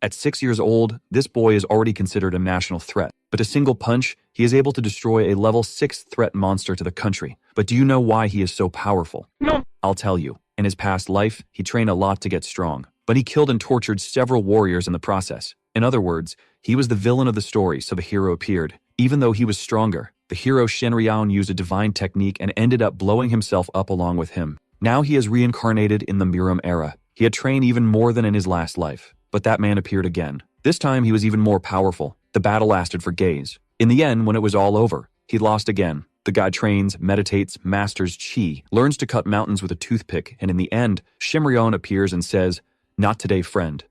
At 6 years old, this boy is already considered a national threat. But a single punch, he is able to destroy a level 6 threat monster to the country. But do you know why he is so powerful? No. I'll tell you. In his past life, he trained a lot to get strong. But he killed and tortured several warriors in the process. In other words, he was the villain of the story, so the hero appeared. Even though he was stronger, the hero Shenryaon used a divine technique and ended up blowing himself up along with him. Now he is reincarnated in the Miram era. He had trained even more than in his last life. But that man appeared again. This time he was even more powerful. The battle lasted for days. In the end, when it was all over, he lost again. The guy trains, meditates, masters chi, learns to cut mountains with a toothpick, and in the end, Shenryaon appears and says, "Not today, friend."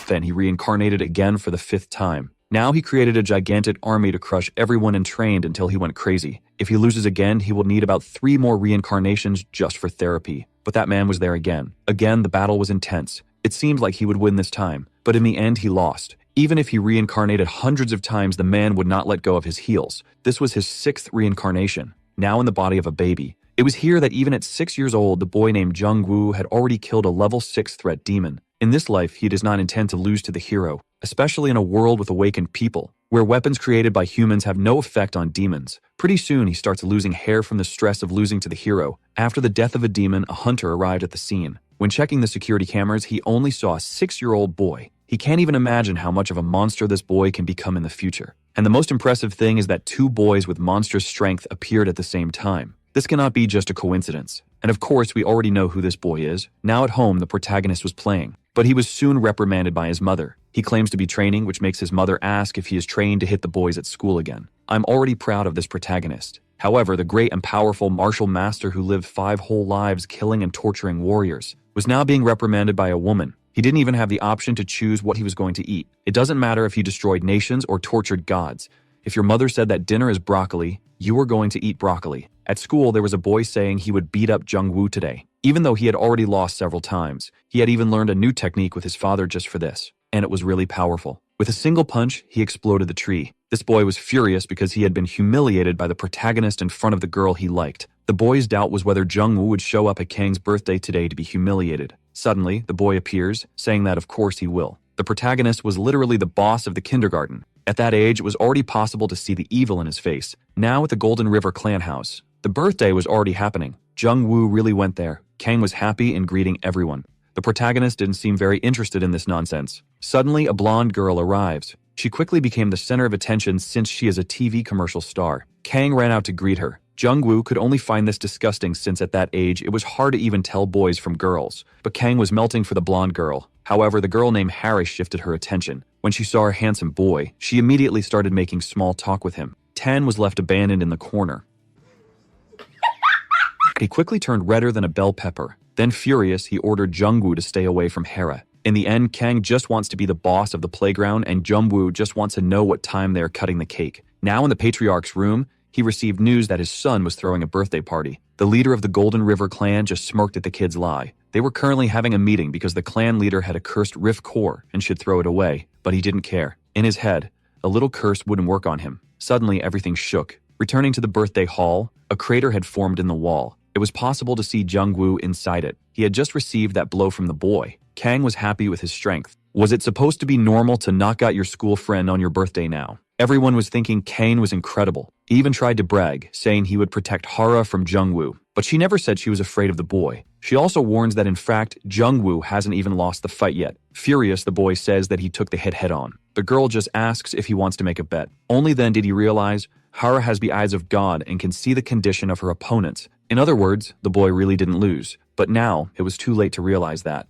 Then he reincarnated again for the 5th time. Now he created a gigantic army to crush everyone and trained until he went crazy. If he loses again, he will need about 3 more reincarnations just for therapy. But that man was there again. Again, the battle was intense. It seemed like he would win this time, but in the end he lost. Even if he reincarnated hundreds of times, the man would not let go of his heels. This was his 6th reincarnation, now in the body of a baby. It was here that even at 6 years old, the boy named Jung-woo had already killed a level 6 threat demon. In this life, he does not intend to lose to the hero, especially in a world with awakened people, where weapons created by humans have no effect on demons. Pretty soon, he starts losing hair from the stress of losing to the hero. After the death of a demon, a hunter arrived at the scene. When checking the security cameras, he only saw a 6-year-old boy. He can't even imagine how much of a monster this boy can become in the future. And the most impressive thing is that 2 boys with monstrous strength appeared at the same time. This cannot be just a coincidence. And of course, we already know who this boy is. Now at home, the protagonist was playing. But he was soon reprimanded by his mother. He claims to be training, which makes his mother ask if he is trained to hit the boys at school again. I'm already proud of this protagonist. However, the great and powerful martial master who lived 5 whole lives killing and torturing warriors was now being reprimanded by a woman. He didn't even have the option to choose what he was going to eat. It doesn't matter if he destroyed nations or tortured gods. If your mother said that dinner is broccoli, you were going to eat broccoli. At school, there was a boy saying he would beat up Jung-woo today. Even though he had already lost several times, he had even learned a new technique with his father just for this. And it was really powerful. With a single punch, he exploded the tree. This boy was furious because he had been humiliated by the protagonist in front of the girl he liked. The boy's doubt was whether Jung-woo would show up at Kang's birthday today to be humiliated. Suddenly, the boy appears, saying that of course he will. The protagonist was literally the boss of the kindergarten. At that age, it was already possible to see the evil in his face. Now at the Golden River clan house, the birthday was already happening. Jung-woo really went there. Kang was happy and greeting everyone. The protagonist didn't seem very interested in this nonsense. Suddenly, a blonde girl arrives. She quickly became the center of attention since she is a TV commercial star. Kang ran out to greet her. Jung-woo could only find this disgusting since at that age, it was hard to even tell boys from girls. But Kang was melting for the blonde girl. However, the girl named Harris shifted her attention. When she saw a handsome boy, she immediately started making small talk with him. Tan was left abandoned in the corner. He quickly turned redder than a bell pepper. Then furious, he ordered Jung-woo to stay away from Hera. In the end, Kang just wants to be the boss of the playground and Jung-woo just wants to know what time they are cutting the cake. Now in the patriarch's room, he received news that his son was throwing a birthday party. The leader of the Golden River clan just smirked at the kid's lie. They were currently having a meeting because the clan leader had a cursed rift core and should throw it away, but he didn't care. In his head, a little curse wouldn't work on him. Suddenly, everything shook. Returning to the birthday hall, a crater had formed in the wall. It was possible to see Jung-woo inside it. He had just received that blow from the boy. Kang was happy with his strength. Was it supposed to be normal to knock out your school friend on your birthday now? Everyone was thinking Kang was incredible. He even tried to brag, saying he would protect Hara from Jung-woo. But she never said she was afraid of the boy. She also warns that in fact, Jung-woo hasn't even lost the fight yet. Furious, the boy says that he took the hit head-on. The girl just asks if he wants to make a bet. Only then did he realize Hara has the eyes of God and can see the condition of her opponents. In other words, the boy really didn't lose. But now, it was too late to realize that.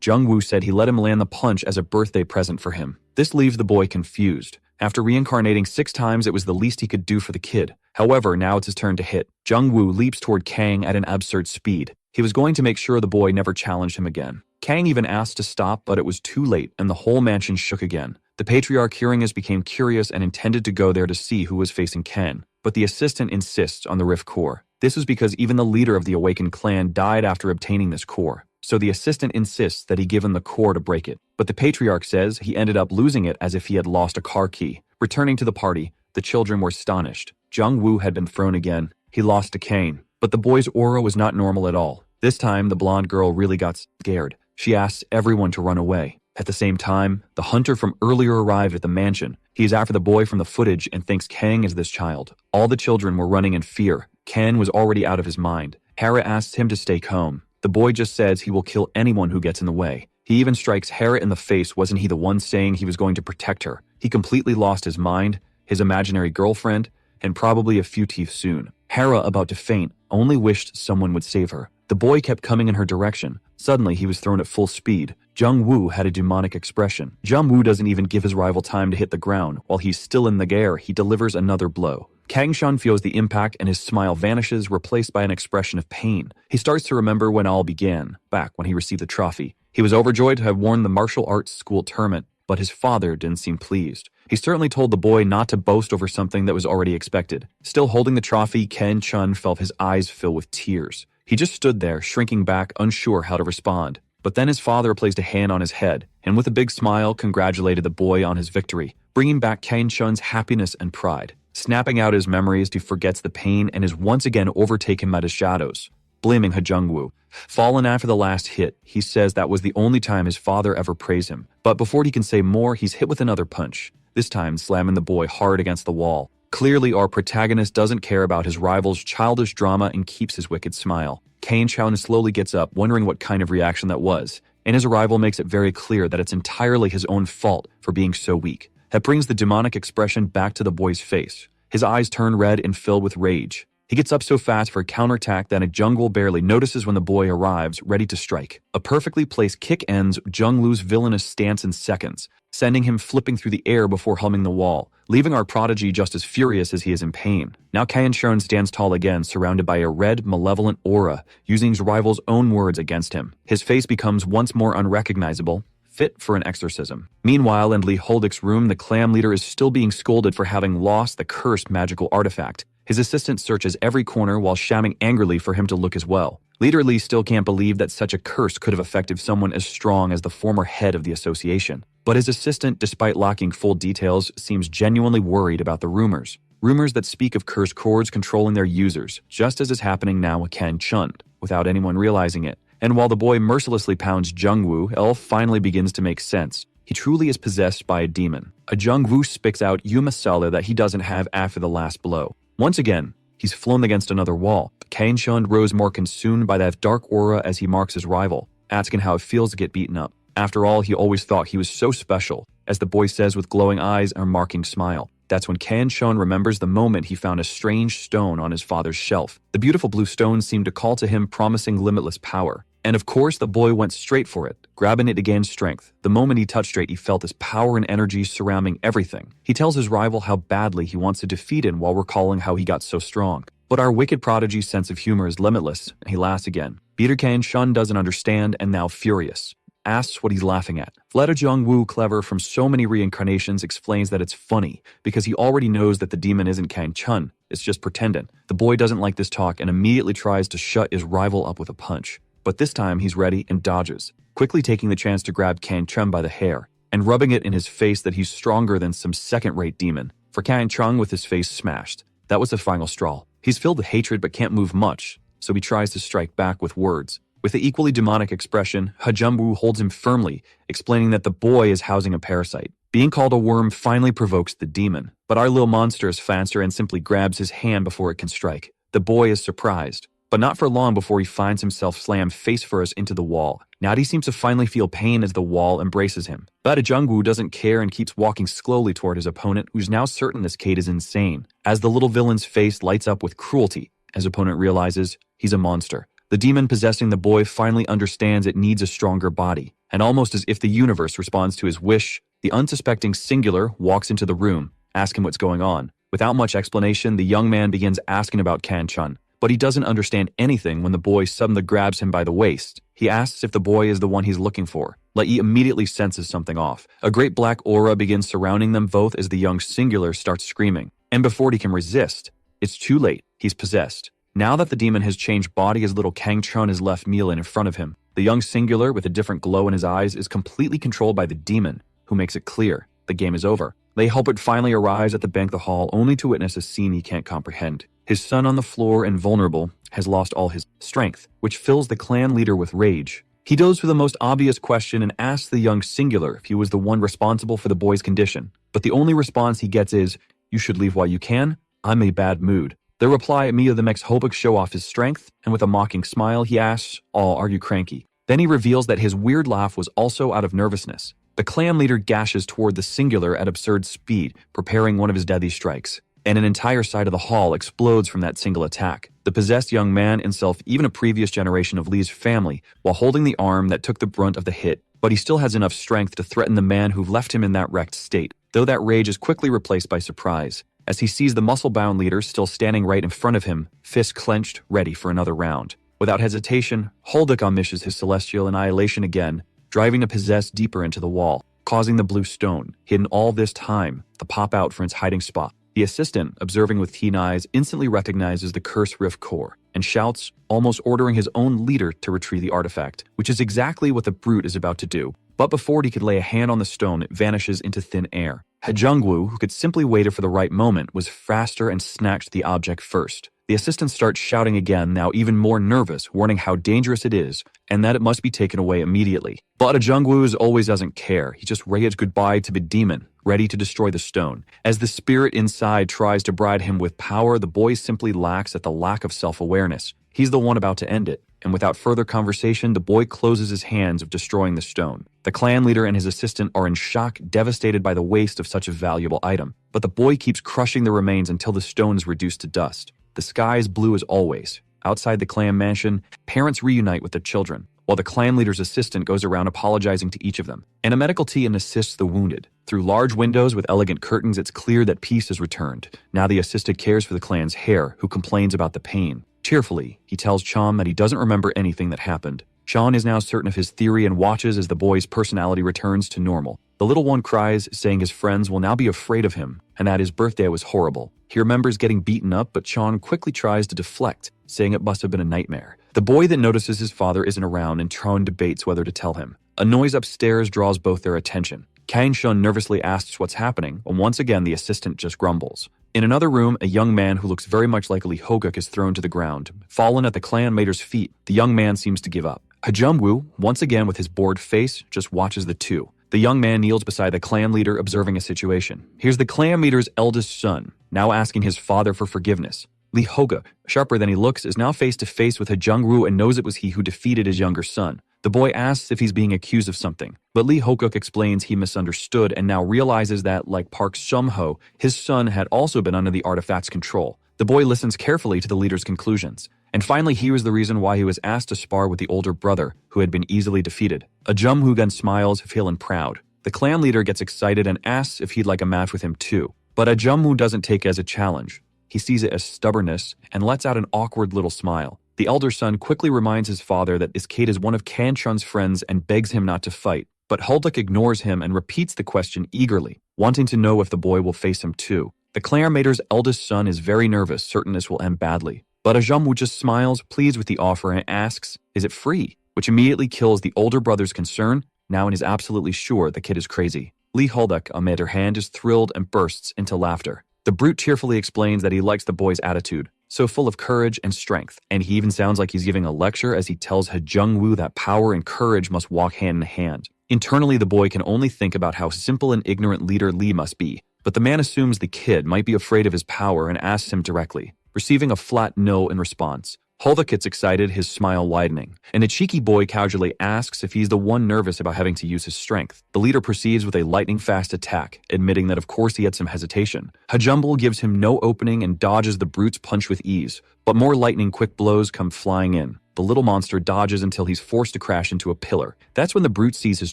Jung-woo said he let him land the punch as a birthday present for him. This leaves the boy confused. After reincarnating 6 times, it was the least he could do for the kid. However, now it's his turn to hit. Jung-woo leaps toward Kang at an absurd speed. He was going to make sure the boy never challenged him again. Kang even asked to stop, but it was too late, and the whole mansion shook again. The patriarch hearing this became curious and intended to go there to see who was facing Kang. But the assistant insists on the rift core. This was because even the leader of the awakened clan died after obtaining this core. So the assistant insists that he give him the core to break it. But the patriarch says he ended up losing it as if he had lost a car key. Returning to the party, the children were astonished. Jung-woo had been thrown again. He lost to Kang. But the boy's aura was not normal at all. This time, the blonde girl really got scared. She asks everyone to run away. At the same time, the hunter from earlier arrived at the mansion. He is after the boy from the footage and thinks Kang is this child. All the children were running in fear. Ken was already out of his mind. Hera asks him to stay calm. The boy just says he will kill anyone who gets in the way. He even strikes Hera in the face. Wasn't he the one saying he was going to protect her? He completely lost his mind, his imaginary girlfriend, and probably a few teeth soon. Hera, about to faint, only wished someone would save her. The boy kept coming in her direction. Suddenly, he was thrown at full speed. Jung-woo had a demonic expression. Jung-woo doesn't even give his rival time to hit the ground. While he's still in the air, he delivers another blow. Kang-shun feels the impact and his smile vanishes, replaced by an expression of pain. He starts to remember when all began, back when he received the trophy. He was overjoyed to have won the martial arts school tournament, but his father didn't seem pleased. He certainly told the boy not to boast over something that was already expected. Still holding the trophy, Kang-shun felt his eyes fill with tears. He just stood there, shrinking back, unsure how to respond. But then his father placed a hand on his head, and with a big smile congratulated the boy on his victory, bringing back Kang-shun's happiness and pride. Snapping out his memories, he forgets the pain and is once again overtaken by the shadows, blaming Jung-woo. Fallen after the last hit, he says that was the only time his father ever praised him. But before he can say more, he's hit with another punch, this time slamming the boy hard against the wall. Clearly, our protagonist doesn't care about his rival's childish drama and keeps his wicked smile. Kang-shun slowly gets up, wondering what kind of reaction that was, and his rival makes it very clear that it's entirely his own fault for being so weak. That brings the demonic expression back to the boy's face. His eyes turn red and fill with rage. He gets up so fast for a counterattack that Jung-woo barely notices when the boy arrives, ready to strike. A perfectly placed kick ends Jung-woo's villainous stance in seconds, sending him flipping through the air before humming the wall, leaving our prodigy just as furious as he is in pain. Now Kang-shun stands tall again, surrounded by a red, malevolent aura, using his rival's own words against him. His face becomes once more unrecognizable, fit for an exorcism. Meanwhile, in Lee Holdik's room, the clan leader is still being scolded for having lost the cursed magical artifact. His assistant searches every corner while shouting angrily for him to look as well. Leader Lee still can't believe that such a curse could have affected someone as strong as the former head of the association. But his assistant, despite lacking full details, seems genuinely worried about the rumors. Rumors that speak of cursed cords controlling their users, just as is happening now with Kang-shun, without anyone realizing it. And while the boy mercilessly pounds Jung-woo, it all finally begins to make sense. He truly is possessed by a demon. Jung-woo spits out Yuma Sala that he doesn't have after the last blow. Once again, he's flown against another wall. Kang-shun grows more consumed by that dark aura as he marks his rival, asking how it feels to get beaten up. After all, he always thought he was so special, as the boy says with glowing eyes and a marking smile. That's when Kang-shun remembers the moment he found a strange stone on his father's shelf. The beautiful blue stone seemed to call to him, promising limitless power. And of course, the boy went straight for it, grabbing it to gain strength. The moment he touched it, he felt this power and energy surrounding everything. He tells his rival how badly he wants to defeat him while recalling how he got so strong. But our wicked prodigy's sense of humor is limitless, and he laughs again. Peter Kang-shun doesn't understand, and now furious, asks what he's laughing at. Fleta Jung-woo, clever from so many reincarnations, explains that it's funny because he already knows that the demon isn't Kang-shun, it's just pretending. The boy doesn't like this talk and immediately tries to shut his rival up with a punch. But this time he's ready and dodges, quickly taking the chance to grab Kang-shun by the hair and rubbing it in his face that he's stronger than some second-rate demon. For Kang-shun with his face smashed, that was the final straw. He's filled with hatred but can't move much, so he tries to strike back with words. With the equally demonic expression, Jung-woo holds him firmly, explaining that the boy is housing a parasite. Being called a worm finally provokes the demon, but our little monster is faster and simply grabs his hand before it can strike. The boy is surprised, but not for long before he finds himself slammed face first into the wall. Now he seems to finally feel pain as the wall embraces him. But Jung-woo doesn't care and keeps walking slowly toward his opponent, who's now certain this kid is insane. As the little villain's face lights up with cruelty, his opponent realizes he's a monster. The demon possessing the boy finally understands it needs a stronger body, and almost as if the universe responds to his wish, the unsuspecting Singular walks into the room, asking what's going on. Without much explanation, the young man begins asking about Kang-shun, but he doesn't understand anything when the boy suddenly grabs him by the waist. He asks if the boy is the one he's looking for. Lei immediately senses something off. A great black aura begins surrounding them both as the young Singular starts screaming, and before he can resist, it's too late. He's possessed. Now that the demon has changed body, his little Kang-shun is left kneeling in front of him. The young Singular, with a different glow in his eyes, is completely controlled by the demon, who makes it clear the game is over. Lei Hulbert finally arrives at the banquet hall, only to witness a scene he can't comprehend. His son on the floor and vulnerable has lost all his strength, which fills the clan leader with rage. He goes for the most obvious question and asks the young singular if he was the one responsible for the boy's condition. But the only response he gets is, "You should leave while you can. I'm in a bad mood." The reply immediately makes Hobuk show off his strength, and with a mocking smile, he asks, "Oh, are you cranky?" Then he reveals that his weird laugh was also out of nervousness. The clan leader gashes toward the singular at absurd speed, preparing one of his deadly strikes. And an entire side of the hall explodes from that single attack. The possessed young man, himself even a previous generation of Lee's family, while holding the arm that took the brunt of the hit, but he still has enough strength to threaten the man who left him in that wrecked state, though that rage is quickly replaced by surprise, as he sees the muscle-bound leader still standing right in front of him, fists clenched, ready for another round. Without hesitation, Holduk unleashes his celestial annihilation again, driving the possessed deeper into the wall, causing the blue stone, hidden all this time, to pop out from its hiding spot. The assistant, observing with keen eyes, instantly recognizes the curse rift core and shouts, almost ordering his own leader to retrieve the artifact, which is exactly what the brute is about to do. But before he could lay a hand on the stone, it vanishes into thin air. Hajungwoo, who could simply wait for the right moment, was faster and snatched the object first. The assistant starts shouting again, now even more nervous, warning how dangerous it is, and that it must be taken away immediately. But Hajungwoo always doesn't care. He just waves goodbye to the demon, ready to destroy the stone. As the spirit inside tries to bribe him with power, the boy simply lacks at the lack of self-awareness. He's the one about to end it, and without further conversation, the boy closes his hands of destroying the stone. The clan leader and his assistant are in shock, devastated by the waste of such a valuable item. But the boy keeps crushing the remains until the stone is reduced to dust. The sky is blue as always. Outside the clan mansion, parents reunite with their children, while the clan leader's assistant goes around apologizing to each of them. And a medical team assists the wounded. Through large windows with elegant curtains, it's clear that peace has returned. Now the assistant cares for the clan's heir, who complains about the pain. Cheerfully, he tells Chon that he doesn't remember anything that happened. Chon is now certain of his theory and watches as the boy's personality returns to normal. The little one cries, saying his friends will now be afraid of him, and that his birthday was horrible. He remembers getting beaten up, but Chon quickly tries to deflect, saying it must have been a nightmare. The boy then notices his father isn't around, and Chon debates whether to tell him. A noise upstairs draws both their attention. Kang Shun nervously asks what's happening, and once again the assistant just grumbles. In another room, a young man who looks very much like Lee Hoguk is thrown to the ground. Fallen at the clan leader's feet, the young man seems to give up. Hajungwoo, once again with his bored face, just watches the two. The young man kneels beside the clan leader, observing a situation. Here's the clan leader's eldest son, now asking his father for forgiveness. Lee Hoguk, sharper than he looks, is now face to face with Hajungwoo and knows it was he who defeated his younger son. The boy asks if he's being accused of something, but Lee Hoguk explains he misunderstood and now realizes that, like Park Sum-ho, his son had also been under the artifact's control. The boy listens carefully to the leader's conclusions, and finally hears the reason why he was asked to spar with the older brother, who had been easily defeated. Hajungwoo smiles, feeling proud. The clan leader gets excited and asks if he'd like a match with him too, but Hajungwoo doesn't take it as a challenge. He sees it as stubbornness and lets out an awkward little smile. The elder son quickly reminds his father that this kid is one of Kan Chun's friends and begs him not to fight, but Holduk ignores him and repeats the question eagerly, wanting to know if the boy will face him too. The clan leader's eldest son is very nervous, certain this will end badly. But Hajungwoo just smiles, pleased with the offer, and asks, "Is it free?" Which immediately kills the older brother's concern, now and is absolutely sure the kid is crazy. Lee Holduk, on the other hand, is thrilled and bursts into laughter. The brute cheerfully explains that he likes the boy's attitude, so full of courage and strength, and he even sounds like he's giving a lecture as he tells Hajungwoo that power and courage must walk hand in hand. Internally, the boy can only think about how simple and ignorant leader Lee must be, but the man assumes the kid might be afraid of his power and asks him directly, receiving a flat no in response. Holduk gets excited, his smile widening, and the cheeky boy casually asks if he's the one nervous about having to use his strength. The leader proceeds with a lightning-fast attack, admitting that of course he had some hesitation. Hajungwoo gives him no opening and dodges the brute's punch with ease, but more lightning-quick blows come flying in. The little monster dodges until he's forced to crash into a pillar. That's when the brute sees his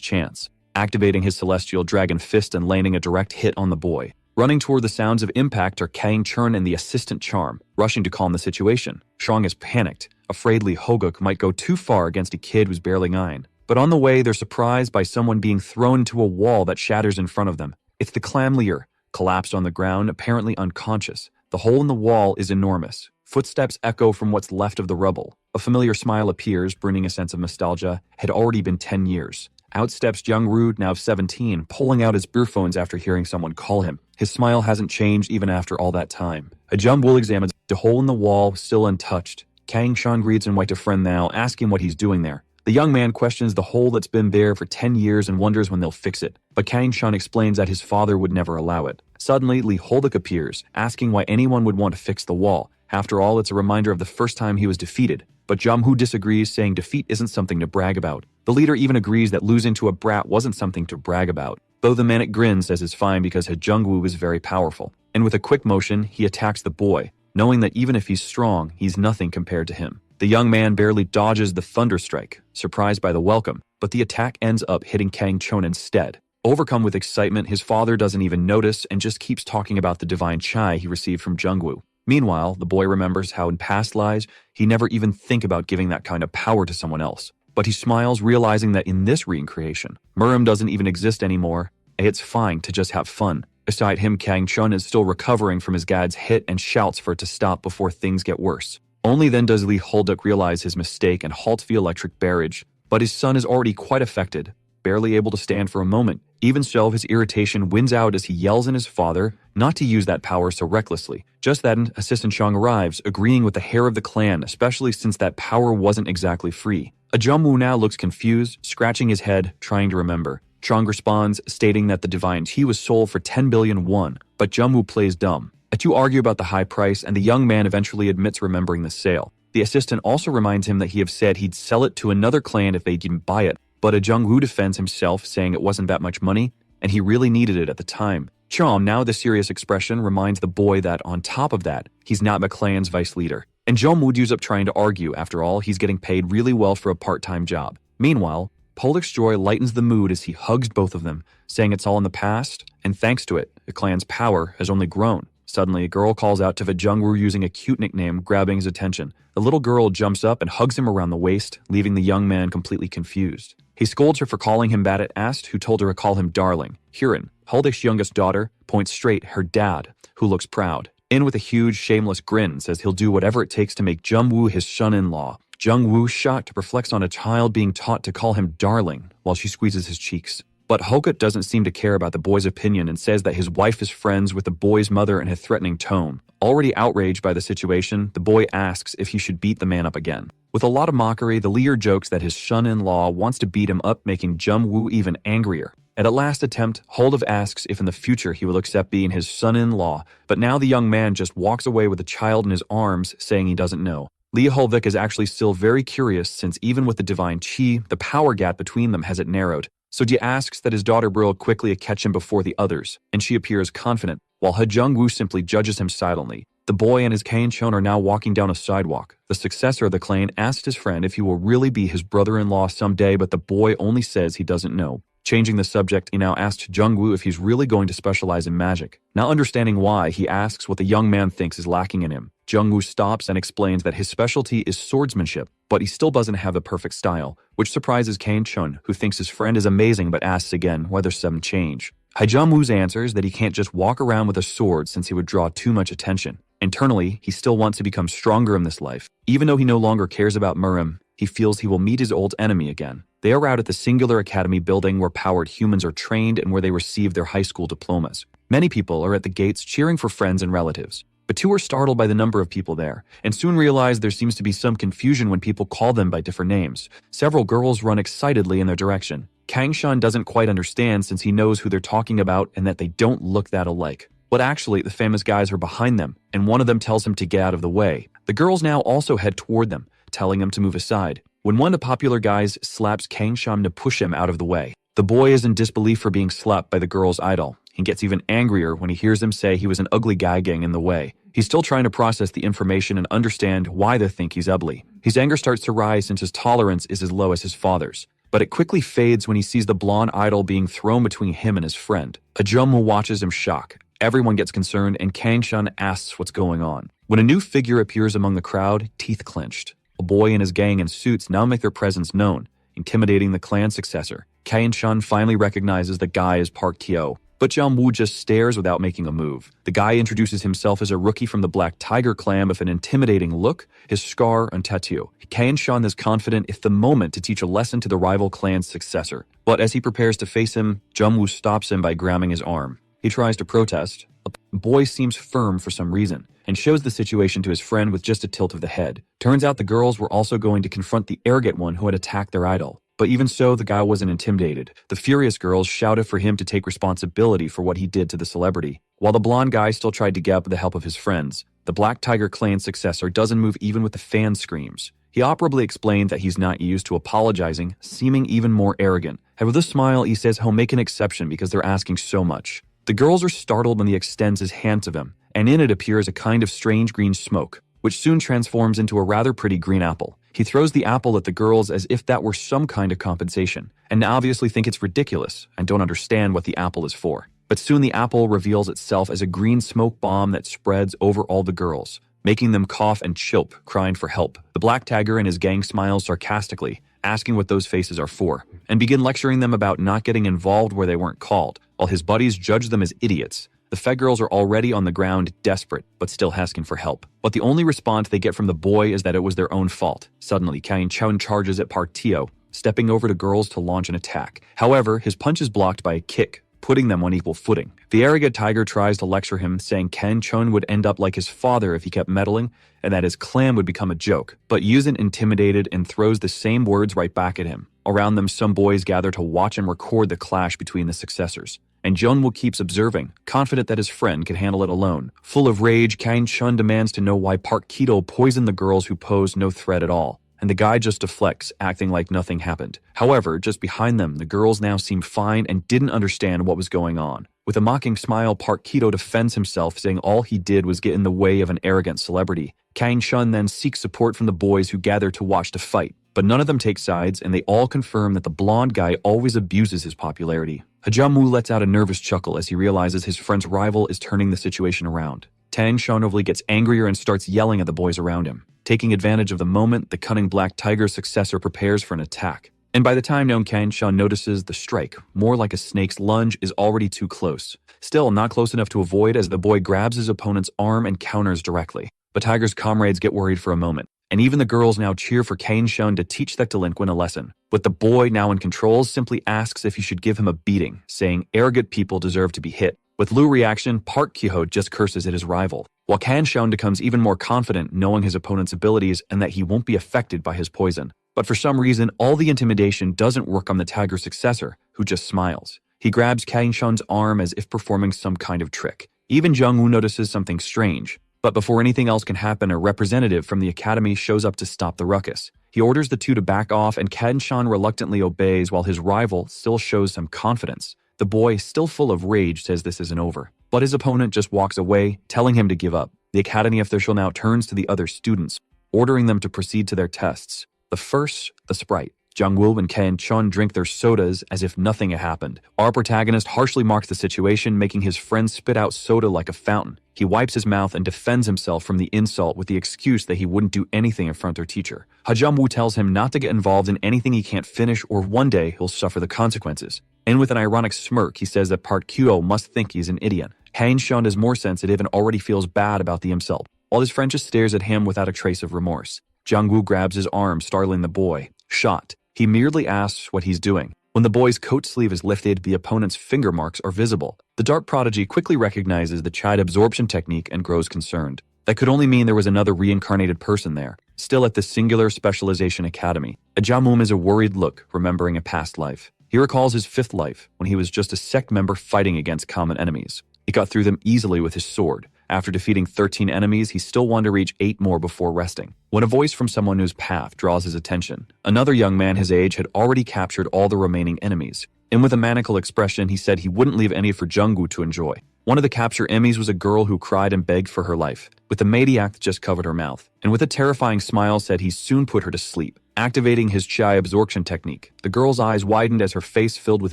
chance, activating his celestial dragon fist and landing a direct hit on the boy. Running toward the sounds of impact are Kang Chun and the assistant Charm, rushing to calm the situation. Shang is panicked, afraid Lee Hoguk might go too far against a kid who's barely 9. But on the way, they're surprised by someone being thrown into a wall that shatters in front of them. It's the clan leader, collapsed on the ground, apparently unconscious. The hole in the wall is enormous. Footsteps echo from what's left of the rubble. A familiar smile appears, bringing a sense of nostalgia. Had already been 10 years. Out steps young Rude, now 17, pulling out his earphones after hearing someone call him. His smile hasn't changed even after all that time. Hajungwoo examines the hole in the wall, still untouched. Kang Shan greets and white a friend now, asking what he's doing there. The young man questions the hole that's been there for 10 years and wonders when they'll fix it, but Kang Shun explains that his father would never allow it. Suddenly, Lee Holduk appears, asking why anyone would want to fix the wall. After all, it's a reminder of the first time he was defeated. But Jung-woo disagrees, saying defeat isn't something to brag about. The leader even agrees that losing to a brat wasn't something to brag about. Though the manic grin says it's fine because Jung-woo is very powerful. And with a quick motion, he attacks the boy, knowing that even if he's strong, he's nothing compared to him. The young man barely dodges the thunder strike, surprised by the welcome, but the attack ends up hitting Kang Chon instead. Overcome with excitement, his father doesn't even notice and just keeps talking about the divine chai he received from Jung-woo. Meanwhile, the boy remembers how in past lives, he never even think about giving that kind of power to someone else. But he smiles, realizing that in this reincarnation, Murim doesn't even exist anymore, and it's fine to just have fun. Beside him, Kang Chun is still recovering from his dad's hit and shouts for it to stop before things get worse. Only then does Lee Holduk realize his mistake and halt the electric barrage, but his son is already quite affected, barely able to stand for a moment. Even so, his irritation wins out as he yells at his father not to use that power so recklessly. Just then, Assistant Chong arrives, agreeing with the hair of the clan, especially since that power wasn't exactly free. Jung-woo now looks confused, scratching his head, trying to remember. Chong responds, stating that the divine tea was sold for 10 billion won, but Jung-woo plays dumb. The two argue about the high price, and the young man eventually admits remembering the sale. The assistant also reminds him that he had said he'd sell it to another clan if they didn't buy it, but Jung-woo defends himself, saying it wasn't that much money, and he really needed it at the time. Chom, now the serious expression, reminds the boy that, on top of that, he's not the clan's vice leader. And Jung-woo ends up trying to argue. After all, he's getting paid really well for a part-time job. Meanwhile, Pollock's joy lightens the mood as he hugs both of them, saying it's all in the past, and thanks to it, the clan's power has only grown. Suddenly, a girl calls out to Jung-woo using a cute nickname, grabbing his attention. The little girl jumps up and hugs him around the waist, leaving the young man completely confused. He scolds her for calling him bad at Ast, who told her to call him darling. Hurin, Hulduk's youngest daughter, points straight at her dad, who looks proud. In with a huge, shameless grin, says he'll do whatever it takes to make Jung-woo his son-in-law. Jung-woo, shocked, reflects on a child being taught to call him darling while she squeezes his cheeks. But Hokut doesn't seem to care about the boy's opinion and says that his wife is friends with the boy's mother in a threatening tone. Already outraged by the situation, the boy asks if he should beat the man up again. With a lot of mockery, the leader jokes that his son-in-law wants to beat him up, making Jung-woo even angrier. At a last attempt, Holdov asks if in the future he will accept being his son-in-law, but now the young man just walks away with the child in his arms, saying he doesn't know. Lee Holvik is actually still very curious, since even with the divine chi, the power gap between them hasn't narrowed. So Ji asks that his daughter Brill quickly catch him before the others, and she appears confident, while Jung-woo simply judges him silently. The boy and his Kane Chon are now walking down a sidewalk. The successor of the clan asks his friend if he will really be his brother-in-law someday, but the boy only says he doesn't know. Changing the subject, he now asks Jung-woo if he's really going to specialize in magic. Not understanding why, he asks what the young man thinks is lacking in him. Jung-woo stops and explains that his specialty is swordsmanship, but he still doesn't have the perfect style, which surprises Kane Chun, who thinks his friend is amazing but asks again whether some change. Jung-woo's answers that he can't just walk around with a sword since he would draw too much attention. Internally, he still wants to become stronger in this life. Even though he no longer cares about Murim, he feels he will meet his old enemy again. They are out at the Singular Academy building where powered humans are trained and where they receive their high school diplomas. Many people are at the gates cheering for friends and relatives. But two are startled by the number of people there, and soon realize there seems to be some confusion when people call them by different names. Several girls run excitedly in their direction. Kang Shan doesn't quite understand since he knows who they're talking about and that they don't look that alike. But actually, the famous guys are behind them, and one of them tells him to get out of the way. The girls now also head toward them, telling him to move aside. When one of the popular guys slaps Kang Shan to push him out of the way, the boy is in disbelief for being slapped by the girl's idol. He gets even angrier when he hears them say he was an ugly guy getting in the way. He's still trying to process the information and understand why they think he's ugly. His anger starts to rise since his tolerance is as low as his father's. But it quickly fades when he sees the blonde idol being thrown between him and his friend. Ajumu watches him shock. Everyone gets concerned and Kang Shun asks what's going on. When a new figure appears among the crowd, teeth clenched. A boy and his gang in suits now make their presence known, intimidating the clan successor. Kang Shun finally recognizes the guy as Park Kyo. But Jiang Wu just stares without making a move. The guy introduces himself as a rookie from the Black Tiger clan with an intimidating look, his scar and tattoo. Kang Shan is confident it's the moment to teach a lesson to the rival clan's successor. But as he prepares to face him, Jiang Wu stops him by grabbing his arm. He tries to protest, Boy seems firm for some reason, and shows the situation to his friend with just a tilt of the head. Turns out the girls were also going to confront the arrogant one who had attacked their idol. But even so, the guy wasn't intimidated. The furious girls shouted for him to take responsibility for what he did to the celebrity. While the blonde guy still tried to get up with the help of his friends, the Black Tiger clan's successor doesn't move even with the fan screams. He operably explained that he's not used to apologizing, seeming even more arrogant. And with a smile, he says he'll make an exception because they're asking so much. The girls are startled when he extends his hand to them, and in it appears a kind of strange green smoke, which soon transforms into a rather pretty green apple. He throws the apple at the girls as if that were some kind of compensation, and obviously think it's ridiculous and don't understand what the apple is for. But soon the apple reveals itself as a green smoke bomb that spreads over all the girls, making them cough and chirp, crying for help. The Black Tiger and his gang smile sarcastically, asking what those faces are for, and begin lecturing them about not getting involved where they weren't called, while his buddies judge them as idiots. The Fed girls are already on the ground, desperate, but still asking for help. But the only response they get from the boy is that it was their own fault. Suddenly, Kain-chun charges at Park Teo, stepping over to girls to launch an attack. However, his punch is blocked by a kick, putting them on equal footing. The arrogant tiger tries to lecture him, saying Kain-chun would end up like his father if he kept meddling, and that his clan would become a joke. But Yuzin intimidated and throws the same words right back at him. Around them, some boys gather to watch and record the clash between the successors. And Jungwoo keeps observing, confident that his friend can handle it alone. Full of rage, Kain-chun demands to know why Park Keto poisoned the girls who posed no threat at all. And the guy just deflects, acting like nothing happened. However, just behind them, the girls now seem fine and didn't understand what was going on. With a mocking smile, Park Keto defends himself, saying all he did was get in the way of an arrogant celebrity. Kain-chun then seeks support from the boys who gather to watch the fight. But none of them take sides, and they all confirm that the blonde guy always abuses his popularity. Hajamu lets out a nervous chuckle as he realizes his friend's rival is turning the situation around. Tang Shonovli gets angrier and starts yelling at the boys around him. Taking advantage of the moment, the cunning Black Tiger's successor prepares for an attack. And by the time Nong Kain-chun notices the strike, more like a snake's lunge, is already too close. Still, not close enough to avoid as the boy grabs his opponent's arm and counters directly. But Tiger's comrades get worried for a moment. And even the girls now cheer for Kain-chun to teach that delinquent a lesson. But the boy, now in control, simply asks if he should give him a beating, saying arrogant people deserve to be hit. With Liu reaction, Park Kyo just curses at his rival, while Kain-chun becomes even more confident knowing his opponent's abilities and that he won't be affected by his poison. But for some reason, all the intimidation doesn't work on the Tiger's successor, who just smiles. He grabs Kain-chun's arm as if performing some kind of trick. Even Jungwoo notices something strange. But before anything else can happen, a representative from the academy shows up to stop the ruckus. He orders the two to back off, and Kain-chun reluctantly obeys while his rival still shows some confidence. The boy, still full of rage, says this isn't over. But his opponent just walks away, telling him to give up. The academy official now turns to the other students, ordering them to proceed to their tests. The first, the sprite. Jungwoo and Kain-chun drink their sodas as if nothing had happened. Our protagonist harshly marks the situation, making his friend spit out soda like a fountain. He wipes his mouth and defends himself from the insult with the excuse that he wouldn't do anything in front of their teacher. Hajamwoo tells him not to get involved in anything he can't finish or one day he'll suffer the consequences. And with an ironic smirk, he says that Park Kyo must think he's an idiot. Kain-chun is more sensitive and already feels bad about the insult, while his friend just stares at him without a trace of remorse. Jungwoo grabs his arm, startling the boy. Shocked, he merely asks what he's doing. When the boy's coat sleeve is lifted, the opponent's finger marks are visible. The dark prodigy quickly recognizes the chide absorption technique and grows concerned. That could only mean there was another reincarnated person there, still at the Singular Specialization Academy. Ajamum is a worried look, remembering a past life. He recalls his fifth life, when he was just a sect member fighting against common enemies. He got through them easily with his sword. After defeating 13 enemies, he still wanted to reach 8 more before resting. When a voice from someone whose path draws his attention, another young man his age had already captured all the remaining enemies. And with a maniacal expression, he said he wouldn't leave any for Jungwoo to enjoy. One of the capture enemies was a girl who cried and begged for her life, with the maniac that just covered her mouth, and with a terrifying smile said he soon put her to sleep. Activating his chai absorption technique, the girl's eyes widened as her face filled with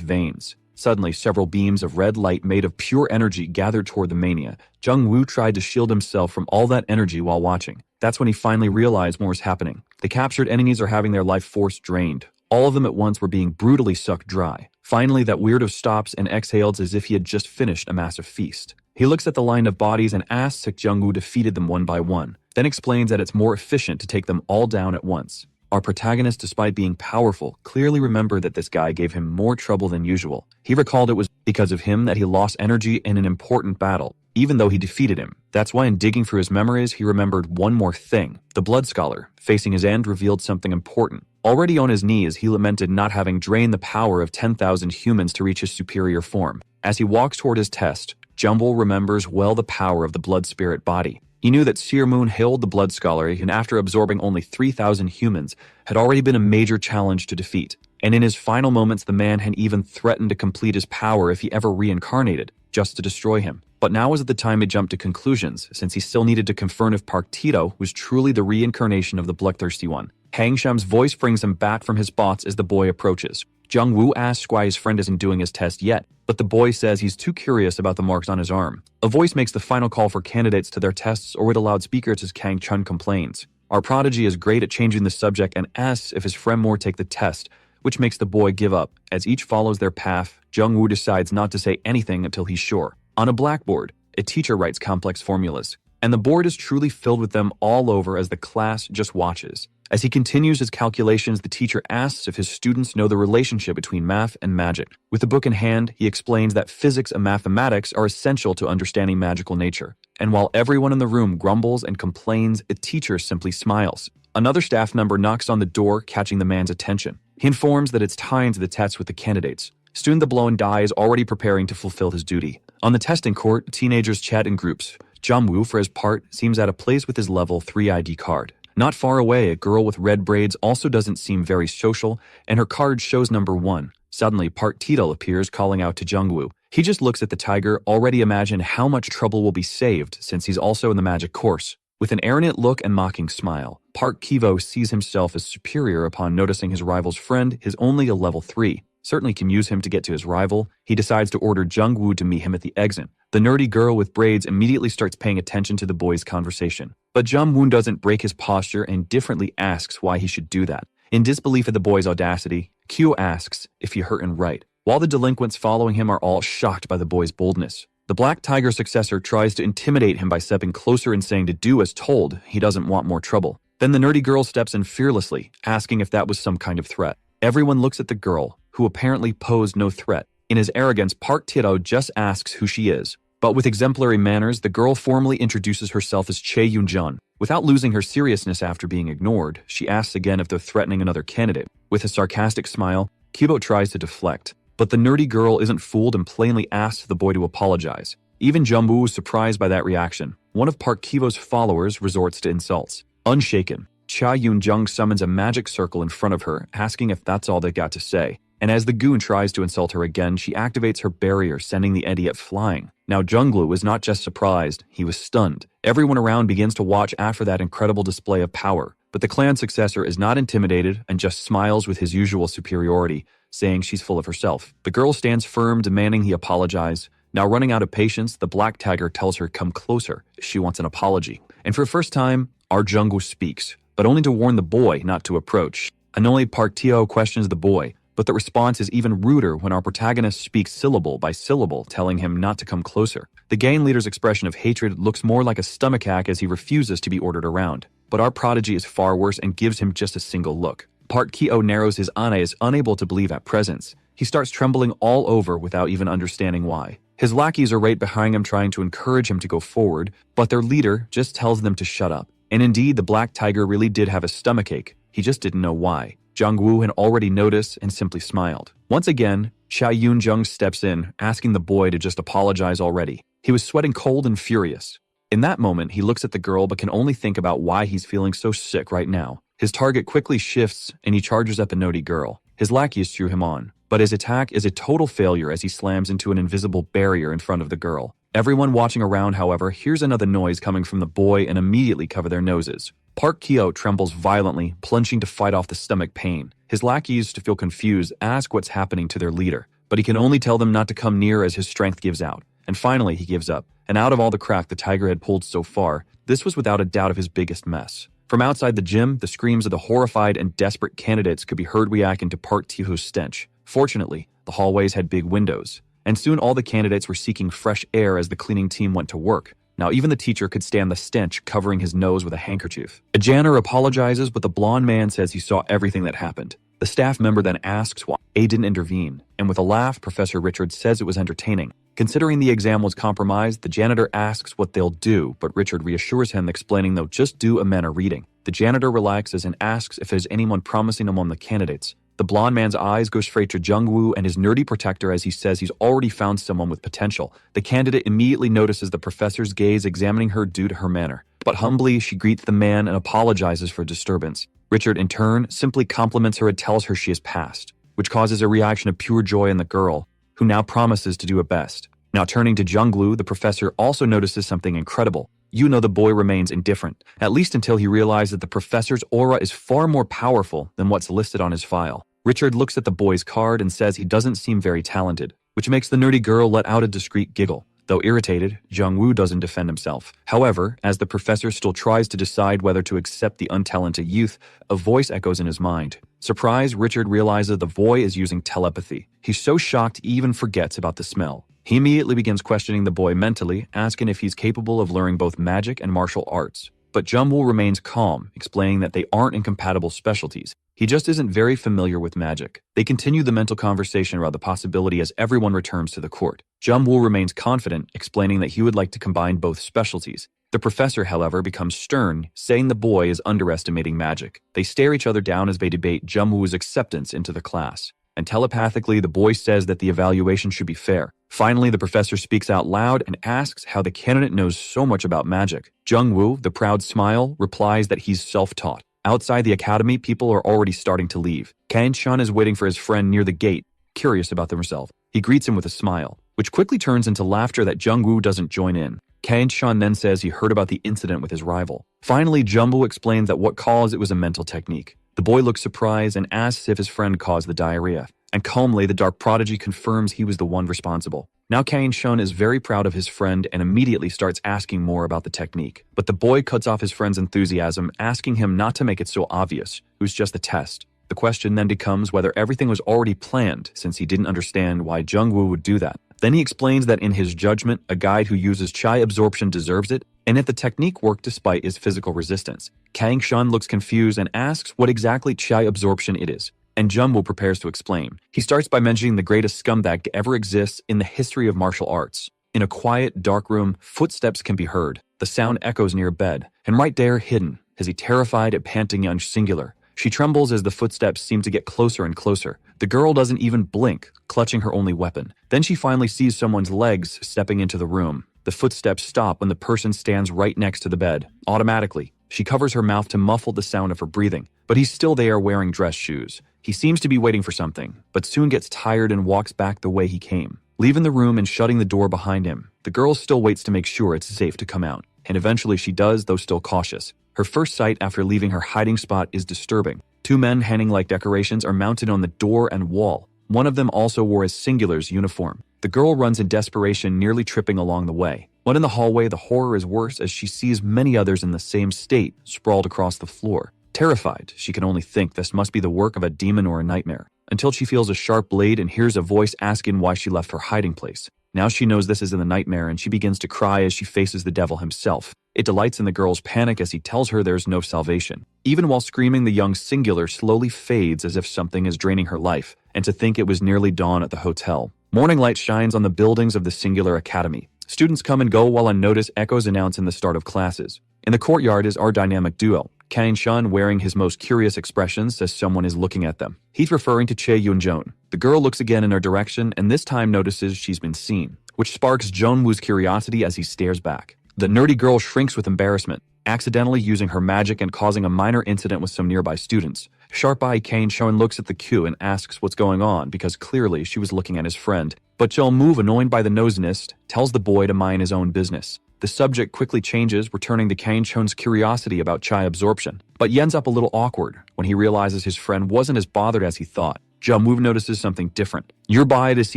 veins. Suddenly, several beams of red light made of pure energy gathered toward the mania. Jungwoo tried to shield himself from all that energy while watching. That's when he finally realized more was happening. The captured enemies are having their life force drained. All of them at once were being brutally sucked dry. Finally, that weirdo stops and exhales as if he had just finished a massive feast. He looks at the line of bodies and asks if Jungwoo defeated them one by one, then explains that it's more efficient to take them all down at once. Our protagonist, despite being powerful, clearly remembered that this guy gave him more trouble than usual. He recalled it was because of him that he lost energy in an important battle. even though he defeated him. That's why in digging through his memories, he remembered one more thing. The Blood Scholar, facing his end, revealed something important. Already on his knees, he lamented not having drained the power of 10,000 humans to reach his superior form. As he walks toward his test, Jumble remembers well the power of the Blood Spirit body. He knew that Seer Moon hailed the Blood Scholar, and after absorbing only 3,000 humans, had already been a major challenge to defeat. And in his final moments, the man had even threatened to complete his power if he ever reincarnated, just to destroy him. But now was the time to jump to conclusions, since he still needed to confirm if Park Tito was truly the reincarnation of the Bloodthirsty One. Hang Sham's voice brings him back from his thoughts as the boy approaches. Jung Woo asks why his friend isn't doing his test yet, but the boy says he's too curious about the marks on his arm. A voice makes the final call for candidates to their tests over the loudspeakers as Kang Chun complains. Our prodigy is great at changing the subject and asks if his friend Moore take the test, which makes the boy give up. As each follows their path, Jung Woo decides not to say anything until he's sure. On a blackboard, a teacher writes complex formulas, and the board is truly filled with them all over as the class just watches. As he continues his calculations, the teacher asks if his students know the relationship between math and magic. With the book in hand, he explains that physics and mathematics are essential to understanding magical nature. And while everyone in the room grumbles and complains, the teacher simply smiles. Another staff member knocks on the door, catching the man's attention. He informs that it's time to the test with the candidates. Soon the Blown Die is already preparing to fulfill his duty. On the testing court, teenagers chat in groups. Jung-woo, for his part, seems at a place with his level 3 ID card. Not far away, a girl with red braids also doesn't seem very social, and her card shows number 1. Suddenly, Park Tito appears, calling out to Jung-woo. He just looks at the tiger, already imagine how much trouble will be saved since he's also in the magic course. With an arrogant look and mocking smile, Park Kivo sees himself as superior upon noticing his rival's friend is only a level 3. Certainly can use him to get to his rival. He decides to order Jung-woo to meet him at the exit. The nerdy girl with braids immediately starts paying attention to the boys' conversation. But Jung-woo doesn't break his posture and indifferently asks why he should do that. In disbelief at the boy's audacity, Kyo asks if he hurt and right, while the delinquents following him are all shocked by the boy's boldness. The Black Tiger successor tries to intimidate him by stepping closer and saying to do as told, he doesn't want more trouble. Then the nerdy girl steps in fearlessly, asking if that was some kind of threat. Everyone looks at the girl, who apparently posed no threat. In his arrogance, Park Tito just asks who she is. But with exemplary manners, the girl formally introduces herself as Chae Yoon-jun. Without losing her seriousness after being ignored, she asks again if they're threatening another candidate. With a sarcastic smile, Kibo tries to deflect. But the nerdy girl isn't fooled and plainly asks the boy to apologize. Even Jumbu was surprised by that reaction. One of Park Kivo's followers resorts to insults. Unshaken, Cha Yoon-jung summons a magic circle in front of her, asking if that's all they got to say. And as the goon tries to insult her again, she activates her barrier, sending the idiot flying. Now Junglu was not just surprised, he was stunned. Everyone around begins to watch after that incredible display of power. But the clan successor is not intimidated and just smiles with his usual superiority, saying she's full of herself. The girl stands firm, demanding he apologize. Now running out of patience, the Black Tiger tells her come closer. She wants an apology. And for the first time, our Jungwoo speaks, but only to warn the boy not to approach. Annoyed, Park Teo questions the boy, but the response is even ruder when our protagonist speaks syllable by syllable, telling him not to come closer. The gang leader's expression of hatred looks more like a stomachache as he refuses to be ordered around. But our prodigy is far worse and gives him just a single look. Park Keo narrows his eyes, unable to believe at presence. He starts trembling all over without even understanding why. His lackeys are right behind him trying to encourage him to go forward, but their leader just tells them to shut up. And indeed, the Black Tiger really did have a stomachache. He just didn't know why. Jung-woo had already noticed and simply smiled. Once again, Cha Yoon-jung steps in, asking the boy to just apologize already. He was sweating cold and furious. In that moment, he looks at the girl but can only think about why he's feeling so sick right now. His target quickly shifts and he charges at the naughty girl. His lackeys cheer him on, but his attack is a total failure as he slams into an invisible barrier in front of the girl. Everyone watching around, however, hears another noise coming from the boy and immediately cover their noses. Park Keo trembles violently, plunging to fight off the stomach pain. His lackeys, to feel confused, ask what's happening to their leader, but he can only tell them not to come near as his strength gives out. And finally, he gives up. And out of all the crap the tiger had pulled so far, this was without a doubt of his biggest mess. From outside the gym, the screams of the horrified and desperate candidates could be heard reacting to Park Kyo's stench. Fortunately, the hallways had big windows, and soon all the candidates were seeking fresh air as the cleaning team went to work. Now even the teacher could stand the stench, covering his nose with a handkerchief. A janitor apologizes, but the blonde man says he saw everything that happened. The staff member then asks why A didn't intervene, and with a laugh, Professor Richards says it was entertaining. Considering the exam was compromised, the janitor asks what they'll do, but Richard reassures him, explaining they'll just do a manner reading. The janitor relaxes and asks if there's anyone promising among the candidates. The blonde man's eyes go straight to Jungwoo and his nerdy protector as he says he's already found someone with potential. The candidate immediately notices the professor's gaze examining her due to her manner. But humbly, she greets the man and apologizes for disturbance. Richard, in turn, simply compliments her and tells her she has passed, which causes a reaction of pure joy in the girl, who now promises to do her best. Now turning to Jungwoo, the professor also notices something incredible. The boy remains indifferent, at least until he realizes that the professor's aura is far more powerful than what's listed on his file. Richard looks at the boy's card and says he doesn't seem very talented, which makes the nerdy girl let out a discreet giggle. Though irritated, Jungwoo doesn't defend himself. However, as the professor still tries to decide whether to accept the untalented youth, a voice echoes in his mind. Surprised, Richard realizes the boy is using telepathy. He's so shocked he even forgets about the smell. He immediately begins questioning the boy mentally, asking if he's capable of learning both magic and martial arts. But Jungwoo remains calm, explaining that they aren't incompatible specialties. He just isn't very familiar with magic. They continue the mental conversation around the possibility as everyone returns to the court. Jungwoo remains confident, explaining that he would like to combine both specialties. The professor, however, becomes stern, saying the boy is underestimating magic. They stare each other down as they debate Jungwoo's acceptance into the class. And telepathically, the boy says that the evaluation should be fair. Finally, the professor speaks out loud and asks how the candidate knows so much about magic. Jungwoo, the proud smile, replies that he's self-taught. Outside the academy, people are already starting to leave. Kain-chan is waiting for his friend near the gate, curious about himself. He greets him with a smile, which quickly turns into laughter that Jungwoo doesn't join in. Kain-chan then says he heard about the incident with his rival. Finally, Jungwoo explains that what caused it was a mental technique. The boy looks surprised and asks if his friend caused the diarrhea. And calmly, the dark prodigy confirms he was the one responsible. Now Kain-shun is very proud of his friend and immediately starts asking more about the technique. But the boy cuts off his friend's enthusiasm, asking him not to make it so obvious. It was just a test. The question then becomes whether everything was already planned, since he didn't understand why Jungwoo would do that. Then he explains that in his judgment, a guide who uses chai absorption deserves it, and if the technique worked despite his physical resistance. Kain-shun looks confused and asks what exactly chai absorption it is. And Jungwoo prepares to explain. He starts by mentioning the greatest scumbag to ever exist in the history of martial arts. In a quiet, dark room, footsteps can be heard. The sound echoes near a bed, and right there, hidden, is a terrified and panting young singular. She trembles as the footsteps seem to get closer and closer. The girl doesn't even blink, clutching her only weapon. Then she finally sees someone's legs stepping into the room. The footsteps stop when the person stands right next to the bed. Automatically, she covers her mouth to muffle the sound of her breathing, but he's still there wearing dress shoes. He seems to be waiting for something, but soon gets tired and walks back the way he came, leaving the room and shutting the door behind him. The girl still waits to make sure it's safe to come out, and eventually she does, though still cautious. Her first sight after leaving her hiding spot is disturbing. Two men hanging like decorations are mounted on the door and wall. One of them also wore his singular's uniform. The girl runs in desperation, nearly tripping along the way. But in the hallway, the horror is worse as she sees many others in the same state, sprawled across the floor. Terrified, she can only think this must be the work of a demon or a nightmare, until she feels a sharp blade and hears a voice asking why she left her hiding place. Now she knows this is in the nightmare and she begins to cry as she faces the devil himself. It delights in the girl's panic as he tells her there's no salvation. Even while screaming, the young singular slowly fades as if something is draining her life, and to think it was nearly dawn at the hotel. Morning light shines on the buildings of the Singular Academy. Students come and go while unnoticed echoes announcing the start of classes. In the courtyard is our dynamic duo. Kain-shun, wearing his most curious expression, says someone is looking at them. He's referring to Chae Yun-joon. The girl looks again in her direction and this time notices she's been seen, which sparks Jungwoo's curiosity as he stares back. The nerdy girl shrinks with embarrassment, accidentally using her magic and causing a minor incident with some nearby students. Sharp-eyed Kain-shun looks at the queue and asks what's going on because clearly she was looking at his friend. But Jungwoo, annoyed by the nosiness, tells the boy to mind his own business. The subject quickly changes, returning to Kain-shun's curiosity about chai absorption. But he ends up a little awkward when he realizes his friend wasn't as bothered as he thought. Jungwoo notices something different. Nearby is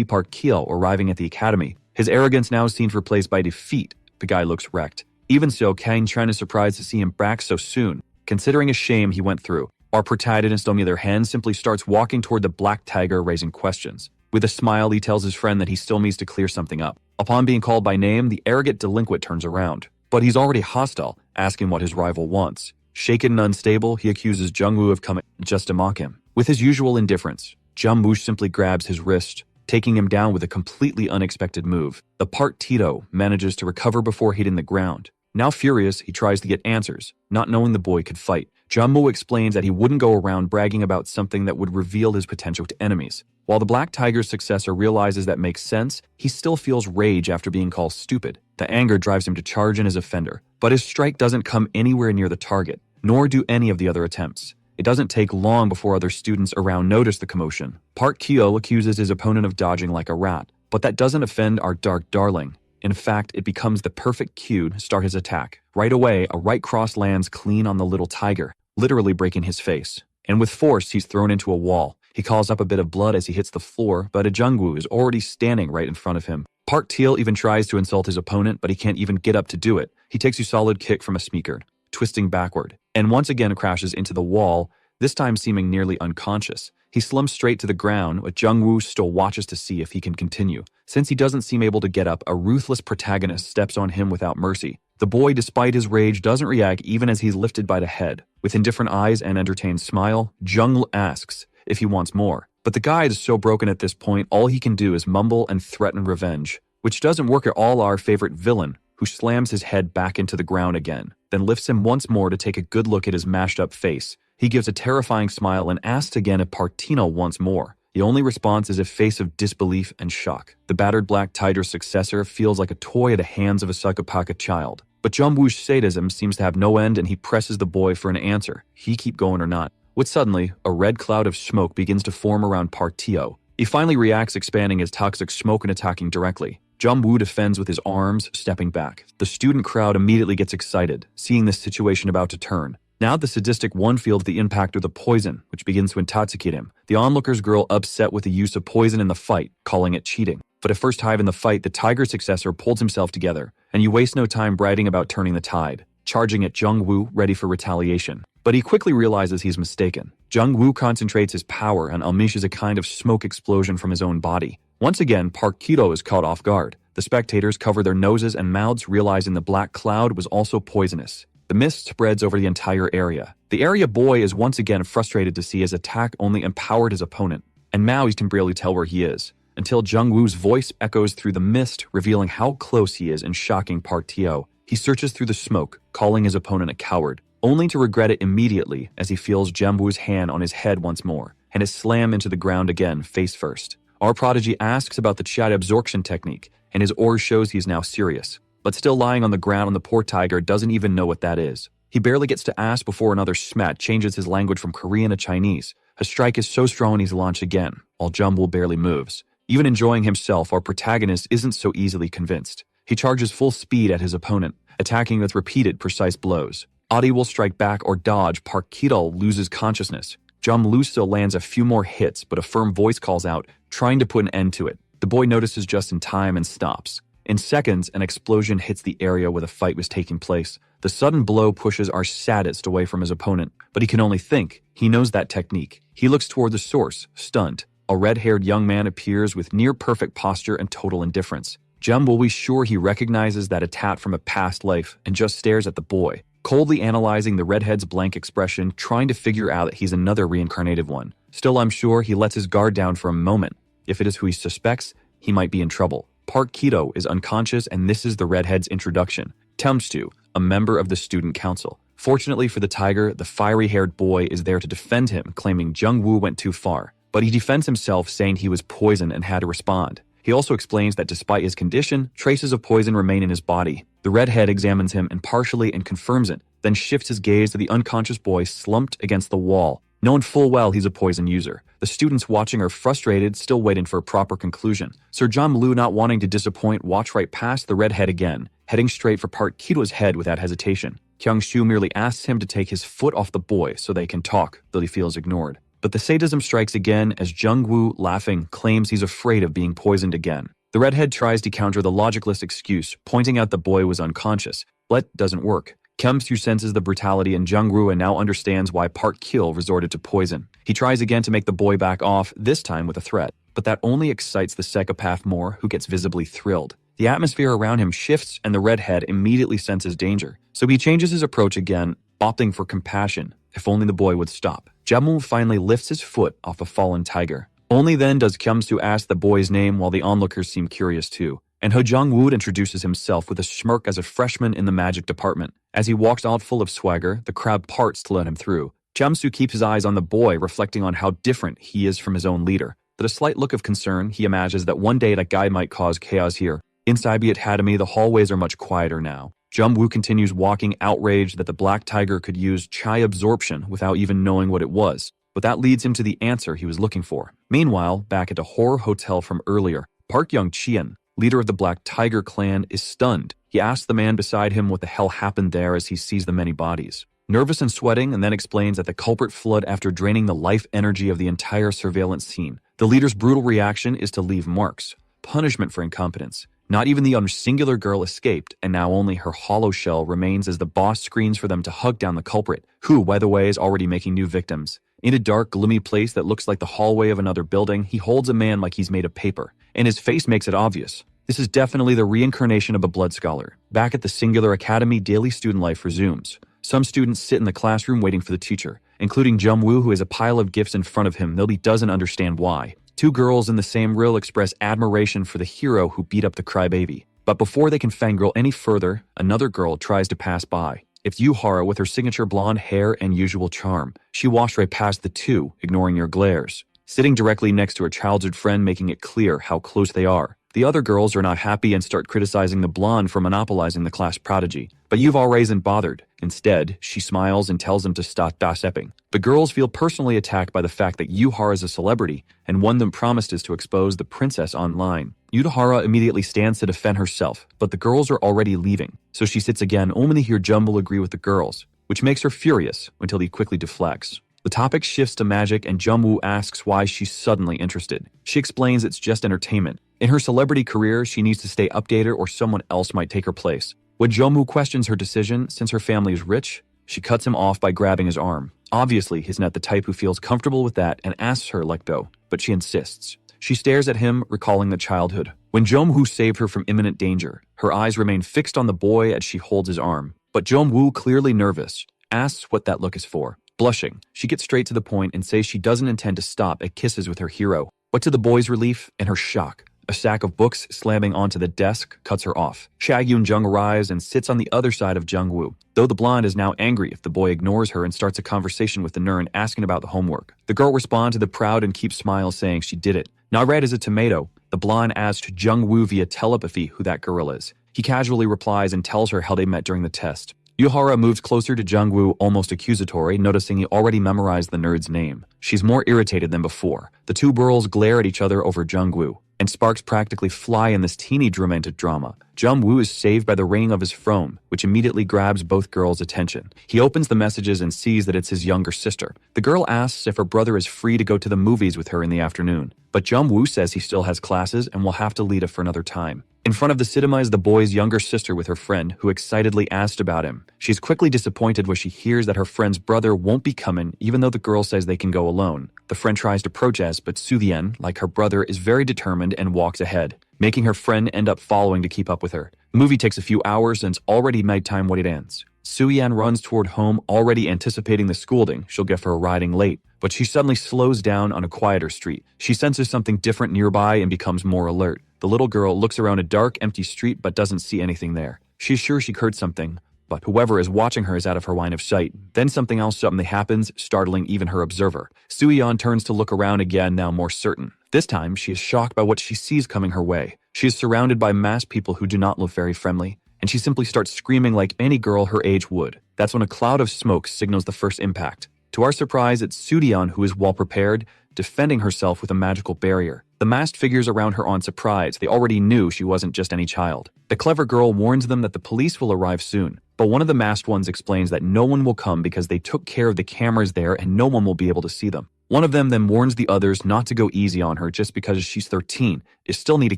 Park Kyo arriving at the academy. His arrogance now seems replaced by defeat. The guy looks wrecked. Even so, Kain-chan is surprised to see him back so soon, considering a shame he went through. Our protagonist, on the other hand, simply starts walking toward the black tiger, raising questions. With a smile, he tells his friend that he still needs to clear something up. Upon being called by name, the arrogant delinquent turns around. But he's already hostile, asking what his rival wants. Shaken and unstable, he accuses Jungwoo of coming just to mock him. With his usual indifference, Jungwoo simply grabs his wrist, taking him down with a completely unexpected move. The part Tito manages to recover before hitting the ground. Now furious, he tries to get answers, not knowing the boy could fight. Jumbo explains that he wouldn't go around bragging about something that would reveal his potential to enemies. While the Black Tiger's successor realizes that makes sense, he still feels rage after being called stupid. The anger drives him to charge in his offender, but his strike doesn't come anywhere near the target, nor do any of the other attempts. It doesn't take long before other students around notice the commotion. Park Kyo accuses his opponent of dodging like a rat, but that doesn't offend our dark darling. In fact, it becomes the perfect cue to start his attack. Right away, a right cross lands clean on the little tiger, literally breaking his face. And with force, he's thrown into a wall. He calls up a bit of blood as he hits the floor, but a Jungwoo is already standing right in front of him. Park Teal even tries to insult his opponent, but he can't even get up to do it. He takes a solid kick from a sneaker, twisting backward, and once again crashes into the wall, this time seeming nearly unconscious. He slumps straight to the ground, but Jungwoo still watches to see if he can continue. Since he doesn't seem able to get up, a ruthless protagonist steps on him without mercy. The boy, despite his rage, doesn't react even as he's lifted by the head. With indifferent eyes and entertained smile, Jung asks if he wants more. But the guy is so broken at this point, all he can do is mumble and threaten revenge, which doesn't work at all. Our favorite villain, who slams his head back into the ground again, then lifts him once more to take a good look at his mashed up face. He gives a terrifying smile and asks again if Partino wants more. The only response is a face of disbelief and shock. The battered Black Tiger's successor feels like a toy at the hands of a psychopathic child. But Jumwoo's sadism seems to have no end, and he presses the boy for an answer. He keep going or not. When suddenly, a red cloud of smoke begins to form around Partio. He finally reacts, expanding his toxic smoke and attacking directly. Jumwoo defends with his arms, stepping back. The student crowd immediately gets excited, seeing this situation about to turn. Now the sadistic one feels the impact of the poison, which begins to intoxicate him. The onlookers grow upset with the use of poison in the fight, calling it cheating. For the first time in the fight, the Tiger successor pulls himself together, and you waste no time bragging about turning the tide, charging at Jungwoo, ready for retaliation. But he quickly realizes he's mistaken. Jungwoo concentrates his power and unleashes a kind of smoke explosion from his own body. Once again, Park Kido is caught off guard. The spectators cover their noses and mouths, realizing the black cloud was also poisonous. The mist spreads over the entire area. The area boy is once again frustrated to see his attack only empowered his opponent, and now he can barely tell where he is, until Jungwoo's voice echoes through the mist, revealing how close he is and shocking Park Teo. He searches through the smoke, calling his opponent a coward, only to regret it immediately as he feels Jungwoo's hand on his head once more, and is slammed into the ground again, face first. Our prodigy asks about the chat absorption technique, and his aura shows he's now serious. But still lying on the ground, and the poor tiger doesn't even know what that is. He barely gets to ask before another smat changes his language from Korean to Chinese. A strike is so strong he's launched again, while Jumbo barely moves. Even enjoying himself, our protagonist isn't so easily convinced. He charges full speed at his opponent, attacking with repeated precise blows. Adi will strike back or dodge. Park Kidal loses consciousness. Jumlu still lands a few more hits, but a firm voice calls out, trying to put an end to it. The boy notices just in time and stops. In seconds, an explosion hits the area where the fight was taking place. The sudden blow pushes our sadist away from his opponent, but he can only think. He knows that technique. He looks toward the source, stunned. A red-haired young man appears with near-perfect posture and total indifference. Jum will be sure he recognizes that attack from a past life and just stares at the boy, coldly analyzing the redhead's blank expression, trying to figure out that he's another reincarnated one. Still unsure, he lets his guard down for a moment. If it is who he suspects, he might be in trouble. Park Kido is unconscious, and this is the redhead's introduction. Temstu, a member of the student council. Fortunately for the tiger, the fiery-haired boy is there to defend him, claiming Jungwoo went too far. But he defends himself, saying he was poisoned and had to respond. He also explains that despite his condition, traces of poison remain in his body. The redhead examines him impartially and confirms it, then shifts his gaze to the unconscious boy slumped against the wall, knowing full well he's a poison user. The students watching are frustrated, still waiting for a proper conclusion. Sir John Lu, not wanting to disappoint, watch right past the redhead again, heading straight for Park Kido's head without hesitation. Kyung Shu merely asks him to take his foot off the boy so they can talk, though he feels ignored. But the sadism strikes again as Jungwoo, laughing, claims he's afraid of being poisoned again. The redhead tries to counter the logicless excuse, pointing out the boy was unconscious, but doesn't work. Kyung-soo senses the brutality in Jungwoo and now understands why Park Kil resorted to poison. He tries again to make the boy back off, this time with a threat. But that only excites the psychopath more, who gets visibly thrilled. The atmosphere around him shifts and the redhead immediately senses danger. So he changes his approach again, opting for compassion, if only the boy would stop. Jamu finally lifts his foot off a fallen tiger, Only then does Kyung-soo ask the boy's name while the onlookers seem curious too. And Ho Jung-woo introduces himself with a smirk as a freshman in the magic department. As he walks out full of swagger, the crowd parts to let him through. Kyung-soo keeps his eyes on the boy, reflecting on how different he is from his own leader. With a slight look of concern, he imagines that one day that guy might cause chaos here. Inside the academy, the hallways are much quieter now. Jung-woo continues walking, outraged that the Black Tiger could use chai absorption without even knowing what it was. But that leads him to the answer he was looking for. Meanwhile, back at the horror hotel from earlier, Park Young-chien, leader of the Black Tiger clan, is stunned. He asks the man beside him what the hell happened there as he sees the many bodies. Nervous and sweating, and then explains that the culprit fled after draining the life energy of the entire surveillance scene. The leader's brutal reaction is to leave marks. Punishment for incompetence. Not even the singular girl escaped, and now only her hollow shell remains as the boss screams for them to hug down the culprit, who, by the way, is already making new victims. In a dark, gloomy place that looks like the hallway of another building, he holds a man like he's made of paper, and his face makes it obvious. This is definitely the reincarnation of a blood scholar. Back at the Singular Academy, daily student life resumes. Some students sit in the classroom waiting for the teacher, including Jung-woo, who has a pile of gifts in front of him, though he doesn't understand why. Two girls in the same row express admiration for the hero who beat up the crybaby. But before they can fangirl any further, another girl tries to pass by. It's Yuhara with her signature blonde hair and usual charm. She walks right past the two, ignoring your glares. Sitting directly next to her childhood friend, making it clear how close they are. The other girls are not happy and start criticizing the blonde for monopolizing the class prodigy. But Yuhara isn't bothered. Instead, she smiles and tells them to stop gossiping. The girls feel personally attacked by the fact that Yuhara is a celebrity, and one of them promised is to expose the princess online. Yuhara immediately stands to defend herself, but the girls are already leaving, so she sits again only to hear Jumble agree with the girls, which makes her furious until he quickly deflects. The topic shifts to magic and Jungwoo asks why she's suddenly interested. She explains it's just entertainment. In her celebrity career, she needs to stay updated or someone else might take her place. When Jungwoo questions her decision, since her family is rich, she cuts him off by grabbing his arm. Obviously, he's not the type who feels comfortable with that and asks her let go, but she insists. She stares at him, recalling the childhood. When Jungwoo saved her from imminent danger, her eyes remain fixed on the boy as she holds his arm. But Jungwoo, clearly nervous, asks what that look is for. Blushing, she gets straight to the point and says she doesn't intend to stop at kisses with her hero. But to the boy's relief and her shock, a stack of books slamming onto the desk cuts her off. Chagyun Jung arrives and sits on the other side of Jungwoo. Though the blonde is now angry if the boy ignores her and starts a conversation with the nerd asking about the homework. The girl responds to the proud and keeps smiles saying she did it. Not red as a tomato, the blonde asks Jungwoo via telepathy who that girl is. He casually replies and tells her how they met during the test. Yuhara moves closer to Jungwoo, almost accusatory, noticing he already memorized the nerd's name. She's more irritated than before. The two girls glare at each other over Jungwoo, and sparks practically fly in this teeny romantic drama. Jungwoo is saved by the ringing of his phone, which immediately grabs both girls' attention. He opens the messages and sees that it's his younger sister. The girl asks if her brother is free to go to the movies with her in the afternoon, but Jungwoo says he still has classes and will have to leave it for another time. In front of the cinema is the boy's younger sister with her friend, who excitedly asked about him. She's quickly disappointed when she hears that her friend's brother won't be coming, even though the girl says they can go alone. The friend tries to protest, but Suvien, like her brother, is very determined and walks ahead, making her friend end up following to keep up with her. The movie takes a few hours and it's already nighttime when it ends. Soo-yeon runs toward home, already anticipating the scolding she'll get for arriving late, but she suddenly slows down on a quieter street. She senses something different nearby and becomes more alert. The little girl looks around a dark, empty street but doesn't see anything there. She's sure she heard something, but whoever is watching her is out of her line of sight. Then something else suddenly happens, startling even her observer. Soo-yeon turns to look around again, now more certain. This time, she is shocked by what she sees coming her way. She is surrounded by masked people who do not look very friendly, and she simply starts screaming like any girl her age would. That's when a cloud of smoke signals the first impact. To our surprise, it's Soo-yeon who is well prepared, defending herself with a magical barrier. The masked figures around her aren't surprised. They already knew she wasn't just any child. The clever girl warns them that the police will arrive soon, but one of the masked ones explains that no one will come because they took care of the cameras there and no one will be able to see them. One of them then warns the others not to go easy on her just because she's 13. They still need to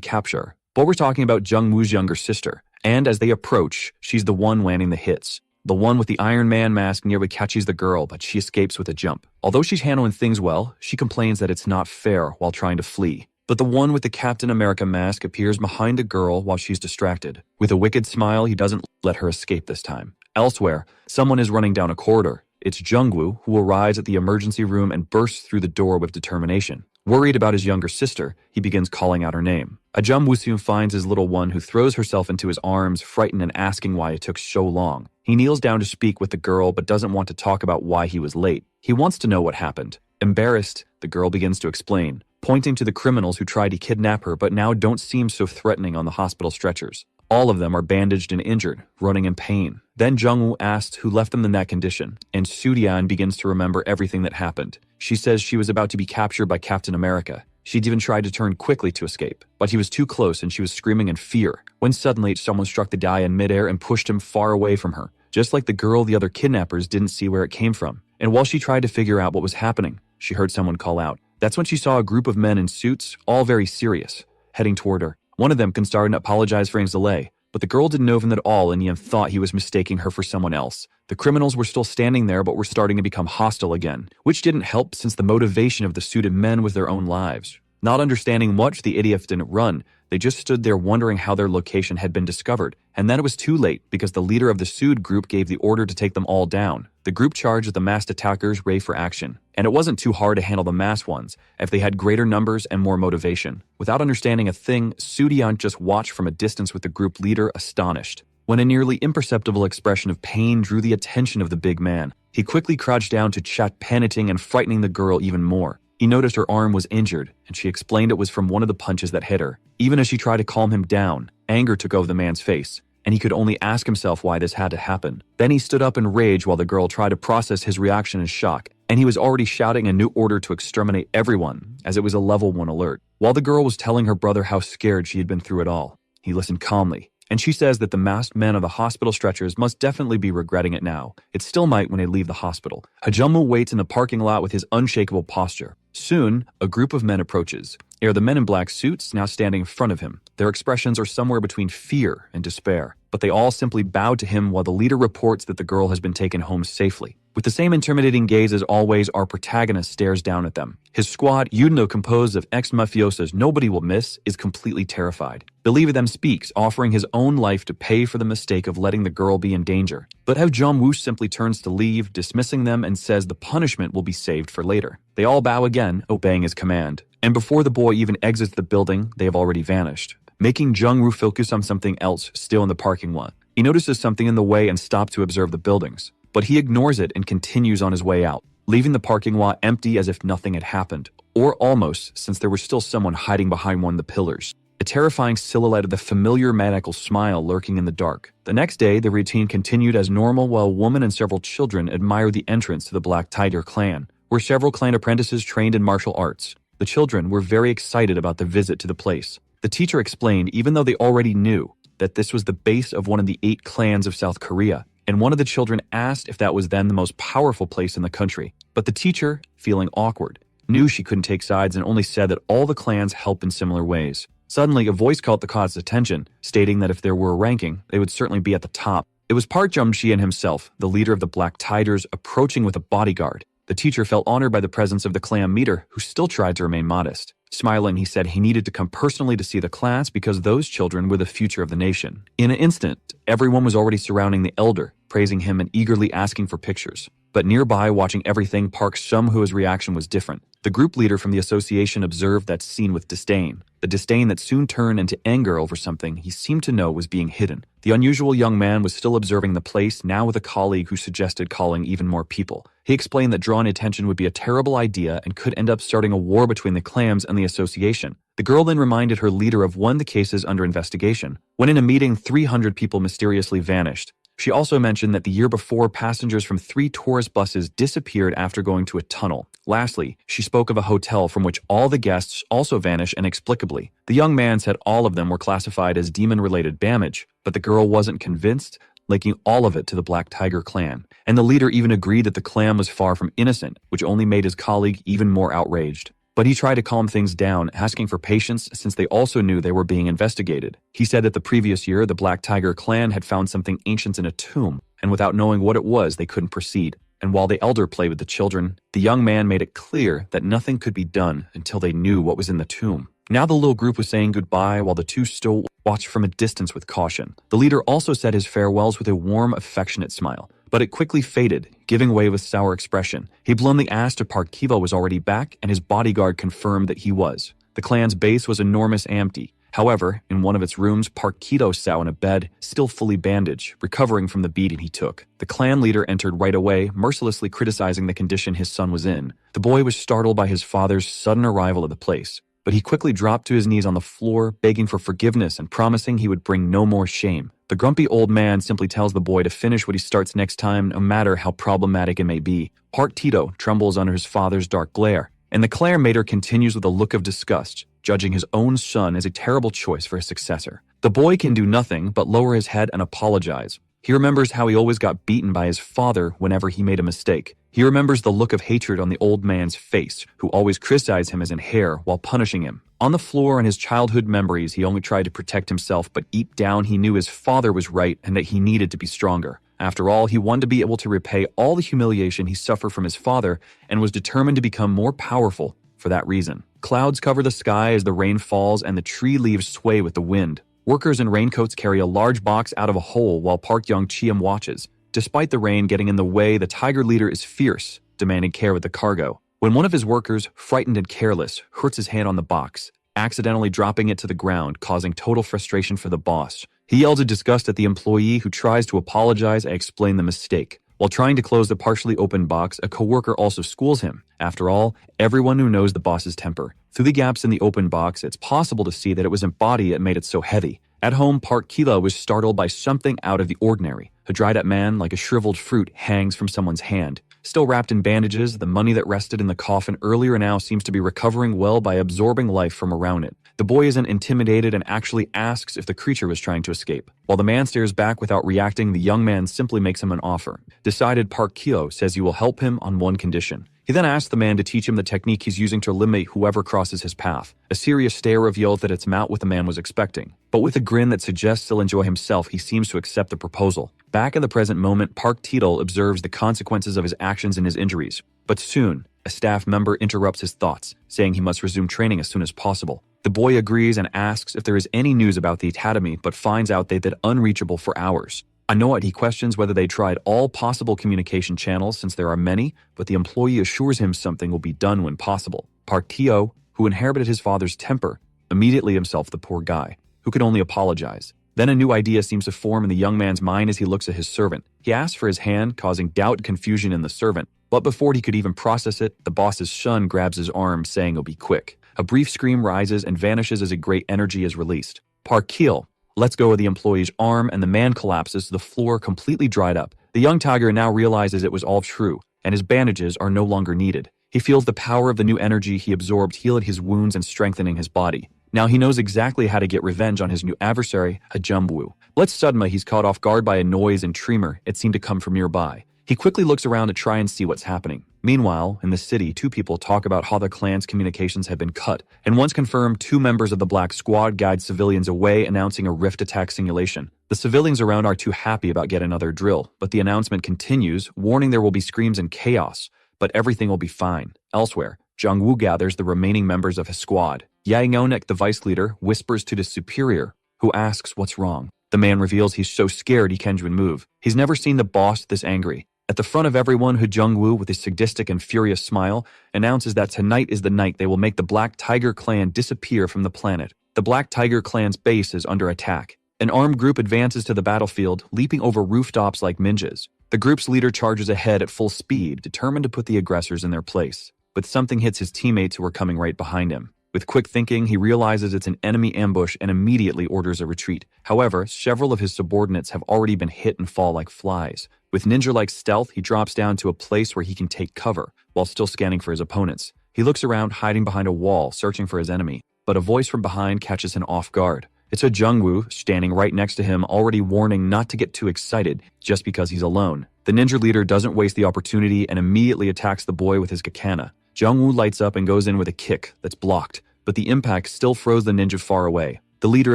capture her. But we're talking about Jungwoo's younger sister, and as they approach, she's the one landing the hits. The one with the Iron Man mask nearly catches the girl, but she escapes with a jump. Although she's handling things well, she complains that it's not fair while trying to flee. But the one with the Captain America mask appears behind the girl while she's distracted. With a wicked smile, he doesn't let her escape this time. Elsewhere, someone is running down a corridor. It's Jungwoo, who arrives at the emergency room and bursts through the door with determination. Worried about his younger sister, he begins calling out her name. Ajum Woo finds his little one, who throws herself into his arms, frightened and asking why it took so long. He kneels down to speak with the girl but doesn't want to talk about why he was late. He wants to know what happened. Embarrassed, the girl begins to explain, pointing to the criminals who tried to kidnap her but now don't seem so threatening on the hospital stretchers. All of them are bandaged and injured, running in pain. Then Jungwoo asks who left them in that condition, and Soo-Dian begins to remember everything that happened. She says she was about to be captured by Captain America. She'd even tried to turn quickly to escape, but he was too close and she was screaming in fear, when suddenly someone struck the guy in midair and pushed him far away from her. Just like the girl, the other kidnappers didn't see where it came from. And while she tried to figure out what was happening, she heard someone call out. That's when she saw a group of men in suits, all very serious, heading toward her. One of them started to apologize for his delay, but the girl didn't know him at all and Yen thought he was mistaking her for someone else. The criminals were still standing there but were starting to become hostile again, which didn't help since the motivation of the suited men was their own lives. Not understanding much, the idiots didn't run. They just stood there wondering how their location had been discovered, and then it was too late because the leader of the sued group gave the order to take them all down. The group charged the masked attackers ready for action, and it wasn't too hard to handle the masked ones if they had greater numbers and more motivation. Without understanding a thing, Soo-Dian just watched from a distance with the group leader astonished. When a nearly imperceptible expression of pain drew the attention of the big man, he quickly crouched down to chat, panicking and frightening the girl even more. He noticed her arm was injured, and she explained it was from one of the punches that hit her. Even as she tried to calm him down, anger took over the man's face, and he could only ask himself why this had to happen. Then he stood up in rage while the girl tried to process his reaction in shock, and he was already shouting a new order to exterminate everyone, as it was a level 1 alert. While the girl was telling her brother how scared she had been through it all, he listened calmly. And she says that the masked men of the hospital stretchers must definitely be regretting it now. It still might when they leave the hospital. Hajamu waits in the parking lot with his unshakable posture. Soon, a group of men approaches. They are the men in black suits now standing in front of him. Their expressions are somewhere between fear and despair, but they all simply bow to him while the leader reports that the girl has been taken home safely. With the same intimidating gaze as always, our protagonist stares down at them. His squad, even though composed of ex-mafiosos nobody will miss, is completely terrified. The leader of them speaks, offering his own life to pay for the mistake of letting the girl be in danger. But Jung-woo simply turns to leave, dismissing them, and says the punishment will be saved for later. They all bow again, obeying his command. And before the boy even exits the building, they have already vanished, making Jung-woo focus on something else still in the parking lot. He notices something in the way and stops to observe the buildings, but he ignores it and continues on his way out, leaving the parking lot empty as if nothing had happened, or almost, since there was still someone hiding behind one of the pillars. A terrifying silhouette of the familiar maniacal smile lurking in the dark. The next day, the routine continued as normal while a woman and several children admired the entrance to the Black Tiger clan, where several clan apprentices trained in martial arts. The children were very excited about the visit to the place. The teacher explained, even though they already knew, that this was the base of one of the 8 clans of South Korea, and one of the children asked if that was then the most powerful place in the country. But the teacher, feeling awkward, knew she couldn't take sides and only said that all the clans help in similar ways. Suddenly, a voice caught the cause attention, stating that if there were a ranking, they would certainly be at the top. It was Park Jung-jian himself, the leader of the Black Tigers, approaching with a bodyguard. The teacher felt honored by the presence of the clan leader, who still tried to remain modest. Smiling, he said he needed to come personally to see the class because those children were the future of the nation. In an instant, everyone was already surrounding the elder, praising him and eagerly asking for pictures. But nearby, watching everything, Park Sum-hoo's reaction was different. The group leader from the association observed that scene with disdain. The disdain that soon turned into anger over something he seemed to know was being hidden. The unusual young man was still observing the place, now with a colleague who suggested calling even more people. He explained that drawing attention would be a terrible idea and could end up starting a war between the clans and the association. The girl then reminded her leader of one of the cases under investigation, when in a meeting 300 people mysteriously vanished. She also mentioned that the year before, passengers from 3 tourist buses disappeared after going to a tunnel. Lastly, she spoke of a hotel from which all the guests also vanished inexplicably. The young man said all of them were classified as demon-related damage, but the girl wasn't convinced, linking all of it to the Black Tiger clan. And the leader even agreed that the clan was far from innocent, which only made his colleague even more outraged. But he tried to calm things down, asking for patience since they also knew they were being investigated. He said that the previous year, the Black Tiger clan had found something ancient in a tomb, and without knowing what it was, they couldn't proceed. And while the elder played with the children, the young man made it clear that nothing could be done until they knew what was in the tomb. Now the little group was saying goodbye while the two still watched from a distance with caution. The leader also said his farewells with a warm, affectionate smile, but it quickly faded, giving way with sour expression. He bluntly asked if Park Kiva was already back, and his bodyguard confirmed that he was. The clan's base was enormous and empty. However, in one of its rooms, Park Kido sat on a bed, still fully bandaged, recovering from the beating he took. The clan leader entered right away, mercilessly criticizing the condition his son was in. The boy was startled by his father's sudden arrival at the place, but he quickly dropped to his knees on the floor, begging for forgiveness and promising he would bring no more shame. The grumpy old man simply tells the boy to finish what he starts next time, no matter how problematic it may be. Park Tito trembles under his father's dark glare, and the clan mater continues with a look of disgust, judging his own son as a terrible choice for his successor. The boy can do nothing but lower his head and apologize. He remembers how he always got beaten by his father whenever he made a mistake. He remembers the look of hatred on the old man's face, who always criticized him as an hare while punishing him. On the floor in his childhood memories, he only tried to protect himself, but deep down he knew his father was right and that he needed to be stronger. After all, he wanted to be able to repay all the humiliation he suffered from his father and was determined to become more powerful for that reason. Clouds cover the sky as the rain falls and the tree leaves sway with the wind. Workers in raincoats carry a large box out of a hole while Park Young-cheom watches. Despite the rain getting in the way, the tiger leader is fierce, demanding care with the cargo. When one of his workers, frightened and careless, hurts his hand on the box, accidentally dropping it to the ground, causing total frustration for the boss. He yells in disgust at the employee who tries to apologize and explain the mistake. While trying to close the partially open box, a coworker also schools him. After all, everyone who knows the boss's temper. Through the gaps in the open box, it's possible to see that it was his body that made it so heavy. At home, Park Kila was startled by something out of the ordinary. A dried-up man, like a shriveled fruit, hangs from someone's hand. Still wrapped in bandages, the money that rested in the coffin earlier now seems to be recovering well by absorbing life from around it. The boy isn't intimidated and actually asks if the creature was trying to escape. While the man stares back without reacting, the young man simply makes him an offer. Decided, Park Kyo says he will help him on one condition. He then asks the man to teach him the technique he's using to eliminate whoever crosses his path. A serious stare reveals that it's not what the man was expecting. But with a grin that suggests he'll enjoy himself, he seems to accept the proposal. Back in the present moment, Park Tito observes the consequences of his actions and his injuries. But soon, a staff member interrupts his thoughts, saying he must resume training as soon as possible. The boy agrees and asks if there is any news about the academy, but finds out they've been unreachable for hours. Annoyed, he questions whether they tried all possible communication channels since there are many, but the employee assures him something will be done when possible. Park Tio, who inherited his father's temper, immediately himself the poor guy, who could only apologize. Then a new idea seems to form in the young man's mind as he looks at his servant. He asks for his hand, causing doubt and confusion in the servant, but before he could even process it, the boss's son grabs his arm, saying he'll be quick. A brief scream rises and vanishes as a great energy is released. Park Keel lets go of the employee's arm and the man collapses to the floor, completely dried up. The young tiger now realizes it was all true, and his bandages are no longer needed. He feels the power of the new energy he absorbed healing his wounds and strengthening his body. Now he knows exactly how to get revenge on his new adversary, Hajumbu. Suddenly he's caught off guard by a noise and tremor. It seemed to come from nearby. He quickly looks around to try and see what's happening. Meanwhile, in the city, two people talk about how the clan's communications have been cut, and once confirmed, two members of the Black Squad guide civilians away, announcing a rift attack simulation. The civilians around are too happy about yet another drill, but the announcement continues, warning there will be screams and chaos, but everything will be fine. Elsewhere, Jung-woo gathers the remaining members of his squad. Yang-onek, the vice leader, whispers to the superior, who asks what's wrong. The man reveals he's so scared he can't even move. He's never seen the boss this angry. At the front of everyone, Hu Jung-woo, with his sadistic and furious smile, announces that tonight is the night they will make the Black Tiger clan disappear from the planet. The Black Tiger clan's base is under attack. An armed group advances to the battlefield, leaping over rooftops like ninjas. The group's leader charges ahead at full speed, determined to put the aggressors in their place. But something hits his teammates who are coming right behind him. With quick thinking, he realizes it's an enemy ambush and immediately orders a retreat. However, several of his subordinates have already been hit and fall like flies. With ninja-like stealth, he drops down to a place where he can take cover, while still scanning for his opponents. He looks around, hiding behind a wall, searching for his enemy. But a voice from behind catches him off guard. It's a Jung-woo, standing right next to him, already warning not to get too excited, just because he's alone. The ninja leader doesn't waste the opportunity and immediately attacks the boy with his katana. Jung-woo lights up and goes in with a kick that's blocked, but the impact still throws the ninja far away. The leader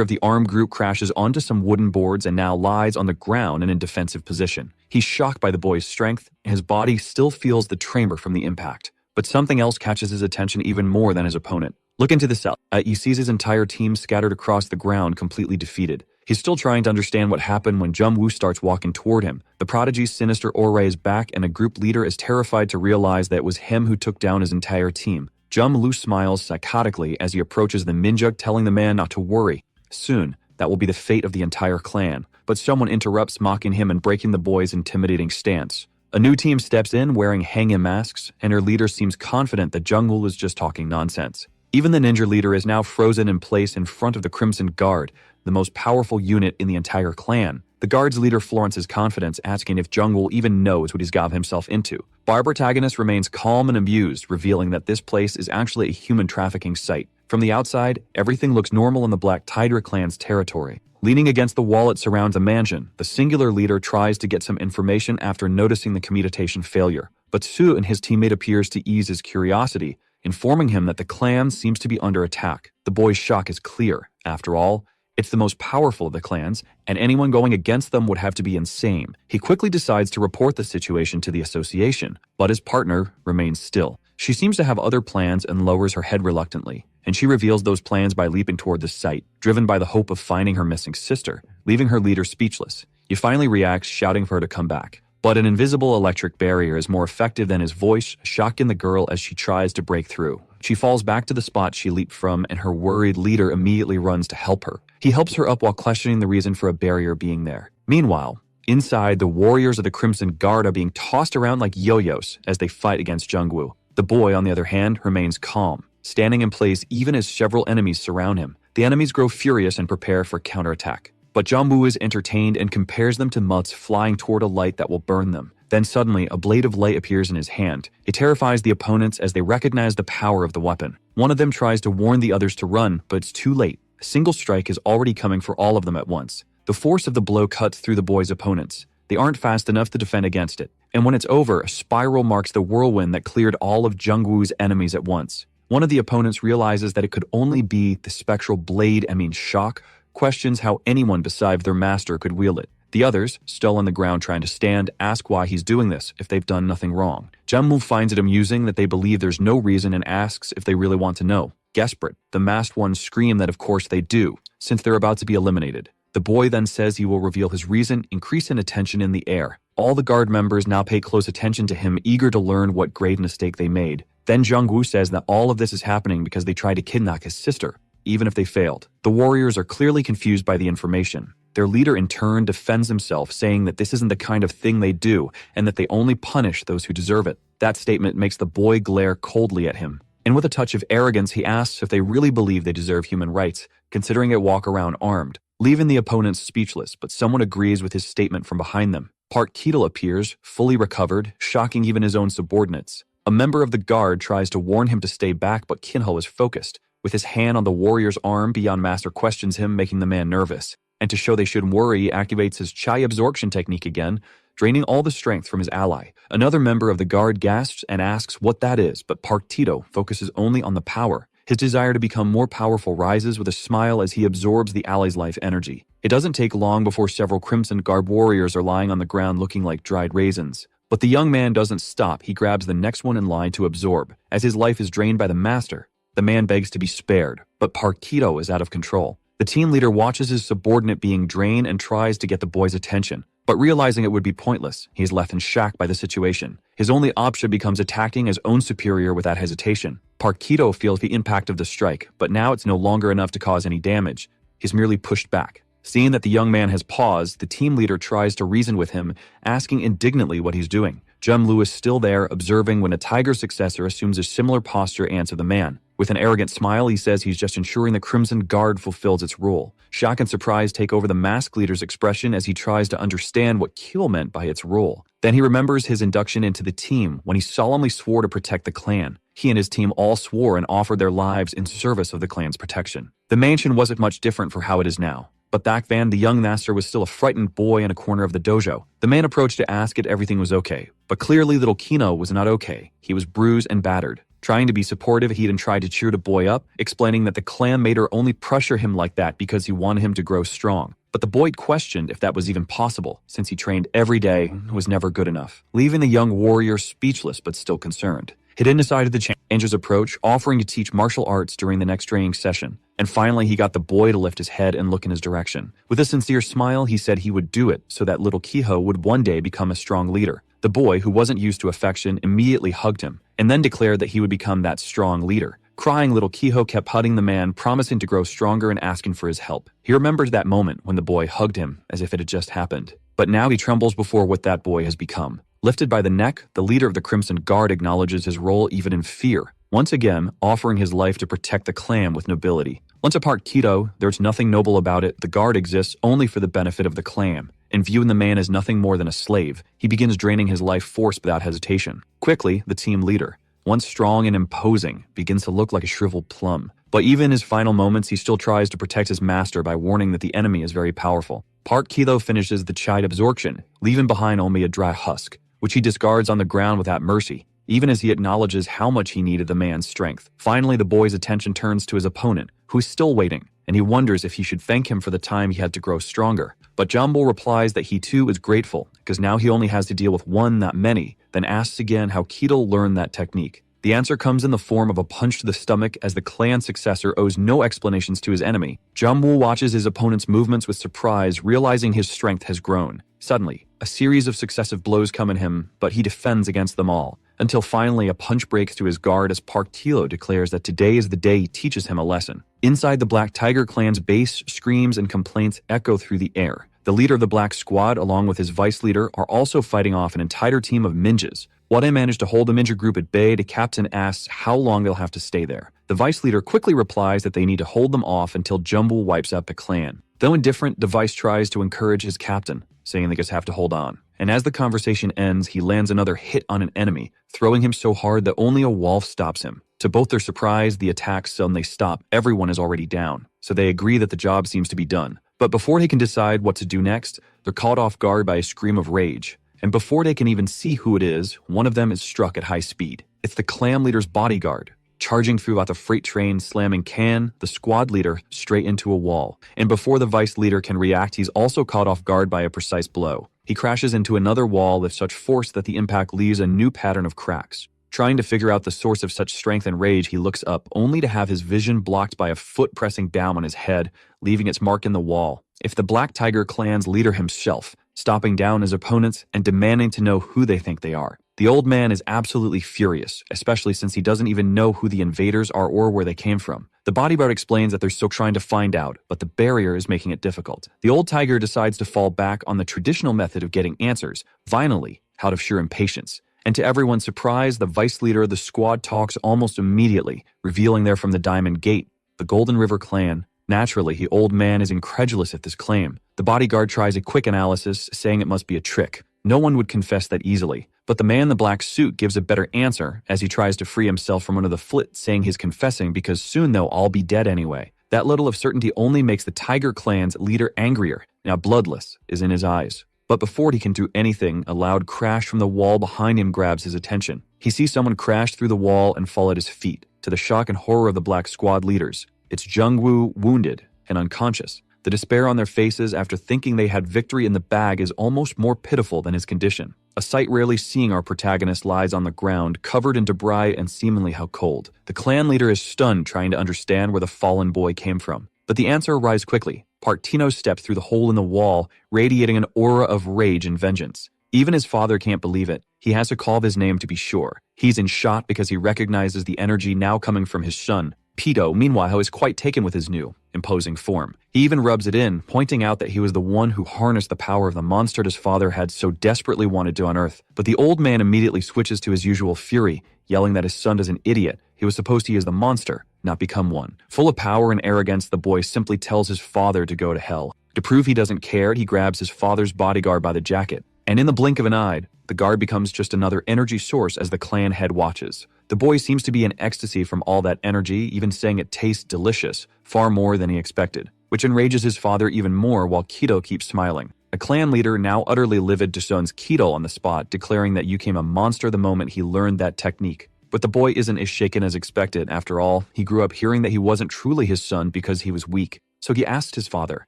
of the armed group crashes onto some wooden boards and now lies on the ground in a defensive position. He's shocked by the boy's strength, and his body still feels the tremor from the impact. But something else catches his attention even more than his opponent. Look into the cell. He sees his entire team scattered across the ground, completely defeated. He's still trying to understand what happened when Jung-woo starts walking toward him. The prodigy's sinister aura is back, and a group leader is terrified to realize that it was him who took down his entire team. Jung-woo smiles psychotically as he approaches the Minjug, telling the man not to worry. Soon, that will be the fate of the entire clan. But someone interrupts, mocking him and breaking the boy's intimidating stance. A new team steps in wearing hanging masks, and her leader seems confident that Jung-woo is just talking nonsense. Even the ninja leader is now frozen in place in front of the Crimson Guard, the most powerful unit in the entire clan. The Guard's leader flaunts confidence, asking if Jung-woo even knows what he's got himself into. Our protagonist remains calm and amused, revealing that this place is actually a human trafficking site. From the outside, everything looks normal in the Black Tiger clan's territory. Leaning against the wall that surrounds a mansion, the singular leader tries to get some information after noticing the commutation failure. But Su and his teammate appears to ease his curiosity, informing him that the clan seems to be under attack. The boy's shock is clear. After all, it's the most powerful of the clans, and anyone going against them would have to be insane. He quickly decides to report the situation to the association, but his partner remains still. She seems to have other plans and lowers her head reluctantly, and she reveals those plans by leaping toward the site, driven by the hope of finding her missing sister, leaving her leader speechless. He finally reacts, shouting for her to come back. But an invisible electric barrier is more effective than his voice, shocking the girl as she tries to break through. She falls back to the spot she leaped from, and her worried leader immediately runs to help her. He helps her up while questioning the reason for a barrier being there. Meanwhile, inside, the warriors of the Crimson Guard are being tossed around like yo-yos as they fight against Jung-woo. The boy, on the other hand, remains calm, standing in place even as several enemies surround him. The enemies grow furious and prepare for counterattack. But Jung-woo is entertained and compares them to mutts flying toward a light that will burn them. Then suddenly, a blade of light appears in his hand. It terrifies the opponents as they recognize the power of the weapon. One of them tries to warn the others to run, but it's too late. A single strike is already coming for all of them at once. The force of the blow cuts through the boy's opponents. They aren't fast enough to defend against it. And when it's over, a spiral marks the whirlwind that cleared all of Jung-woo's enemies at once. One of the opponents realizes that it could only be the spectral blade, shock, questions how anyone besides their master could wield it. The others, still on the ground trying to stand, ask why he's doing this if they've done nothing wrong. Jung-woo finds it amusing that they believe there's no reason and asks if they really want to know. Desperate, the masked ones scream that of course they do, since they're about to be eliminated. The boy then says he will reveal his reason, increasing attention in the air. All the guard members now pay close attention to him, eager to learn what grave mistake they made. Then Jung-woo says that all of this is happening because they tried to kidnap his sister, even if they failed. The warriors are clearly confused by the information. Their leader in turn defends himself, saying that this isn't the kind of thing they do, and that they only punish those who deserve it. That statement makes the boy glare coldly at him. And with a touch of arrogance, he asks if they really believe they deserve human rights, considering they walk around armed, leaving the opponents speechless, but someone agrees with his statement from behind them. Park Keatle appears, fully recovered, shocking even his own subordinates. A member of the guard tries to warn him to stay back, but Kinho is focused. With his hand on the warrior's arm, Beyond Master questions him, making the man nervous. And to show they shouldn't worry, he activates his chai absorption technique again, draining all the strength from his ally. Another member of the guard gasps and asks what that is, but Park Tito focuses only on the power. His desire to become more powerful rises with a smile as he absorbs the ally's life energy. It doesn't take long before several Crimson Guard warriors are lying on the ground looking like dried raisins. But the young man doesn't stop. He grabs the next one in line to absorb. As his life is drained by the master, the man begs to be spared, but Park Tito is out of control. The team leader watches his subordinate being drained and tries to get the boy's attention. But realizing it would be pointless, he is left in shock by the situation. His only option becomes attacking his own superior without hesitation. Park Keato feels the impact of the strike, but now it's no longer enough to cause any damage. He's merely pushed back. Seeing that the young man has paused, the team leader tries to reason with him, asking indignantly what he's doing. Jung-woo is still there, observing when a tiger successor assumes a similar posture and to the man. With an arrogant smile, he says he's just ensuring the Crimson Guard fulfills its role. Shock and surprise take over the masked leader's expression as he tries to understand what Kill meant by its role. Then he remembers his induction into the team when he solemnly swore to protect the clan. He and his team all swore and offered their lives in service of the clan's protection. The mansion wasn't much different for how it is now. But back then, the young master was still a frightened boy in a corner of the dojo. The man approached to ask if everything was okay. But clearly little Kino was not okay. He was bruised and battered. Trying to be supportive, he even tried to cheer the boy up, explaining that the clan made her only pressure him like that because he wanted him to grow strong. But the boy questioned if that was even possible, since he trained every day and was never good enough, leaving the young warrior speechless but still concerned. He didn't decide to change his approach, offering to teach martial arts during the next training session. And finally, he got the boy to lift his head and look in his direction. With a sincere smile, he said he would do it so that little Kiho would one day become a strong leader. The boy, who wasn't used to affection, immediately hugged him, and then declared that he would become that strong leader. Crying, little Kiho kept hugging the man, promising to grow stronger and asking for his help. He remembers that moment when the boy hugged him as if it had just happened. But now he trembles before what that boy has become. Lifted by the neck, the leader of the Crimson Guard acknowledges his role even in fear, once again offering his life to protect the clan with nobility. Once a part Kido, there's nothing noble about it. The guard exists only for the benefit of the clan. And viewing the man as nothing more than a slave, he begins draining his life force without hesitation. Quickly, the team leader, once strong and imposing, begins to look like a shriveled plum. But even in his final moments, he still tries to protect his master by warning that the enemy is very powerful. Part Kido finishes the chide absorption, leaving behind only a dry husk, which he discards on the ground without mercy, even as he acknowledges how much he needed the man's strength. Finally, the boy's attention turns to his opponent, who is still waiting, and he wonders if he should thank him for the time he had to grow stronger. But Jumbo replies that he too is grateful, because now he only has to deal with one, not many, then asks again how Kido learned that technique. The answer comes in the form of a punch to the stomach, as the clan's successor owes no explanations to his enemy. Jumbo watches his opponent's movements with surprise, realizing his strength has grown. Suddenly, a series of successive blows come at him, but he defends against them all, until finally a punch breaks to his guard as Park Tilo declares that today is the day he teaches him a lesson. Inside the Black Tiger clan's base, screams and complaints echo through the air. The leader of the Black Squad, along with his vice leader, are also fighting off an entire team of ninjas. Wade managed to hold the ninja group at bay. The captain asks how long they'll have to stay there. The vice leader quickly replies that they need to hold them off until Jumbo wipes out the clan. Though indifferent, the vice tries to encourage his captain, saying they just have to hold on. And as the conversation ends, he lands another hit on an enemy, throwing him so hard that only a wall stops him. To both their surprise, the attacks suddenly stop. Everyone is already down, so they agree that the job seems to be done. But before they can decide what to do next, they're caught off guard by a scream of rage. And before they can even see who it is, one of them is struck at high speed. It's the clan leader's bodyguard, charging throughout the freight train, slamming the squad leader, straight into a wall. And before the vice leader can react, he's also caught off guard by a precise blow. He crashes into another wall with such force that the impact leaves a new pattern of cracks. Trying to figure out the source of such strength and rage, he looks up, only to have his vision blocked by a foot pressing down on his head, leaving its mark in the wall. If the Black Tiger clan's leader himself, stopping down his opponents and demanding to know who they think they are. The old man is absolutely furious, especially since he doesn't even know who the invaders are or where they came from. The bodyguard explains that they're still trying to find out, but the barrier is making it difficult. The old tiger decides to fall back on the traditional method of getting answers, finally, out of sheer impatience. And to everyone's surprise, the vice leader of the squad talks almost immediately, revealing they're from the Diamond Gate, the Golden River clan. Naturally, the old man is incredulous at this claim. The bodyguard tries a quick analysis, saying it must be a trick. No one would confess that easily. But the man in the black suit gives a better answer as he tries to free himself from one of the flit, saying he's confessing because soon they'll all be dead anyway. That little of certainty only makes the Tiger clan's leader angrier. Now bloodless is in his eyes. But before he can do anything, a loud crash from the wall behind him grabs his attention. He sees someone crash through the wall and fall at his feet, to the shock and horror of the Black Squad leaders. It's Jungwoo, wounded and unconscious. The despair on their faces after thinking they had victory in the bag is almost more pitiful than his condition. A sight rarely seen, our protagonist lies on the ground, covered in debris and seemingly how cold. The clan leader is stunned, trying to understand where the fallen boy came from. But the answer arrives quickly. Partino steps through the hole in the wall, radiating an aura of rage and vengeance. Even his father can't believe it. He has to call his name to be sure. He's in shock because he recognizes the energy now coming from his son. Pito, meanwhile, is quite taken with his new, imposing form. He even rubs it in, pointing out that he was the one who harnessed the power of the monster his father had so desperately wanted to unearth. But the old man immediately switches to his usual fury, yelling that his son is an idiot. He was supposed to use the monster, not become one. Full of power and arrogance, the boy simply tells his father to go to hell. To prove he doesn't care, he grabs his father's bodyguard by the jacket. And in the blink of an eye, the guard becomes just another energy source as the clan head watches. The boy seems to be in ecstasy from all that energy, even saying it tastes delicious, far more than he expected, which enrages his father even more while Kido keeps smiling. A clan leader, now utterly livid, disowns Kido on the spot, declaring that you came a monster the moment he learned that technique. But the boy isn't as shaken as expected. After all, he grew up hearing that he wasn't truly his son because he was weak. So he asked his father,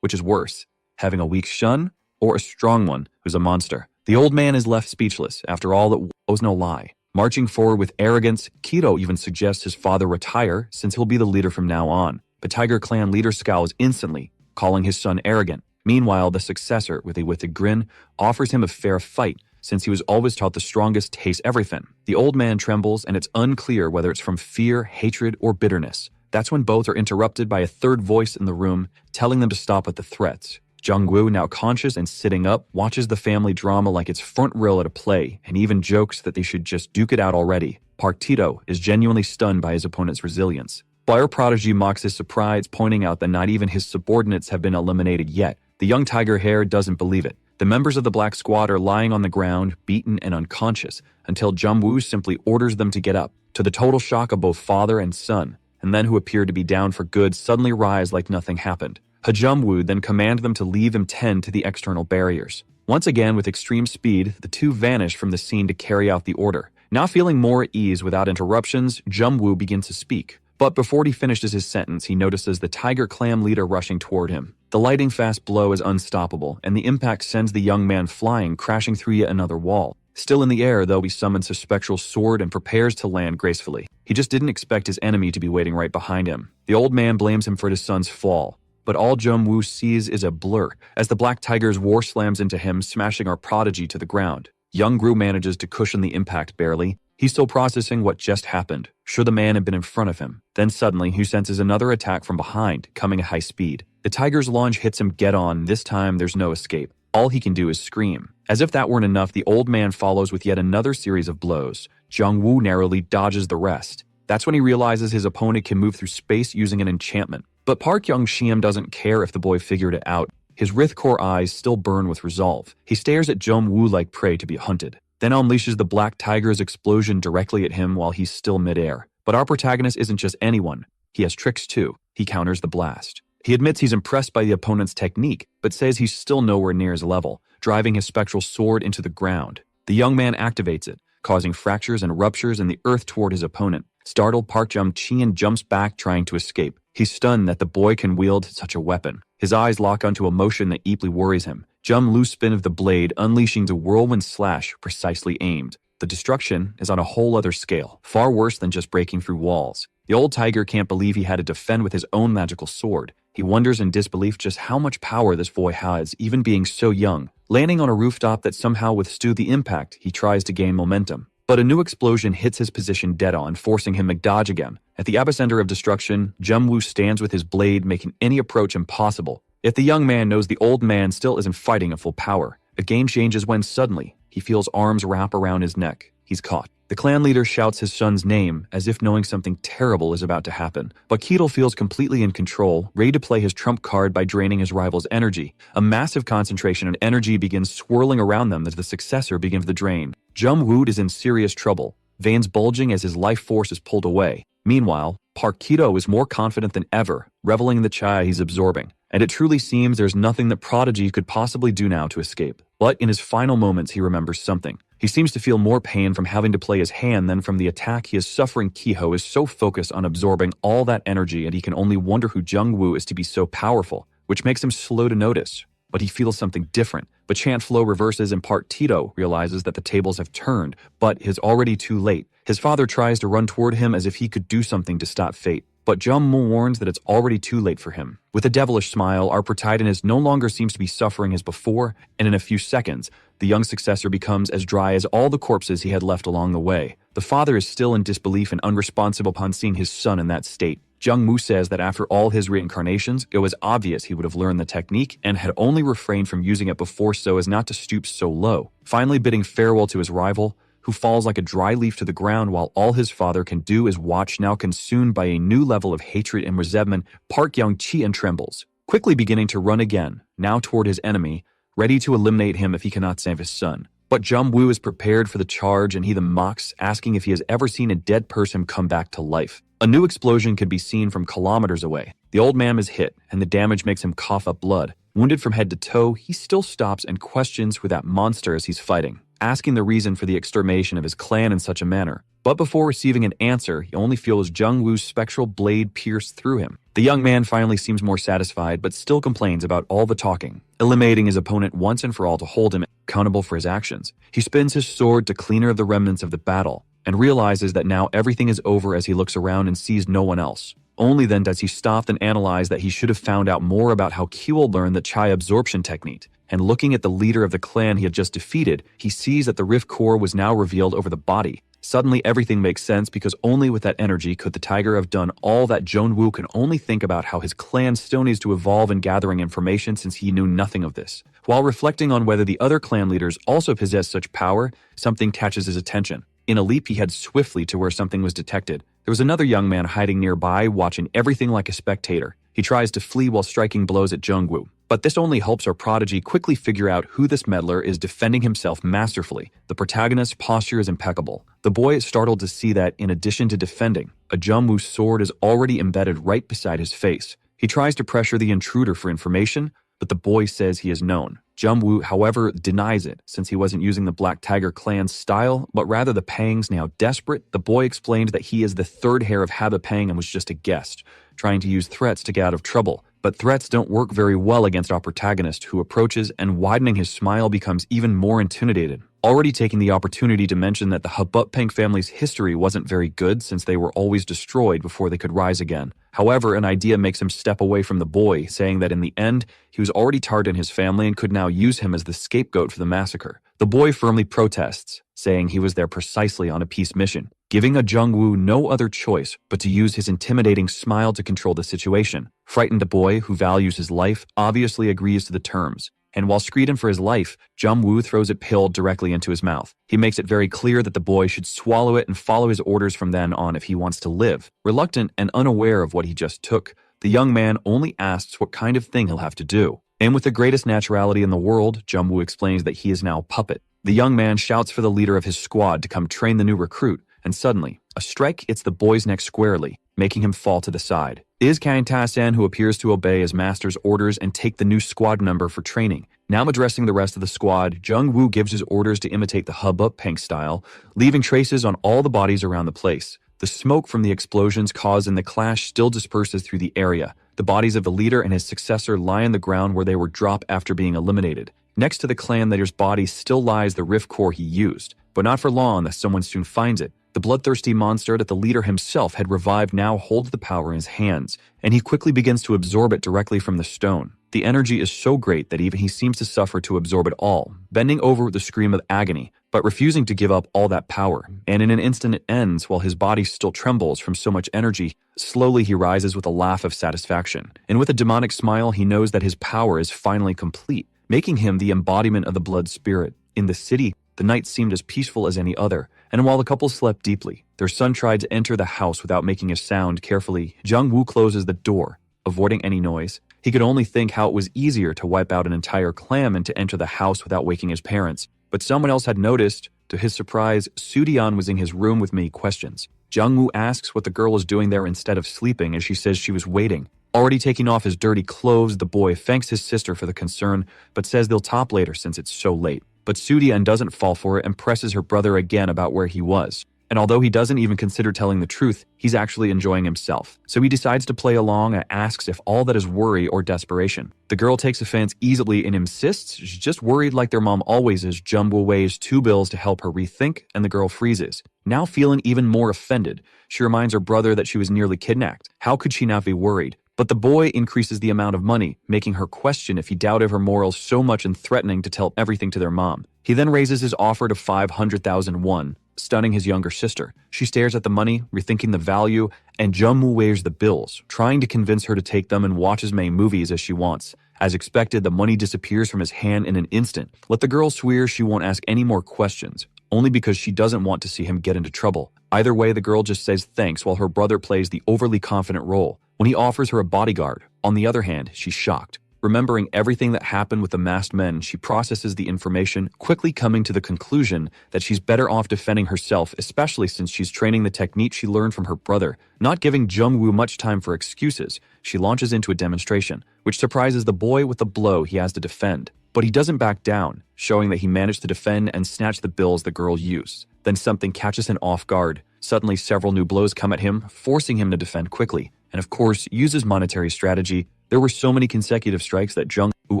which is worse, having a weak son or a strong one who's a monster? The old man is left speechless. After all, it was no lie. Marching forward with arrogance, Kito even suggests his father retire since he'll be the leader from now on. But Tiger Clan leader scowls instantly, calling his son arrogant. Meanwhile, the successor, with a wicked grin, offers him a fair fight, since he was always taught the strongest taste everything. The old man trembles, and it's unclear whether it's from fear, hatred, or bitterness. That's when both are interrupted by a third voice in the room, telling them to stop at the threats. Jungwoo, now conscious and sitting up, watches the family drama like it's front row at a play, and even jokes that they should just duke it out already. Park Tito is genuinely stunned by his opponent's resilience. Fire Prodigy mocks his surprise, pointing out that not even his subordinates have been eliminated yet. The young tiger hair doesn't believe it. The members of the Black Squad are lying on the ground, beaten and unconscious, until Jungwoo simply orders them to get up, to the total shock of both father and son, and then who appear to be down for good suddenly rise like nothing happened. Jungwoo then commands them to leave him tend to the external barriers. Once again, with extreme speed, the two vanish from the scene to carry out the order. Now feeling more at ease without interruptions, Jungwoo begins to speak. But before he finishes his sentence, he notices the Tiger Clan leader rushing toward him. The lightning fast blow is unstoppable, and the impact sends the young man flying, crashing through yet another wall. Still in the air, though, he summons his spectral sword and prepares to land gracefully. He just didn't expect his enemy to be waiting right behind him. The old man blames him for his son's fall, but all Jungwoo sees is a blur, as the Black Tiger's war slams into him, smashing our prodigy to the ground. Jungwoo manages to cushion the impact barely. He's still processing what just happened. Should the man have been in front of him? Then suddenly, he senses another attack from behind, coming at high speed. The tiger's lunge hits him dead on. This time, there's no escape. All he can do is scream. As if that weren't enough, the old man follows with yet another series of blows. Jungwoo narrowly dodges the rest. That's when he realizes his opponent can move through space using an enchantment. But Park Young-shiam doesn't care if the boy figured it out. His Rithcore eyes still burn with resolve. He stares at Jungwoo like prey to be hunted, then unleashes the Black Tiger's explosion directly at him while he's still midair. But our protagonist isn't just anyone. He has tricks too. He counters the blast. He admits he's impressed by the opponent's technique, but says he's still nowhere near his level, driving his spectral sword into the ground. The young man activates it, causing fractures and ruptures in the earth toward his opponent. Startled, Park Jung-cheon jumps back, trying to escape. He's stunned that the boy can wield such a weapon. His eyes lock onto a motion that deeply worries him. Jung-loose spin of the blade, unleashing the whirlwind slash precisely aimed. The destruction is on a whole other scale, far worse than just breaking through walls. The old tiger can't believe he had to defend with his own magical sword. He wonders in disbelief just how much power this boy has, even being so young. Landing on a rooftop that somehow withstood the impact, he tries to gain momentum. But a new explosion hits his position dead on, forcing him to dodge again. At the epicenter of destruction, Jungwoo stands with his blade, making any approach impossible. Yet the young man knows the old man still isn't fighting at full power. A game changes when suddenly, he feels arms wrap around his neck. He's caught. The clan leader shouts his son's name, as if knowing something terrible is about to happen. But Keatle feels completely in control, ready to play his trump card by draining his rival's energy. A massive concentration of energy begins swirling around them as the successor begins the drain. Jungwoo is in serious trouble, veins bulging as his life force is pulled away. Meanwhile, Park Kito is more confident than ever, reveling in the chai he's absorbing. And it truly seems there's nothing that Prodigy could possibly do now to escape. But in his final moments, he remembers something. He seems to feel more pain from having to play his hand than from the attack he is suffering. Kiho is so focused on absorbing all that energy, and he can only wonder who Jungwoo is to be so powerful, which makes him slow to notice. But he feels something different. But chant flow reverses, and Part Tito realizes that the tables have turned, but it's already too late. His father tries to run toward him as if he could do something to stop fate. But Jungwoo warns that it's already too late for him. With a devilish smile, our protagonist no longer seems to be suffering as before, and in a few seconds, the young successor becomes as dry as all the corpses he had left along the way. The father is still in disbelief and unresponsive upon seeing his son in that state. Jungwoo says that after all his reincarnations, it was obvious he would have learned the technique and had only refrained from using it before so as not to stoop so low. Finally bidding farewell to his rival, who falls like a dry leaf to the ground while all his father can do is watch, now consumed by a new level of hatred and resentment. Park Young-cheon trembles, quickly beginning to run again, now toward his enemy, ready to eliminate him if he cannot save his son. But Jungwoo is prepared for the charge, and he then mocks, asking if he has ever seen a dead person come back to life. A new explosion could be seen from kilometers away. The old man is hit, and the damage makes him cough up blood. Wounded from head to toe, he still stops and questions who that monster is he's fighting, asking the reason for the extermination of his clan in such a manner. But before receiving an answer, he only feels Jungwoo's spectral blade pierce through him. The young man finally seems more satisfied, but still complains about all the talking, eliminating his opponent once and for all to hold him accountable for his actions. He spins his sword to clean the remnants of the battle, and realizes that now everything is over as he looks around and sees no one else. Only then does he stop and analyze that he should have found out more about how Kewell learned the Chai absorption technique. And looking at the leader of the clan he had just defeated, he sees that the rift core was now revealed over the body. Suddenly everything makes sense because only with that energy could the tiger have done all that. Jong-woo can only think about how his clan still needs to evolve in gathering information since he knew nothing of this. While reflecting on whether the other clan leaders also possess such power, something catches his attention. In a leap he heads swiftly to where something was detected. There was another young man hiding nearby, watching everything like a spectator. He tries to flee while striking blows at Jung-woo. But this only helps our prodigy quickly figure out who this meddler is, defending himself masterfully. The protagonist's posture is impeccable. The boy is startled to see that, in addition to defending, a Jung-woo sword is already embedded right beside his face. He tries to pressure the intruder for information, but the boy says he is known. Jung-woo, however, denies it, since he wasn't using the Black Tiger clan's style, but rather the Pangs. Now desperate, the boy explained that he is the third heir of Haba Pang and was just a guest, trying to use threats to get out of trouble. But threats don't work very well against our protagonist, who approaches and, widening his smile, becomes even more intimidated. Already taking the opportunity to mention that the Habupeng family's history wasn't very good since they were always destroyed before they could rise again. However, an idea makes him step away from the boy, saying that in the end, he was already tarred in his family and could now use him as the scapegoat for the massacre. The boy firmly protests, saying he was there precisely on a peace mission, giving a Jung-woo no other choice but to use his intimidating smile to control the situation. Frightened boy, who values his life, obviously agrees to the terms. And while screaming for his life, Jung-woo throws a pill directly into his mouth. He makes it very clear that the boy should swallow it and follow his orders from then on if he wants to live. Reluctant and unaware of what he just took, the young man only asks what kind of thing he'll have to do. And with the greatest naturality in the world, Jung-woo explains that he is now a puppet. The young man shouts for the leader of his squad to come train the new recruit, and suddenly, a strike hits the boy's neck squarely, making him fall to the side. It is Kang Ta-san who appears to obey his master's orders and take the new squad number for training. Now addressing the rest of the squad, Jung-woo gives his orders to imitate the Habupeng style, leaving traces on all the bodies around the place. The smoke from the explosions caused in the clash still disperses through the area. The bodies of the leader and his successor lie on the ground where they were dropped after being eliminated. Next to the clan leader's body still lies the rift core he used, but not for long as someone soon finds it. The bloodthirsty monster that the leader himself had revived now holds the power in his hands, and he quickly begins to absorb it directly from the stone. The energy is so great that even he seems to suffer to absorb it all, bending over with a scream of agony, but refusing to give up all that power. And in an instant it ends, while his body still trembles from so much energy. Slowly he rises with a laugh of satisfaction, and with a demonic smile he knows that his power is finally complete, making him the embodiment of the blood spirit. In the city, the night seemed as peaceful as any other, and while the couple slept deeply, their son tried to enter the house without making a sound. Carefully, Jung-woo closes the door, avoiding any noise. He could only think how it was easier to wipe out an entire clan than to enter the house without waking his parents. But someone else had noticed. To his surprise, Soo-dian was in his room with many questions. Jung-woo asks what the girl was doing there instead of sleeping, as she says she was waiting. Already taking off his dirty clothes, the boy thanks his sister for the concern, but says they'll top later since it's so late. But Soo-dian doesn't fall for it and presses her brother again about where he was. And although he doesn't even consider telling the truth, he's actually enjoying himself. So he decides to play along and asks if all that is worry or desperation. The girl takes offense easily and insists she's just worried like their mom always is. Jung-woo weighs 2 bills to help her rethink, and the girl freezes. Now feeling even more offended, she reminds her brother that she was nearly kidnapped. How could she not be worried? But the boy increases the amount of money, making her question if he doubted her morals so much and threatening to tell everything to their mom. He then raises his offer to 500,000 won, stunning his younger sister. She stares at the money, rethinking the value, and Jung-woo weighs the bills, trying to convince her to take them and watch as many movies as she wants. As expected, the money disappears from his hand in an instant. Let the girl swear she won't ask any more questions, only because she doesn't want to see him get into trouble. Either way, the girl just says thanks while her brother plays the overly confident role. When he offers her a bodyguard, on the other hand, she's shocked. Remembering everything that happened with the masked men, she processes the information, quickly coming to the conclusion that she's better off defending herself, especially since she's training the technique she learned from her brother. Not giving Jung-woo much time for excuses, she launches into a demonstration, which surprises the boy with a blow he has to defend. But he doesn't back down, showing that he managed to defend and snatch the bills the girl used. Then something catches him off guard. Suddenly several new blows come at him, forcing him to defend quickly. And of course, uses monetary strategy. There were so many consecutive strikes that Jung-woo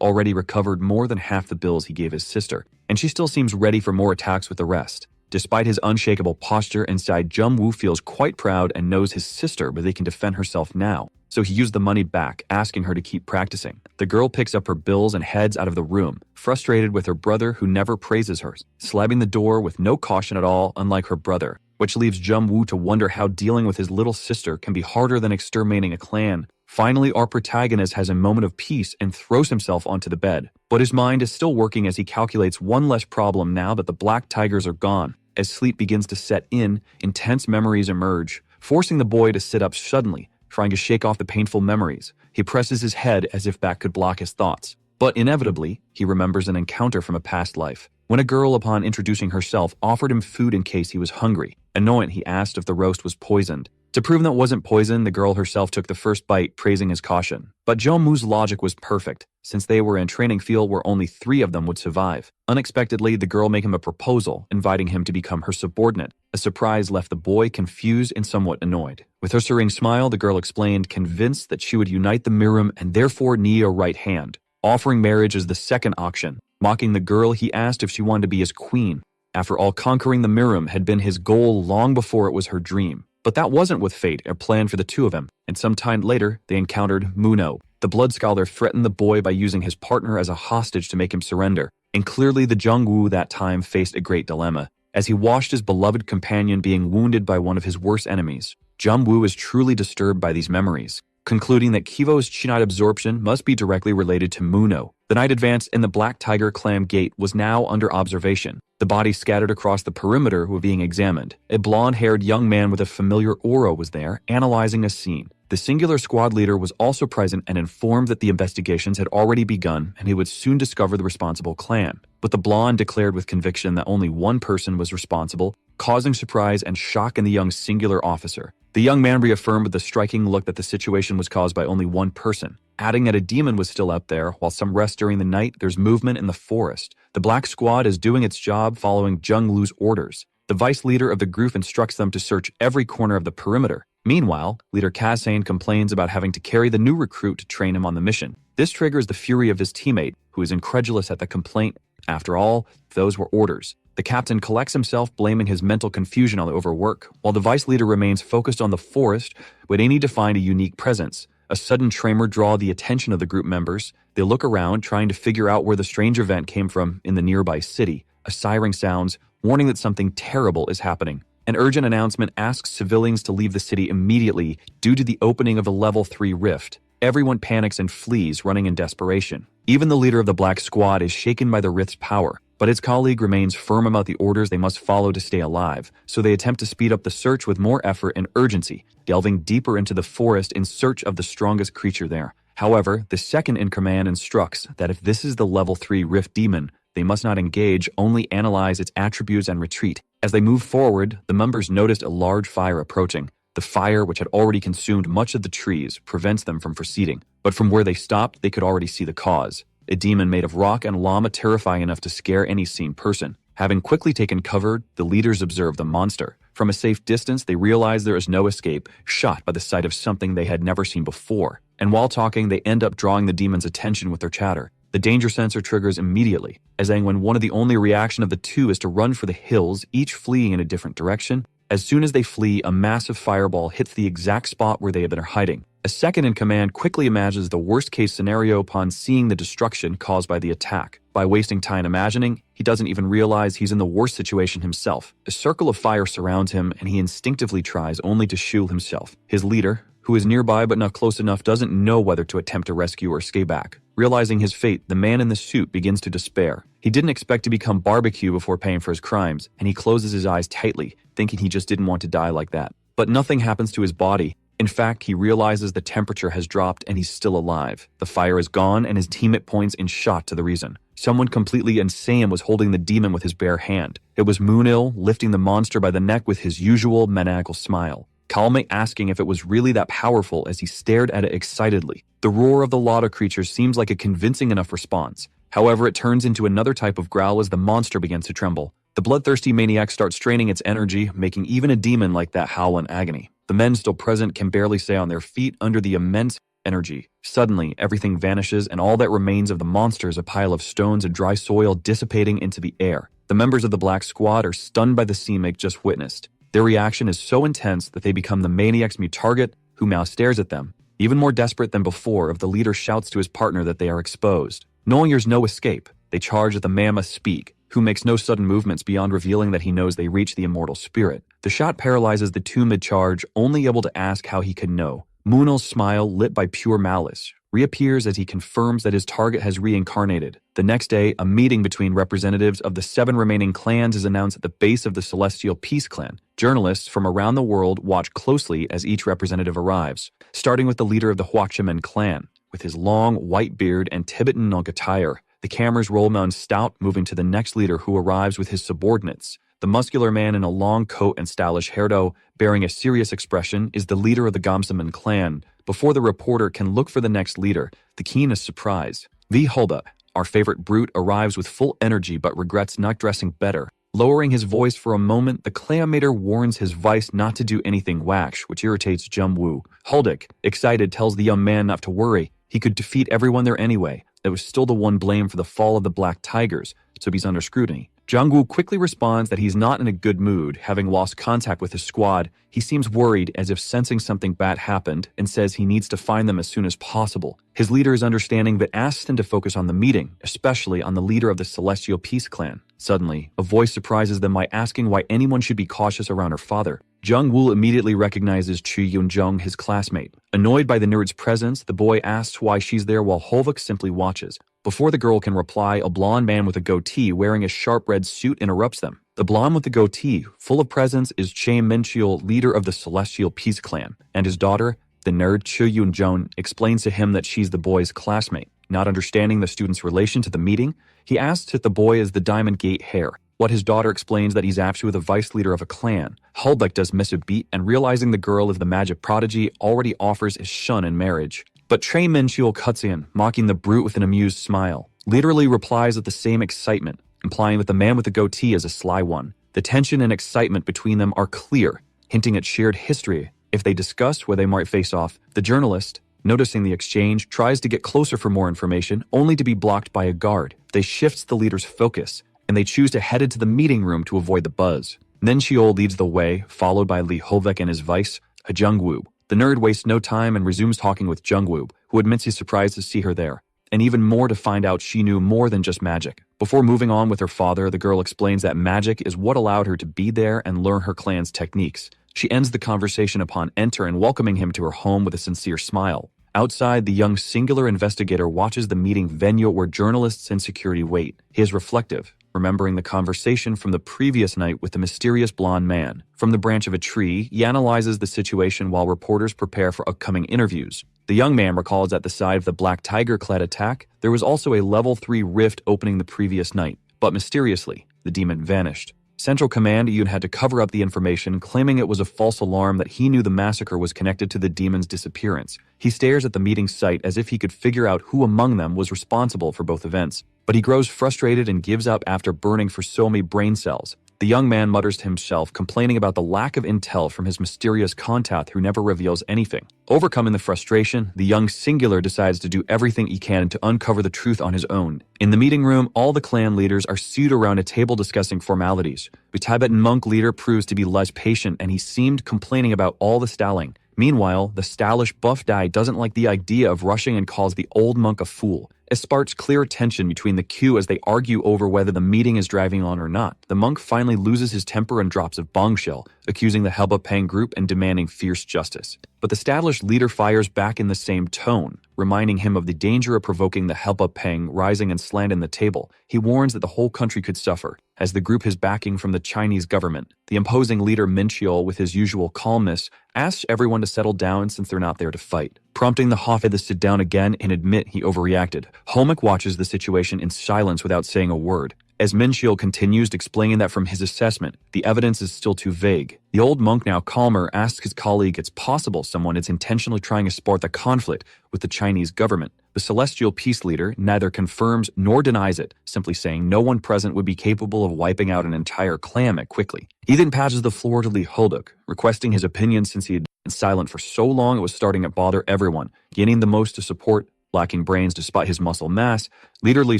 already recovered more than half the bills he gave his sister, and she still seems ready for more attacks with the rest. Despite his unshakable posture inside, Jung-woo feels quite proud and knows his sister, but they can defend herself now. So he used the money back, asking her to keep practicing. The girl picks up her bills and heads out of the room, frustrated with her brother who never praises her, slamming the door with no caution at all, unlike her brother, which leaves Jung-woo to wonder how dealing with his little sister can be harder than exterminating a clan. Finally, our protagonist has a moment of peace and throws himself onto the bed. But his mind is still working as he calculates one less problem now that the black tigers are gone. As sleep begins to set in, intense memories emerge, forcing the boy to sit up suddenly, trying to shake off the painful memories. He presses his head as if that could block his thoughts. But inevitably, he remembers an encounter from a past life, when a girl, upon introducing herself, offered him food in case he was hungry. Annoyed, he asked if the roast was poisoned. To prove that it wasn't poison, the girl herself took the first bite, praising his caution. But Jung-woo's logic was perfect, since they were in a training field where only 3 of them would survive. Unexpectedly, the girl made him a proposal, inviting him to become her subordinate. A surprise left the boy confused and somewhat annoyed. With her serene smile, the girl explained, convinced that she would unite the Mirim and therefore need a right hand, offering marriage as the second option. Mocking the girl, he asked if she wanted to be his queen. After all, conquering the Mirim had been his goal long before it was her dream. But that wasn't with fate or planned for the 2 of them, and some time later, they encountered Muno. The blood scholar threatened the boy by using his partner as a hostage to make him surrender, and clearly the Jung-woo that time faced a great dilemma, as he watched his beloved companion being wounded by one of his worst enemies. Jung-woo is truly disturbed by these memories, concluding that Kivo's chi absorption must be directly related to Muno. The night advanced and the Black Tiger Clam Gate was now under observation. The bodies scattered across the perimeter were being examined. A blonde-haired young man with a familiar aura was there, analyzing a scene. The singular squad leader was also present and informed that the investigations had already begun and he would soon discover the responsible clan. But the blonde declared with conviction that only one person was responsible, causing surprise and shock in the young singular officer. The young man reaffirmed with a striking look that the situation was caused by only one person, adding that a demon was still out there. While some rest during the night, there's movement in the forest. The Black Squad is doing its job following Jung-woo's orders. The vice leader of the group instructs them to search every corner of the perimeter. Meanwhile, leader Kasane complains about having to carry the new recruit to train him on the mission. This triggers the fury of his teammate, who is incredulous at the complaint. After all, those were orders. The captain collects himself, blaming his mental confusion on the overwork, while the vice leader remains focused on the forest, where they need to find a unique presence. A sudden tremor draws the attention of the group members. They look around, trying to figure out where the strange event came from in the nearby city. A siren sounds, warning that something terrible is happening. An urgent announcement asks civilians to leave the city immediately due to the opening of a level 3 rift. Everyone panics and flees, running in desperation. Even the leader of the Black Squad is shaken by the rift's power, but his colleague remains firm about the orders they must follow to stay alive, so they attempt to speed up the search with more effort and urgency, delving deeper into the forest in search of the strongest creature there. However, the second in command instructs that if this is the level 3 rift demon, they must not engage, only analyze its attributes and retreat. As they move forward, the members noticed a large fire approaching. The fire, which had already consumed much of the trees, prevents them from proceeding. But from where they stopped, they could already see the cause. A demon made of rock and llama, terrifying enough to scare any seen person. Having quickly taken cover, the leaders observe the monster. From a safe distance, they realize there is no escape, shocked by the sight of something they had never seen before. And while talking, they end up drawing the demon's attention with their chatter. The danger sensor triggers immediately, as when one of the only reaction of the two is to run for the hills, each fleeing in a different direction. As soon as they flee, a massive fireball hits the exact spot where they have been hiding. A second in command quickly imagines the worst-case scenario upon seeing the destruction caused by the attack. By wasting time imagining, he doesn't even realize he's in the worst situation himself. A circle of fire surrounds him, and he instinctively tries only to shield himself. His leader, who is nearby but not close enough, doesn't know whether to attempt to rescue or escape back. Realizing his fate, the man in the suit begins to despair. He didn't expect to become barbecue before paying for his crimes, and he closes his eyes tightly, thinking he just didn't want to die like that. But nothing happens to his body. In fact, he realizes the temperature has dropped and he's still alive. The fire is gone and his teammate points in shot to the reason. Someone completely insane was holding the demon with his bare hand. It was Moonil, lifting the monster by the neck with his usual maniacal smile, calmly asking if it was really that powerful as he stared at it excitedly. The roar of the Lada creature seems like a convincing enough response. However, it turns into another type of growl as the monster begins to tremble. The bloodthirsty maniac starts straining its energy, making even a demon like that howl in agony. The men still present can barely stay on their feet under the immense energy. Suddenly, everything vanishes and all that remains of the monster is a pile of stones and dry soil dissipating into the air. The members of the Black Squad are stunned by the scene they just witnessed. Their reaction is so intense that they become the maniac's mute target, who now stares at them. Even more desperate than before, if the leader shouts to his partner that they are exposed. Knowing there's no escape, they charge at the man must speak, who makes no sudden movements beyond revealing that he knows they reach the immortal spirit. The shot paralyzes the two mid-charge, only able to ask how he could know. Munel's smile, lit by pure malice, reappears as he confirms that his target has reincarnated. The next day, a meeting between representatives of the 7 remaining clans is announced at the base of the Celestial Peace Clan. Journalists from around the world watch closely as each representative arrives, starting with the leader of the Hwachamen clan. With his long, white beard and Tibetan Nog attire, the cameras roll on Stout, moving to the next leader who arrives with his subordinates. The muscular man in a long coat and stylish hairdo, bearing a serious expression, is the leader of the Gamsaman clan. Before the reporter can look for the next leader, the keen is surprised. V. Hulba, our favorite brute, arrives with full energy but regrets not dressing better. Lowering his voice for a moment, the clanmater warns his vice not to do anything whack, which irritates Jung-woo. Huldik, excited, tells the young man not to worry. He could defeat everyone there anyway. That was still the one blamed for the fall of the Black Tigers, so he's under scrutiny. Jung-woo quickly responds that he's not in a good mood, having lost contact with his squad. He seems worried, as if sensing something bad happened, and says he needs to find them as soon as possible. His leader is understanding but asks him to focus on the meeting, especially on the leader of the Celestial Peace Clan. Suddenly, a voice surprises them by asking why anyone should be cautious around her father. Jung-woo immediately recognizes Chu Yun-jung, his classmate. Annoyed by the nerd's presence, the boy asks why she's there while Holvik simply watches. Before the girl can reply, a blonde man with a goatee wearing a sharp red suit interrupts them. The blonde with the goatee, full of presence, is Chae Mincheol, leader of the Celestial Peace Clan, and his daughter, the nerd Chu Yun-jung, explains to him that she's the boy's classmate. Not understanding the student's relation to the meeting, he asks if the boy is the Diamond Gate heir. What his daughter explains that he's actually the vice leader of a clan. Hulbeck does miss a beat, and realizing the girl is the magic prodigy, already offers his shun in marriage. But Chae Mincheol cuts in, mocking the brute with an amused smile. Literally replies with the same excitement, implying that the man with the goatee is a sly one. The tension and excitement between them are clear, hinting at shared history. If they discuss where they might face off, the journalist, noticing the exchange, tries to get closer for more information, only to be blocked by a guard. They shifts the leader's focus, and they choose to head into the meeting room to avoid the buzz. Then Sheol leads the way, followed by Lee Hovek and his vice, Jung-woo. The nerd wastes no time and resumes talking with Jung-woo, who admits he's surprised to see her there, and even more to find out she knew more than just magic. Before moving on with her father, the girl explains that magic is what allowed her to be there and learn her clan's techniques. She ends the conversation upon enter and welcoming him to her home with a sincere smile. Outside, the young singular investigator watches the meeting venue where journalists and security wait. He is reflective, remembering the conversation from the previous night with the mysterious blonde man. From the branch of a tree, he analyzes the situation while reporters prepare for upcoming interviews. The young man recalls at the side of the Black Tiger-clad attack, there was also a level 3 rift opening the previous night, but mysteriously, the demon vanished. Central Command even had to cover up the information, claiming it was a false alarm that he knew the massacre was connected to the demon's disappearance. He stares at the meeting site as if he could figure out who among them was responsible for both events. But he grows frustrated and gives up after burning for so many brain cells. The young man mutters to himself, complaining about the lack of intel from his mysterious contact who never reveals anything. Overcoming the frustration, the young singular decides to do everything he can to uncover the truth on his own. In the meeting room, all the clan leaders are seated around a table discussing formalities. The Tibetan monk leader proves to be less patient, and he seemed complaining about all the stalling. Meanwhile, the stylish buff guy doesn't like the idea of rushing and calls the old monk a fool. It sparks clear tension between the Q as they argue over whether the meeting is driving on or not. The monk finally loses his temper and drops a bombshell, accusing the Helba Peng group and demanding fierce justice. But the established leader fires back in the same tone, reminding him of the danger of provoking the Helba Peng, rising and slanting the table. He warns that the whole country could suffer, as the group has backing from the Chinese government. The imposing leader Mincheol, with his usual calmness, asks everyone to settle down since they're not there to fight, prompting the Hoffe to sit down again and admit he overreacted. Holmick watches the situation in silence without saying a word, as Mincheol continues explaining that from his assessment, the evidence is still too vague. The old monk, now calmer, asks his colleague it's possible someone is intentionally trying to spark the conflict with the Chinese government. The Celestial Peace leader neither confirms nor denies it, simply saying no one present would be capable of wiping out an entire clan that quickly. He then passes the floor to Lee Holduk, requesting his opinion since he had been silent for so long it was starting to bother everyone. Gaining the most to support, lacking brains despite his muscle mass, Leader Lee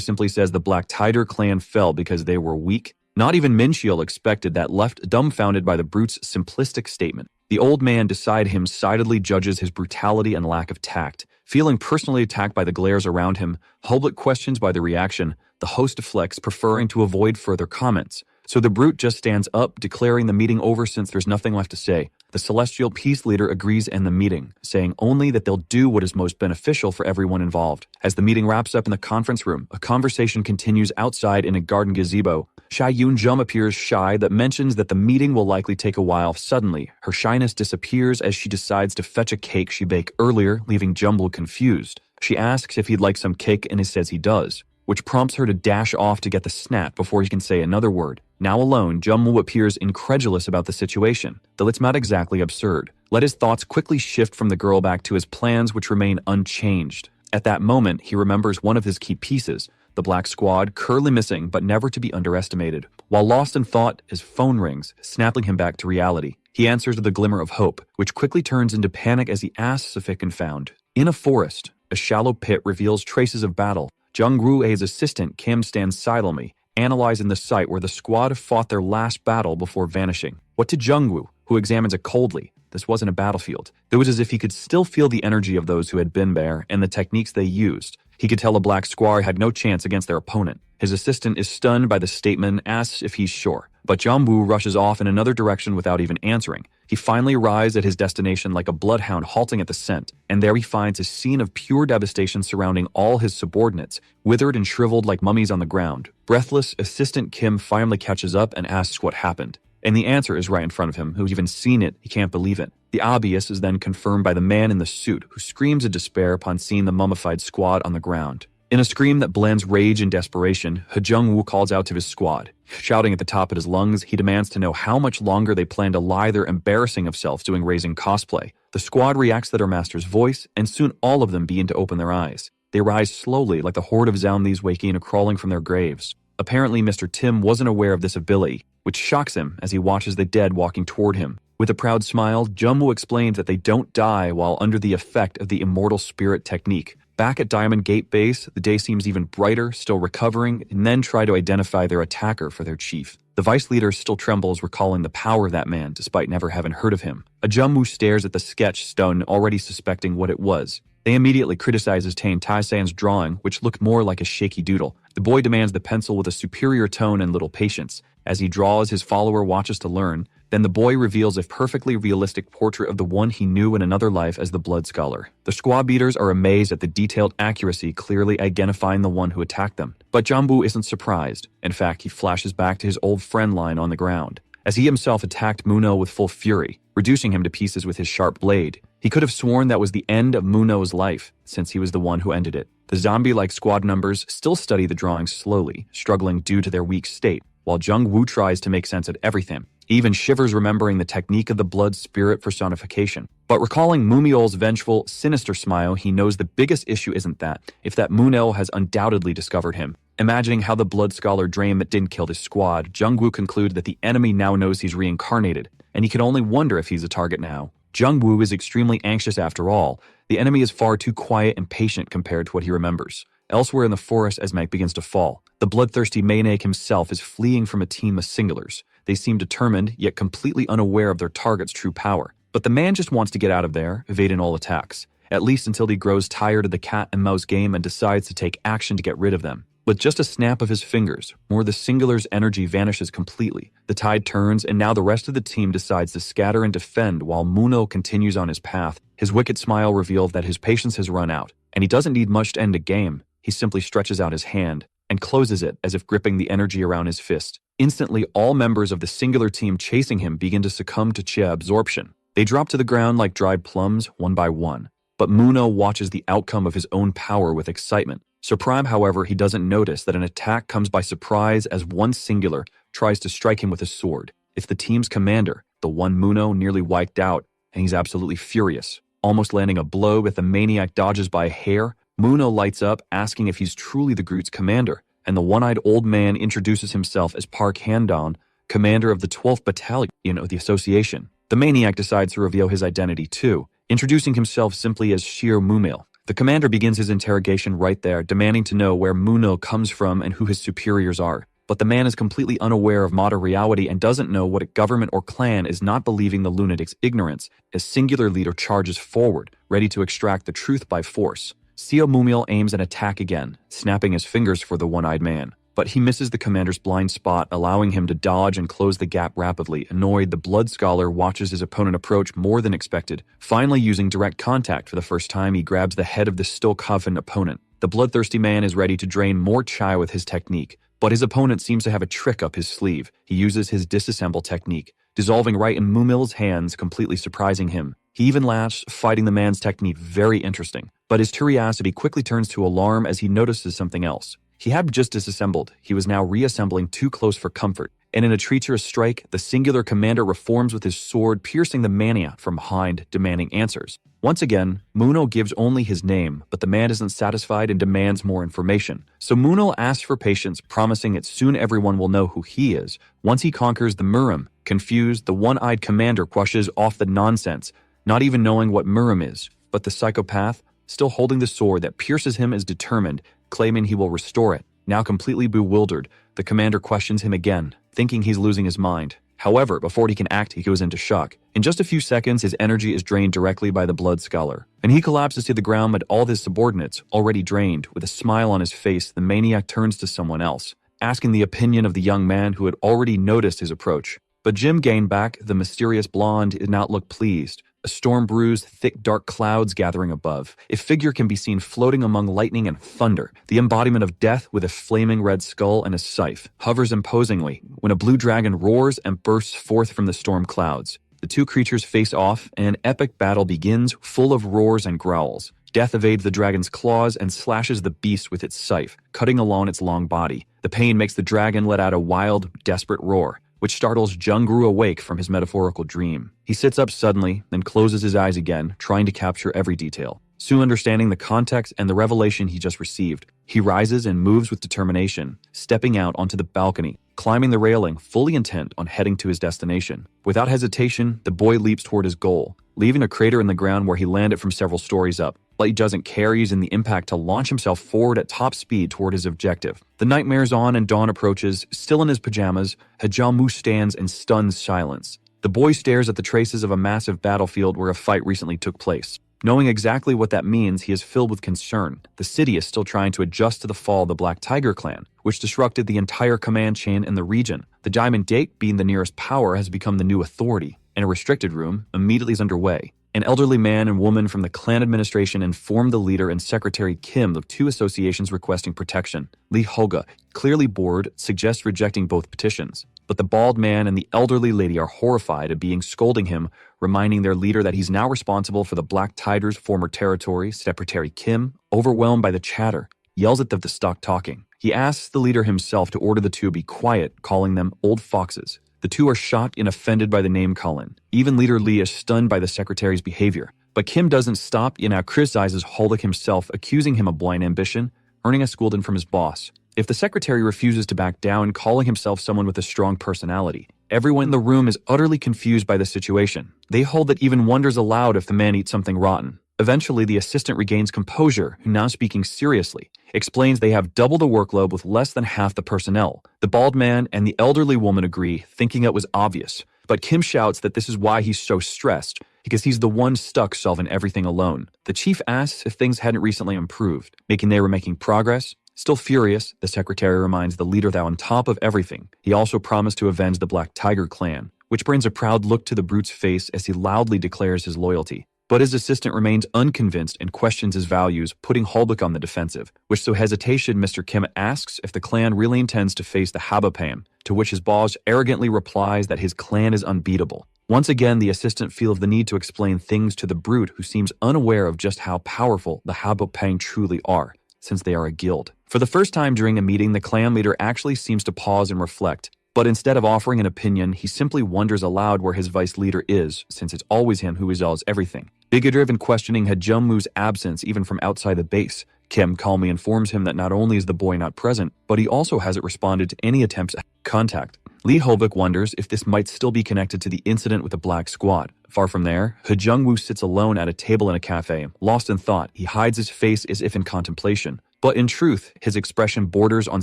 simply says the Black Tiger clan fell because they were weak Not even Minchiel expected that, left dumbfounded by the brute's simplistic statement. The old man beside him sidedly judges his brutality and lack of tact. Feeling personally attacked by the glares around him, Hoblit questions by the reaction, the host deflects, preferring to avoid further comments. So the brute just stands up, declaring the meeting over since there's nothing left to say. The celestial peace leader agrees to end the meeting, saying only that they'll do what is most beneficial for everyone involved. As the meeting wraps up in the conference room, a conversation continues outside in a garden gazebo. Shy Yoon-jum appears shy that mentions that the meeting will likely take a while. Suddenly, her shyness disappears as she decides to fetch a cake she baked earlier, leaving Jumble confused. She asks if he'd like some cake and he says he does, which prompts her to dash off to get the snap before he can say another word. Now alone, Jumble appears incredulous about the situation, though it's not exactly absurd. Let his thoughts quickly shift from the girl back to his plans, which remain unchanged. At that moment, he remembers one of his key pieces, the Black Squad, currently missing but never to be underestimated. While lost in thought, his phone rings, snapping him back to reality. He answers with a glimmer of hope, which quickly turns into panic as he asks if it can found. In a forest, a shallow pit reveals traces of battle. Jung Woo-ae's assistant, Kim, stands silently, analyzing the site where the squad fought their last battle before vanishing. What to Jung-woo, who examines it coldly? This wasn't a battlefield. It was as if he could still feel the energy of those who had been there and the techniques they used. He could tell the Black Squad had no chance against their opponent. His assistant is stunned by the statement, asks if he's sure. But Jung-woo rushes off in another direction without even answering. He finally arrives at his destination like a bloodhound halting at the scent, and there he finds a scene of pure devastation surrounding all his subordinates, withered and shriveled like mummies on the ground. Breathless, Assistant Kim finally catches up and asks what happened. And the answer is right in front of him. Who's even seen it, he can't believe it. The obvious is then confirmed by the man in the suit, who screams in despair upon seeing the mummified squad on the ground. In a scream that blends rage and desperation, Jung-woo calls out to his squad. Shouting at the top of his lungs, he demands to know how much longer they plan to lie there embarrassing themselves doing raising cosplay. The squad reacts to their master's voice, and soon all of them begin to open their eyes. They rise slowly like the horde of zombies waking and crawling from their graves. Apparently, Mr. Tim wasn't aware of this ability, which shocks him as he watches the dead walking toward him. With a proud smile, Jumbo explains that they don't die while under the effect of the immortal spirit technique. Back at Diamond Gate Base, the day seems even brighter, still recovering, and then try to identify their attacker for their chief. The vice leader still trembles, recalling the power of that man, despite never having heard of him. Jumbo stares at the sketch stone, already suspecting what it was. They immediately criticizes Tane Tai-san's drawing, which looked more like a shaky doodle. The boy demands the pencil with a superior tone and little patience. As he draws, his follower watches to learn. Then the boy reveals a perfectly realistic portrait of the one he knew in another life as the Blood Scholar. The squad beaters are amazed at the detailed accuracy, clearly identifying the one who attacked them. But Jambu isn't surprised. In fact, he flashes back to his old friend line on the ground, as he himself attacked Muno with full fury, reducing him to pieces with his sharp blade. He could have sworn that was the end of Muno's life, since he was the one who ended it. The zombie-like squad members still study the drawings slowly, struggling due to their weak state, while Jung Woo tries to make sense of everything. He even shivers remembering the technique of the blood spirit personification. But recalling Mumiol's vengeful, sinister smile, he knows the biggest issue isn't that, if that Muno has undoubtedly discovered him. Imagining how the blood scholar dreamed that didn't kill his squad, Jung Woo concludes that the enemy now knows he's reincarnated, and he can only wonder if he's a target now. Jung Woo is extremely anxious after all. The enemy is far too quiet and patient compared to what he remembers. Elsewhere in the forest, as night begins to fall, the bloodthirsty Maniac himself is fleeing from a team of singulars. They seem determined, yet completely unaware of their target's true power. But the man just wants to get out of there, evading all attacks, at least until he grows tired of the cat and mouse game and decides to take action to get rid of them. With just a snap of his fingers, more of the singular's energy vanishes completely. The tide turns, and now the rest of the team decides to scatter and defend while Muno continues on his path. His wicked smile reveals that his patience has run out, and he doesn't need much to end a game. He simply stretches out his hand and closes it as if gripping the energy around his fist. Instantly, all members of the singular team chasing him begin to succumb to Chia absorption. They drop to the ground like dried plums, one by one. But Muno watches the outcome of his own power with excitement. Surprised, however, he doesn't notice that an attack comes by surprise as one singular tries to strike him with a sword. It's the team's commander, the one Muno nearly wiped out, and he's absolutely furious. Almost landing a blow, but the maniac dodges by a hair. Muno lights up, asking if he's truly the group's commander, and the one-eyed old man introduces himself as Park Han-dong, commander of the 12th Battalion of the Association. The maniac decides to reveal his identity too, introducing himself simply as Shiro Mumil. The commander begins his interrogation right there, demanding to know where Muno comes from and who his superiors are. But the man is completely unaware of modern reality and doesn't know what a government or clan is not believing the lunatic's ignorance, as singular leader charges forward, ready to extract the truth by force. Seo Mumiel aims an attack again, snapping his fingers for the one-eyed man. But he misses the commander's blind spot, allowing him to dodge and close the gap rapidly. Annoyed, the blood scholar watches his opponent approach more than expected. Finally, using direct contact for the first time, he grabs the head of the still confident opponent. The bloodthirsty man is ready to drain more chai with his technique, but his opponent seems to have a trick up his sleeve. He uses his disassemble technique, dissolving right in Mumiel's hands, completely surprising him. He even laughs, finding the man's technique very interesting. But his curiosity quickly turns to alarm as he notices something else. He had just disassembled. He was now reassembling too close for comfort. And in a treacherous strike, the singular commander reforms with his sword, piercing the mania from behind, demanding answers. Once again, Muno gives only his name, but the man isn't satisfied and demands more information. So Muno asks for patience, promising that soon everyone will know who he is. Once he conquers the Murim, confused, the one-eyed commander brushes off the nonsense, not even knowing what Murim is. But the psychopath, still holding the sword that pierces him, is determined, claiming he will restore it. Now completely bewildered, the commander questions him again, thinking he's losing his mind. However, before he can act, he goes into shock. In just a few seconds, his energy is drained directly by the blood scholar, and he collapses to the ground with all his subordinates already drained. With a smile on his face, the maniac turns to someone else, asking the opinion of the young man who had already noticed his approach. But Jim Gainback, the mysterious blonde, did not look pleased. A storm brews, thick dark clouds gathering above. A figure can be seen floating among lightning and thunder. The embodiment of death with a flaming red skull and a scythe hovers imposingly when a blue dragon roars and bursts forth from the storm clouds. The two creatures face off and an epic battle begins, full of roars and growls. Death evades the dragon's claws and slashes the beast with its scythe, cutting along its long body. The pain makes the dragon let out a wild, desperate roar, which startles Jungru awake from his metaphorical dream. He sits up suddenly, then closes his eyes again, trying to capture every detail. Soon understanding the context and the revelation he just received, he rises and moves with determination, stepping out onto the balcony, climbing the railing, fully intent on heading to his destination. Without hesitation, the boy leaps toward his goal, leaving a crater in the ground where he landed from several stories up. But he doesn't care, using the impact to launch himself forward at top speed toward his objective. The nightmare's on and dawn approaches. Still in his pajamas, Hajamu stands in stunned silence. The boy stares at the traces of a massive battlefield where a fight recently took place. Knowing exactly what that means, he is filled with concern. The city is still trying to adjust to the fall of the Black Tiger clan, which disrupted the entire command chain in the region. The Diamond Date, being the nearest power, has become the new authority, and a restricted room immediately is underway. An elderly man and woman from the clan administration informed the leader and Secretary Kim of two associations requesting protection. Lee Hoga, clearly bored, suggests rejecting both petitions. But the bald man and the elderly lady are horrified at being scolding him, reminding their leader that he's now responsible for the Black Tiger's former territory. Secretary Kim, overwhelmed by the chatter, yells at them to stop talking. He asks the leader himself to order the two be quiet, calling them old foxes. The two are shocked and offended by the name calling. Even Leader Lee is stunned by the secretary's behavior. But Kim doesn't stop and now criticizes Holdick himself, accusing him of blind ambition, earning a scolding from his boss. If the secretary refuses to back down, calling himself someone with a strong personality, everyone in the room is utterly confused by the situation. They hold that even wonders aloud if the man eats something rotten. Eventually, the assistant regains composure, who, now speaking seriously, explains they have double the workload with less than half the personnel. The bald man and the elderly woman agree, thinking it was obvious. But Kim shouts that this is why he's so stressed, because he's the one stuck solving everything alone. The chief asks if things hadn't recently improved, making they were making progress. Still furious, the secretary reminds the leader that on top of everything, he also promised to avenge the Black Tiger clan, which brings a proud look to the brute's face as he loudly declares his loyalty. But his assistant remains unconvinced and questions his values, putting Holbeck on the defensive, which through hesitation Mr. Kim asks if the clan really intends to face the Habapam, to which his boss arrogantly replies that his clan is unbeatable. Once again, the assistant feels the need to explain things to the brute, who seems unaware of just how powerful the Habapang truly are, since they are a guild. For the first time during a meeting, the clan leader actually seems to pause and reflect. But instead of offering an opinion, he simply wonders aloud where his vice leader is, since it's always him who resolves everything. Bigger-driven questioning had Jungmu's absence even from outside the base. Kim calmly informs him that not only is the boy not present, but he also hasn't responded to any attempts at contact. Lee Hovik wonders if this might still be connected to the incident with the Black Squad. Far from there, Jungwoo sits alone at a table in a cafe. Lost in thought, he hides his face as if in contemplation. But in truth, his expression borders on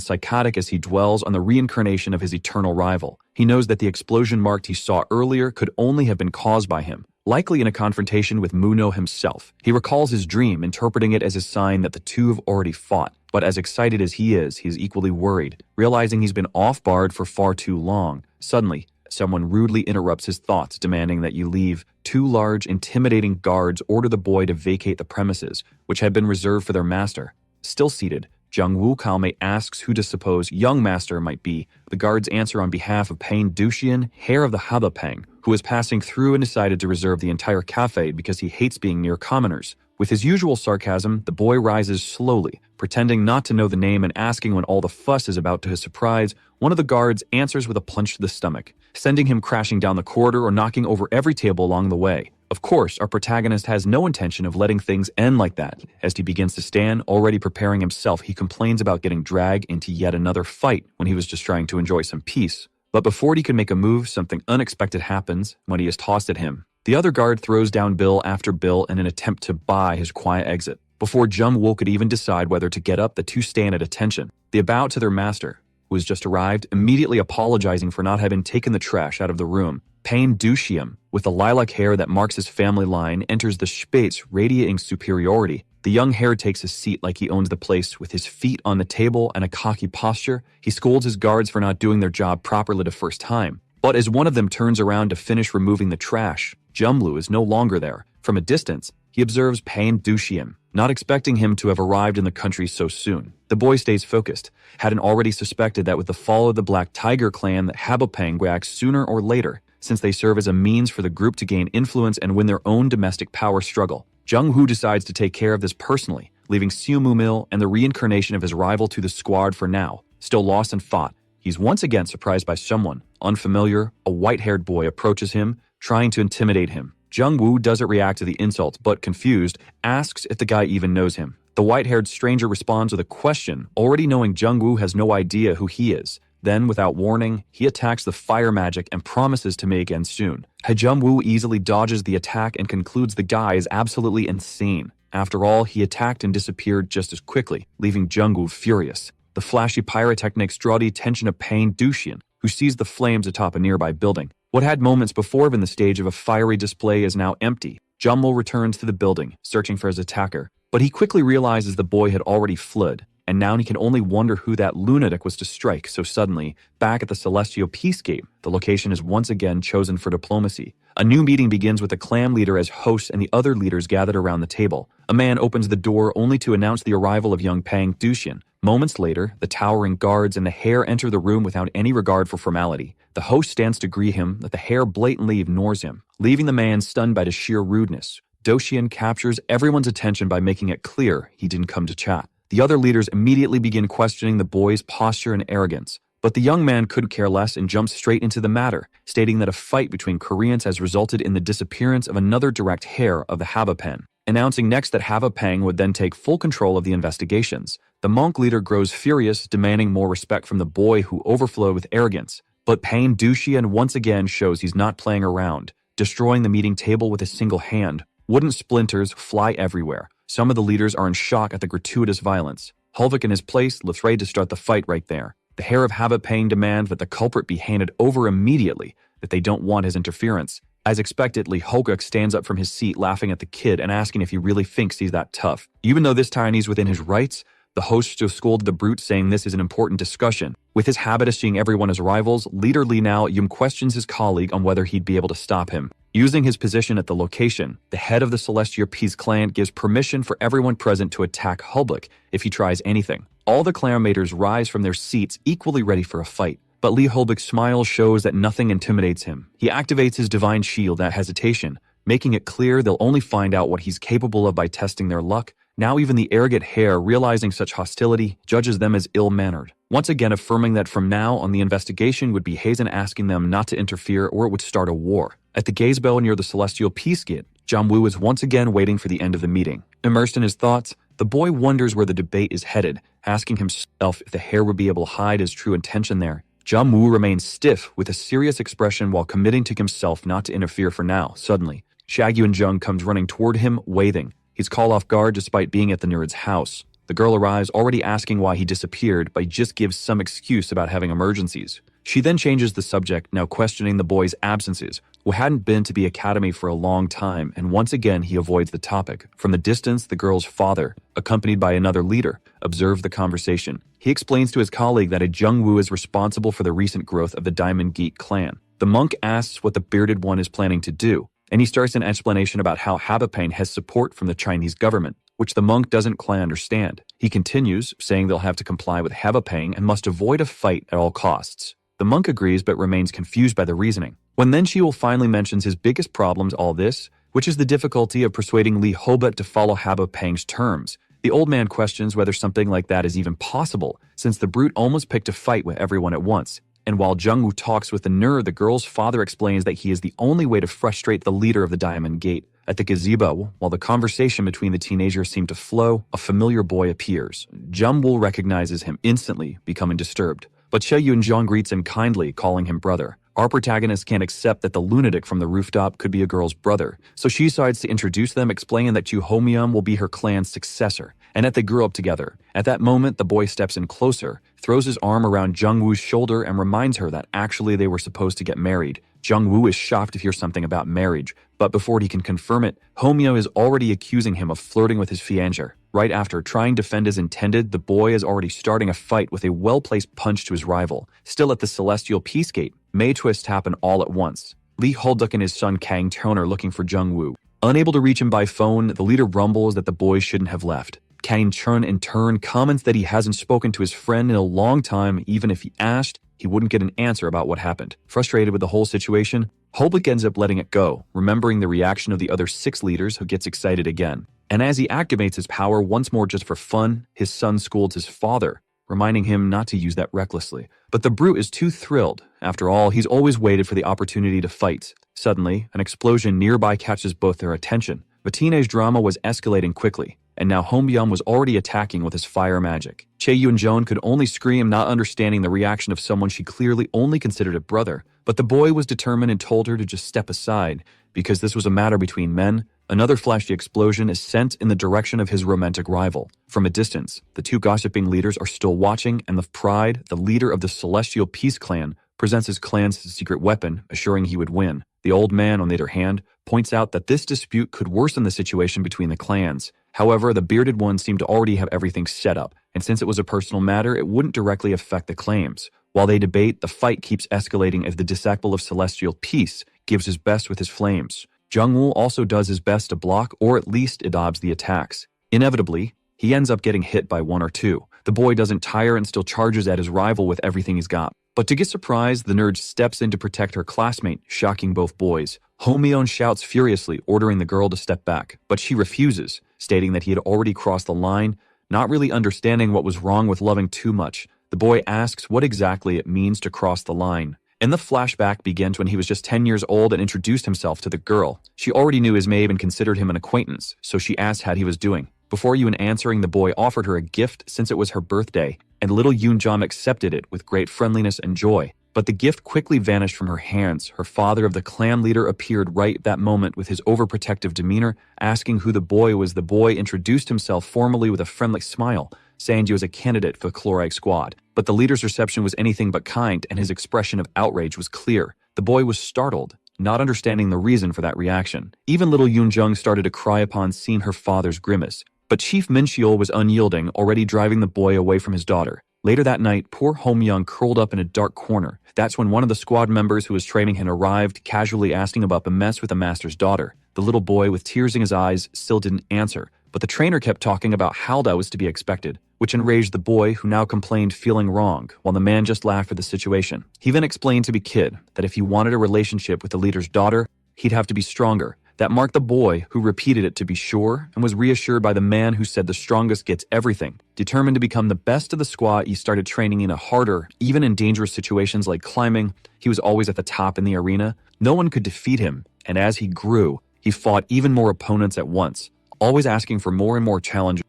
psychotic as he dwells on the reincarnation of his eternal rival. He knows that the explosion mark he saw earlier could only have been caused by him, likely in a confrontation with Muno himself. He recalls his dream, interpreting it as a sign that the two have already fought. But as excited as he is equally worried, realizing he's been off-barred for far too long. Suddenly, someone rudely interrupts his thoughts, demanding that you leave. Two large, intimidating guards order the boy to vacate the premises, which had been reserved for their master. Still seated, Jung-woo Kalme asks who to suppose young master might be. The guards answer on behalf of Pain Duxian, heir of the Habapeng, who is passing through and decided to reserve the entire cafe because he hates being near commoners. With his usual sarcasm, the boy rises slowly, pretending not to know the name and asking when all the fuss is about. To his surprise, one of the guards answers with a punch to the stomach, sending him crashing down the corridor or knocking over every table along the way. Of course, our protagonist has no intention of letting things end like that. As he begins to stand, already preparing himself, he complains about getting dragged into yet another fight when he was just trying to enjoy some peace. But before he can make a move, something unexpected happens. Money is tossed at him. The other guard throws down bill after bill in an attempt to buy his quiet exit. Before Jung-woo could even decide whether to get up, the two stand at attention. They bow to their master, who has just arrived, immediately apologizing for not having taken the trash out of the room. Pain Duxian, with the lilac hair that marks his family line, enters the Spatz, radiating superiority. The young hare takes a seat like he owns the place, with his feet on the table and a cocky posture. He scolds his guards for not doing their job properly the first time. But as one of them turns around to finish removing the trash, Jumlu is no longer there. From a distance, he observes Pain Duxian, not expecting him to have arrived in the country so soon. The boy stays focused, hadn't already suspected that with the fall of the Black Tiger clan that Habapeng would act sooner or later, since they serve as a means for the group to gain influence and win their own domestic power struggle. Jung-hoo decides to take care of this personally, leaving Seumumil and the reincarnation of his rival to the squad for now. Still lost in thought, he's once again surprised by someone unfamiliar. A white-haired boy approaches him, trying to intimidate him. Jung-woo doesn't react to the insult, but confused, asks if the guy even knows him. The white-haired stranger responds with a question, already knowing Jung-woo has no idea who he is. Then, without warning, he attacks the fire magic and promises to make ends soon. Jung-woo easily dodges the attack and concludes the guy is absolutely insane. After all, he attacked and disappeared just as quickly, leaving Jung-woo furious. The flashy pyrotechnics draw the attention of Pain Duxian, who sees the flames atop a nearby building. What had moments before been the stage of a fiery display is now empty. Jumbo returns to the building, searching for his attacker, but he quickly realizes the boy had already fled, and now he can only wonder who that lunatic was to strike so suddenly. Back at the Celestial Peace Gate, the location is once again chosen for diplomacy. A new meeting begins with the clan leader as host and the other leaders gathered around the table. A man opens the door only to announce the arrival of young Pang Duxian. Moments later, the towering guards and the hare enter the room without any regard for formality. The host stands to greet him, but the hare blatantly ignores him, leaving the man stunned by the sheer rudeness. Duxian captures everyone's attention by making it clear he didn't come to chat. The other leaders immediately begin questioning the boy's posture and arrogance, but the young man couldn't care less and jumps straight into the matter, stating that a fight between Koreans has resulted in the disappearance of another direct heir of the Habapen, announcing next that Habapeng would then take full control of the investigations. The monk leader grows furious, demanding more respect from the boy who overflowed with arrogance, but Pain Duxian once again shows he's not playing around, destroying the meeting table with a single hand. Wooden splinters fly everywhere. Some of the leaders are in shock at the gratuitous violence. Hulvik in his place looks ready to start the fight right there. The heir of Habapeng demands that the culprit be handed over immediately, that they don't want his interference. As expectedly, Hulvik stands up from his seat laughing at the kid and asking if he really thinks he's that tough. Even though this time he's within his rights, the host still scolded the brute, saying this is an important discussion. With his habit of seeing everyone as rivals, leader Lee Now Yum questions his colleague on whether he'd be able to stop him. Using his position at the location, the head of the Celestial Peace clan gives permission for everyone present to attack Hulblik if he tries anything. All the clanmators rise from their seats, equally ready for a fight. But Lee Hulblik's smile shows that nothing intimidates him. He activates his divine shield at hesitation, making it clear they'll only find out what he's capable of by testing their luck. Now even the arrogant hare, realizing such hostility, judges them as ill-mannered, once again affirming that from now on the investigation would be Hazen asking them not to interfere or it would start a war. At the gaze bell near the Celestial Peace Gate, Jongwoo is once again waiting for the end of the meeting. Immersed in his thoughts, the boy wonders where the debate is headed, asking himself if the hare would be able to hide his true intention there. Jongwoo remains stiff with a serious expression while committing to himself not to interfere for now. Suddenly, Shagyu and Jung comes running toward him, waving. He's caught off guard despite being at the nerd's house. The girl arrives already asking why he disappeared, but he just gives some excuse about having emergencies. She then changes the subject, now questioning the boy's absences, who hadn't been to the academy for a long time, and once again he avoids the topic. From the distance, the girl's father, accompanied by another leader, observes the conversation. He explains to his colleague that a Jungwoo is responsible for the recent growth of the Diamond Gate clan. The monk asks what the bearded one is planning to do, and he starts an explanation about how Habapane has support from the Chinese government, which the monk doesn't quite understand. He continues, saying they'll have to comply with Habapane and must avoid a fight at all costs. The monk agrees but remains confused by the reasoning. When then Shiul finally mentions his biggest problem to all this, which is the difficulty of persuading Li Hobart to follow Habapane's terms, the old man questions whether something like that is even possible, since the brute almost picked a fight with everyone at once. And while Jungwoo talks with the nerd, the girl's father explains that he is the only way to frustrate the leader of the Diamond Gate. At the gazebo, while the conversation between the teenagers seemed to flow, a familiar boy appears. Jungwoo recognizes him instantly, becoming disturbed. But Che Yun-jong greets him kindly, calling him brother. Our protagonist can't accept that the lunatic from the rooftop could be a girl's brother, so she decides to introduce them, explaining that Chu Homeum will be her clan's successor, and that they grew up together. At that moment, the boy steps in closer, throws his arm around Jungwoo's shoulder, and reminds her that actually they were supposed to get married. Jungwoo is shocked to hear something about marriage, but before he can confirm it, Homeo is already accusing him of flirting with his fiancée. Right after trying to defend as intended, the boy is already starting a fight with a well-placed punch to his rival. Still at the Celestial Peace Gate, May twists happen all at once. Lee Holduk and his son Kang Ton are looking for Jungwoo. Unable to reach him by phone, the leader rumbles that the boy shouldn't have left. Kang Chun in turn comments that he hasn't spoken to his friend in a long time. Even if he asked, he wouldn't get an answer about what happened. Frustrated with the whole situation, Holbeck ends up letting it go, remembering the reaction of the other 6 leaders, who gets excited again. And as he activates his power once more just for fun, his son scolds his father, reminding him not to use that recklessly. But the brute is too thrilled. After all, he's always waited for the opportunity to fight. Suddenly, an explosion nearby catches both their attention. The teenage drama was escalating quickly, and now Hombyum was already attacking with his fire magic. Che Yun-joon could only scream, not understanding the reaction of someone she clearly only considered a brother. But the boy was determined and told her to just step aside, because this was a matter between men. Another flashy explosion is sent in the direction of his romantic rival. From a distance, the 2 gossiping leaders are still watching, and the Pride, the leader of the Celestial Peace Clan, presents his clan's secret weapon, assuring he would win. The old man, on the other hand, points out that this dispute could worsen the situation between the clans. However, the bearded one seemed to already have everything set up, and since it was a personal matter, it wouldn't directly affect the claims. While they debate, the fight keeps escalating as the disciple of Celestial Peace gives his best with his flames. Jungwoo also does his best to block or at least dodge the attacks. Inevitably, he ends up getting hit by 1 or 2. The boy doesn't tire and still charges at his rival with everything he's got. But to get surprised, the nerd steps in to protect her classmate, shocking both boys. Homyeon shouts furiously, ordering the girl to step back, but she refuses, stating that he had already crossed the line. Not really understanding what was wrong with loving too much, the boy asks what exactly it means to cross the line. And the flashback begins when he was just 10 years old and introduced himself to the girl. She already knew his maid and considered him an acquaintance, so she asked how he was doing. Before even answering, the boy offered her a gift since it was her birthday, and little Yoon-jong accepted it with great friendliness and joy. But the gift quickly vanished from her hands. Her father of the clan leader appeared right at that moment with his overprotective demeanor, asking who the boy was. The boy introduced himself formally with a friendly smile, saying he was a candidate for the Chloride Squad. But the leader's reception was anything but kind, and his expression of outrage was clear. The boy was startled, not understanding the reason for that reaction. Even little Yoon-jung started to cry upon seeing her father's grimace. But Chief Min-cheol was unyielding, already driving the boy away from his daughter. Later that night, poor Hom-young curled up in a dark corner. That's when one of the squad members who was training him arrived, casually asking about the mess with the master's daughter. The little boy, with tears in his eyes, still didn't answer, but the trainer kept talking about how that was to be expected, which enraged the boy, who now complained feeling wrong, while the man just laughed at the situation. He then explained to the kid that if he wanted a relationship with the leader's daughter, he'd have to be stronger. That marked the boy, who repeated it to be sure, and was reassured by the man who said the strongest gets everything. Determined to become the best of the squad, he started training in a harder, even in dangerous situations like climbing. He was always at the top in the arena. No one could defeat him, and as he grew, he fought even more opponents at once, always asking for more and more challengers.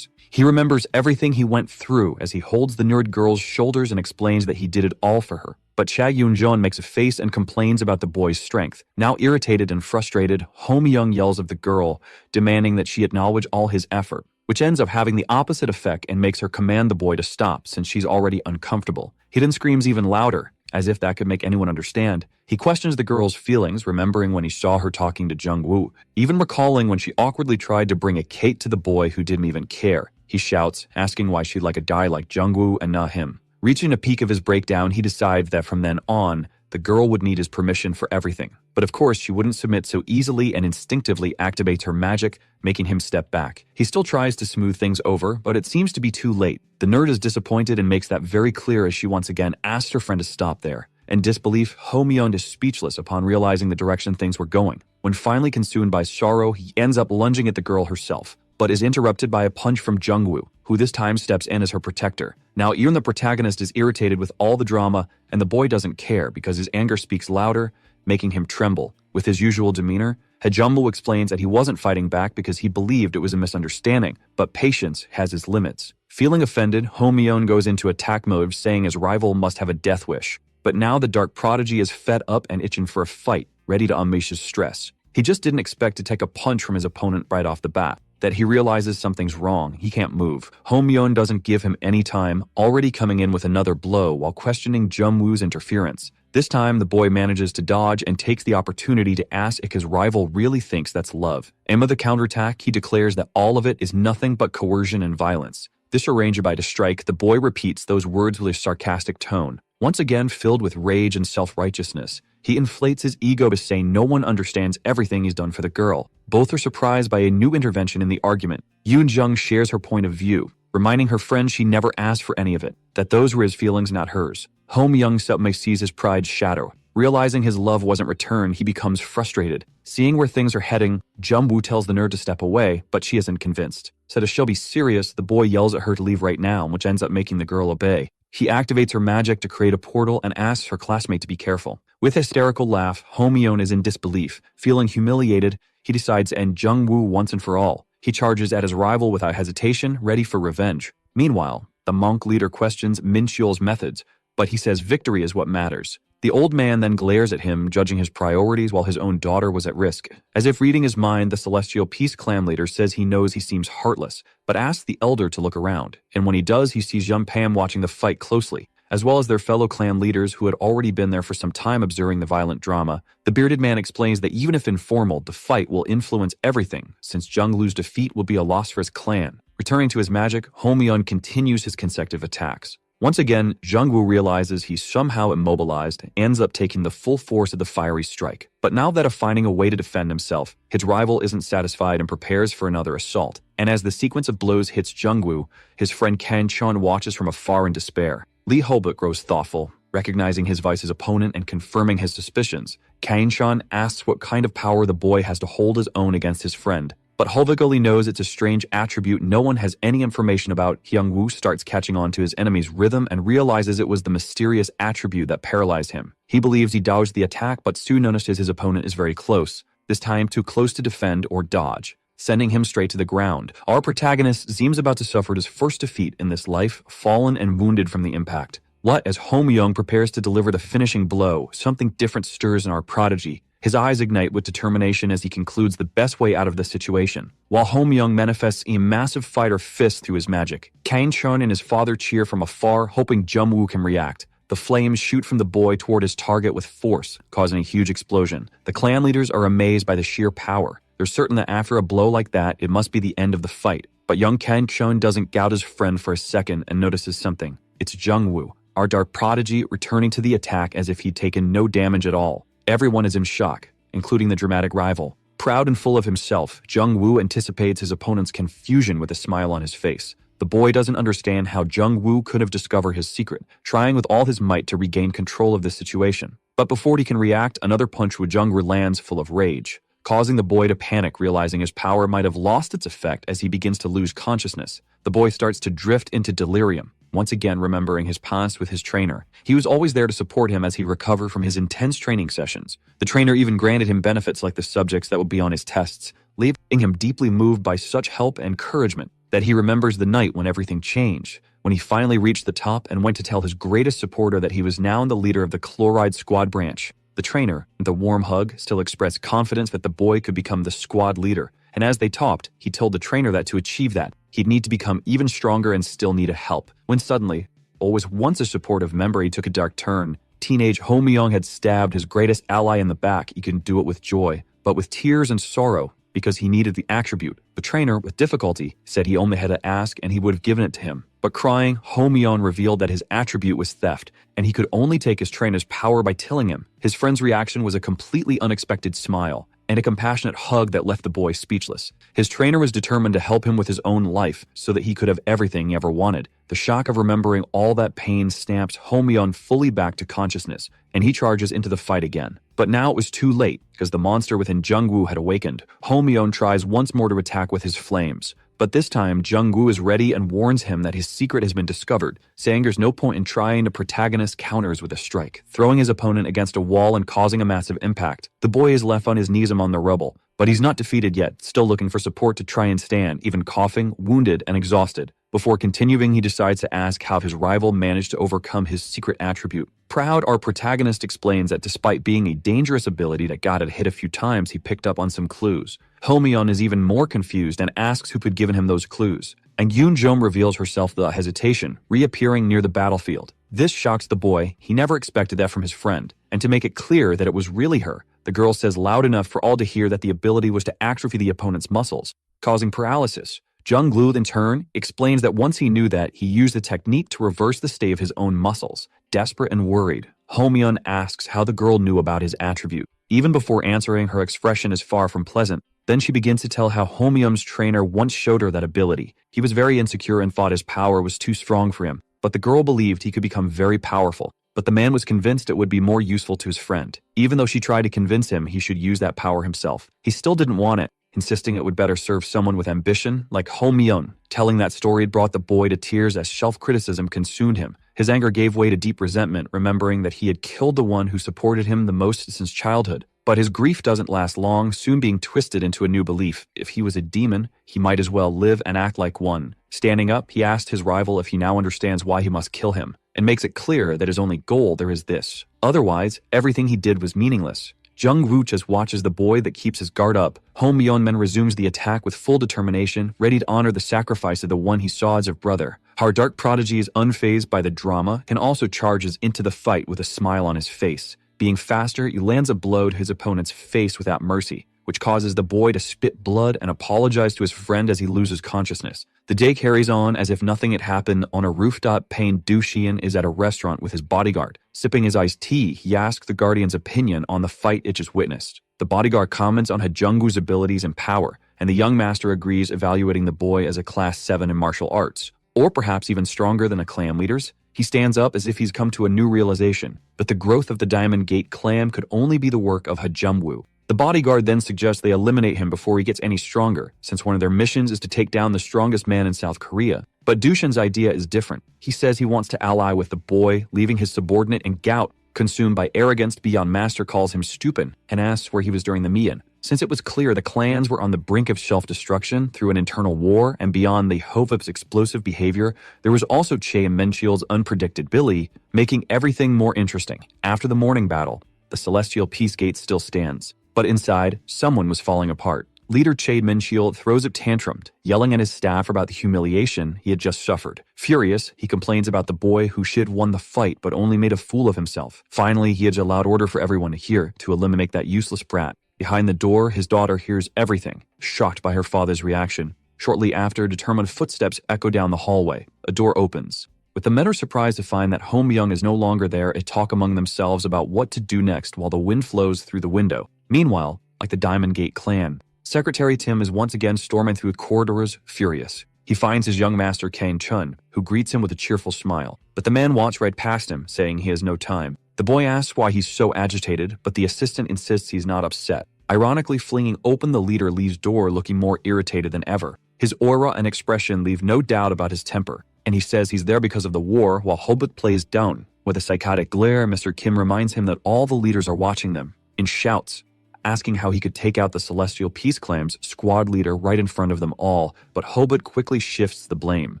He remembers everything he went through as he holds the nerd girl's shoulders and explains that he did it all for her. But Cha Yoon-jong makes a face and complains about the boy's strength. Now irritated and frustrated, Hom-young yells at the girl, demanding that she acknowledge all his effort. which ends up having the opposite effect and makes her command the boy to stop since she's already uncomfortable. He then screams even louder, as if that could make anyone understand. He questions the girl's feelings, remembering when he saw her talking to Jung-woo, even recalling when she awkwardly tried to bring a cake to the boy who didn't even care. He shouts, asking why she'd like a guy like Jung-woo and not him. Reaching a peak of his breakdown, he decides that from then on, the girl would need his permission for everything. But of course, she wouldn't submit so easily and instinctively activates her magic, making him step back. He still tries to smooth things over, but it seems to be too late. The nerd is disappointed and makes that very clear as she once again asks her friend to stop there. In disbelief, Ho Myeon is speechless upon realizing the direction things were going. When finally consumed by sorrow, he ends up lunging at the girl herself, but is interrupted by a punch from Jung-woo, who this time steps in as her protector. Now, even the protagonist is irritated with all the drama, and the boy doesn't care because his anger speaks louder, making him tremble. With his usual demeanor, Hejumbo explains that he wasn't fighting back because he believed it was a misunderstanding, but patience has its limits. Feeling offended, Ho Myeon goes into attack mode, saying his rival must have a death wish. But now the dark prodigy is fed up and itching for a fight, ready to unleash his stress. He just didn't expect to take a punch from his opponent right off the bat. That he realizes something's wrong, he can't move. Ho Myeon doesn't give him any time, already coming in with another blow while questioning Jung-woo's interference. This time, the boy manages to dodge and takes the opportunity to ask if his rival really thinks that's love. And with the counterattack, he declares that all of it is nothing but coercion and violence. Disarranged by to strike, the boy repeats those words with a sarcastic tone. Once again filled with rage and self-righteousness, he inflates his ego to say no one understands everything he's done for the girl. Both are surprised by a new intervention in the argument. Yoon-jung shares her point of view, reminding her friend she never asked for any of it, that those were his feelings, not hers. Ho Myeon suddenly sees his pride's shadow. Realizing his love wasn't returned, he becomes frustrated. Seeing where things are heading, Jung-woo tells the nerd to step away, but she isn't convinced. So to show be serious, the boy yells at her to leave right now, which ends up making the girl obey. He activates her magic to create a portal and asks her classmate to be careful. With a hysterical laugh, Ho Myeon is in disbelief. Feeling humiliated, he decides to end Jung-woo once and for all. He charges at his rival without hesitation, ready for revenge. Meanwhile, the monk leader questions Min-cheol's methods, but he says victory is what matters. The old man then glares at him, judging his priorities while his own daughter was at risk. As if reading his mind, the Celestial Peace Clan leader says he knows he seems heartless, but asks the elder to look around. And when he does, he sees young Pam watching the fight closely, as well as their fellow clan leaders who had already been there for some time observing the violent drama. The bearded man explains that even if informal, the fight will influence everything, since Jung-woo's defeat will be a loss for his clan. Returning to his magic, Ho Myeon continues his consecutive attacks. Once again, Jung-woo realizes he's somehow immobilized, ends up taking the full force of the fiery strike. But now that of finding a way to defend himself, his rival isn't satisfied and prepares for another assault. And as the sequence of blows hits Jung-woo, his friend Kan-chun watches from afar in despair. Lee Holbut grows thoughtful, recognizing his vice's opponent and confirming his suspicions. Kan-chun asks what kind of power the boy has to hold his own against his friend. But Holvik only knows it's a strange attribute no one has any information about. Hyung-woo starts catching on to his enemy's rhythm and realizes it was the mysterious attribute that paralyzed him. He believes he dodged the attack, but soon notices his opponent is very close, this time too close to defend or dodge, sending him straight to the ground. Our protagonist seems about to suffer his first defeat in this life, fallen and wounded from the impact. What, as Ho Myeon prepares to deliver the finishing blow, something different stirs in our prodigy. His eyes ignite with determination as he concludes the best way out of the situation. While Ho Myeon manifests a massive fighter fist through his magic, Kan-chun and his father cheer from afar, hoping Jung-woo can react. The flames shoot from the boy toward his target with force, causing a huge explosion. The clan leaders are amazed by the sheer power. They're certain that after a blow like that, it must be the end of the fight. But young Kan-chun doesn't doubt his friend for a second and notices something. It's Jung-woo, our dark prodigy, returning to the attack as if he'd taken no damage at all. Everyone is in shock, including the dramatic rival. Proud and full of himself, Jung-woo anticipates his opponent's confusion with a smile on his face. The boy doesn't understand how Jung-woo could have discovered his secret, trying with all his might to regain control of the situation. But before he can react, another punch with Jung-woo lands full of rage, causing the boy to panic, realizing his power might have lost its effect as he begins to lose consciousness. The boy starts to drift into delirium, once again remembering his past with his trainer. He was always there to support him as he recovered from his intense training sessions. The trainer even granted him benefits like the subjects that would be on his tests, leaving him deeply moved by such help and encouragement that he remembers the night when everything changed, when he finally reached the top and went to tell his greatest supporter that he was now the leader of the Chloride Squad branch. The trainer, with a warm hug, still expressed confidence that the boy could become the squad leader, And as they talked, he told the trainer that to achieve that, he'd need to become even stronger and still needed help. When suddenly, always once a supportive member, he took a dark turn. Teenage Ho Myung had stabbed his greatest ally in the back. He couldn't do it with joy, but with tears and sorrow, because he needed the attribute. The trainer, with difficulty, said he only had to ask and he would have given it to him. But crying, Ho Myung revealed that his attribute was theft, and he could only take his trainer's power by tilling him. His friend's reaction was a completely unexpected smile, and a compassionate hug that left the boy speechless. His trainer was determined to help him with his own life so that he could have everything he ever wanted. The shock of remembering all that pain snaps Ho Myung fully back to consciousness, and he charges into the fight again. But now it was too late, because the monster within Jungwoo had awakened. Ho Myung tries once more to attack with his flames. But this time, Jungwoo is ready and warns him that his secret has been discovered, saying there's no point in trying to Protagonist counters with a strike, throwing his opponent against a wall and causing a massive impact. The boy is left on his knees among the rubble, but he's not defeated yet, still looking for support to try and stand, even coughing, wounded, and exhausted. Before continuing, he decides to ask how his rival managed to overcome his secret attribute. Proud, our protagonist explains that despite being a dangerous ability that got it hit a few times, he picked up on some clues. Ho Myung is even more confused and asks who could given him those clues. And Yoon Jom reveals herself without hesitation, reappearing near the battlefield. This shocks the boy. He never expected that from his friend. And to make it clear that it was really her, the girl says loud enough for all to hear that the ability was to atrophy the opponent's muscles, causing paralysis. Jungwoo, in turn, explains that once he knew that, he used the technique to reverse the state of his own muscles. Desperate and worried, Ho Myung asks how the girl knew about his attribute. Even before answering, her expression is far from pleasant. Then she begins to tell how Ho Myung's trainer once showed her that ability. He was very insecure and thought his power was too strong for him, but the girl believed he could become very powerful. But the man was convinced it would be more useful to his friend. Even though she tried to convince him he should use that power himself, he still didn't want it, insisting it would better serve someone with ambition like Ho Myung. Telling that story had brought the boy to tears as self-criticism consumed him. His anger gave way to deep resentment, remembering that he had killed the one who supported him the most since childhood. But his grief doesn't last long, soon being twisted into a new belief. If he was a demon, he might as well live and act like one. Standing up, he asked his rival if he now understands why he must kill him, and makes it clear that his only goal there is this. Otherwise, everything he did was meaningless. Jungwoo just watches the boy that keeps his guard up. Ho Myung resumes the attack with full determination, ready to honor the sacrifice of the one he saw as a brother. Our dark prodigy is unfazed by the drama, and also charges into the fight with a smile on his face. Being faster, he lands a blow to his opponent's face without mercy, which causes the boy to spit blood and apologize to his friend as he loses consciousnness. The day carries on as if nothing had happened. On a rooftop, Pain Dushian is at a restaurant with his bodyguard. Sipping his iced tea, he asks the Guardian's opinion on the fight it just witnessed. The bodyguard comments on Jungwoo's abilities and power, and the young master agrees, evaluating the boy as a class 7 in martial arts, or perhaps even stronger than the clan leaders. He stands up as if he's come to a new realization, but the growth of the Diamond Gate clan could only be the work of Jungwoo. The bodyguard then suggests they eliminate him before he gets any stronger, since one of their missions is to take down the strongest man in South Korea. But Dushan's idea is different. He says he wants to ally with the boy, leaving his subordinate in gout, consumed by arrogance beyond master calls him stupid, and asks where he was during the Mian. Since it was clear the clans were on the brink of self-destruction through an internal war, and beyond the Hovup's explosive behavior, there was also Che and Menchiel's unpredictability, making everything more interesting. After the morning battle, the Celestial Peace Gate still stands, but inside, someone was falling apart. Leader Che Menchiel throws a tantrum, yelling at his staff about the humiliation he had just suffered. Furious, he complains about the boy who should have won the fight but only made a fool of himself. Finally, he has a loud order for everyone to hear, to eliminate that useless brat. Behind the door, his daughter hears everything, shocked by her father's reaction. Shortly after, determined footsteps echo down the hallway. A door opens. With the men are surprised to find that Ho Myung is no longer there and talk among themselves about what to do next while the wind flows through the window. Meanwhile, like the Diamond Gate clan, Secretary Tim is once again storming through the corridors, furious. He finds his young master Kang Chun, who greets him with a cheerful smile. But the man walks right past him, saying he has no time. The boy asks why he's so agitated, but the assistant insists he's not upset. Ironically, flinging open the leader Lee's door, looking more irritated than ever. His aura and expression leave no doubt about his temper, and he says he's there because of the war, while Hobut plays down. With a psychotic glare, Mr. Kim reminds him that all the leaders are watching them, in shouts, asking how he could take out the Celestial Peace Clan's squad leader right in front of them all, but Hobut quickly shifts the blame.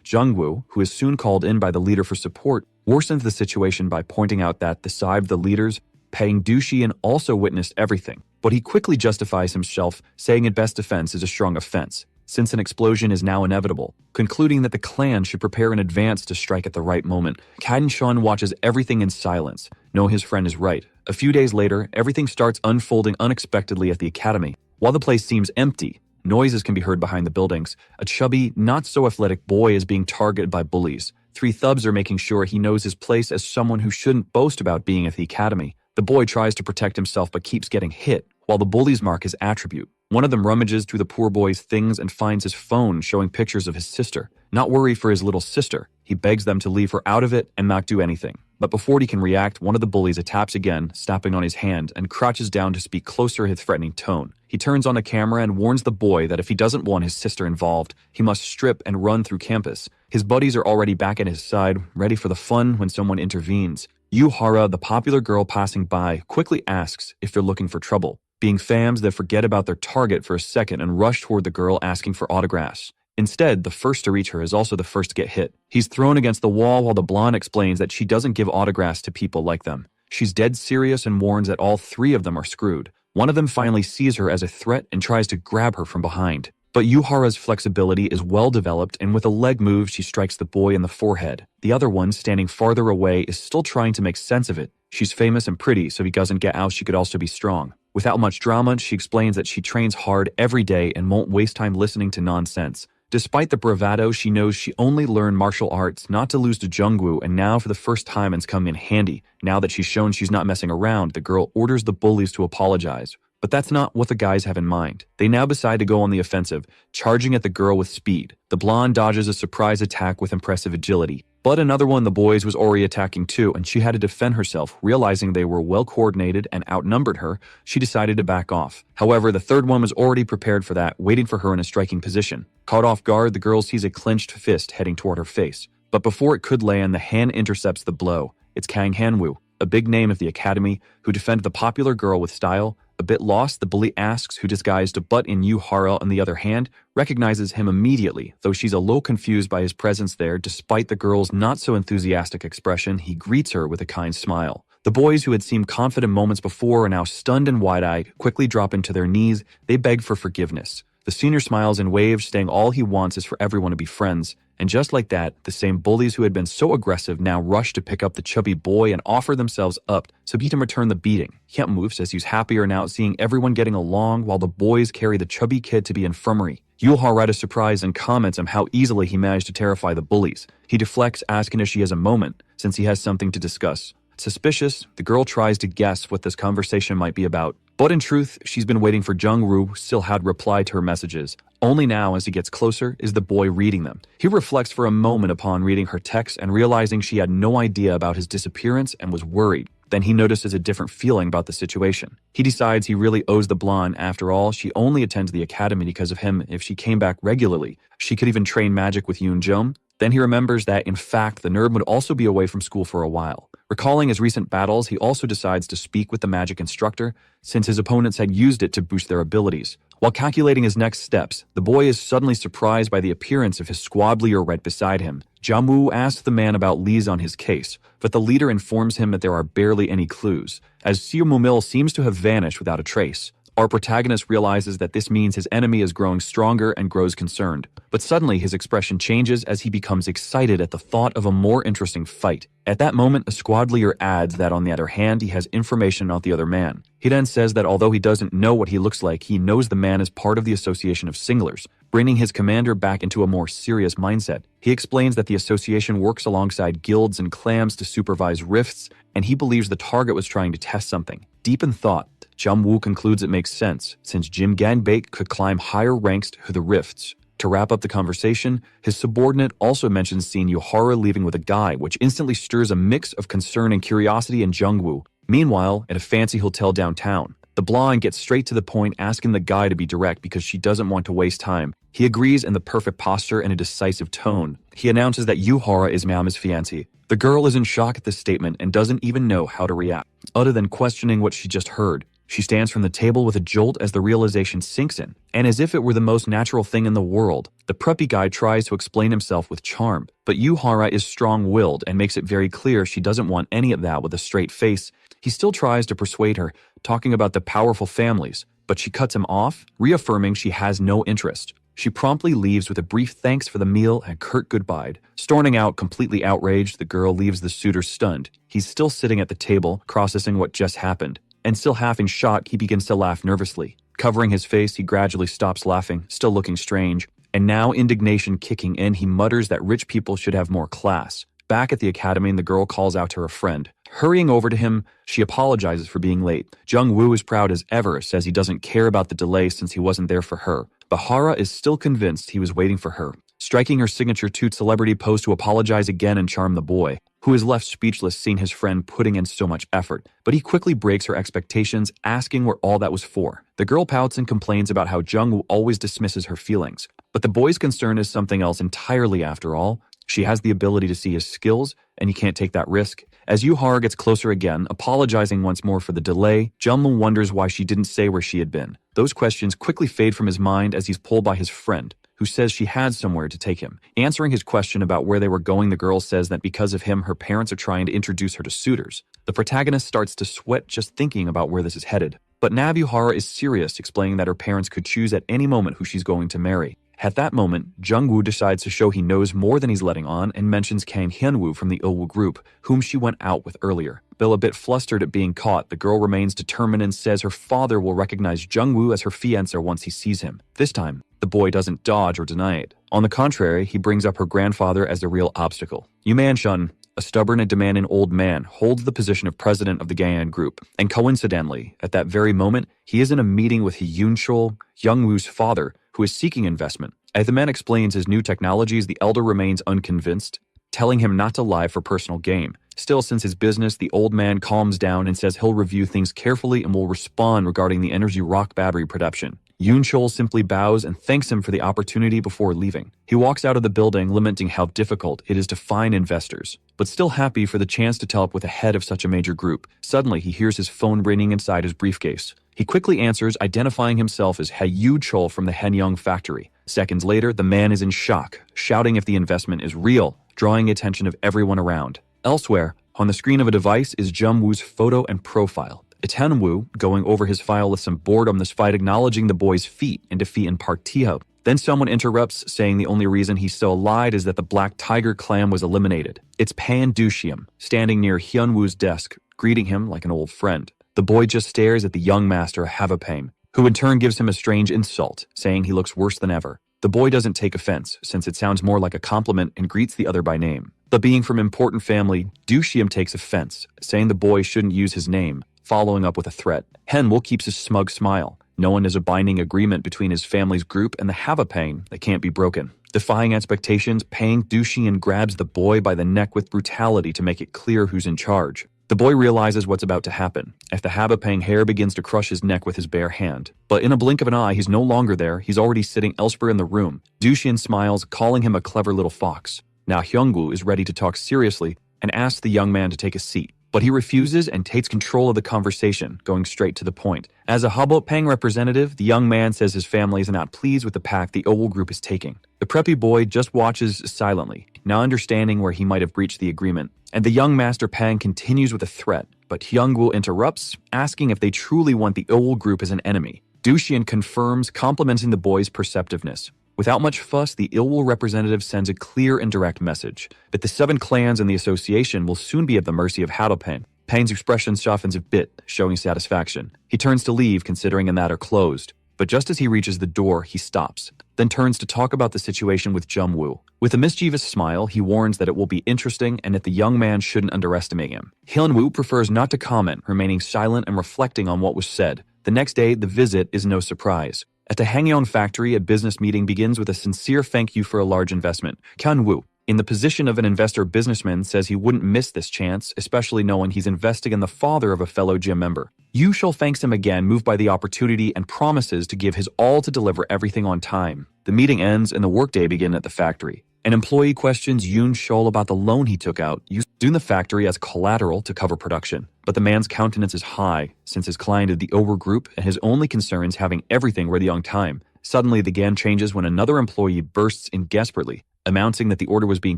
Jungwoo, who is soon called in by the leader for support, worsens the situation by pointing out that the side of the leaders paying douchey and also witnessed everything. But he quickly justifies himself, saying in best defense is a strong offense, since an explosion is now inevitable, concluding that the clan should prepare in advance to strike at the right moment. Kaden-shun watches everything in silence, knowing his friend is right. A few days later, everything starts unfolding unexpectedly at the academy. While the place seems empty, noises can be heard behind the buildings. A chubby, not-so-athletic boy is being targeted by bullies. 3 thugs are making sure he knows his place as someone who shouldn't boast about being at the academy. The boy tries to protect himself but keeps getting hit, while the bullies mark his attribute. One of them rummages through the poor boy's things and finds his phone showing pictures of his sister. Not worried for his little sister, he begs them to leave her out of it and not do anything. But before he can react, one of the bullies attacks again, snapping on his hand, and crouches down to speak closer in his threatening tone. He turns on the camera and warns the boy that if he doesn't want his sister involved, he must strip and run through campus. His buddies are already back at his side, ready for the fun when someone intervenes. Yuhara, the popular girl passing by, quickly asks if they're looking for trouble. Being fams, they forget about their target for a second and rush toward the girl asking for autographs. Instead, the first to reach her is also the first to get hit. He's thrown against the wall while the blonde explains that she doesn't give autographs to people like them. She's dead serious and warns that all 3 of them are screwed. One of them finally sees her as a threat and tries to grab her from behind. But Yuhara's flexibility is well developed, and with a leg move she strikes the boy in the forehead. The other one, standing farther away, is still trying to make sense of it. She's famous and pretty, so he doesn't get how she could also be strong. Without much drama, she explains that she trains hard every day and won't waste time listening to nonsense. Despite the bravado, she knows she only learned martial arts not to lose to Jungwoo, and now for the first time it's come in handy. Now that she's shown she's not messing around, the girl orders the bullies to apologize. But that's not what the guys have in mind. They now decide to go on the offensive, charging at the girl with speed. The blonde dodges a surprise attack with impressive agility. But another one of the boys was already attacking too, and she had to defend herself. Realizing they were well coordinated and outnumbered her, she decided to back off. However, the third one was already prepared for that, waiting for her in a striking position. Caught off guard, the girl sees a clenched fist heading toward her face. But before it could land, the hand intercepts the blow. It's Kang Hanwoo, a big name of the academy, who defended the popular girl with style. A bit lost, the bully asks who disguised a butt in Yuhara. On the other hand, recognizes him immediately. Though she's a little confused by his presence there, despite the girl's not-so-enthusiastic expression, he greets her with a kind smile. The boys who had seemed confident moments before are now stunned and wide-eyed, quickly drop into their knees. They beg for forgiveness. The senior smiles and waves, saying all he wants is for everyone to be friends. And just like that, the same bullies who had been so aggressive now rush to pick up the chubby boy and offer themselves up so he can return the beating. Hyunwoo says he's happier now seeing everyone getting along while the boys carry the chubby kid to the infirmary. Yuhara is surprised and comments on how easily he managed to terrify the bullies. He deflects, asking if she has a moment, since he has something to discuss. Suspicious, the girl tries to guess what this conversation might be about. But in truth, she's been waiting for Jungwoo, who still had replied to her messages. Only now, as he gets closer, is the boy reading them. He reflects for a moment upon reading her text and realizing she had no idea about his disappearance and was worried. Then he notices a different feeling about the situation. He decides he really owes the blonde. After all, she only attends the academy because of him. If she came back regularly, she could even train magic with Yoon-jung. Then he remembers that, in fact, the nerd would also be away from school for a while. Recalling his recent battles, he also decides to speak with the magic instructor, since his opponents had used it to boost their abilities. While calculating his next steps, the boy is suddenly surprised by the appearance of his squad leader right beside him. Jungwoo asks the man about Lee's on his case, but the leader informs him that there are barely any clues, as Seo Mumil seems to have vanished without a trace. Our protagonist realizes that this means his enemy is growing stronger and grows concerned. But suddenly his expression changes as he becomes excited at the thought of a more interesting fight. At that moment, a squad leader adds that on the other hand, he has information about the other man. He then says that although he doesn't know what he looks like, he knows the man is part of the Association of Singlers, bringing his commander back into a more serious mindset. He explains that the association works alongside guilds and clans to supervise rifts, and he believes the target was trying to test something. Deep in thought, Jungwoo concludes it makes sense, since Jim Ganbate could climb higher ranks to the rifts. To wrap up the conversation, his subordinate also mentions seeing Yuhara leaving with a guy, which instantly stirs a mix of concern and curiosity in Jungwoo. Meanwhile, at a fancy hotel downtown, the blonde gets straight to the point, asking the guy to be direct because she doesn't want to waste time. He agrees in the perfect posture and a decisive tone. He announces that Yuhara is Mama's fiancé. The girl is in shock at this statement and doesn't even know how to react, other than questioning what she just heard. She stands from the table with a jolt as the realization sinks in, and as if it were the most natural thing in the world, the preppy guy tries to explain himself with charm. But Yuhara is strong-willed and makes it very clear she doesn't want any of that with a straight face. He still tries to persuade her, talking about the powerful families, but she cuts him off, reaffirming she has no interest. She promptly leaves with a brief thanks for the meal and curt goodbye. Storming out completely outraged, the girl leaves the suitor stunned. He's still sitting at the table, processing what just happened. And still half in shock, he begins to laugh nervously. Covering his face, he gradually stops laughing, still looking strange. And now, indignation kicking in, he mutters that rich people should have more class. Back at the academy, the girl calls out to her friend. Hurrying over to him, she apologizes for being late. Jung-woo is proud as ever, says he doesn't care about the delay since he wasn't there for her. But Hara is still convinced he was waiting for her. Striking her signature toot celebrity pose to apologize again and charm the boy, who is left speechless seeing his friend putting in so much effort. But he quickly breaks her expectations, asking what all that was for. The girl pouts and complains about how Jung-woo always dismisses her feelings. But the boy's concern is something else entirely after all. She has the ability to see his skills, and he can't take that risk. As Yuhara gets closer again, apologizing once more for the delay, Jung-woo wonders why she didn't say where she had been. Those questions quickly fade from his mind as he's pulled by his friend, who says she had somewhere to take him. Answering his question about where they were going, the girl says that because of him, her parents are trying to introduce her to suitors. The protagonist starts to sweat just thinking about where this is headed. But Yuhara is serious, explaining that her parents could choose at any moment who she's going to marry. At that moment, Jung-woo decides to show he knows more than he's letting on and mentions Kang Hyun-woo from the Ilwoo group, whom she went out with earlier. Though a bit flustered at being caught, the girl remains determined and says her father will recognize Jung-woo as her fiancé once he sees him. This time, the boy doesn't dodge or deny it. On the contrary, he brings up her grandfather as the real obstacle. Yu Man-shun, a stubborn and demanding old man, holds the position of president of the Gangan group, and coincidentally, at that very moment, he is in a meeting with Hyun-chul, Jung-woo's father, who is seeking investment. As the man explains his new technologies, the elder remains unconvinced, telling him not to lie for personal gain. Still, since his business, the old man calms down and says he'll review things carefully and will respond regarding the energy rock battery production. Yoon-chul simply bows and thanks him for the opportunity before leaving. He walks out of the building, lamenting how difficult it is to find investors, but still happy for the chance to team up with the head of such a major group. Suddenly, he hears his phone ringing inside his briefcase. He quickly answers, identifying himself as Hae-yu-chul from the Henyoung factory. Seconds later, the man is in shock, shouting if the investment is real, drawing attention of everyone around. Elsewhere, on the screen of a device is Jung-woo's photo and profile. It's Hyun-woo, going over his file with some boredom despite acknowledging the boy's feat and defeat in Park Tae-ho. Then someone interrupts, saying the only reason he's still alive is that the Black Tiger clan was eliminated. It's Pan Dushiam, standing near Hyun-woo's desk, greeting him like an old friend. The boy just stares at the young master Havapane, who in turn gives him a strange insult, saying he looks worse than ever. The boy doesn't take offense, since it sounds more like a compliment, and greets the other by name. But being from important family, Dushiam takes offense, saying the boy shouldn't use his name, following up with a threat. Hyun-woo keeps his smug smile. No one is a binding agreement between his family's group and the Havapane that can't be broken. Defying expectations, Pang Dushian grabs the boy by the neck with brutality to make it clear who's in charge. The boy realizes what's about to happen, as the Havapang hair begins to crush his neck with his bare hand. But in a blink of an eye, he's no longer there, he's already sitting elsewhere in the room. Dushian smiles, calling him a clever little fox. Now Hyung-woo is ready to talk seriously and asks the young man to take a seat. But he refuses and takes control of the conversation, going straight to the point. As a Habopang representative, the young man says his family is not pleased with the path the Owol group is taking. The preppy boy just watches silently, now understanding where he might have breached the agreement. And the young Master Pang continues with a threat, but Hyung-woo interrupts, asking if they truly want the Owol group as an enemy. Dushian confirms, complimenting the boy's perceptiveness. Without much fuss, the Ilwol representative sends a clear and direct message that the 7 clans in the association will soon be at the mercy of Hadopang. Pang's expression softens a bit, showing satisfaction. He turns to leave, considering the matter closed. But just as he reaches the door, he stops, then turns to talk about the situation with Jung-woo. With a mischievous smile, he warns that it will be interesting and that the young man shouldn't underestimate him. Hyun-woo prefers not to comment, remaining silent and reflecting on what was said. The next day, the visit is no surprise. At the Hangyeon factory, a business meeting begins with a sincere thank you for a large investment. Hyun-woo, in the position of an investor businessman, says he wouldn't miss this chance, especially knowing he's investing in the father of a fellow gym member. Yu-shul thanks him again, moved by the opportunity, and promises to give his all to deliver everything on time. The meeting ends and the workday begins at the factory. An employee questions Yoon Shol about the loan he took out, using the factory as collateral to cover production. But the man's countenance is high, since his client is the Ower Group and his only concern is having everything ready on time. Suddenly, the game changes when another employee bursts in desperately, announcing that the order was being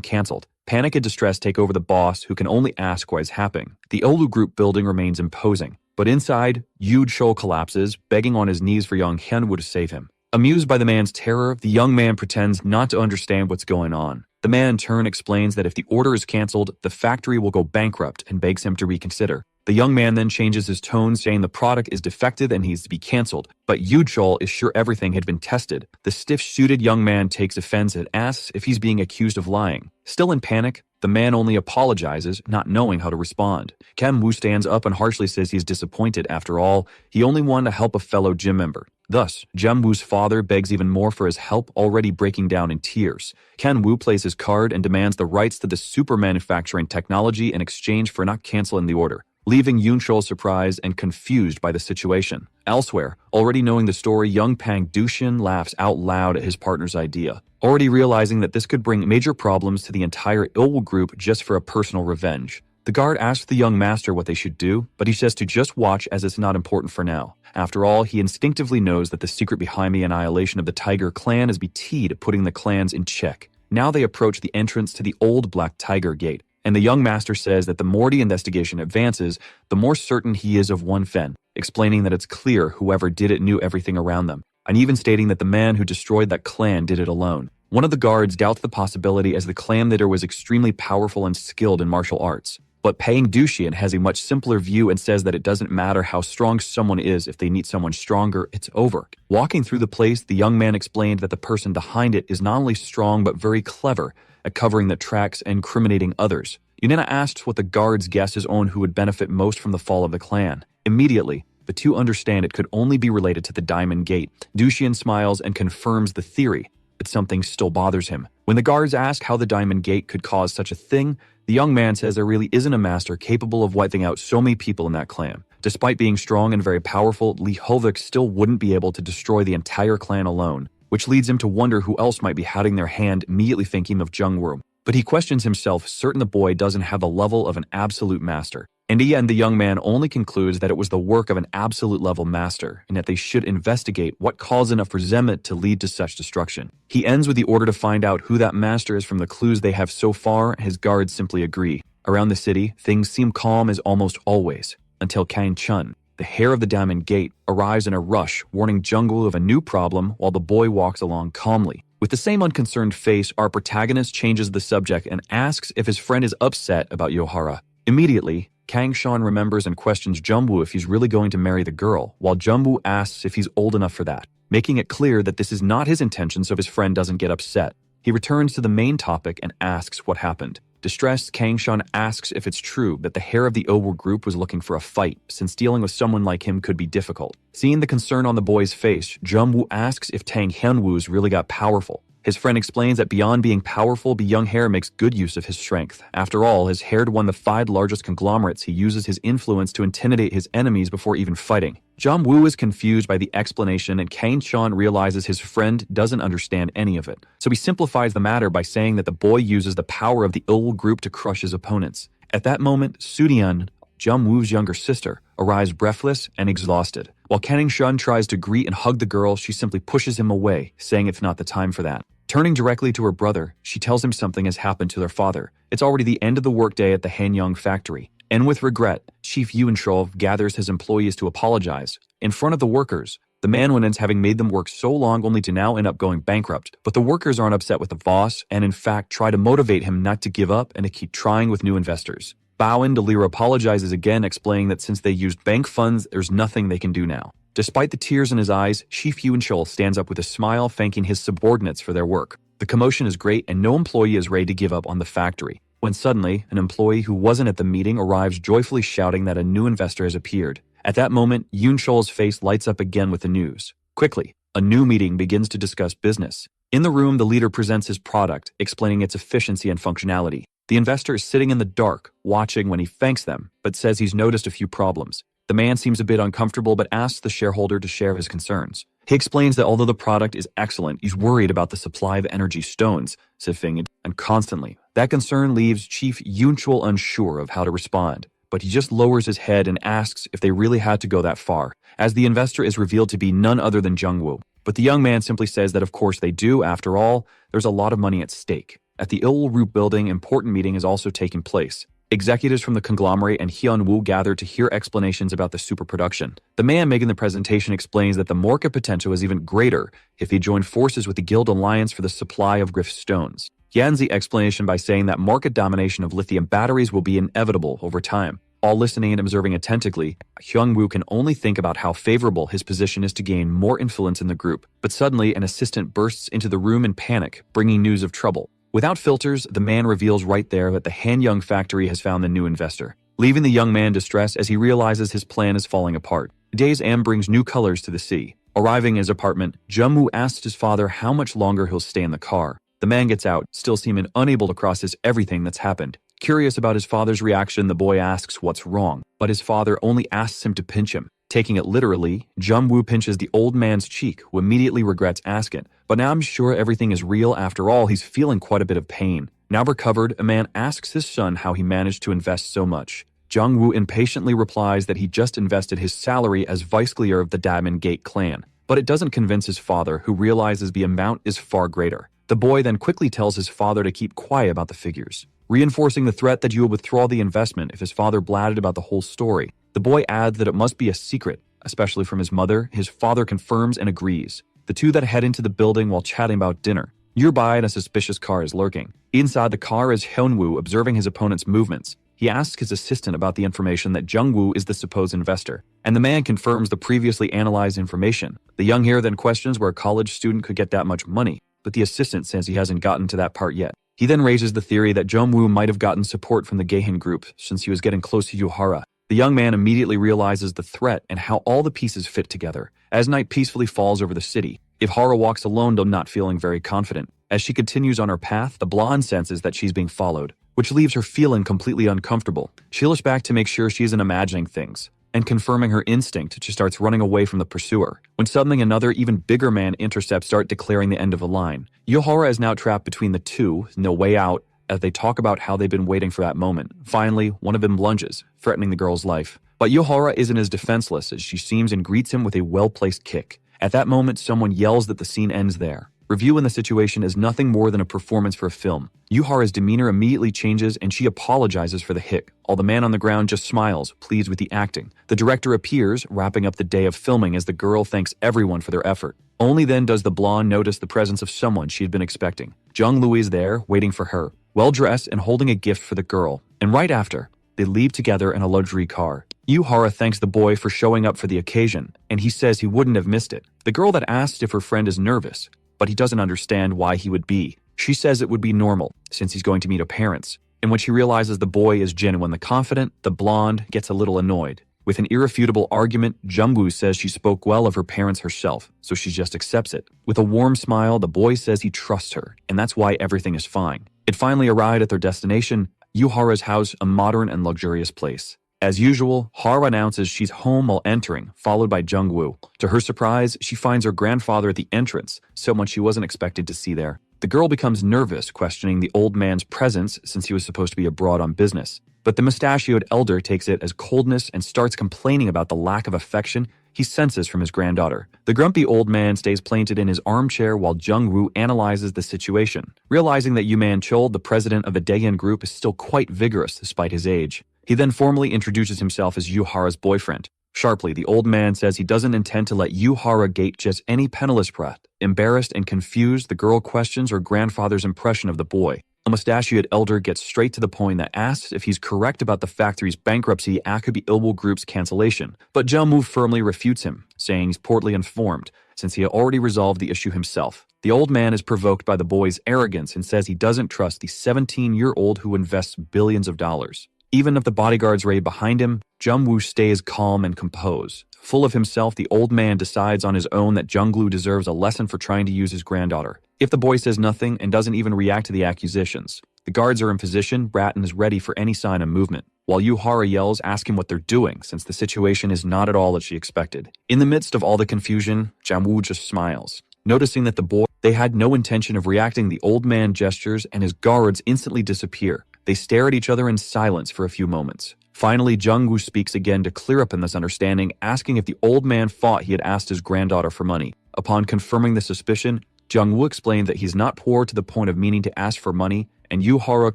cancelled. Panic and distress take over the boss, who can only ask what is happening. The Oulu Group building remains imposing, but inside, Yoon Shol collapses, begging on his knees for young Hyunwoo to save him. Amused by the man's terror, the young man pretends not to understand what's going on. The man in turn explains that if the order is cancelled, the factory will go bankrupt and begs him to reconsider. The young man then changes his tone, saying the product is defective and needs to be cancelled, but Yudchol is sure everything had been tested. The stiff-suited young man takes offense and asks if he's being accused of lying. Still in panic, the man only apologizes, not knowing how to respond. Kim Woo stands up and harshly says he's disappointed. After all, he only wanted to help a fellow gym member. Thus, Jim Woo's father begs even more for his help, already breaking down in tears. Ken Woo plays his card and demands the rights to the super manufacturing technology in exchange for not canceling the order, leaving Yoon Shol surprised and confused by the situation. Elsewhere, already knowing the story, young Pang Dushin laughs out loud at his partner's idea, already realizing that this could bring major problems to the entire Ilwoo group just for a personal revenge. The guard asks the young master what they should do, but he says to just watch as it's not important for now. After all, he instinctively knows that the secret behind the annihilation of the Tiger clan is key to putting the clans in check. Now they approach the entrance to the old Black Tiger Gate, and the young master says that the more the investigation advances, the more certain he is of one Fen, explaining that it's clear whoever did it knew everything around them, and even stating that the man who destroyed that clan did it alone. One of the guards doubts the possibility as the clan leader was extremely powerful and skilled in martial arts. But Pang Dushian has a much simpler view and says that it doesn't matter how strong someone is, if they need someone stronger, it's over. Walking through the place, the young man explained that the person behind it is not only strong but very clever at covering the tracks and incriminating others. Yunina asks what the guards guess is on who would benefit most from the fall of the clan. Immediately, the two understand it could only be related to the Diamond Gate. Dushian smiles and confirms the theory, but something still bothers him. When the guards ask how the Diamond Gate could cause such a thing, the young man says there really isn't a master capable of wiping out so many people in that clan. Despite being strong and very powerful, Lee Hovik still wouldn't be able to destroy the entire clan alone, which leads him to wonder who else might be having their hand, immediately thinking of Jungwoo. But he questions himself, certain the boy doesn't have the level of an absolute master. In the end, the young man only concludes that it was the work of an absolute level master, and that they should investigate what caused enough resentment to lead to such destruction. He ends with the order to find out who that master is from the clues they have so far, and his guards simply agree. Around the city, things seem calm as almost always, until Kang Chun, the heir of the Diamond Gate, arrives in a rush, warning Jungwoo of a new problem while the boy walks along calmly. With the same unconcerned face, our protagonist changes the subject and asks if his friend is upset about Yohara. Immediately, Kang Shan remembers and questions Jungwoo if he's really going to marry the girl, while Jungwoo asks if he's old enough for that, making it clear that this is not his intention so his friend doesn't get upset. He returns to the main topic and asks what happened. Distressed, Kang Shan asks if it's true that the heir of the Owo group was looking for a fight, since dealing with someone like him could be difficult. Seeing the concern on the boy's face, Jungwoo asks if Tang Hyunwoo's really got powerful. His friend explains that beyond being powerful, the young heir makes good use of his strength. After all, his heir won the 5 largest conglomerates. He uses his influence to intimidate his enemies before even fighting. Jungwoo is confused by the explanation, and Kang Chan realizes his friend doesn't understand any of it. So he simplifies the matter by saying that the boy uses the power of the Ilwoo group to crush his opponents. At that moment, Sudian, Jungwoo's younger sister, arrives breathless and exhausted. While Kang Shun tries to greet and hug the girl, she simply pushes him away, saying it's not the time for that. Turning directly to her brother, she tells him something has happened to their father. It's already the end of the workday at the Hanyang factory. And with regret, Chief Yuan Shrov gathers his employees to apologize. In front of the workers, the Manhuans having made them work so long only to now end up going bankrupt. But the workers aren't upset with the boss, and in fact try to motivate him not to give up and to keep trying with new investors. Bowen Delira apologizes again, explaining that since they used bank funds, there's nothing they can do now. Despite the tears in his eyes, Chief Yuan Chul stands up with a smile, thanking his subordinates for their work. The commotion is great and no employee is ready to give up on the factory, when suddenly, an employee who wasn't at the meeting arrives joyfully shouting that a new investor has appeared. At that moment, Yoon Chol's face lights up again with the news. Quickly, a new meeting begins to discuss business. In the room, the leader presents his product, explaining its efficiency and functionality. The investor is sitting in the dark, watching when he thanks them, but says he's noticed a few problems. The man seems a bit uncomfortable but asks the shareholder to share his concerns. He explains that although the product is excellent, he's worried about the supply of energy stones, Sifing, and constantly. That concern leaves Chief Yunchul unsure of how to respond, but he just lowers his head and asks if they really had to go that far, as the investor is revealed to be none other than Jungwoo. But the young man simply says that of course they do, after all, there's a lot of money at stake. At the Il-Root building, important meeting is also taking place. Executives from the conglomerate and Hyun-woo gather to hear explanations about the super production. The man making the presentation explains that the market potential is even greater if he joined forces with the Guild Alliance for the supply of Griff stones. He ends the explanation by saying that market domination of lithium batteries will be inevitable over time. All listening and observing attentively, Hyun-woo can only think about how favorable his position is to gain more influence in the group. But suddenly, an assistant bursts into the room in panic, bringing news of trouble. Without filters, the man reveals right there that the Han-Young factory has found the new investor, leaving the young man distressed as he realizes his plan is falling apart. Days M brings new colors to the sea. Arriving in his apartment, Jung-woo asks his father how much longer he'll stay in the car. The man gets out, still seeming unable to process everything that's happened. Curious about his father's reaction, the boy asks what's wrong, but his father only asks him to pinch him. Taking it literally, Jung-woo pinches the old man's cheek, who immediately regrets asking. But now I'm sure everything is real. After all, he's feeling quite a bit of pain. Now recovered, a man asks his son how he managed to invest so much. Jung-woo impatiently replies that he just invested his salary as vice-leader of the Diamond Gate clan. But it doesn't convince his father, who realizes the amount is far greater. The boy then quickly tells his father to keep quiet about the figures, reinforcing the threat that he will withdraw the investment if his father blatted about the whole story. The boy adds that it must be a secret, especially from his mother. His father confirms and agrees. The two then head into the building while chatting about dinner. Nearby, a suspicious car is lurking. Inside the car is Hyun-woo observing his opponent's movements. He asks his assistant about the information that Jung-woo is the supposed investor, and the man confirms the previously analyzed information. The young hero then questions where a college student could get that much money, but the assistant says he hasn't gotten to that part yet. He then raises the theory that Jung-woo might have gotten support from the Gaehan group since he was getting close to Yuhara. The young man immediately realizes the threat and how all the pieces fit together. As night peacefully falls over the city, if Hara walks alone, though not feeling very confident. As she continues on her path, the blonde senses that she's being followed, which leaves her feeling completely uncomfortable. She looks back to make sure she isn't imagining things, and confirming her instinct, she starts running away from the pursuer. When suddenly another, even bigger man intercepts, start declaring the end of the line. Yuhara is now trapped between the two, no way out, as they talk about how they've been waiting for that moment. Finally, one of them lunges, threatening the girl's life. But Yuhara isn't as defenseless as she seems and greets him with a well-placed kick. At that moment, someone yells that the scene ends there. Reviewing the situation is nothing more than a performance for a film. Yuhara's demeanor immediately changes and she apologizes for the hit, while the man on the ground just smiles, pleased with the acting. The director appears, wrapping up the day of filming as the girl thanks everyone for their effort. Only then does the blonde notice the presence of someone she had been expecting. Jung-Louis is there, waiting for her, well-dressed and holding a gift for the girl. And right after, they leave together in a luxury car. Yuhara thanks the boy for showing up for the occasion, and he says he wouldn't have missed it. The girl that asks if her friend is nervous, but he doesn't understand why he would be. She says it would be normal, since he's going to meet her parents. And when she realizes the boy is genuinely confident, the blonde gets a little annoyed. With an irrefutable argument, Jung-woo says she spoke well of her parents herself, so she just accepts it. With a warm smile, the boy says he trusts her, and that's why everything is fine. It finally arrived at their destination, Yuhara's house, a modern and luxurious place. As usual, Hara announces she's home while entering, followed by Jung-woo. To her surprise, she finds her grandfather at the entrance, someone she wasn't expected to see there. The girl becomes nervous, questioning the old man's presence since he was supposed to be abroad on business. But the mustachioed elder takes it as coldness and starts complaining about the lack of affection he senses from his granddaughter. The grumpy old man stays planted in his armchair while Jung-woo analyzes the situation, realizing that Yuman Chol, the president of the Daehan group, is still quite vigorous despite his age. He then formally introduces himself as Yuhara's boyfriend. Sharply, the old man says he doesn't intend to let Yuhara gate just any penniless brat. Embarrassed and confused, the girl questions her grandfather's impression of the boy. A mustachioed elder gets straight to the point that asks if he's correct about the factory's bankruptcy Akubi Ilbo Group's cancellation. But Jung-woo firmly refutes him, saying he's poorly informed, since he had already resolved the issue himself. The old man is provoked by the boy's arrogance and says he doesn't trust the 17-year-old who invests billions of dollars. Even if the bodyguards raid behind him, Jung-woo stays calm and composed. Full of himself, the old man decides on his own that Jung-woo deserves a lesson for trying to use his granddaughter. If the boy says nothing and doesn't even react to the accusations, the guards are in position, Bratton is ready for any sign of movement. while Yuhara yells, "Ask him what they're doing," since the situation is not at all as she expected. In the midst of all the confusion, Jamwoo just smiles. Noticing that the boy, they had no intention of reacting, the old man gestures and his guards instantly disappear. They stare at each other in silence for a few moments. Finally, Jungwoo speaks again to clear up a misunderstanding, asking if the old man thought he had asked his granddaughter for money. Upon confirming the suspicion, Jungwoo explained that he's not poor to the point of meaning to ask for money, and Yuhara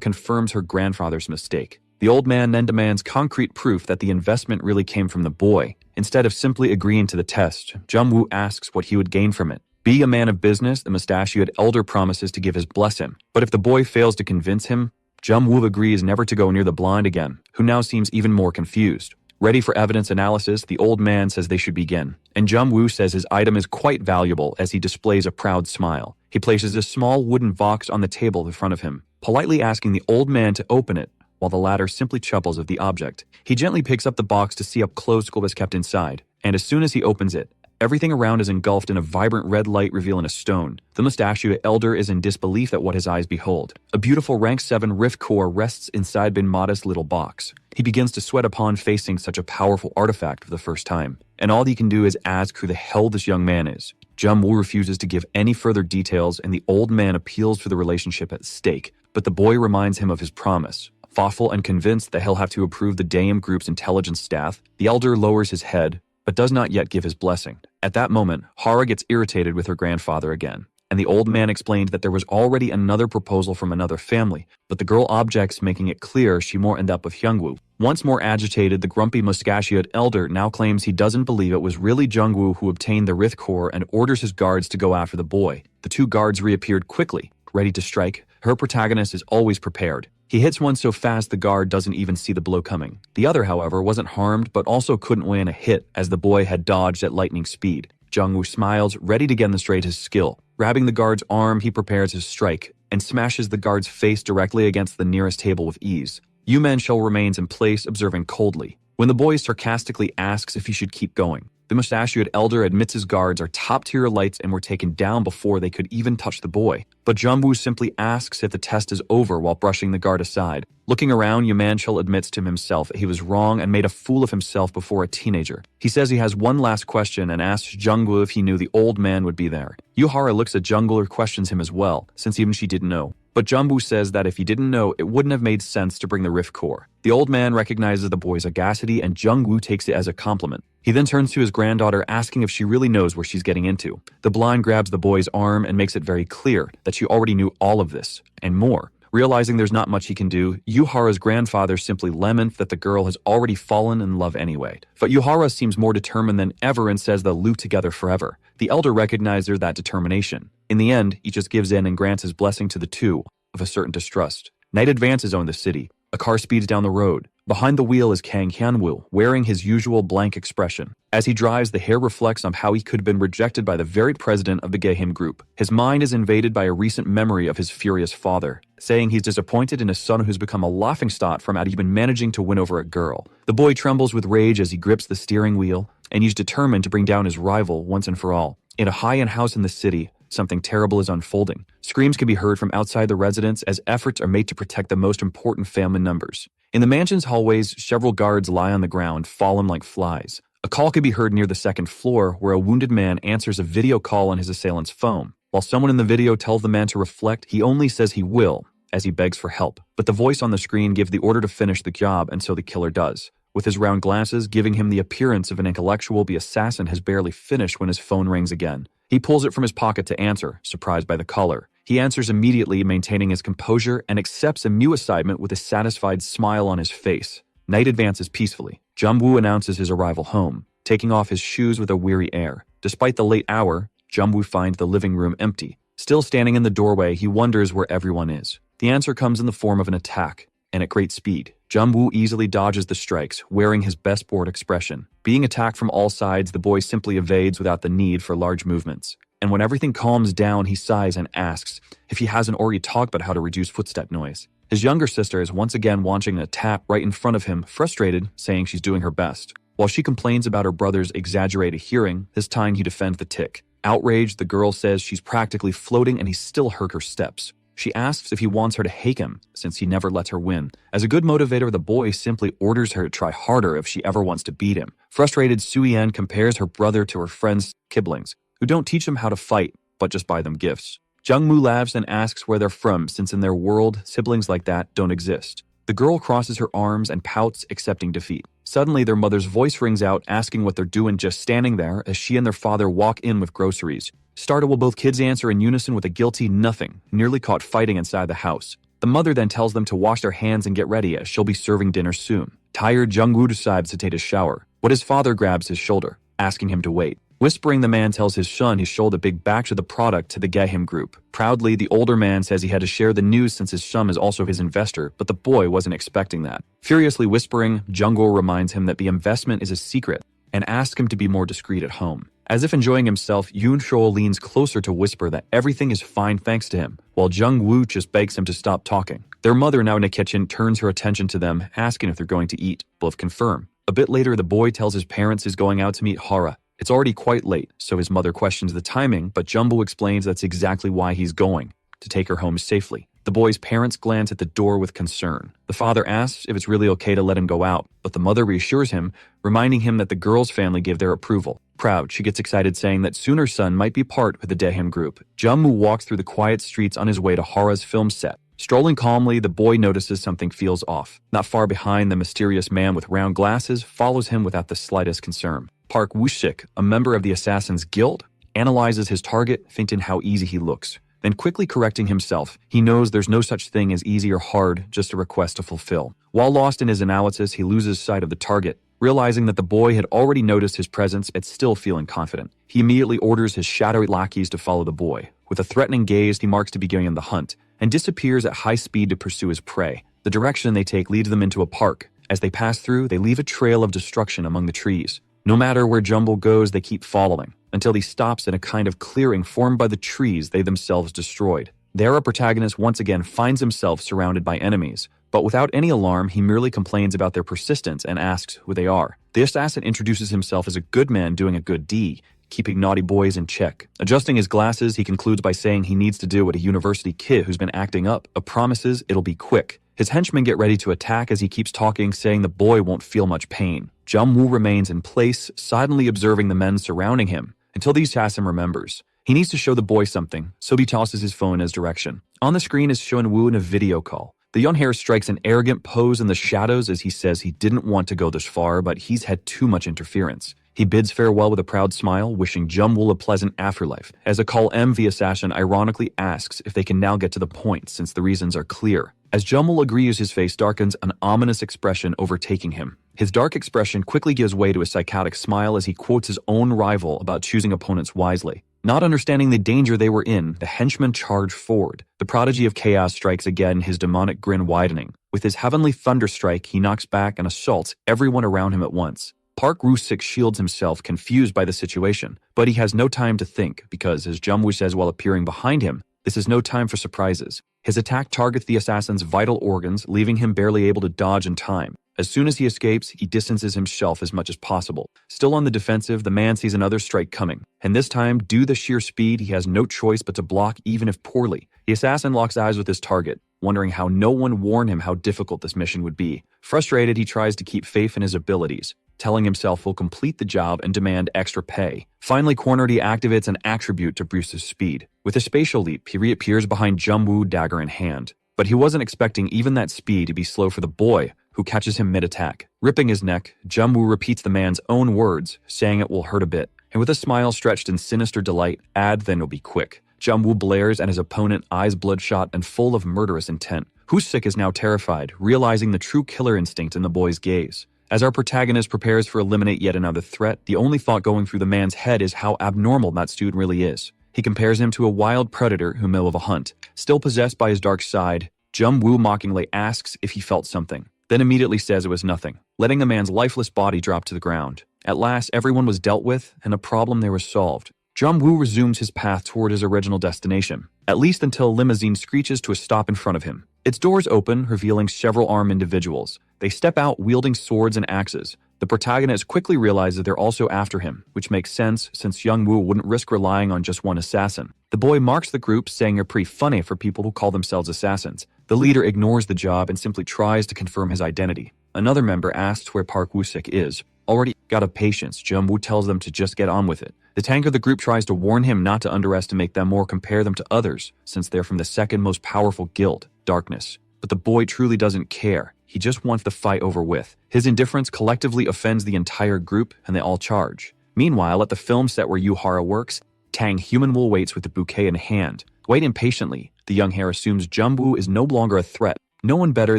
confirms her grandfather's mistake. The old man then demands concrete proof that the investment really came from the boy. Instead of simply agreeing to the test, Jungwoo asks what he would gain from it. Being a man of business, the mustachioed elder promises to give his blessing, but if the boy fails to convince him, Jungwoo agrees never to go near the blind again, who now seems even more confused. Ready for evidence analysis, the old man says they should begin, and Jungwoo says his item is quite valuable as he displays a proud smile. He places a small wooden box on the table in front of him, politely asking the old man to open it, while the latter simply chuckles at the object. He gently picks up the box to see up close what was kept inside, and as soon as he opens it, everything around is engulfed in a vibrant red light revealing a stone. The mustachioed elder is in disbelief at what his eyes behold. A beautiful rank 7 rift core rests inside Bin modest little box. He begins to sweat upon facing such a powerful artifact for the first time, and all he can do is ask who the hell this young man is. Jungwoo refuses to give any further details, and the old man appeals for the relationship at stake, but the boy reminds him of his promise. Thoughtful and convinced that he'll have to approve the Daim group's intelligence staff, the elder lowers his head, but does not yet give his blessing. At that moment, Hara gets irritated with her grandfather again, and the old man explained that there was already another proposal from another family, but the girl objects, making it clear she more end up with Hyungwoo. Once more agitated, the grumpy mustachioed elder now claims he doesn't believe it was really Jungwoo who obtained the Rith Core and orders his guards to go after the boy. The two guards reappeared quickly, ready to strike. Her protagonist is always prepared. He hits one so fast the guard doesn't even see the blow coming. The other, however, wasn't harmed but also couldn't land a hit as the boy had dodged at lightning speed. Jungwoo smiles, ready to demonstrate his skill. Grabbing the guard's arm, he prepares his strike and smashes the guard's face directly against the nearest table with ease. Yu Manshou remains in place, observing coldly. When the boy sarcastically asks if he should keep going, the mustachioed elder admits his guards are top-tier elites and were taken down before they could even touch the boy. But Jungwoo simply asks if the test is over while brushing the guard aside. Looking around, Yu Manshou admits to himself that he was wrong and made a fool of himself before a teenager. He says he has one last question and asks Jungwoo if he knew the old man would be there. Yuhara looks at Jungwoo and questions him as well, since even she didn't know. But Jungwoo says that if he didn't know, it wouldn't have made sense to bring the Rift Core. The old man recognizes the boy's audacity and Jungwoo takes it as a compliment. He then turns to his granddaughter, asking if she really knows where she's getting into. The blind grabs the boy's arm and makes it very clear that she already knew all of this, and more. Realizing there's not much he can do, Yuhara's grandfather simply laments that the girl has already fallen in love anyway. But Yuhara seems more determined than ever and says they'll live together forever. The elder recognizes that determination. In the end, he just gives in and grants his blessing to the two, of a certain distrust. Night advances on the city. A car speeds down the road. Behind the wheel is Kang Hyunwoo, wearing his usual blank expression. As he drives, the hair reflects on how he could have been rejected by the very president of the Geheim group. His mind is invaded by a recent memory of his furious father, saying he's disappointed in a son who's become a laughingstock from not even managing to win over a girl. The boy trembles with rage as he grips the steering wheel, and he's determined to bring down his rival once and for all. In a high-end house in the city, something terrible is unfolding. Screams can be heard from outside the residence as efforts are made to protect the most important family members. In the mansion's hallways, several guards lie on the ground, fallen like flies. A call can be heard near the second floor where a wounded man answers a video call on his assailant's phone. While someone in the video tells the man to reflect, he only says he will, as he begs for help. But the voice on the screen gives the order to finish the job, and so the killer does. With his round glasses giving him the appearance of an intellectual, the assassin has barely finished when his phone rings again. He pulls it from his pocket to answer, surprised by the caller. He answers immediately, maintaining his composure, and accepts a new assignment with a satisfied smile on his face. Night advances peacefully. Jungwoo announces his arrival home, taking off his shoes with a weary air. Despite the late hour, Jungwoo finds the living room empty. Still standing in the doorway, he wonders where everyone is. The answer comes in the form of an attack, and at great speed. Jungwoo easily dodges the strikes, wearing his best bored expression. Being attacked from all sides, the boy simply evades without the need for large movements. And when everything calms down, he sighs and asks if he hasn't already talked about how to reduce footstep noise. His younger sister is once again watching an attack right in front of him, frustrated, saying she's doing her best. While she complains about her brother's exaggerated hearing, this time he defends the tick. Outraged, the girl says she's practically floating and he still heard her steps. She asks if he wants her to hate him, since he never lets her win. As a good motivator, the boy simply orders her to try harder if she ever wants to beat him. Frustrated, Soo-yen compares her brother to her friends' siblings, who don't teach them how to fight, but just buy them gifts. Jung-woo laughs and asks where they're from, since in their world, siblings like that don't exist. The girl crosses her arms and pouts, accepting defeat. Suddenly, their mother's voice rings out, asking what they're doing just standing there as she and their father walk in with groceries. Startled, both kids answer in unison with a guilty nothing, nearly caught fighting inside the house. The mother then tells them to wash their hands and get ready, as she'll be serving dinner soon. Tired, Jung-woo decides to take a shower, but his father grabs his shoulder, asking him to wait. Whispering, the man tells his son he sold a big batch of the product to the Gahim group. Proudly, the older man says he had to share the news since his son is also his investor, but the boy wasn't expecting that. Furiously whispering, Jung-woo reminds him that the investment is a secret and asks him to be more discreet at home. As if enjoying himself, Yoon-sho leans closer to whisper that everything is fine thanks to him, while Jung-woo just begs him to stop talking. Their mother, now in the kitchen, turns her attention to them, asking if they're going to eat. Both confirm. A bit later, the boy tells his parents he's going out to meet Hara. It's already quite late, so his mother questions the timing, but Jumbo explains that's exactly why he's going, to take her home safely. The boy's parents glance at the door with concern. The father asks if it's really okay to let him go out, but the mother reassures him, reminding him that the girl's family gave their approval. Proud, she gets excited, saying that soon her son might be part of the Daeham group. Jumbo walks through the quiet streets on his way to Hara's film set. Strolling calmly, the boy notices something feels off. Not far behind, the mysterious man with round glasses follows him without the slightest concern. Park Woo-sik, a member of the Assassin's Guild, analyzes his target, thinking how easy he looks. Then quickly correcting himself, he knows there's no such thing as easy or hard, just a request to fulfill. While lost in his analysis, he loses sight of the target, realizing that the boy had already noticed his presence but still feeling confident. He immediately orders his shadowy lackeys to follow the boy. With a threatening gaze, he marks to begin the hunt, and disappears at high speed to pursue his prey. The direction they take leads them into a park. As they pass through, they leave a trail of destruction among the trees. No matter where Jumbo goes, they keep following, until he stops in a kind of clearing formed by the trees they themselves destroyed. There, our protagonist once again finds himself surrounded by enemies, but without any alarm, he merely complains about their persistence and asks who they are. The assassin introduces himself as a good man doing a good deed, keeping naughty boys in check. Adjusting his glasses, he concludes by saying he needs to do what a university kid who's been acting up, but promises it'll be quick. His henchmen get ready to attack as he keeps talking, saying the boy won't feel much pain. Jung-woo remains in place, silently observing the men surrounding him, until the assassin remembers. He needs to show the boy something, so he tosses his phone in his direction. On the screen is Seon-woo in a video call. The young hair strikes an arrogant pose in the shadows as he says he didn't want to go this far, but he's had too much interference. He bids farewell with a proud smile, wishing Jung-woo a pleasant afterlife. As a call M, the assassin ironically asks if they can now get to the point, since the reasons are clear. As Jung-woo agrees, his face darkens, an ominous expression overtaking him. His dark expression quickly gives way to a psychotic smile as he quotes his own rival about choosing opponents wisely. Not understanding the danger they were in, the henchmen charge forward. The prodigy of chaos strikes again, his demonic grin widening. With his heavenly thunderstrike, he knocks back and assaults everyone around him at once. Park Woo-sik shields himself, confused by the situation, but he has no time to think because, as Jung-woo says while appearing behind him, this is no time for surprises. His attack targets the assassin's vital organs, leaving him barely able to dodge in time. As soon as he escapes, he distances himself as much as possible. Still on the defensive, the man sees another strike coming, and this time, due to the sheer speed, he has no choice but to block even if poorly. The assassin locks eyes with his target, wondering how no one warned him how difficult this mission would be. Frustrated, he tries to keep faith in his abilities, telling himself he'll complete the job and demand extra pay. Finally cornered, he activates an attribute to boost his speed. With a spatial leap, he reappears behind Jung-woo, dagger in hand. But he wasn't expecting even that speed to be slow for the boy, who catches him mid-attack. Ripping his neck, Jung-woo repeats the man's own words, saying it will hurt a bit. And with a smile stretched in sinister delight, add then it'll be quick. Jung-woo blares at his opponent, eyes bloodshot and full of murderous intent. Woo-sik is now terrified, realizing the true killer instinct in the boy's gaze. As our protagonist prepares to eliminate yet another threat, the only thought going through the man's head is how abnormal that student really is. He compares him to a wild predator who middle of a hunt. Still possessed by his dark side, Jung-woo mockingly asks if he felt something, then immediately says it was nothing, letting the man's lifeless body drop to the ground. At last, everyone was dealt with, and a problem there was solved. Jung-woo resumes his path toward his original destination, at least until a limousine screeches to a stop in front of him. Its doors open, revealing several armed individuals. They step out wielding swords and axes. The protagonist quickly realizes they're also after him, which makes sense since Young-woo wouldn't risk relying on just one assassin. The boy marks the group, saying they're pretty funny for people who call themselves assassins. The leader ignores the job and simply tries to confirm his identity. Another member asks where Park Woo-sik is. Already out of patience, Jung-woo tells them to just get on with it. The tank of the group tries to warn him not to underestimate them or compare them to others, since they're from the second most powerful guild, Darkness. But the boy truly doesn't care. He just wants the fight over with. His indifference collectively offends the entire group, and they all charge. Meanwhile, at the film set where Yuhara works, Tang Humanwool waits with the bouquet in hand. Wait impatiently. The young hare assumes Jung-woo is no longer a threat. No one better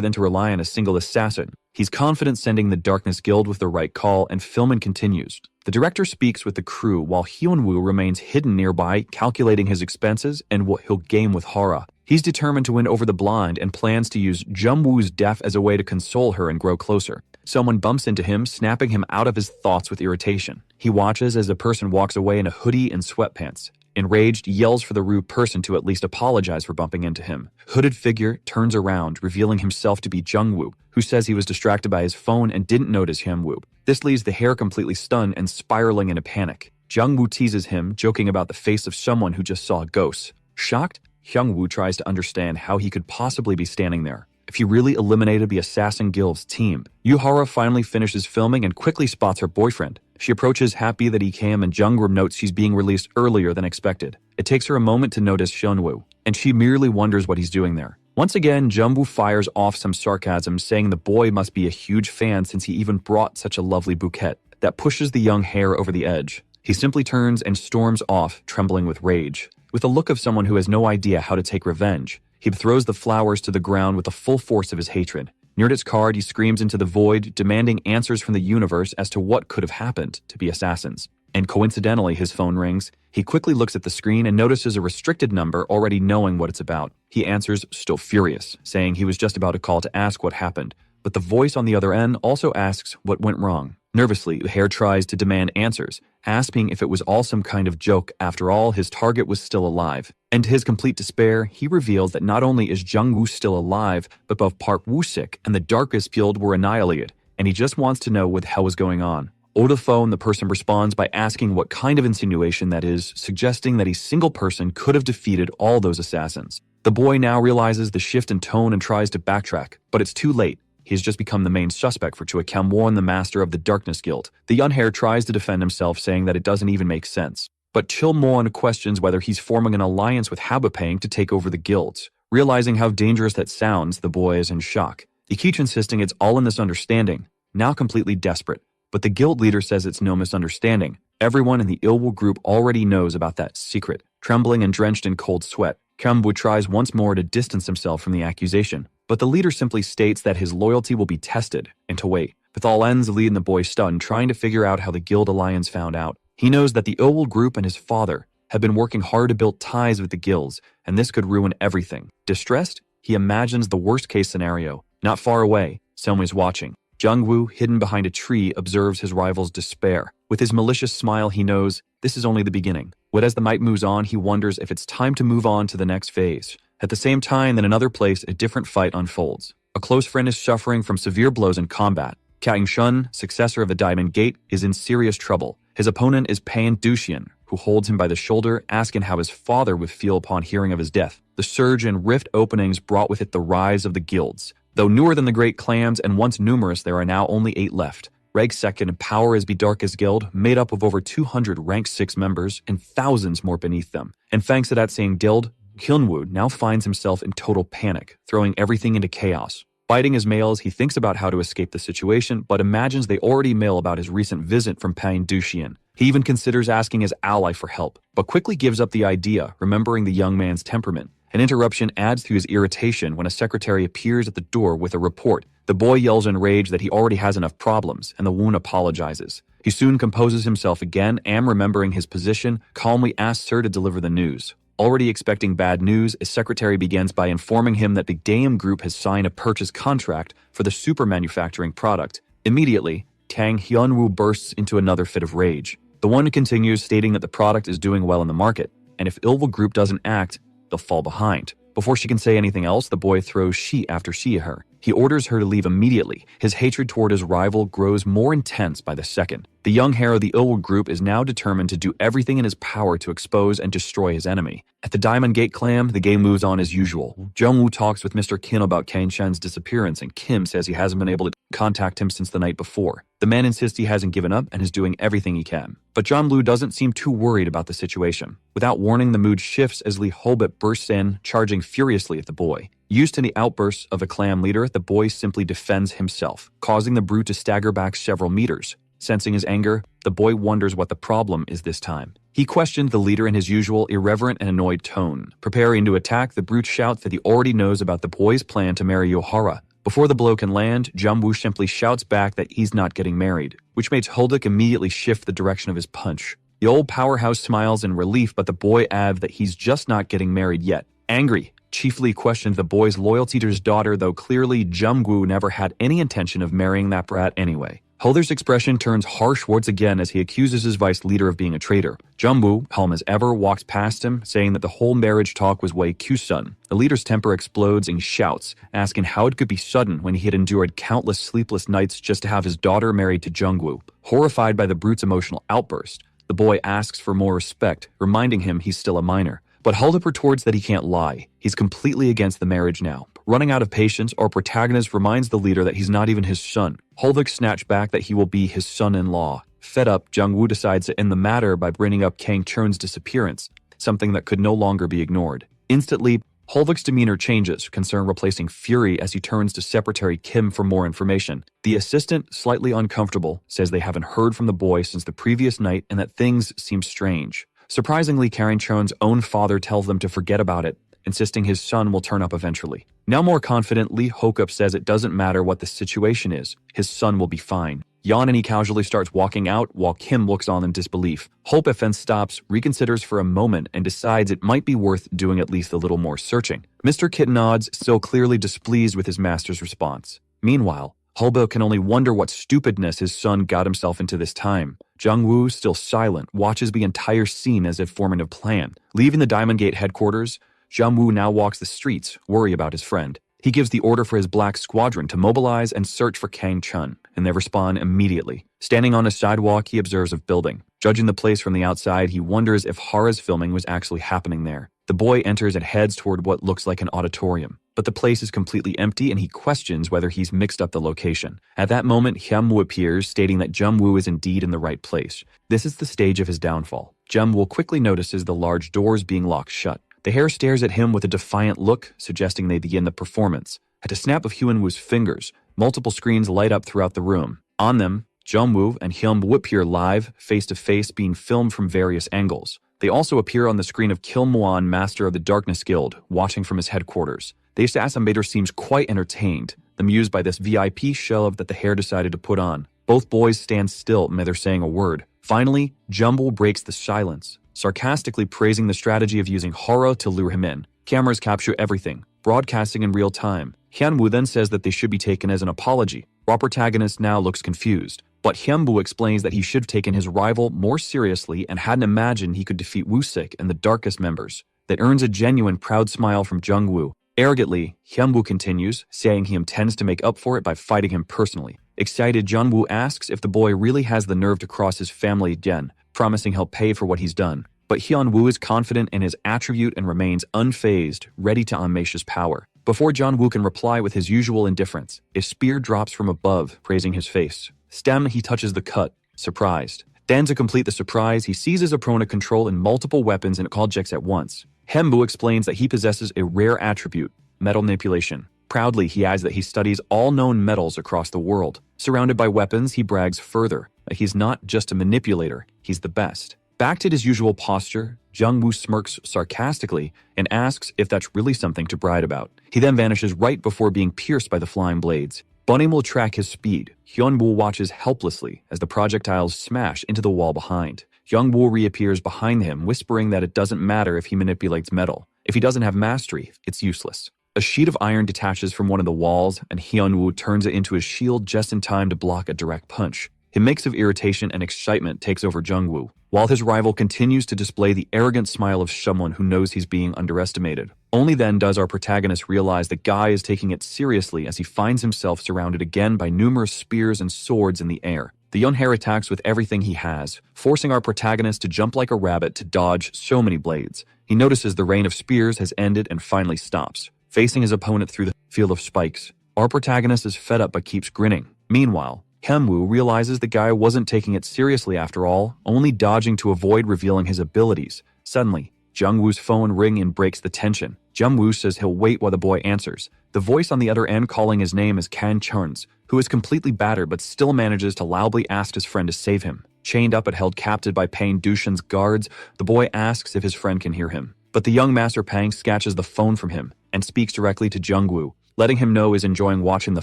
than to rely on a single assassin. He's confident sending the Darkness Guild with the right call, and filming continues. The director speaks with the crew while Hyun-woo remains hidden nearby, calculating his expenses and what he'll gain with Hara. He's determined to win over the blonde and plans to use Jung-woo's death as a way to console her and grow closer. Someone bumps into him, snapping him out of his thoughts with irritation. He watches as the person walks away in a hoodie and sweatpants. Enraged, yells for the rude person to at least apologize for bumping into him. Hooded figure turns around, revealing himself to be Jung-woo, who says he was distracted by his phone and didn't notice Hyun-woo. This leaves the hare completely stunned and spiraling in a panic. Jung-woo teases him, joking about the face of someone who just saw ghosts. Shocked, Hyun-woo tries to understand how he could possibly be standing there. If he really eliminated the Assassin Guild's team. Yuhara finally finishes filming and quickly spots her boyfriend. She approaches, happy that he came, and Jungwoo notes she's being released earlier than expected. It takes her a moment to notice Hyun-woo, and she merely wonders what he's doing there. Once again, Jungwoo fires off some sarcasm, saying the boy must be a huge fan since he even brought such a lovely bouquet. That pushes the young hare over the edge. He simply turns and storms off, trembling with rage. With the look of someone who has no idea how to take revenge, he throws the flowers to the ground with the full force of his hatred. Near its card, he screams into the void, demanding answers from the universe as to what could have happened to be assassins. And coincidentally, his phone rings. He quickly looks at the screen and notices a restricted number, already knowing what it's about. He answers, still furious, saying he was just about to call to ask what happened. But the voice on the other end also asks what went wrong. Nervously, the hare tries to demand answers, asking if it was all some kind of joke. After all, his target was still alive. And to his complete despair, he reveals that not only is Jung-woo still alive, but both Park Woo-sik and the Darkest Guild were annihilated, and he just wants to know what the hell was going on. Over the phone, the person responds by asking what kind of insinuation that is, suggesting that a single person could have defeated all those assassins. The boy now realizes the shift in tone and tries to backtrack, but it's too late. He has just become the main suspect for Choi Kam-won, the master of the Darkness Guild. The young hare tries to defend himself, saying that it doesn't even make sense. But Chil-mon questions whether he's forming an alliance with Habapang to take over the guilds. Realizing how dangerous that sounds, the boy is in shock. He keeps insisting it's all in this understanding, now completely desperate. But the guild leader says it's no misunderstanding. Everyone in the Ilwoo group already knows about that secret. Trembling and drenched in cold sweat, Kam-woo tries once more to distance himself from the accusation. But the leader simply states that his loyalty will be tested, and to wait. With all ends, the lead and the boy stunned, trying to figure out how the guild alliance found out. He knows that the Ilwoo group and his father have been working hard to build ties with the guilds, and this could ruin everything. Distressed, he imagines the worst-case scenario. Not far away, someone is watching. Jung-woo, hidden behind a tree, observes his rival's despair. With his malicious smile, he knows this is only the beginning. But as the night moves on, he wonders if it's time to move on to the next phase. At the same time, in another place, a different fight unfolds. A close friend is suffering from severe blows in combat. Kaing-shun, successor of the Diamond Gate, is in serious trouble. His opponent is Pain Duxian, who holds him by the shoulder, asking how his father would feel upon hearing of his death. The surge in rift openings brought with it the rise of the guilds. Though newer than the great clans and once numerous, there are now only 8 left. Rank 2nd in power is the Darkest Guild, made up of over 200 Rank 6 members and thousands more beneath them. And thanks to that same guild, Hyun-woo now finds himself in total panic, throwing everything into chaos. Biting his nails, he thinks about how to escape the situation, but imagines they already mail about his recent visit from Pain Duxian. He even considers asking his ally for help, but quickly gives up the idea, remembering the young man's temperament. An interruption adds to his irritation when a secretary appears at the door with a report. The boy yells in rage that he already has enough problems, and the wound apologizes. He soon composes himself again and, remembering his position, calmly asks her to deliver the news. Already expecting bad news, his secretary begins by informing him that the Daeum Group has signed a purchase contract for the super manufacturing product. Immediately, Kang Hyun-woo bursts into another fit of rage. The one continues, stating that the product is doing well in the market, and if Ilwoo Group doesn't act, they'll fall behind. Before she can say anything else, the boy throws she after she at her. He orders her to leave immediately. His hatred toward his rival grows more intense by the second. The young hero of the Illwood group is now determined to do everything in his power to expose and destroy his enemy. At the Diamond Gate clam, the game moves on as usual. Jung-woo talks with Mr. Kim about Kang Chen's disappearance, and Kim says he hasn't been able to contact him since the night before. The man insists he hasn't given up and is doing everything he can. But Jong-woo doesn't seem too worried about the situation. Without warning, the mood shifts as Lee Holbit bursts in, charging furiously at the boy. Used to the outbursts of a clan leader, the boy simply defends himself, causing the brute to stagger back several meters. Sensing his anger, the boy wonders what the problem is this time. He questioned the leader in his usual irreverent and annoyed tone. Preparing to attack, the brute shouts that he already knows about the boy's plan to marry Yohara. Before the blow can land, Jung-woo simply shouts back that he's not getting married, which makes Holduk immediately shift the direction of his punch. The old powerhouse smiles in relief, but the boy adds that he's just not getting married yet. Angry, chiefly questioned the boy's loyalty to his daughter, though clearly Jung-woo never had any intention of marrying that brat anyway. Holder's expression turns harsh once again as he accuses his vice leader of being a traitor. Jung-woo, calm as ever, walks past him, saying that the whole marriage talk was way too sudden. The leader's temper explodes and shouts, asking how it could be sudden when he had endured countless sleepless nights just to have his daughter married to Jung-woo. Horrified by the brute's emotional outburst, the boy asks for more respect, reminding him he's still a minor. But Holdup retorts that he can't lie. He's completely against the marriage now. Running out of patience, our protagonist reminds the leader that he's not even his son. Holvik snatched back that he will be his son-in-law. Fed up, Jung-woo decides to end the matter by bringing up Kang Chun's disappearance, something that could no longer be ignored. Instantly, Holvik's demeanor changes, concern replacing fury as he turns to Secretary Kim for more information. The assistant, slightly uncomfortable, says they haven't heard from the boy since the previous night and that things seem strange. Surprisingly, Kang Chun's own father tells them to forget about it, insisting his son will turn up eventually. Now more confident, Lee Hokup says it doesn't matter what the situation is, his son will be fine. Yanani casually starts walking out while Kim looks on in disbelief. Holpef then stops, reconsiders for a moment, and decides it might be worth doing at least a little more searching. Mr. Kit nods, still clearly displeased with his master's response. Meanwhile, Holbo can only wonder what stupidness his son got himself into this time. Jung-woo, still silent, watches the entire scene as if forming a plan. Leaving the Diamond Gate headquarters, Jung-woo now walks the streets, worried about his friend. He gives the order for his black squadron to mobilize and search for Kang Chun, and they respond immediately. Standing on a sidewalk, he observes a building. Judging the place from the outside, he wonders if Hara's filming was actually happening there. The boy enters and heads toward what looks like an auditorium, but the place is completely empty and he questions whether he's mixed up the location. At that moment, Hyun-woo appears, stating that Jung-woo is indeed in the right place. This is the stage of his downfall. Jung-woo quickly notices the large doors being locked shut. The hare stares at him with a defiant look, suggesting they begin the performance. At a snap of Hyun-woo's fingers, multiple screens light up throughout the room. On them, Jung-woo and Hyun-woo appear live, face-to-face, being filmed from various angles. They also appear on the screen of Kilmuan, Master of the Darkness Guild, watching from his headquarters. The assassinator seems quite entertained, amused by this VIP show that the hare decided to put on. Both boys stand still, neither saying a word. Finally, Jumbo breaks the silence, sarcastically praising the strategy of using horror to lure him in. Cameras capture everything, broadcasting in real time. Hyun-woo then says that they should be taken as an apology. Our protagonist now looks confused, but Hyun-woo explains that he should have taken his rival more seriously and hadn't imagined he could defeat Woo-sik and the Darkest members. That earns a genuine proud smile from Jung-woo. Arrogantly, Hyun-woo continues, saying he intends to make up for it by fighting him personally. Excited, Jung-woo asks if the boy really has the nerve to cross his family again, promising he'll pay for what he's done. But Hyun-woo is confident in his attribute and remains unfazed, ready to unleash his power. Before Jung-woo can reply with his usual indifference, a spear drops from above, grazing his face. Stem, he touches the cut, surprised. Then, to complete the surprise, he sees his opponent controlling multiple weapons and objects at once. Hembu explains that he possesses a rare attribute, metal manipulation. Proudly, he adds that he studies all known metals across the world. Surrounded by weapons, he brags further that he's not just a manipulator, he's the best. Back to his usual posture, Jung-woo smirks sarcastically and asks if that's really something to brag about. He then vanishes right before being pierced by the flying blades. Bunny will track his speed. Hyun-woo watches helplessly as the projectiles smash into the wall behind. Jung-woo reappears behind him, whispering that it doesn't matter if he manipulates metal. If he doesn't have mastery, it's useless. A sheet of iron detaches from one of the walls, and Hyun-woo turns it into his shield just in time to block a direct punch. A mix of irritation and excitement takes over Jung-woo, while his rival continues to display the arrogant smile of someone who knows he's being underestimated. Only then does our protagonist realize that Guy is taking it seriously as he finds himself surrounded again by numerous spears and swords in the air. The young hare attacks with everything he has, forcing our protagonist to jump like a rabbit to dodge so many blades. He notices the rain of spears has ended and finally stops, facing his opponent through the field of spikes. Our protagonist is fed up but keeps grinning. Meanwhile, Hyunwoo realizes the guy wasn't taking it seriously after all, only dodging to avoid revealing his abilities. Suddenly, Jungwoo's phone rings and breaks the tension. Jungwoo says he'll wait while the boy answers. The voice on the other end calling his name is Kan Chun's, who is completely battered but still manages to loudly ask his friend to save him. Chained up and held captive by Pang Dushan's guards, the boy asks if his friend can hear him. But the young Master Pang snatches the phone from him and speaks directly to Jungwoo, letting him know he's enjoying watching the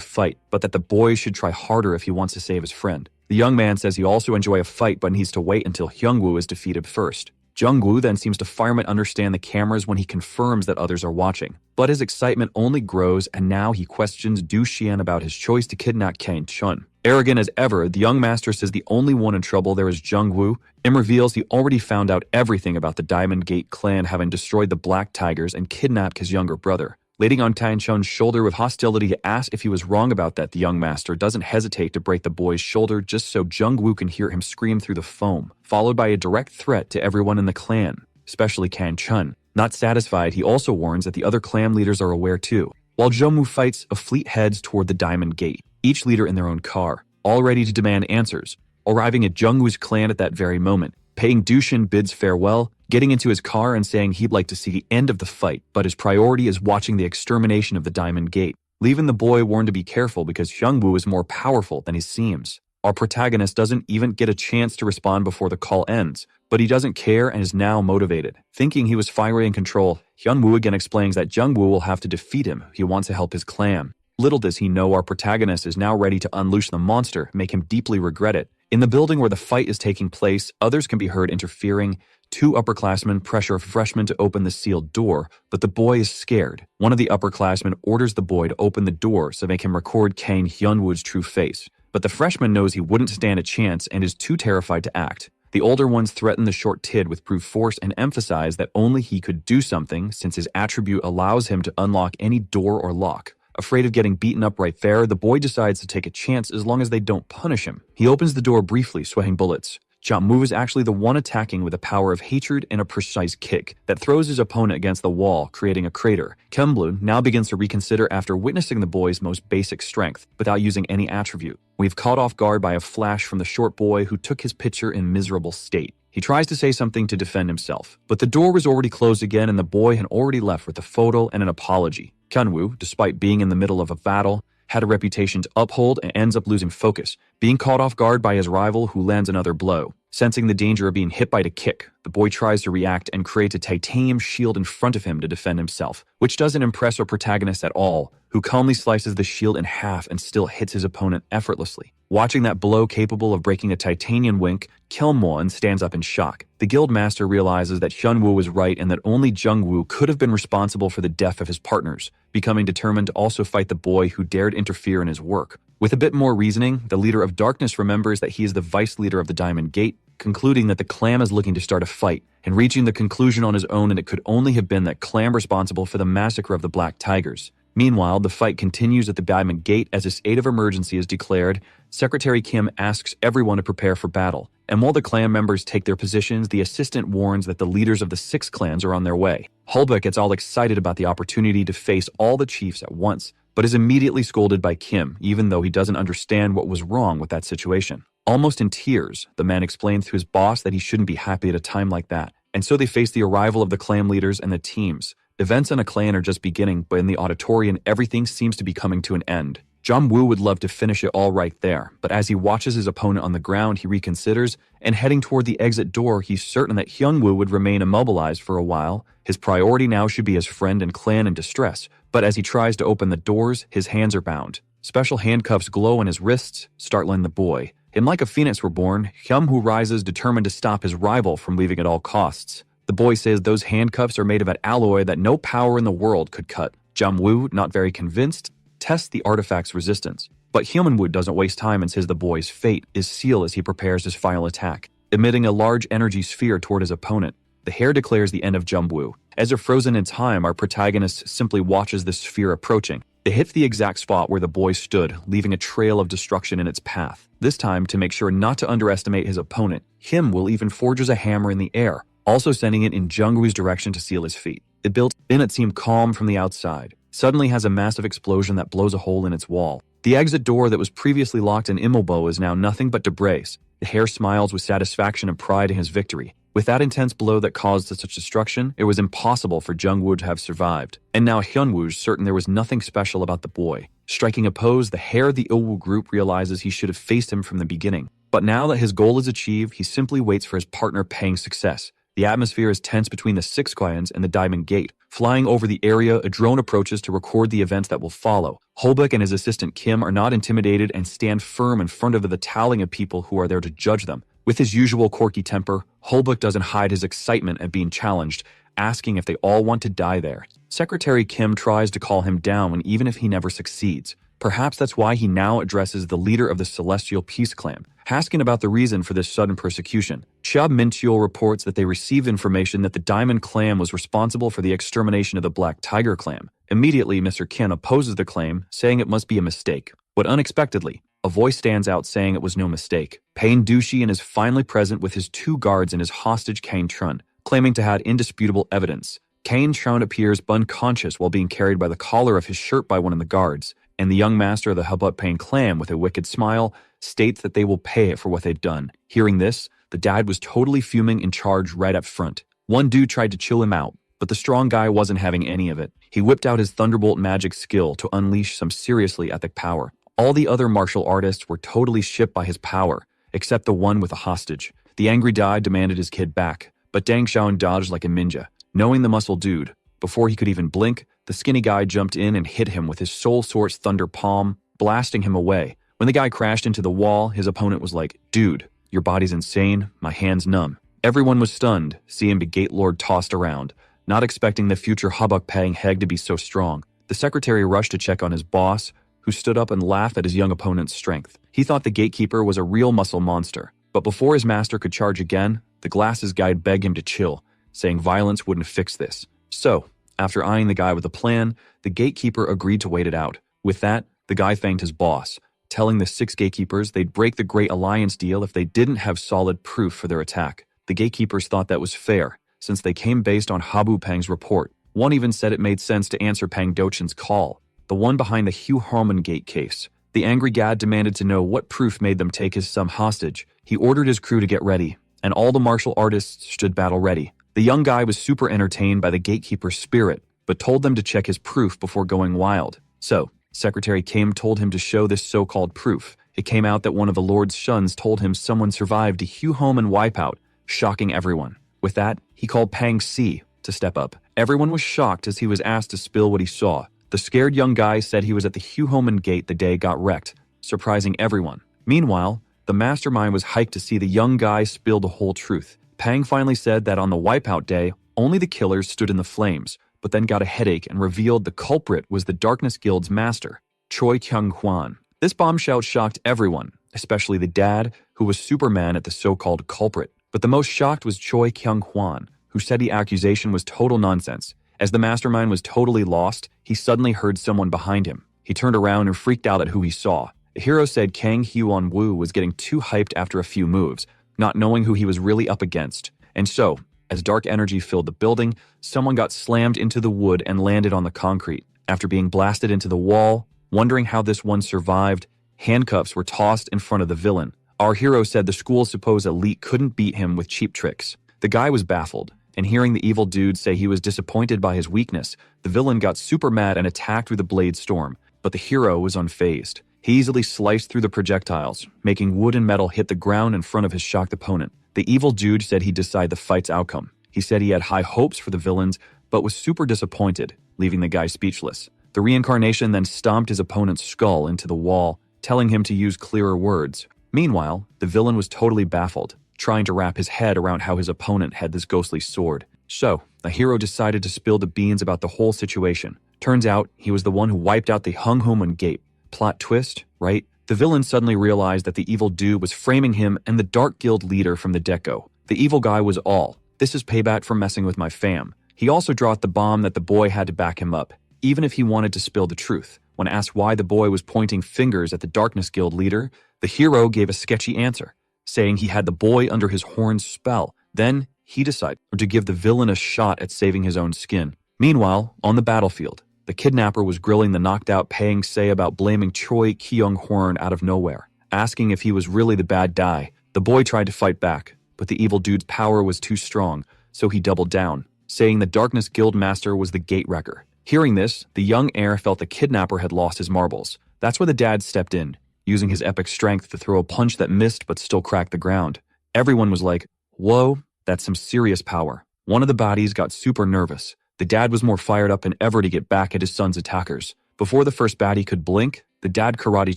fight, but that the boy should try harder if he wants to save his friend. The young man says he also enjoys a fight but needs to wait until Hyungwoo is defeated first. Jungwoo then seems to fireman understand the cameras when he confirms that others are watching. But his excitement only grows, and now he questions Du Xian about his choice to kidnap Kan Chun. Arrogant as ever, the young master says the only one in trouble there is Jungwoo, and reveals he already found out everything about the Diamond Gate clan having destroyed the Black Tigers and kidnapped his younger brother. Leaning on Kan Chun's shoulder with hostility to ask if he was wrong about that, the young master doesn't hesitate to break the boy's shoulder just so Jungwoo can hear him scream through the foam, followed by a direct threat to everyone in the clan, especially Kan Chun. Not satisfied, he also warns that the other clan leaders are aware too. While Jungwoo fights, a fleet heads toward the Diamond Gate, each leader in their own car, all ready to demand answers. Arriving at Jungwoo's clan at that very moment, Pang Dushan bids farewell, getting into his car and saying he'd like to see the end of the fight, but his priority is watching the extermination of the Diamond Gate, leaving the boy warned to be careful because Hyungwoo is more powerful than he seems. Our protagonist doesn't even get a chance to respond before the call ends, but he doesn't care and is now motivated. Thinking he was finally in control, Hyunwoo again explains that Jungwoo will have to defeat him if he wants to help his clan. Little does he know our protagonist is now ready to unleash the monster, make him deeply regret it. In the building where the fight is taking place, others can be heard interfering. Two upperclassmen pressure a freshman to open the sealed door, but the boy is scared. One of the upperclassmen orders the boy to open the door so they can record Kang Hyunwoo's true face. But the freshman knows he wouldn't stand a chance and is too terrified to act. The older ones threaten the short kid with brute force and emphasize that only he could do something since his attribute allows him to unlock any door or lock. Afraid of getting beaten up right there, the boy decides to take a chance as long as they don't punish him. He opens the door briefly, sweating bullets. Jungwoo is actually the one attacking with the power of hatred and a precise kick that throws his opponent against the wall, creating a crater. Kemblun now begins to reconsider after witnessing the boy's most basic strength, without using any attribute. We've caught off guard by a flash from the short boy who took his picture in miserable state. He tries to say something to defend himself, but the door was already closed again and the boy had already left with a photo and an apology. Hyunwoo, despite being in the middle of a battle, had a reputation to uphold and ends up losing focus, being caught off guard by his rival who lands another blow. Sensing the danger of being hit by the kick, the boy tries to react and creates a titanium shield in front of him to defend himself, which doesn't impress our protagonist at all, who calmly slices the shield in half and still hits his opponent effortlessly. Watching that blow capable of breaking a titanium wink, Kilmwon stands up in shock. The guild master realizes that Hyunwoo was right and that only Jungwoo could have been responsible for the death of his partners, becoming determined to also fight the boy who dared interfere in his work. With a bit more reasoning, the leader of darkness remembers that he is the vice leader of the Diamond Gate, concluding that the clan is looking to start a fight, and reaching the conclusion on his own that it could only have been that clan responsible for the massacre of the Black Tigers. Meanwhile, the fight continues at the Diamond Gate as a state of emergency is declared. Secretary Kim asks everyone to prepare for battle, and while the clan members take their positions, the assistant warns that the leaders of the 6 clans are on their way. Hulbek gets all excited about the opportunity to face all the chiefs at once, but is immediately scolded by Kim, even though he doesn't understand what was wrong with that situation. Almost in tears, the man explains to his boss that he shouldn't be happy at a time like that, and so they face the arrival of the clan leaders and the teams. Events in a clan are just beginning, but in the auditorium, everything seems to be coming to an end. Jungwoo would love to finish it all right there, but as he watches his opponent on the ground, he reconsiders, and heading toward the exit door, he's certain that Hyunwoo would remain immobilized for a while. His priority now should be his friend and clan in distress, but as he tries to open the doors, his hands are bound. Special handcuffs glow on his wrists, startling the boy. And like a phoenix reborn, Hyunwoo rises determined to stop his rival from leaving at all costs. The boy says those handcuffs are made of an alloy that no power in the world could cut. Jungwoo, not very convinced, tests the artifact's resistance. But Hyunwoo doesn't waste time and says the boy's fate is sealed as he prepares his final attack, emitting a large energy sphere toward his opponent. The hare declares the end of Jungwoo, As if frozen in time, our protagonist simply watches the sphere approaching. It hits the exact spot where the boy stood, leaving a trail of destruction in its path. This time, to make sure not to underestimate his opponent, Kim will even forges a hammer in the air, also sending it in Jungwoo's direction to seal his feet. It built in, it seemed calm from the outside. Suddenly has a massive explosion that blows a hole in its wall. The exit door that was previously locked and immobile is now nothing but debris. The hare smiles with satisfaction and pride in his victory. With that intense blow that caused such destruction, it was impossible for Jungwoo to have survived. And now Hyunwoo's certain there was nothing special about the boy. Striking a pose, the hare of the Ilwoo group realizes he should have faced him from the beginning. But now that his goal is achieved, he simply waits for his partner Pang's success. The atmosphere is tense between the Six Guardians and the Diamond Gate. Flying over the area, a drone approaches to record the events that will follow. Holbeck and his assistant Kim are not intimidated and stand firm in front of the tallying of people who are there to judge them. With his usual quirky temper, Holbeck doesn't hide his excitement at being challenged, asking if they all want to die there. Secretary Kim tries to call him down even if he never succeeds. Perhaps that's why he now addresses the leader of the Celestial Peace Clan, asking about the reason for this sudden persecution. Chub Mincheol reports that they received information that the Diamond Clan was responsible for the extermination of the Black Tiger Clan. Immediately, Mr. Kim opposes the claim, saying it must be a mistake. But unexpectedly, a voice stands out saying it was no mistake. Pain Dushi is finally present with his two guards and his hostage Kane Trun, claiming to have indisputable evidence. Kane Trun appears unconscious while being carried by the collar of his shirt by one of the guards, and the young master of the Hubut Pain clan, with a wicked smile, states that they will pay it for what they've done. Hearing this, the dad was totally fuming and charged right up front. One dude tried to chill him out, but the strong guy wasn't having any of it. He whipped out his Thunderbolt magic skill to unleash some seriously epic power. All the other martial artists were totally shipped by his power, except the one with the hostage. The angry dad demanded his kid back, but Dang Xiaoan dodged like a ninja. Knowing the muscle dude, before he could even blink, the skinny guy jumped in and hit him with his Soul Source Thunder Palm, blasting him away. When the guy crashed into the wall, his opponent was like, "Dude, your body's insane, my hand's numb." Everyone was stunned, seeing the Gate Lord tossed around, not expecting the future Hubuk Pang Heg to be so strong. The secretary rushed to check on his boss, who stood up and laughed at his young opponent's strength. He thought the gatekeeper was a real muscle monster, but before his master could charge again, the glasses guide begged him to chill, saying violence wouldn't fix this. So, after eyeing the guy with a plan, the gatekeeper agreed to wait it out. With that, the guy thanked his boss, telling the 6 gatekeepers they'd break the Great Alliance deal if they didn't have solid proof for their attack. The gatekeepers thought that was fair, since they came based on Habu Pang's report. One even said it made sense to answer Pang Dochen's call, the one behind the Hugh Harmon Gate case. The angry Gad demanded to know what proof made them take his son hostage. He ordered his crew to get ready, and all the martial artists stood battle ready. The young guy was super entertained by the gatekeeper's spirit, but told them to check his proof before going wild. So, Secretary Kim told him to show this so-called proof. It came out that one of the Lord's sons told him someone survived a Hugh Harmon wipeout, shocking everyone. With that, he called Pang Si to step up. Everyone was shocked as he was asked to spill what he saw. The scared young guy said he was at the Hugh Harmon Gate the day it got wrecked, surprising everyone. Meanwhile, the mastermind was hyped to see the young guy spill the whole truth. Pang finally said that on the wipeout day, only the killers stood in the flames, but then got a headache and revealed the culprit was the Darkness Guild's master, Choi Kyung-hwan. This bombshell shocked everyone, especially the dad, who was Superman at the so-called culprit. But the most shocked was Choi Kyung-hwan, who said the accusation was total nonsense. As the mastermind was totally lost, he suddenly heard someone behind him. He turned around and freaked out at who he saw. The hero said Kang Hyun-woo was getting too hyped after a few moves, not knowing who he was really up against. And so, as dark energy filled the building, someone got slammed into the wood and landed on the concrete. After being blasted into the wall, wondering how this one survived, handcuffs were tossed in front of the villain. Our hero said the school's supposed elite couldn't beat him with cheap tricks. The guy was baffled, and hearing the evil dude say he was disappointed by his weakness, the villain got super mad and attacked with the blade storm, but the hero was unfazed. He easily sliced through the projectiles, making wood and metal hit the ground in front of his shocked opponent. The evil dude said he'd decide the fight's outcome. He said he had high hopes for the villains, but was super disappointed, leaving the guy speechless. The Reincarnation then stomped his opponent's skull into the wall, telling him to use clearer words. Meanwhile, the villain was totally baffled, trying to wrap his head around how his opponent had this ghostly sword. So, the hero decided to spill the beans about the whole situation. Turns out, he was the one who wiped out the Hung Homan Gate. Plot twist, right? The villain suddenly realized that the evil dude was framing him and the Dark Guild leader from the Deco. The evil guy was all, "This is payback for messing with my fam." He also dropped the bomb that the boy had to back him up, even if he wanted to spill the truth. When asked why the boy was pointing fingers at the Darkness Guild leader, the hero gave a sketchy answer, saying he had the boy under his horn's spell. Then he decided to give the villain a shot at saving his own skin. Meanwhile, on the battlefield, the kidnapper was grilling the knocked-out Paeng Se about blaming Choi Kyung-horn out of nowhere, asking if he was really the bad guy. The boy tried to fight back, but the evil dude's power was too strong, so he doubled down, saying the Darkness Guild Master was the gate wrecker. Hearing this, the young heir felt the kidnapper had lost his marbles. That's where the dad stepped in, using his epic strength to throw a punch that missed but still cracked the ground. Everyone was like, whoa, that's some serious power. One of the baddies got super nervous. The dad was more fired up than ever to get back at his son's attackers. Before the first baddie could blink, the dad karate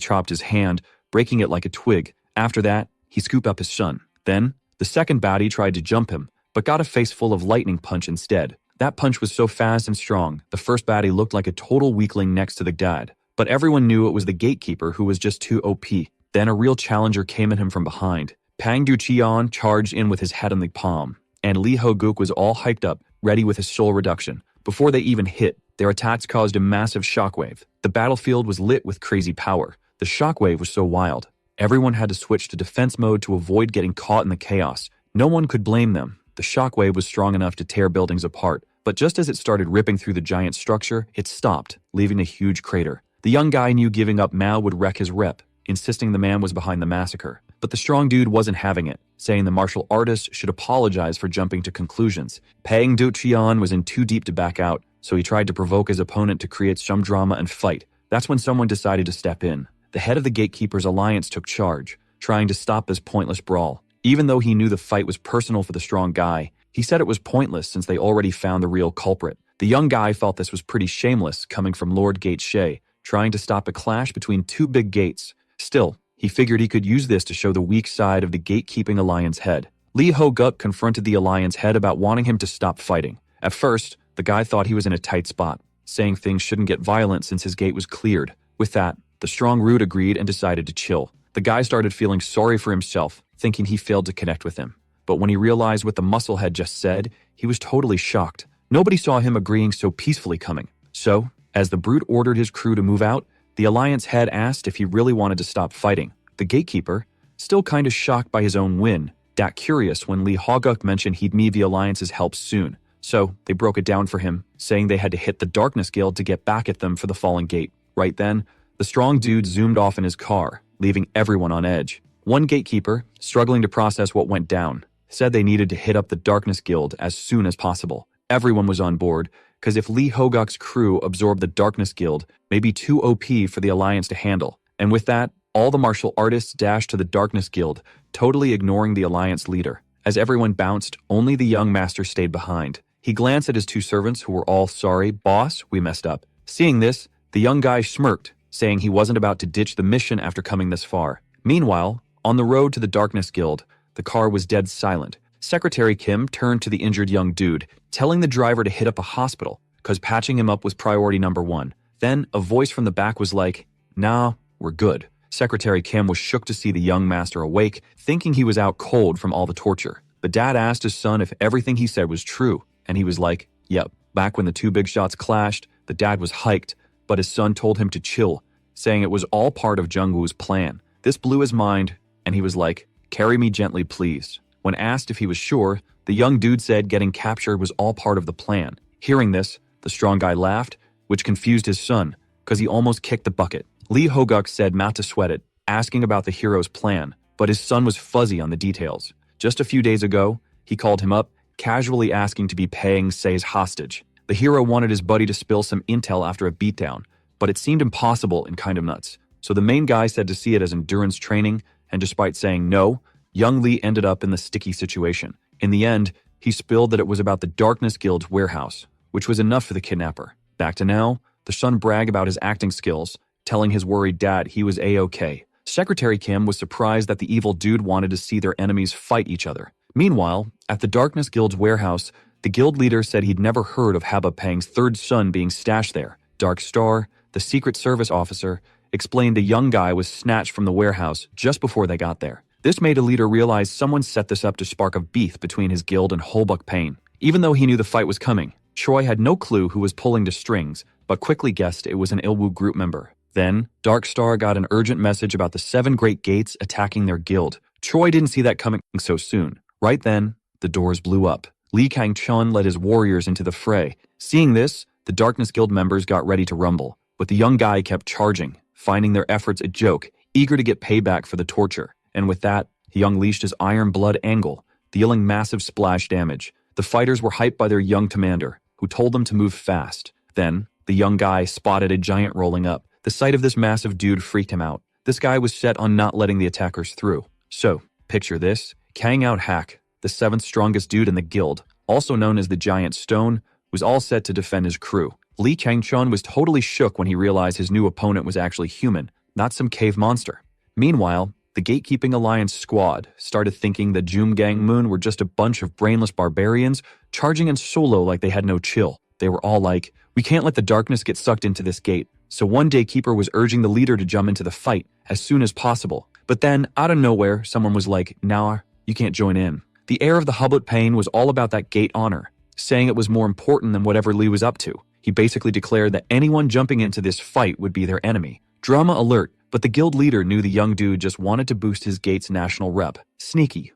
chopped his hand, breaking it like a twig. After that, he scooped up his son. Then, the second baddie tried to jump him, but got a face full of lightning punch instead. That punch was so fast and strong, the first baddie looked like a total weakling next to the dad. But everyone knew it was the gatekeeper who was just too OP. Then a real challenger came at him from behind. Pang Du-cheon charged in with his head on the palm, and Lee Ho-guk was all hyped up, ready with his soul reduction. Before they even hit, their attacks caused a massive shockwave. The battlefield was lit with crazy power. The shockwave was so wild. Everyone had to switch to defense mode to avoid getting caught in the chaos. No one could blame them. The shockwave was strong enough to tear buildings apart, but just as it started ripping through the giant structure, it stopped, leaving a huge crater. The young guy knew giving up Mao would wreck his rep, insisting the man was behind the massacre. But the strong dude wasn't having it, saying the martial artist should apologize for jumping to conclusions. Paeng Du-cheon was in too deep to back out, so he tried to provoke his opponent to create some drama and fight. That's when someone decided to step in. The head of the Gatekeepers Alliance took charge, trying to stop this pointless brawl. Even though he knew the fight was personal for the strong guy, he said it was pointless since they already found the real culprit. The young guy felt this was pretty shameless coming from Lord Gate She, trying to stop a clash between two big gates. Still, he figured he could use this to show the weak side of the Gatekeeping Alliance head. Lee Ho-guk confronted the Alliance head about wanting him to stop fighting. At first, the guy thought he was in a tight spot, saying things shouldn't get violent since his gate was cleared. With that, the strong Root agreed and decided to chill. The guy started feeling sorry for himself, thinking he failed to connect with him. But when he realized what the musclehead just said, he was totally shocked. Nobody saw him agreeing so peacefully coming. So, as the Brute ordered his crew to move out, the Alliance head asked if he really wanted to stop fighting. The Gatekeeper, still kinda shocked by his own win, got curious when Lee Ho-guk mentioned he'd need the Alliance's help soon. So, they broke it down for him, saying they had to hit the Darkness Guild to get back at them for the fallen gate. Right then, the strong dude zoomed off in his car, leaving everyone on edge. One gatekeeper, struggling to process what went down, said they needed to hit up the Darkness Guild as soon as possible. Everyone was on board, because if Lee Ho-guk's crew absorbed the Darkness Guild, may be too OP for the Alliance to handle. And with that, all the martial artists dashed to the Darkness Guild, totally ignoring the Alliance leader. As everyone bounced, only the young master stayed behind. He glanced at his two servants who were all sorry, "Boss, we messed up." Seeing this, the young guy smirked, saying he wasn't about to ditch the mission after coming this far. Meanwhile, on the road to the Darkness Guild, the car was dead silent. Secretary Kim turned to the injured young dude, telling the driver to hit up a hospital, cause patching him up was priority number one. Then, a voice from the back was like, "Nah, we're good." Secretary Kim was shook to see the young master awake, thinking he was out cold from all the torture. The dad asked his son if everything he said was true, and he was like, "Yep." Back when the two big shots clashed, the dad was hyped, but his son told him to chill, saying it was all part of Jung-woo's plan. This blew his mind, and he was like, "Carry me gently, please." When asked if he was sure, the young dude said getting captured was all part of the plan. Hearing this, the strong guy laughed, which confused his son, because he almost kicked the bucket. Lee Ho-guk said not to sweat it, asking about the hero's plan, but his son was fuzzy on the details. Just a few days ago, he called him up, casually asking to be Paeng Se's hostage. The hero wanted his buddy to spill some intel after a beatdown, but it seemed impossible and kind of nuts. So the main guy said to see it as endurance training, and despite saying no, young Lee ended up in the sticky situation. In the end, he spilled that it was about the Darkness Guild's warehouse, which was enough for the kidnapper. Back to now, the son bragged about his acting skills, telling his worried dad he was A-OK. Secretary Kim was surprised that the evil dude wanted to see their enemies fight each other. Meanwhile, at the Darkness Guild's warehouse, the guild leader said he'd never heard of Haba Peng's third son being stashed there. Dark Star, the Secret Service officer, explained the young guy was snatched from the warehouse just before they got there. This made a leader realize someone set this up to spark a beef between his guild and Holbuck Payne. Even though he knew the fight was coming, Choi had no clue who was pulling the strings, but quickly guessed it was an Ilwu group member. Then, Darkstar got an urgent message about the 7 Great Gates attacking their guild. Choi didn't see that coming so soon. Right then, the doors blew up. Lee Kang-chun led his warriors into the fray. Seeing this, the Darkness Guild members got ready to rumble, but the young guy kept charging, finding their efforts a joke, eager to get payback for the torture. And with that, he unleashed his Iron Blood angle, dealing massive splash damage. The fighters were hyped by their young commander, who told them to move fast. Then, the young guy spotted a giant rolling up. The sight of this massive dude freaked him out. This guy was set on not letting the attackers through. So, picture this. Kang Out Hack, the 7th strongest dude in the guild, also known as the Giant Stone, was all set to defend his crew. Lee Kang-chun was totally shook when he realized his new opponent was actually human, not some cave monster. Meanwhile, the Gatekeeping Alliance squad started thinking that Gang Moon were just a bunch of brainless barbarians charging in solo like they had no chill. They were all like, "We can't let the darkness get sucked into this gate." So one Daykeeper was urging the leader to jump into the fight as soon as possible. But then, out of nowhere, someone was like, "Nah, you can't join in." The heir of the Hublet Pain was all about that gate honor, saying it was more important than whatever Lee was up to. He basically declared that anyone jumping into this fight would be their enemy. Drama alert, but the guild leader knew the young dude just wanted to boost his gate's national rep. Sneaky.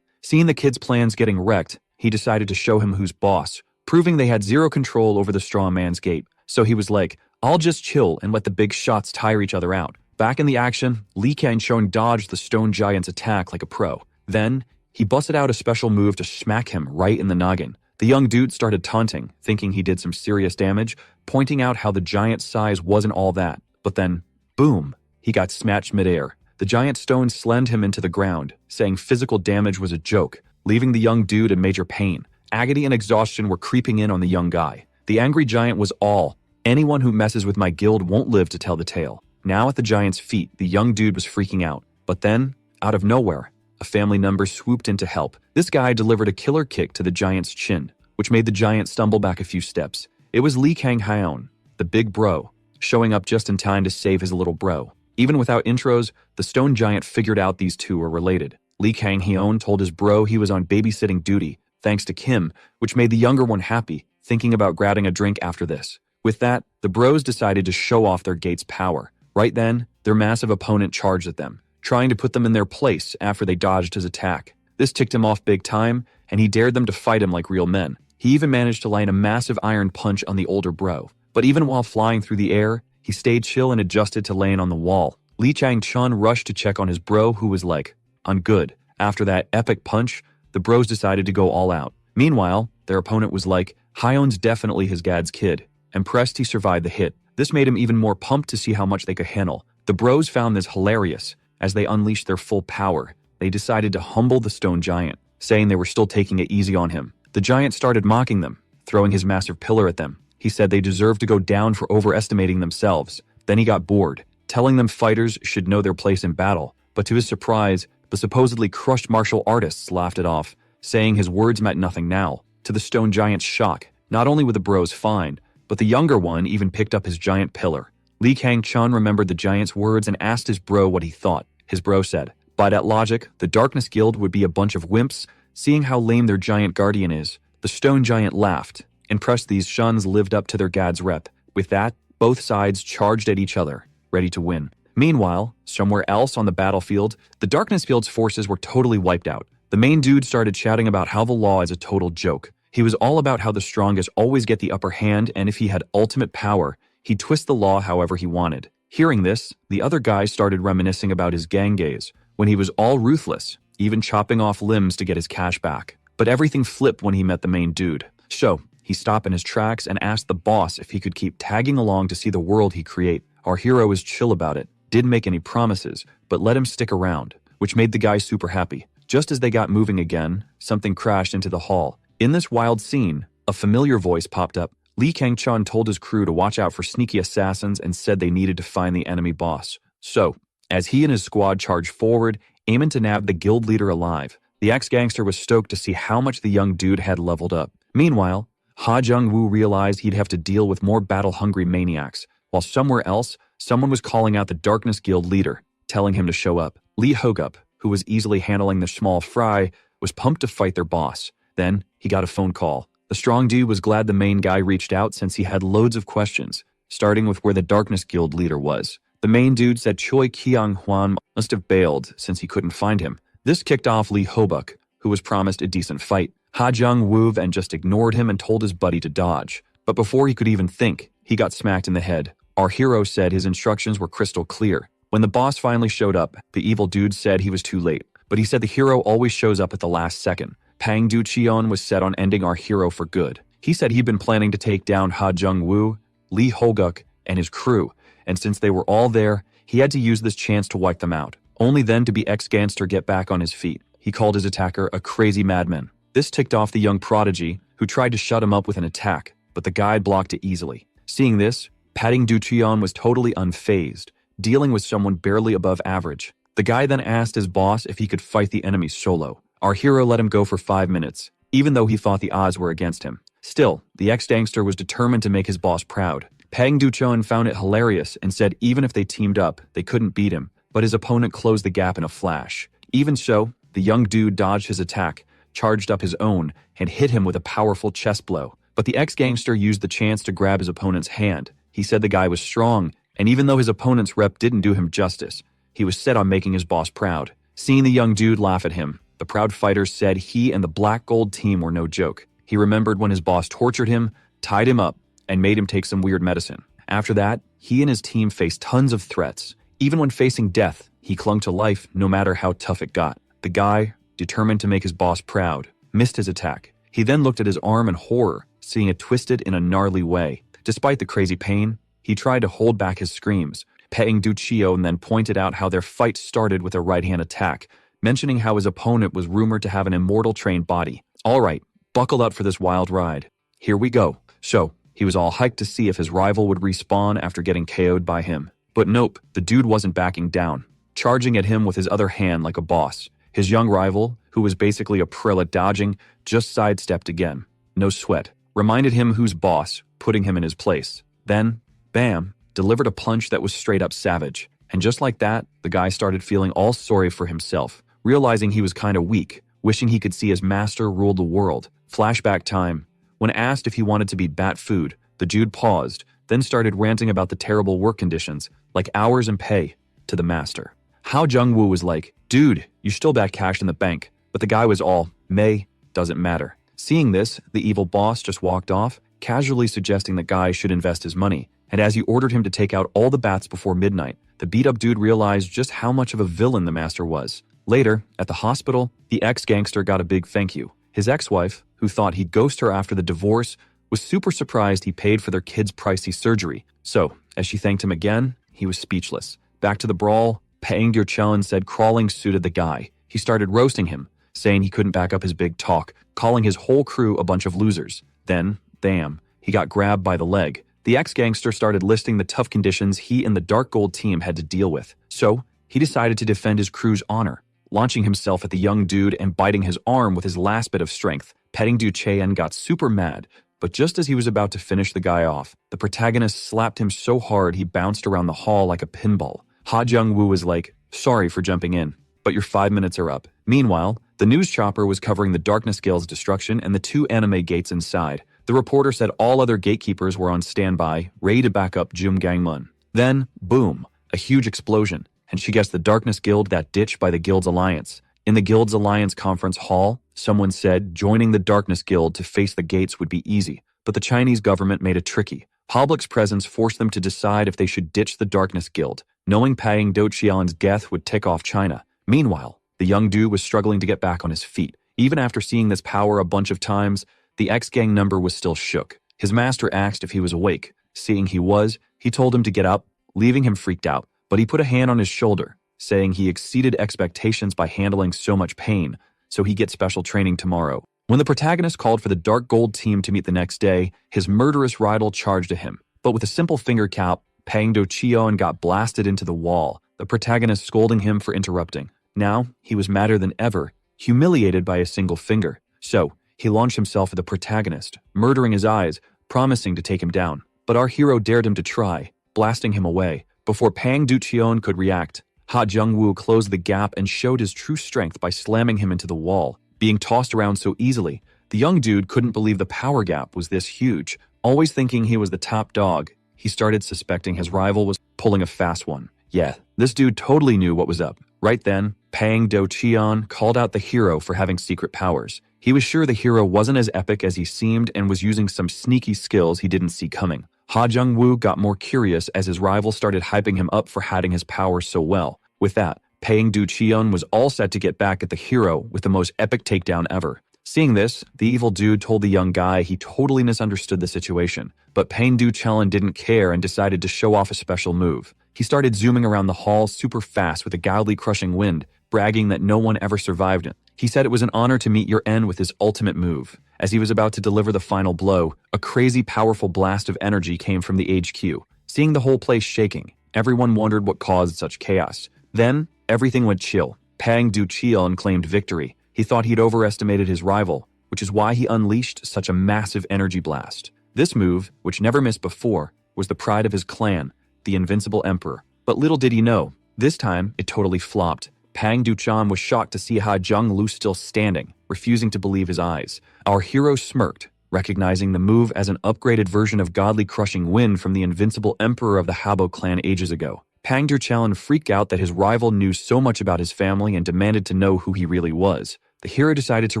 Seeing the kid's plans getting wrecked, he decided to show him who's boss, proving they had zero control over the straw man's gate. So he was like, "I'll just chill and let the big shots tire each other out." Back in the action, Lee Kang-chun dodged the stone giant's attack like a pro. Then, he busted out a special move to smack him right in the noggin. The young dude started taunting, thinking he did some serious damage, pointing out how the giant's size wasn't all that. But then, boom, he got smashed midair. The giant stone slammed him into the ground, saying physical damage was a joke, leaving the young dude in major pain. Agony and exhaustion were creeping in on the young guy. The angry giant was all, "Anyone who messes with my guild won't live to tell the tale." Now at the giant's feet, the young dude was freaking out. But then, out of nowhere, a family member swooped in to help. This guy delivered a killer kick to the giant's chin, which made the giant stumble back a few steps. It was Lee Kang-hyun, the big bro, showing up just in time to save his little bro. Even without intros, the stone giant figured out these two were related. Lee Kang-hyun told his bro he was on babysitting duty, thanks to Kim, which made the younger one happy, thinking about grabbing a drink after this. With that, the bros decided to show off their gate's power. Right then, their massive opponent charged at them, trying to put them in their place after they dodged his attack. This ticked him off big time, and he dared them to fight him like real men. He even managed to land a massive iron punch on the older bro. But even while flying through the air, he stayed chill and adjusted to laying on the wall. Lee Chang-chun rushed to check on his bro, who was like, "I'm good." After that epic punch, the bros decided to go all out. Meanwhile, their opponent was like, "Hyun's definitely his dad's kid." Impressed he survived the hit. This made him even more pumped to see how much they could handle. The bros found this hilarious. As they unleashed their full power, they decided to humble the stone giant, saying they were still taking it easy on him. The giant started mocking them, throwing his massive pillar at them. He said they deserved to go down for overestimating themselves. Then he got bored, telling them fighters should know their place in battle. But to his surprise, the supposedly crushed martial artists laughed it off, saying his words meant nothing now. To the stone giant's shock, not only were the bros fine, but the younger one even picked up his giant pillar. Lee Kang-chun remembered the giant's words and asked his bro what he thought. His bro said, "By that logic, the Darkness Guild would be a bunch of wimps, seeing how lame their giant guardian is." The stone giant laughed, impressed these shuns lived up to their gad's rep. With that, both sides charged at each other, ready to win. Meanwhile, somewhere else on the battlefield, the Darkness Guild's forces were totally wiped out. The main dude started shouting about how the law is a total joke. He was all about how the strongest always get the upper hand, and if he had ultimate power, he'd twist the law however he wanted. Hearing this, the other guy started reminiscing about his gang days, when he was all ruthless, even chopping off limbs to get his cash back. But everything flipped when he met the main dude. So, he stopped in his tracks and asked the boss if he could keep tagging along to see the world he create. Our hero was chill about it, didn't make any promises, but let him stick around, which made the guy super happy. Just as they got moving again, something crashed into the hall. In this wild scene, a familiar voice popped up. Lee Kang-chun told his crew to watch out for sneaky assassins and said they needed to find the enemy boss. So, as he and his squad charged forward, aiming to nab the guild leader alive, the ex-gangster was stoked to see how much the young dude had leveled up. Meanwhile, Ha Jung-woo realized he'd have to deal with more battle-hungry maniacs, while somewhere else, someone was calling out the Darkness Guild leader, telling him to show up. Lee Hogup, who was easily handling the small fry, was pumped to fight their boss. Then, he got a phone call. The strong dude was glad the main guy reached out since he had loads of questions, starting with where the Darkness Guild leader was. The main dude said Choi Kyung-hwan must have bailed since he couldn't find him. This kicked off Lee Hobuk, who was promised a decent fight. Ha Jung-woo then just ignored him and told his buddy to dodge. But before he could even think, he got smacked in the head. Our hero said his instructions were crystal clear. When the boss finally showed up, the evil dude said he was too late. But he said the hero always shows up at the last second. Pang Du-cheon was set on ending our hero for good. He said he'd been planning to take down Ha Jung-woo, Lee Hoguk, and his crew, and since they were all there, he had to use this chance to wipe them out. Only then to be ex-gangster get back on his feet. He called his attacker a crazy madman. This ticked off the young prodigy, who tried to shut him up with an attack, but the guy blocked it easily. Seeing this, Pang Du-cheon was totally unfazed, dealing with someone barely above average. The guy then asked his boss if he could fight the enemy solo. Our hero let him go for 5 minutes, even though he thought the odds were against him. Still, the ex-gangster was determined to make his boss proud. Pang Du-cheon found it hilarious and said even if they teamed up, they couldn't beat him, but his opponent closed the gap in a flash. Even so, the young dude dodged his attack, charged up his own, and hit him with a powerful chest blow. But the ex-gangster used the chance to grab his opponent's hand. He said the guy was strong, and even though his opponent's rep didn't do him justice, he was set on making his boss proud. Seeing the young dude laugh at him, the proud fighter said he and the Black Gold team were no joke. He remembered when his boss tortured him, tied him up, and made him take some weird medicine. After that, he and his team faced tons of threats. Even when facing death, he clung to life no matter how tough it got. The guy, determined to make his boss proud, missed his attack. He then looked at his arm in horror, seeing it twisted in a gnarly way. Despite the crazy pain, he tried to hold back his screams. Pang Du-cheon then pointed out how their fight started with a right-hand attack, mentioning how his opponent was rumored to have an immortal trained body. All right, buckle up for this wild ride. Here we go. So, he was all hyped to see if his rival would respawn after getting KO'd by him. But nope, the dude wasn't backing down, charging at him with his other hand like a boss. His young rival, who was basically a pro at dodging, just sidestepped again. No sweat. Reminded him who's boss, putting him in his place. Then, bam, delivered a punch that was straight up savage. And just like that, the guy started feeling all sorry for himself, realizing he was kinda weak, wishing he could see his master rule the world. Flashback time. When asked if he wanted to be bat food, the dude paused, then started ranting about the terrible work conditions, like hours and pay, to the master. Ha Jung-woo was like, dude, you still got cash in the bank. But the guy was all, May, doesn't matter. Seeing this, the evil boss just walked off, casually suggesting the guy should invest his money. And as he ordered him to take out all the bats before midnight, the beat-up dude realized just how much of a villain the master was. Later, at the hospital, the ex-gangster got a big thank you. His ex-wife, who thought he'd ghost her after the divorce, was super surprised he paid for their kid's pricey surgery. So, as she thanked him again, he was speechless. Back to the brawl, Pang Du-cheon said crawling suited the guy. He started roasting him, saying he couldn't back up his big talk, calling his whole crew a bunch of losers. Then, damn, he got grabbed by the leg. The ex-gangster started listing the tough conditions he and the Dark Gold team had to deal with. So, he decided to defend his crew's honor, launching himself at the young dude and biting his arm with his last bit of strength. Pang Du-cheon got super mad, but just as he was about to finish the guy off, the protagonist slapped him so hard he bounced around the hall like a pinball. Ha Jung-woo was like, sorry for jumping in, but your 5 minutes are up. Meanwhile, the news chopper was covering the Darkness Guild's destruction and the 2 anime gates inside. The reporter said all other gatekeepers were on standby, ready to back up Jum Gangmun. Then, boom, a huge explosion, and she guessed the Darkness Guild got ditched by the Guild's Alliance. In the Guild's Alliance conference hall, someone said joining the Darkness Guild to face the gates would be easy, but the Chinese government made it tricky. Public's presence forced them to decide if they should ditch the Darkness Guild, knowing Pang Du-cheon's death would tick off China. Meanwhile, the young dude was struggling to get back on his feet. Even after seeing this power a bunch of times, the ex-gang member was still shook. His master asked if he was awake. Seeing he was, he told him to get up, leaving him freaked out. But he put a hand on his shoulder, saying he exceeded expectations by handling so much pain, so he gets special training tomorrow. When the protagonist called for the Dark Gold team to meet the next day, his murderous rival charged at him. But with a simple finger cap, Pang Du-cheon got blasted into the wall, the protagonist scolding him for interrupting. Now, he was madder than ever, humiliated by a single finger. So, he launched himself at the protagonist, murdering his eyes, promising to take him down. But our hero dared him to try, blasting him away. Before Pang Du-cheon could react, Ha Jung-woo closed the gap and showed his true strength by slamming him into the wall. Being tossed around so easily, The young dude couldn't believe the power gap was this huge. Always thinking he was the top dog, he started suspecting his rival was pulling a fast one. Yeah, this dude totally knew what was up. Right then, Pang Do-cheon called out the hero for having secret powers. He was sure the hero wasn't as epic as he seemed and was using some sneaky skills he didn't see coming. Ha Jung-woo got more curious as his rival started hyping him up for hiding his powers so well. With that, Pang Do-cheon was all set to get back at the hero with the most epic takedown ever. Seeing this, the evil dude told the young guy he totally misunderstood the situation, but Pang Do-cheon didn't care and decided to show off a special move. He started zooming around the hall super fast with a godly crushing wind, bragging that no one ever survived it. He said it was an honor to meet your end with his ultimate move. As he was about to deliver the final blow, a crazy powerful blast of energy came from the HQ. Seeing the whole place shaking, everyone wondered what caused such chaos. Then, everything went chill. Pang Do-cheon claimed victory. He thought he'd overestimated his rival, which is why he unleashed such a massive energy blast. This move, which never missed before, was the pride of his clan, the Invincible Emperor. But little did he know, this time it totally flopped. Pang Do-cheon was shocked to see Ha Jung-woo still standing, refusing to believe his eyes. Our hero smirked, recognizing the move as an upgraded version of godly crushing wind from the Invincible Emperor of the Habo clan ages ago. Pang Do-cheon freaked out that his rival knew so much about his family and demanded to know who he really was. The hero decided to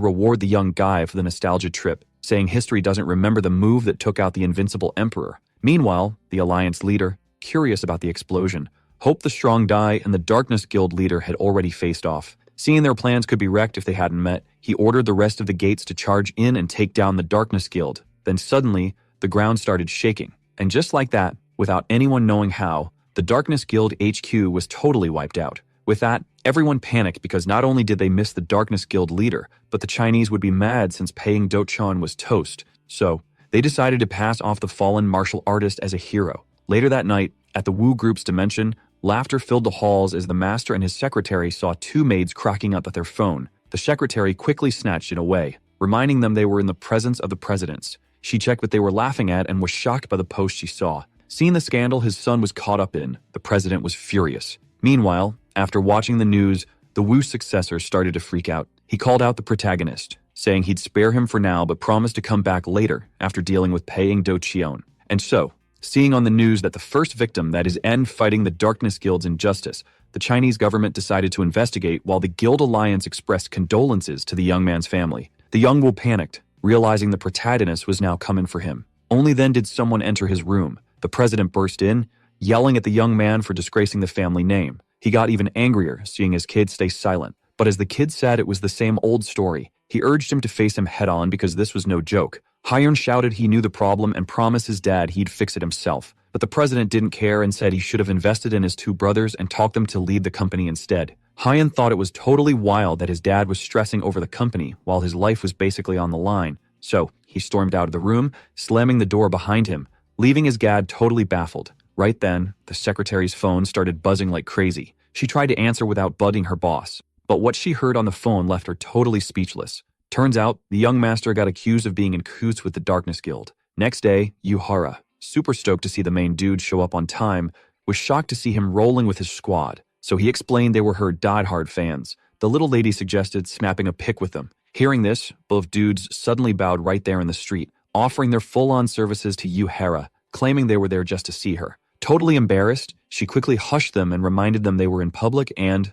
reward the young guy for the nostalgia trip, saying history doesn't remember the move that took out the Invincible Emperor. Meanwhile, the Alliance leader, curious about the explosion, hoped the Strong Dai and the Darkness Guild leader had already faced off. Seeing their plans could be wrecked if they hadn't met, he ordered the rest of the gates to charge in and take down the Darkness Guild. Then suddenly, the ground started shaking. And just like that, without anyone knowing how, the Darkness Guild HQ was totally wiped out. With that, everyone panicked because not only did they miss the Darkness Guild leader, but the Chinese would be mad since Pang Do-cheon was toast. So, they decided to pass off the fallen martial artist as a hero. Later that night, at the Wu Group's dimension, laughter filled the halls as the master and his secretary saw two maids cracking up at their phone. The secretary quickly snatched it away, reminding them they were in the presence of the presidents. She checked what they were laughing at and was shocked by the post she saw. Seeing the scandal his son was caught up in, the president was furious. Meanwhile, after watching the news, the Wu successor started to freak out. He called out the protagonist, saying he'd spare him for now but promised to come back later after dealing with Pang Do-cheon. And so, seeing on the news that the first victim that is end fighting the Darkness Guild's injustice, the Chinese government decided to investigate while the Guild Alliance expressed condolences to the young man's family. The young Wu panicked, realizing the protagonist was now coming for him. Only then did someone enter his room. The president burst in, yelling at the young man for disgracing the family name. He got even angrier, seeing his kid stay silent. But as the kid said it was the same old story, he urged him to face him head-on because this was no joke. Hyun shouted he knew the problem and promised his dad he'd fix it himself. But the president didn't care and said he should have invested in his two brothers and talked them to lead the company instead. Hyun thought it was totally wild that his dad was stressing over the company while his life was basically on the line. So, he stormed out of the room, slamming the door behind him, leaving his dad totally baffled. Right then, the secretary's phone started buzzing like crazy. She tried to answer without bugging her boss, but what she heard on the phone left her totally speechless. Turns out, the young master got accused of being in cahoots with the Darkness Guild. Next day, Yuhara, super stoked to see the main dude show up on time, was shocked to see him rolling with his squad. So he explained they were her diehard fans. The little lady suggested snapping a pic with them. Hearing this, both dudes suddenly bowed right there in the street, offering their full-on services to Yuhara, claiming they were there just to see her. Totally embarrassed, she quickly hushed them and reminded them they were in public and,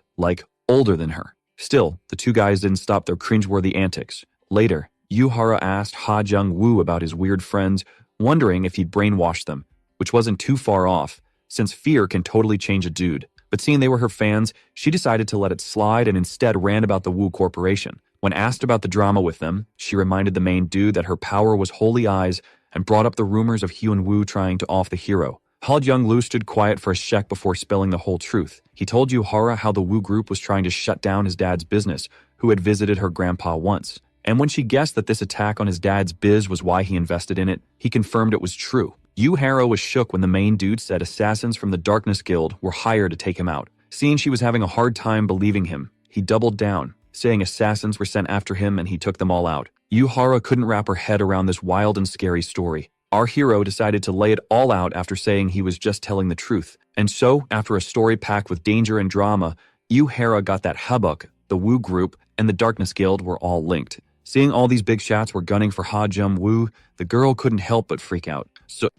older than her. Still, the two guys didn't stop their cringeworthy antics. Later, Yuhara asked Ha Jung-woo about his weird friends, wondering if he'd brainwashed them, which wasn't too far off, since fear can totally change a dude. But seeing they were her fans, she decided to let it slide and instead ran about the Wu Corporation. When asked about the drama with them, she reminded the main dude that her power was holy eyes and brought up the rumors of Hyun Woo trying to off the hero. Ha Jung-woo stood quiet for a sec before spilling the whole truth. He told Yuhara how the Wu group was trying to shut down his dad's business, who had visited her grandpa once. And when she guessed that this attack on his dad's biz was why he invested in it, he confirmed it was true. Yuhara was shook when the main dude said assassins from the Darkness Guild were hired to take him out. Seeing she was having a hard time believing him, he doubled down, saying assassins were sent after him and he took them all out. Yuhara couldn't wrap her head around this wild and scary story. Our hero decided to lay it all out after saying he was just telling the truth. And so, after a story packed with danger and drama, Yuhara got that Habuk, the Wu group, and the Darkness Guild were all linked. Seeing all these big shots were gunning for Ha Jung-woo, the girl couldn't help but freak out. So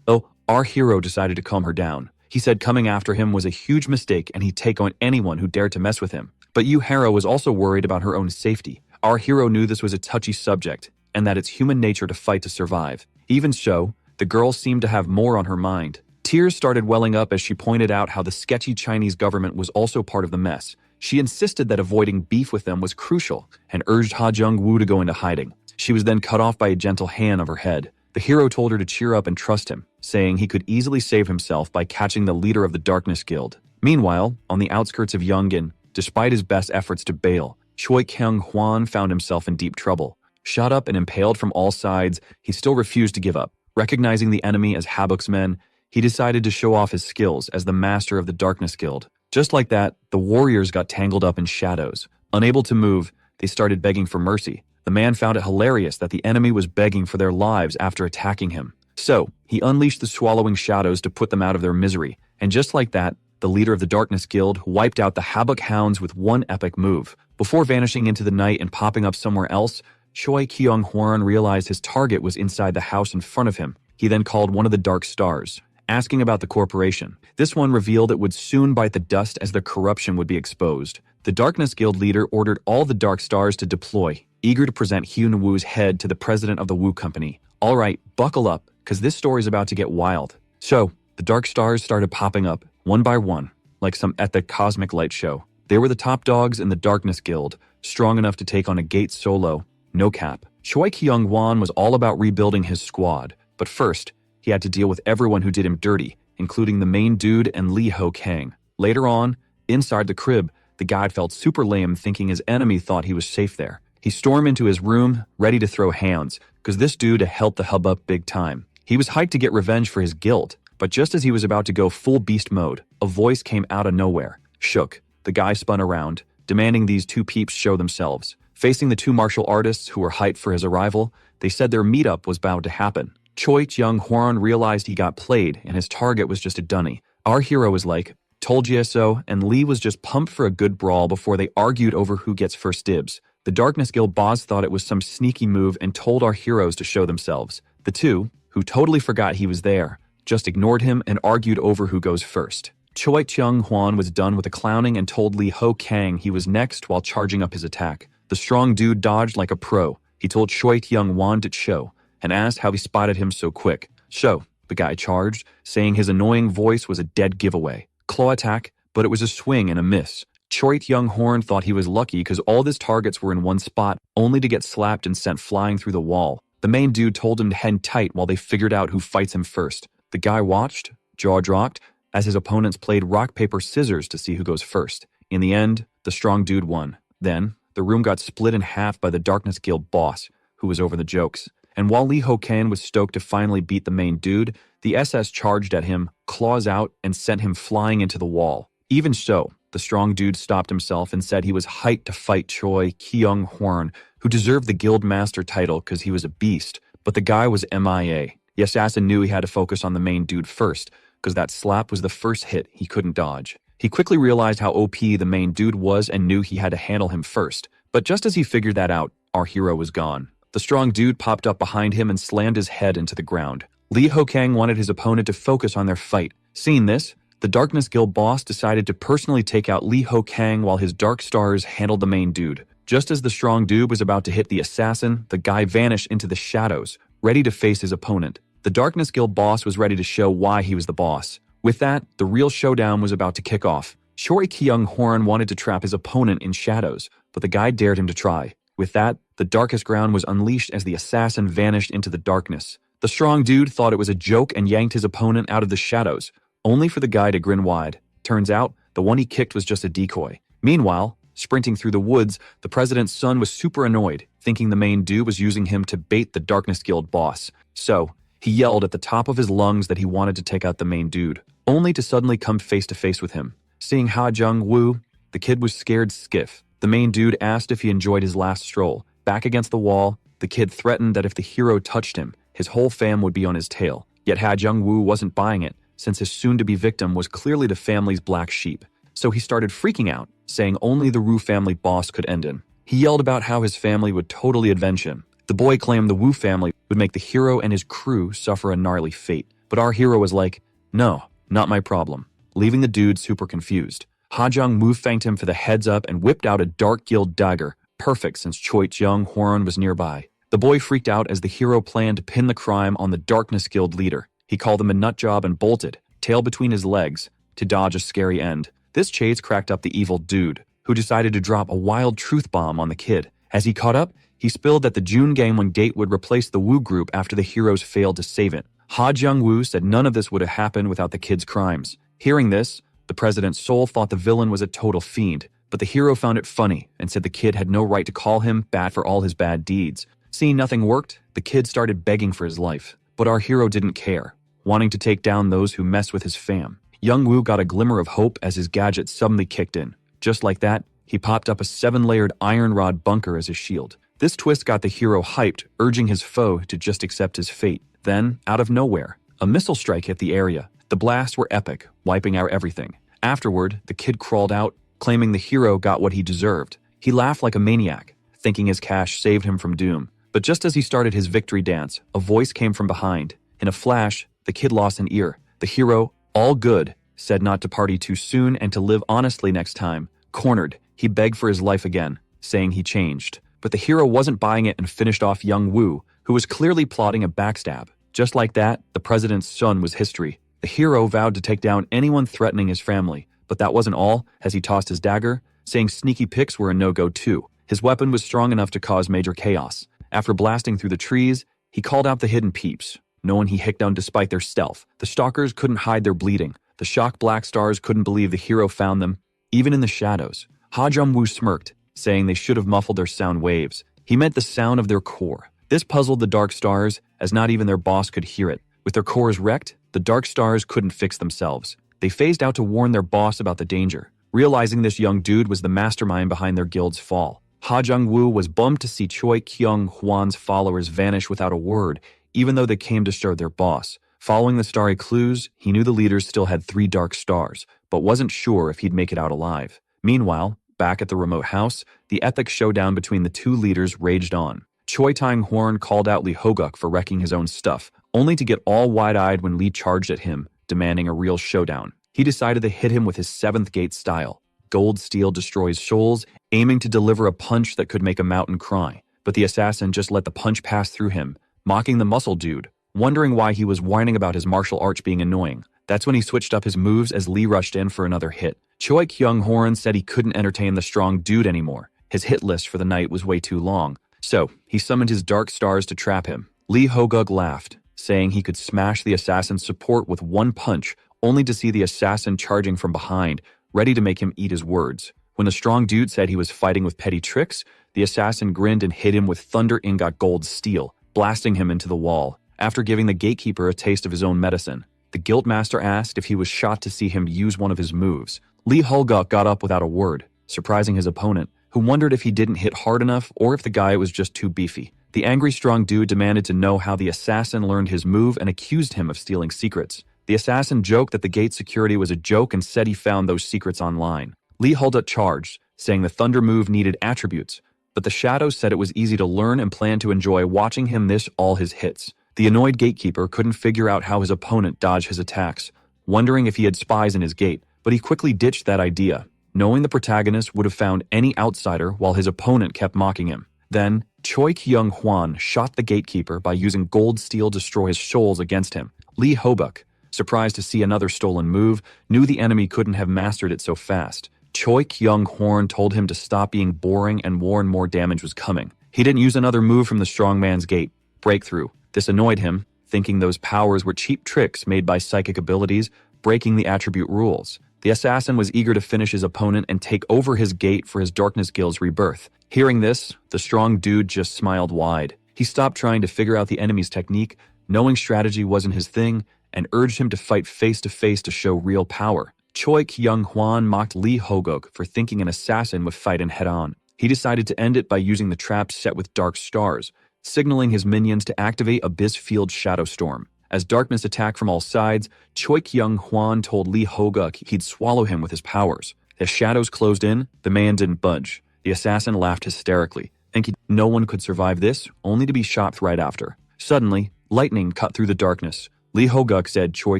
our hero decided to calm her down. He said coming after him was a huge mistake and he'd take on anyone who dared to mess with him. But Hera was also worried about her own safety. Our hero knew this was a touchy subject and that it's human nature to fight to survive. Even so, the girl seemed to have more on her mind. Tears started welling up as she pointed out how the sketchy Chinese government was also part of the mess. She insisted that avoiding beef with them was crucial and urged Ha Jung-woo to go into hiding. She was then cut off by a gentle hand of her head. The hero told her to cheer up and trust him, saying he could easily save himself by catching the leader of the Darkness Guild. Meanwhile, on the outskirts of Yongin, despite his best efforts to bail, Choi Kyung-hwan found himself in deep trouble. Shot up and impaled from all sides, he still refused to give up. Recognizing the enemy as Habuk's men, he decided to show off his skills as the master of the Darkness Guild. Just like that, the warriors got tangled up in shadows. Unable to move, they started begging for mercy. The man found it hilarious that the enemy was begging for their lives after attacking him. So, he unleashed the swallowing shadows to put them out of their misery. And just like that, the leader of the Darkness Guild wiped out the Habuk hounds with one epic move. Before vanishing into the night and popping up somewhere else, Choi Kyung-hwan realized his target was inside the house in front of him. He then called one of the Dark Stars, asking about the corporation. This one revealed it would soon bite the dust as their corruption would be exposed. The Darkness Guild leader ordered all the Dark Stars to deploy, eager to present Hyun-woo's head to the president of the Woo Company. Alright, buckle up, cause this story's about to get wild. So, the Dark Stars started popping up, one by one, like some epic cosmic light show. They were the top dogs in the Darkness Guild, strong enough to take on a gate solo, no cap. Choi Kyung-won was all about rebuilding his squad, but first, he had to deal with everyone who did him dirty, including the main dude and Lee Ho-kang. Later on, inside the crib, the guy felt super lame thinking his enemy thought he was safe there. He stormed into his room, ready to throw hands, cause this dude helped the hub up big time. He was hyped to get revenge for his guilt, but just as he was about to go full beast mode, a voice came out of nowhere. Shook. The guy spun around, demanding these two peeps show themselves. Facing the two martial artists who were hyped for his arrival, they said their meetup was about to happen. Choi Kyung-hwan realized he got played and his target was just a dunny. Our hero was like, told you so, and Lee was just pumped for a good brawl before they argued over who gets first dibs. The Darkness Guild boss thought it was some sneaky move and told our heroes to show themselves. The two, who totally forgot he was there, just ignored him and argued over who goes first. Choi Kyung-hwan was done with the clowning and told Lee Ho-kang he was next while charging up his attack. The strong dude dodged like a pro. He told Choi Kyung-won to show, and asked how he spotted him so quick. So, the guy charged, saying his annoying voice was a dead giveaway. Claw attack, but it was a swing and a miss. Choi Kyung-hwan thought he was lucky because all his targets were in one spot, only to get slapped and sent flying through the wall. The main dude told him to hang tight while they figured out who fights him first. The guy watched, jaw dropped, as his opponents played rock, paper, scissors to see who goes first. In the end, the strong dude won. Then, the room got split in half by the Darkness Guild boss, who was over the jokes. And while Lee Ho-kang was stoked to finally beat the main dude, the SS charged at him, claws out, and sent him flying into the wall. Even so, the strong dude stopped himself and said he was hyped to fight Choi Kyung-hwan, who deserved the guild master title because he was a beast, but the guy was MIA. The assassin knew he had to focus on the main dude first, because that slap was the first hit he couldn't dodge. He quickly realized how OP the main dude was and knew he had to handle him first. But just as he figured that out, our hero was gone. The strong dude popped up behind him and slammed his head into the ground. Lee Ho-kang wanted his opponent to focus on their fight. Seeing this, the Darkness Guild boss decided to personally take out Lee Ho-kang while his Dark Stars handled the main dude. Just as the strong dude was about to hit the assassin, the guy vanished into the shadows, ready to face his opponent. The Darkness Guild boss was ready to show why he was the boss. With that, the real showdown was about to kick off. Choi Kyung-hwan wanted to trap his opponent in shadows, but the guy dared him to try. With that, the darkest ground was unleashed as the assassin vanished into the darkness. The strong dude thought it was a joke and yanked his opponent out of the shadows, only for the guy to grin wide. Turns out, the one he kicked was just a decoy. Meanwhile, sprinting through the woods, the president's son was super annoyed, thinking the main dude was using him to bait the Darkness Guild boss. So, he yelled at the top of his lungs that he wanted to take out the main dude, only to suddenly come face to face with him. Seeing Ha Jung-woo, the kid was scared stiff. The main dude asked if he enjoyed his last stroll. Back against the wall, the kid threatened that if the hero touched him, his whole fam would be on his tail. Yet Ha Jung-woo wasn't buying it, since his soon-to-be victim was clearly the family's black sheep. So he started freaking out, saying only the Rue family boss could end him. He yelled about how his family would totally avenge him. The boy claimed the Wu family would make the hero and his crew suffer a gnarly fate. But our hero was like, no, not my problem, leaving the dude super confused. Ha Jung-woo thanked him for the heads up and whipped out a dark guild dagger, perfect since Choi Kyung-hwan was nearby. The boy freaked out as the hero planned to pin the crime on the Darkness Guild leader. He called him a nutjob and bolted, tail between his legs, to dodge a scary end. This chase cracked up the evil dude, who decided to drop a wild truth bomb on the kid. As he caught up, he spilled that the June Gangwon Gate would replace the Wu group after the heroes failed to save it. Ha Jung-woo said none of this would have happened without the kid's crimes. Hearing this, the president's soul thought the villain was a total fiend, but the hero found it funny and said the kid had no right to call him bad for all his bad deeds. Seeing nothing worked, the kid started begging for his life. But our hero didn't care, wanting to take down those who mess with his fam. Young-woo got a glimmer of hope as his gadget suddenly kicked in. Just like that, he popped up a 7-layered iron rod bunker as his shield. This twist got the hero hyped, urging his foe to just accept his fate. Then, out of nowhere, a missile strike hit the area. The blasts were epic, wiping out everything. Afterward, the kid crawled out, claiming the hero got what he deserved. He laughed like a maniac, thinking his cash saved him from doom. But just as he started his victory dance, a voice came from behind. In a flash, the kid lost an ear. The hero, all good, said not to party too soon and to live honestly next time. Cornered, he begged for his life again, saying he changed. But the hero wasn't buying it and finished off Young-woo, who was clearly plotting a backstab. Just like that, the president's son was history. The hero vowed to take down anyone threatening his family. But that wasn't all, as he tossed his dagger, saying sneaky picks were a no-go too. His weapon was strong enough to cause major chaos. After blasting through the trees, he called out the hidden peeps, knowing he hit down despite their stealth. The stalkers couldn't hide their bleeding. The shocked Black Stars couldn't believe the hero found them, even in the shadows. Ha Jung-woo smirked, saying they should have muffled their sound waves. He meant the sound of their core. This puzzled the Dark Stars, as not even their boss could hear it. With their cores wrecked, the Dark Stars couldn't fix themselves. They phased out to warn their boss about the danger, realizing this young dude was the mastermind behind their guild's fall. Ha Jung-woo was bummed to see Choi Kyung-hwan's followers vanish without a word, even though they came to show their boss. Following the starry clues, he knew the leaders still had 3 Dark Stars, but wasn't sure if he'd make it out alive. Meanwhile, back at the remote house, the epic showdown between the 2 leaders raged on. Choi Tang-hwan called out Lee Ho-guk for wrecking his own stuff, only to get all wide-eyed when Lee charged at him, demanding a real showdown. He decided to hit him with his 7th gate style. Gold steel destroys shoals, aiming to deliver a punch that could make a mountain cry. But the assassin just let the punch pass through him, mocking the muscle dude, wondering why he was whining about his martial arts being annoying. That's when he switched up his moves as Lee rushed in for another hit. Choi Kyung-hwan said he couldn't entertain the strong dude anymore. His hit list for the night was way too long. So, he summoned his Dark Stars to trap him. Lee Ho-guk laughed, saying he could smash the assassin's support with 1 punch, only to see the assassin charging from behind, ready to make him eat his words. When the strong dude said he was fighting with petty tricks, the assassin grinned and hit him with Thunder Ingot Gold Steel, blasting him into the wall. After giving the gatekeeper a taste of his own medicine, the guildmaster asked if he was shocked to see him use one of his moves. Lee Ho-guk got up without a word, surprising his opponent, who wondered if he didn't hit hard enough or if the guy was just too beefy. The angry strong dude demanded to know how the assassin learned his move and accused him of stealing secrets. The assassin joked that the gate security was a joke and said he found those secrets online. Lee Ho-guk charged, saying the thunder move needed attributes, but the shadows said it was easy to learn and planned to enjoy watching him miss all his hits. The annoyed gatekeeper couldn't figure out how his opponent dodged his attacks, wondering if he had spies in his gate, but he quickly ditched that idea, knowing the protagonist would have found any outsider while his opponent kept mocking him. Then, Choi Kyung-hwan shot the gatekeeper by using Gold Steel Destroys Shoals against him. Lee Ho-guk, surprised to see another stolen move, knew the enemy couldn't have mastered it so fast. Choi Kyung-hwan told him to stop being boring and warned more damage was coming. He didn't use another move from the strongman's gate, Breakthrough. This annoyed him, thinking those powers were cheap tricks made by psychic abilities, breaking the attribute rules. The assassin was eager to finish his opponent and take over his gate for his Darkness Guild's rebirth. Hearing this, the strong dude just smiled wide. He stopped trying to figure out the enemy's technique, knowing strategy wasn't his thing, and urged him to fight face-to-face to show real power. Choi Kyung-hwan mocked Lee Ho-guk for thinking an assassin would fight him head-on. He decided to end it by using the trap set with Dark Stars, signaling his minions to activate Abyss Field Shadow Storm. As darkness attacked from all sides, Choi Kyung-hwan told Lee Ho-guk he'd swallow him with his powers. As shadows closed in, the man didn't budge. The assassin laughed hysterically, thinking no one could survive this, only to be shot right after. Suddenly, lightning cut through the darkness. Lee Hoguk said Choi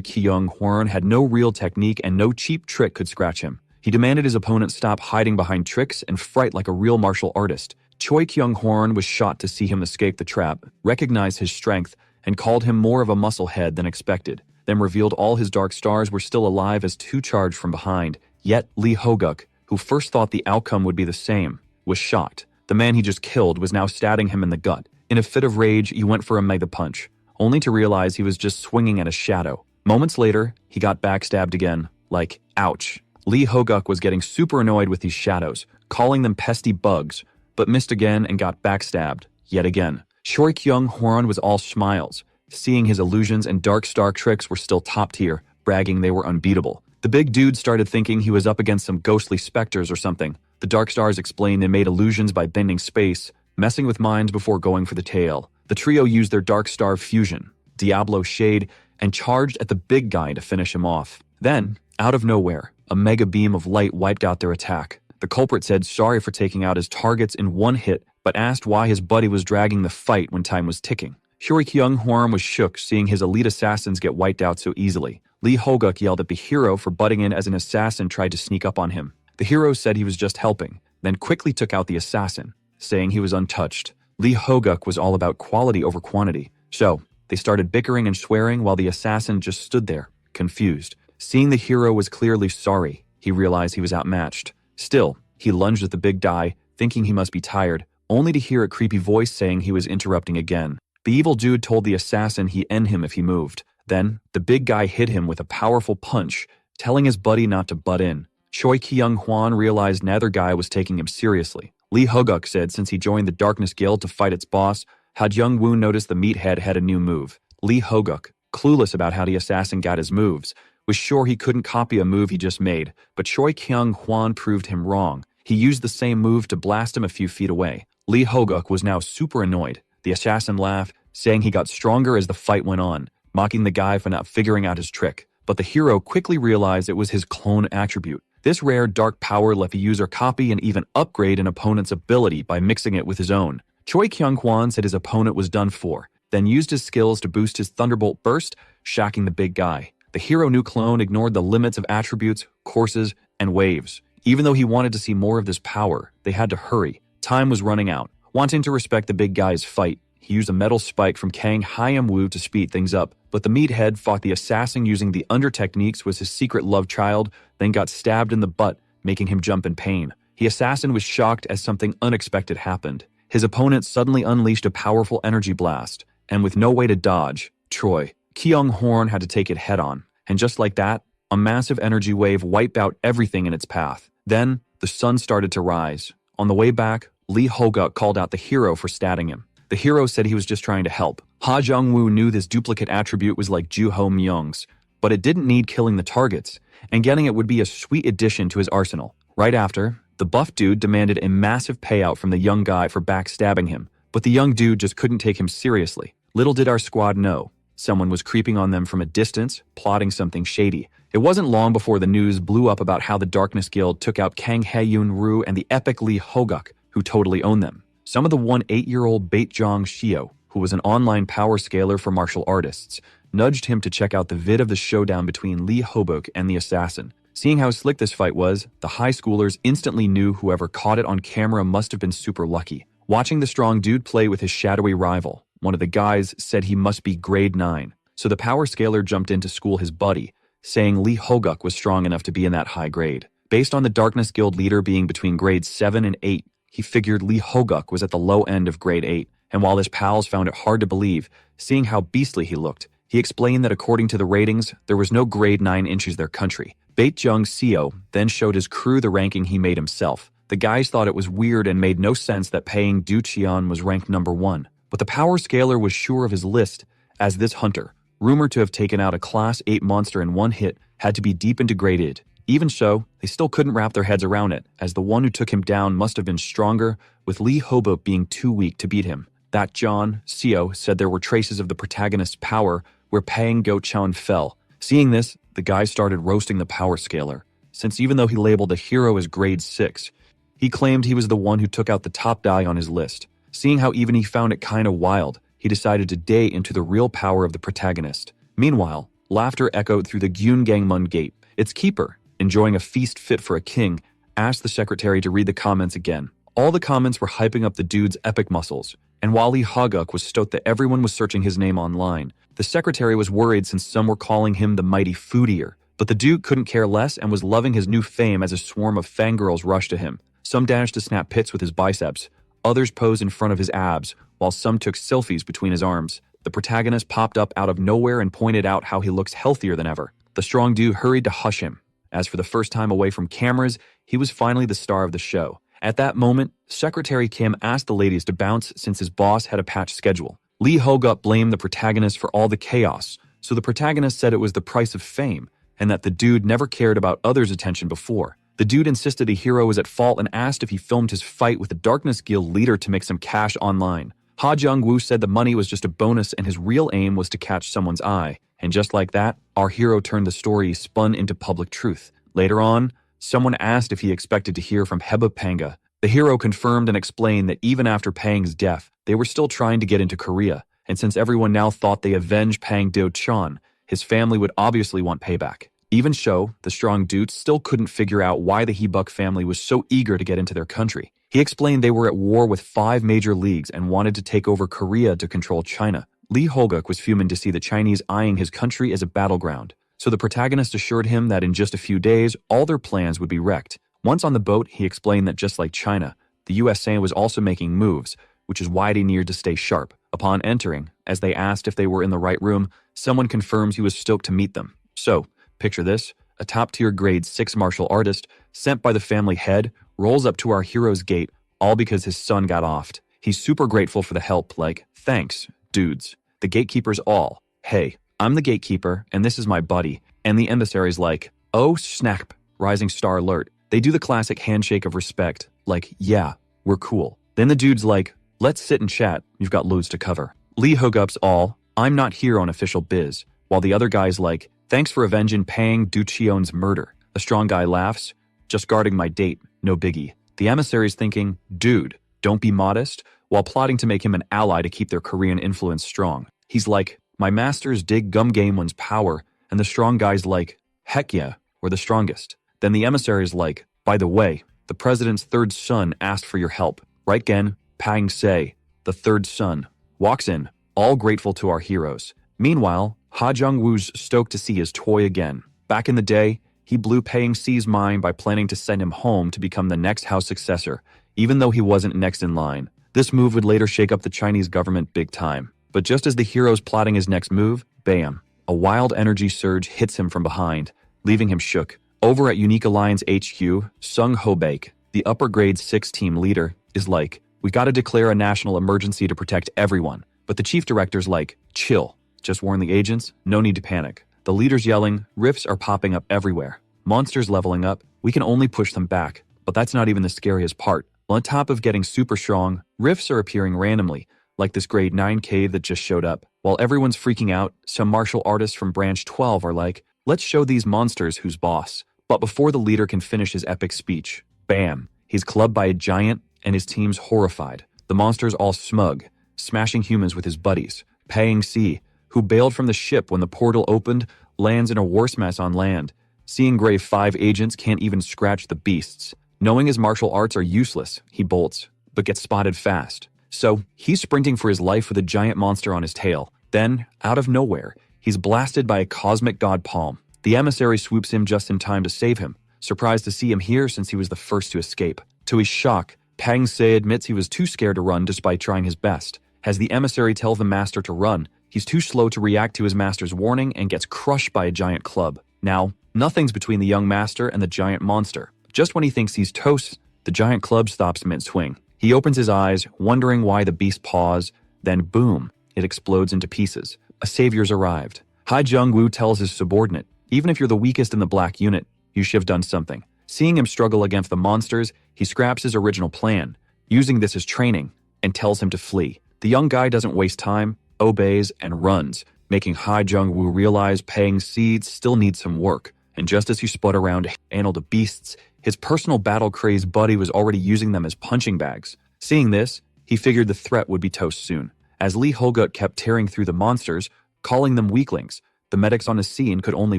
Kyung-hwan had no real technique and no cheap trick could scratch him. He demanded his opponent stop hiding behind tricks and fight like a real martial artist. Choi Kyung-hwan was shocked to see him escape the trap, recognized his strength, and called him more of a muscle head than expected, then revealed all his dark stars were still alive as two charged from behind. Yet Lee Hoguk, who first thought the outcome would be the same, was shocked. The man he just killed was now stabbing him in the gut. In a fit of rage, he went for a mega punch, only to realize he was just swinging at a shadow. Moments later, he got backstabbed again, like, ouch. Lee Hoguk was getting super annoyed with these shadows, calling them pesky bugs, but missed again and got backstabbed, yet again. Choi Kyung-hwan was all smiles, seeing his illusions and dark star tricks were still top tier, bragging they were unbeatable. The big dude started thinking he was up against some ghostly specters or something. The dark stars explained they made illusions by bending space, messing with minds before going for the tail. The trio used their dark star fusion, Diablo Shade, and charged at the big guy to finish him off. Then, out of nowhere, a mega beam of light wiped out their attack. The culprit said sorry for taking out his targets in one hit, but asked why his buddy was dragging the fight when time was ticking. Choi Kyung-hwan was shook seeing his elite assassins get wiped out so easily. Lee Hoguk yelled at the hero for butting in as an assassin tried to sneak up on him. The hero said he was just helping, then quickly took out the assassin, saying he was untouched. Lee Hoguk was all about quality over quantity, so they started bickering and swearing while the assassin just stood there, confused. Seeing the hero was clearly sorry, he realized he was outmatched. Still, he lunged at the big guy, thinking he must be tired, only to hear a creepy voice saying he was interrupting again. The evil dude told the assassin he'd end him if he moved. Then, the big guy hit him with a powerful punch, telling his buddy not to butt in. Choi Kyung-hwan realized neither guy was taking him seriously. Lee Hoguk said since he joined the Darkness Guild to fight its boss, had Young-woo noticed the meathead had a new move. Lee Hoguk, clueless about how the assassin got his moves, was sure he couldn't copy a move he just made, but Choi Kyung-hwan proved him wrong. He used the same move to blast him a few feet away. Lee Hoguk was now super annoyed. The assassin laughed, saying he got stronger as the fight went on, mocking the guy for not figuring out his trick. But the hero quickly realized it was his clone attribute. This rare dark power let the user copy and even upgrade an opponent's ability by mixing it with his own. Choi Kyung-hwan said his opponent was done for, then used his skills to boost his Thunderbolt burst, shocking the big guy. The hero new clone ignored the limits of attributes, courses, and waves. Even though he wanted to see more of this power, they had to hurry. Time was running out. Wanting to respect the big guy's fight, he used a metal spike from Kang Hyam-woo to speed things up, but the meathead fought the assassin using the under techniques was his secret love child, then got stabbed in the butt, making him jump in pain. The assassin was shocked as something unexpected happened. His opponent suddenly unleashed a powerful energy blast, and with no way to dodge, Choi Kyung-hwan had to take it head-on. And just like that, a massive energy wave wiped out everything in its path. Then, the sun started to rise. On the way back, Lee Hoguk called out the hero for statting him. The hero said he was just trying to help. Ha Jung-woo knew this duplicate attribute was like Ju Ho Myung's, but it didn't need killing the targets, and getting it would be a sweet addition to his arsenal. Right after, the buff dude demanded a massive payout from the young guy for backstabbing him, but the young dude just couldn't take him seriously. Little did our squad know, someone was creeping on them from a distance, plotting something shady. It wasn't long before the news blew up about how the Darkness Guild took out Kang Hae-yoon-roo and the epic Lee Hoguk, who totally owned them. Some of the 8-year-old Baekjong Shio, who was an online power scaler for martial artists, nudged him to check out the vid of the showdown between Lee Hoguk and the assassin. Seeing how slick this fight was, the high schoolers instantly knew whoever caught it on camera must have been super lucky. Watching the strong dude play with his shadowy rival, one of the guys said he must be grade 9. So the power scaler jumped in to school his buddy, saying Lee Hoguk was strong enough to be in that high grade. Based on the Darkness Guild leader being between grades 7 and 8, he figured Lee Hoguk was at the low end of grade 8, and while his pals found it hard to believe, seeing how beastly he looked, he explained that according to the ratings, there was no grade 9 in their country. Baekjong Seo then showed his crew the ranking he made himself. The guys thought it was weird and made no sense that Paeng Ducheon was ranked number 1, but the power scaler was sure of his list, as this hunter, rumored to have taken out a class 8 monster in one hit, had to be deep into grade 8. Even so, they still couldn't wrap their heads around it, as the one who took him down must have been stronger, with Lee Hoguk being too weak to beat him. That John, Seo, said there were traces of the protagonist's power where Paeng Go-chan fell. Seeing this, the guy started roasting the power scaler, since even though he labeled the hero as grade 6, He claimed he was the one who took out the top die on his list. Seeing how even he found it kinda wild, he decided to day into the real power of the protagonist. Meanwhile, laughter echoed through the Gyungangmun gate. Its keeper, enjoying a feast fit for a king, asked the secretary to read the comments again. All the comments were hyping up the dude's epic muscles, and while Lee Haguk was stoked that everyone was searching his name online, the secretary was worried since some were calling him the mighty food eater. But the dude couldn't care less and was loving his new fame as a swarm of fangirls rushed to him. Some dashed to snap pics with his biceps, others posed in front of his abs, while some took selfies between his arms. The protagonist popped up out of nowhere and pointed out how he looks healthier than ever. The strong dude hurried to hush him. As for the first time away from cameras, he was finally the star of the show. At that moment, Secretary Kim asked the ladies to bounce since his boss had a patched schedule. Lee Hogup blamed the protagonist for all the chaos, so the protagonist said it was the price of fame, and that the dude never cared about others' attention before. The dude insisted the hero was at fault and asked if he filmed his fight with the Darkness Guild leader to make some cash online. Ha Jung-woo said the money was just a bonus and his real aim was to catch someone's eye. And just like that, our hero turned the story spun into public truth. Later on, someone asked if he expected to hear from Heba Panga. The hero confirmed and explained that even after Pang's death, they were still trying to get into Korea, and since everyone now thought they avenged Pang Do-chan, his family would obviously want payback. Even Sho, the strong dude, still couldn't figure out why the Hebuk family was so eager to get into their country. He explained they were at war with 5 major leagues and wanted to take over Korea to control China. Lee Hoguk was fuming to see the Chinese eyeing his country as a battleground, so the protagonist assured him that in just a few days, all their plans would be wrecked. Once on the boat, he explained that just like China, the USA was also making moves, which is why they needed to stay sharp. Upon entering, as they asked if they were in the right room, someone confirms he was stoked to meet them. So, picture this, a top-tier grade 6 martial artist, sent by the family head, rolls up to our hero's gate, all because his son got offed. He's super grateful for the help, like, thanks, dudes. The gatekeeper's all, hey, I'm the gatekeeper, and this is my buddy. And the emissary's like, oh snap, rising star alert. They do the classic handshake of respect, like, yeah, we're cool. Then the dude's like, let's sit and chat, you've got loads to cover. Lee Hoogup's all, I'm not here on official biz, while the other guy's like, thanks for avenging Pang Do-cheon's murder. A strong guy laughs, just guarding my date, no biggie. The emissary's thinking, dude, don't be modest, while plotting to make him an ally to keep their Korean influence strong. He's like, my masters dig Gumgameon's power, and the strong guy's like, heck yeah, we're the strongest. Then the emissary's like, by the way, the president's third son asked for your help. Right again, Pang Se, the third son, walks in, all grateful to our heroes. Meanwhile, Ha Jung-woo's stoked to see his toy again. Back in the day, he blew Pang Se's mind by planning to send him home to become the next house successor, even though he wasn't next in line. This move would later shake up the Chinese government big time. But just as the hero's plotting his next move, bam, a wild energy surge hits him from behind, leaving him shook. Over at Unique Alliance HQ, Sung Ho-baek, the upper grade 6 team leader, is like, we gotta declare a national emergency to protect everyone. But the chief director's like, chill, just warn the agents, no need to panic. The leader's yelling, rifts are popping up everywhere. Monsters leveling up, we can only push them back. But that's not even the scariest part. On top of getting super strong, rifts are appearing randomly, like this grade 9 cave that just showed up. While everyone's freaking out, some martial artists from Branch 12 are like, let's show these monsters who's boss. But before the leader can finish his epic speech, bam, he's clubbed by a giant and his team's horrified. The monster's all smug, smashing humans with his buddies. Pang Se, who bailed from the ship when the portal opened, lands in a worse mess on land. Seeing Grave 5 agents can't even scratch the beasts. Knowing his martial arts are useless, he bolts, but gets spotted fast. So, he's sprinting for his life with a giant monster on his tail. Then, out of nowhere, he's blasted by a cosmic god palm. The emissary swoops him just in time to save him, surprised to see him here since he was the first to escape. To his shock, Pang Se admits he was too scared to run despite trying his best. As the emissary tells the master to run, he's too slow to react to his master's warning and gets crushed by a giant club. Now, nothing's between the young master and the giant monster. Just when he thinks he's toast, the giant club stops mid-swing. He opens his eyes, wondering why the beast paws, then boom, it explodes into pieces. A savior's arrived. Ha Jung-woo tells his subordinate, even if you're the weakest in the black unit, you should have done something. Seeing him struggle against the monsters, he scraps his original plan, using this as training, and tells him to flee. The young guy doesn't waste time, obeys, and runs, making Ha Jung-woo realize Pang Se still needs some work. And just as he spun around to handle the beasts, His personal battle-crazed buddy was already using them as punching bags. Seeing this, he figured the threat would be toast soon. As Lee Hoguk kept tearing through the monsters, calling them weaklings, the medics on the scene could only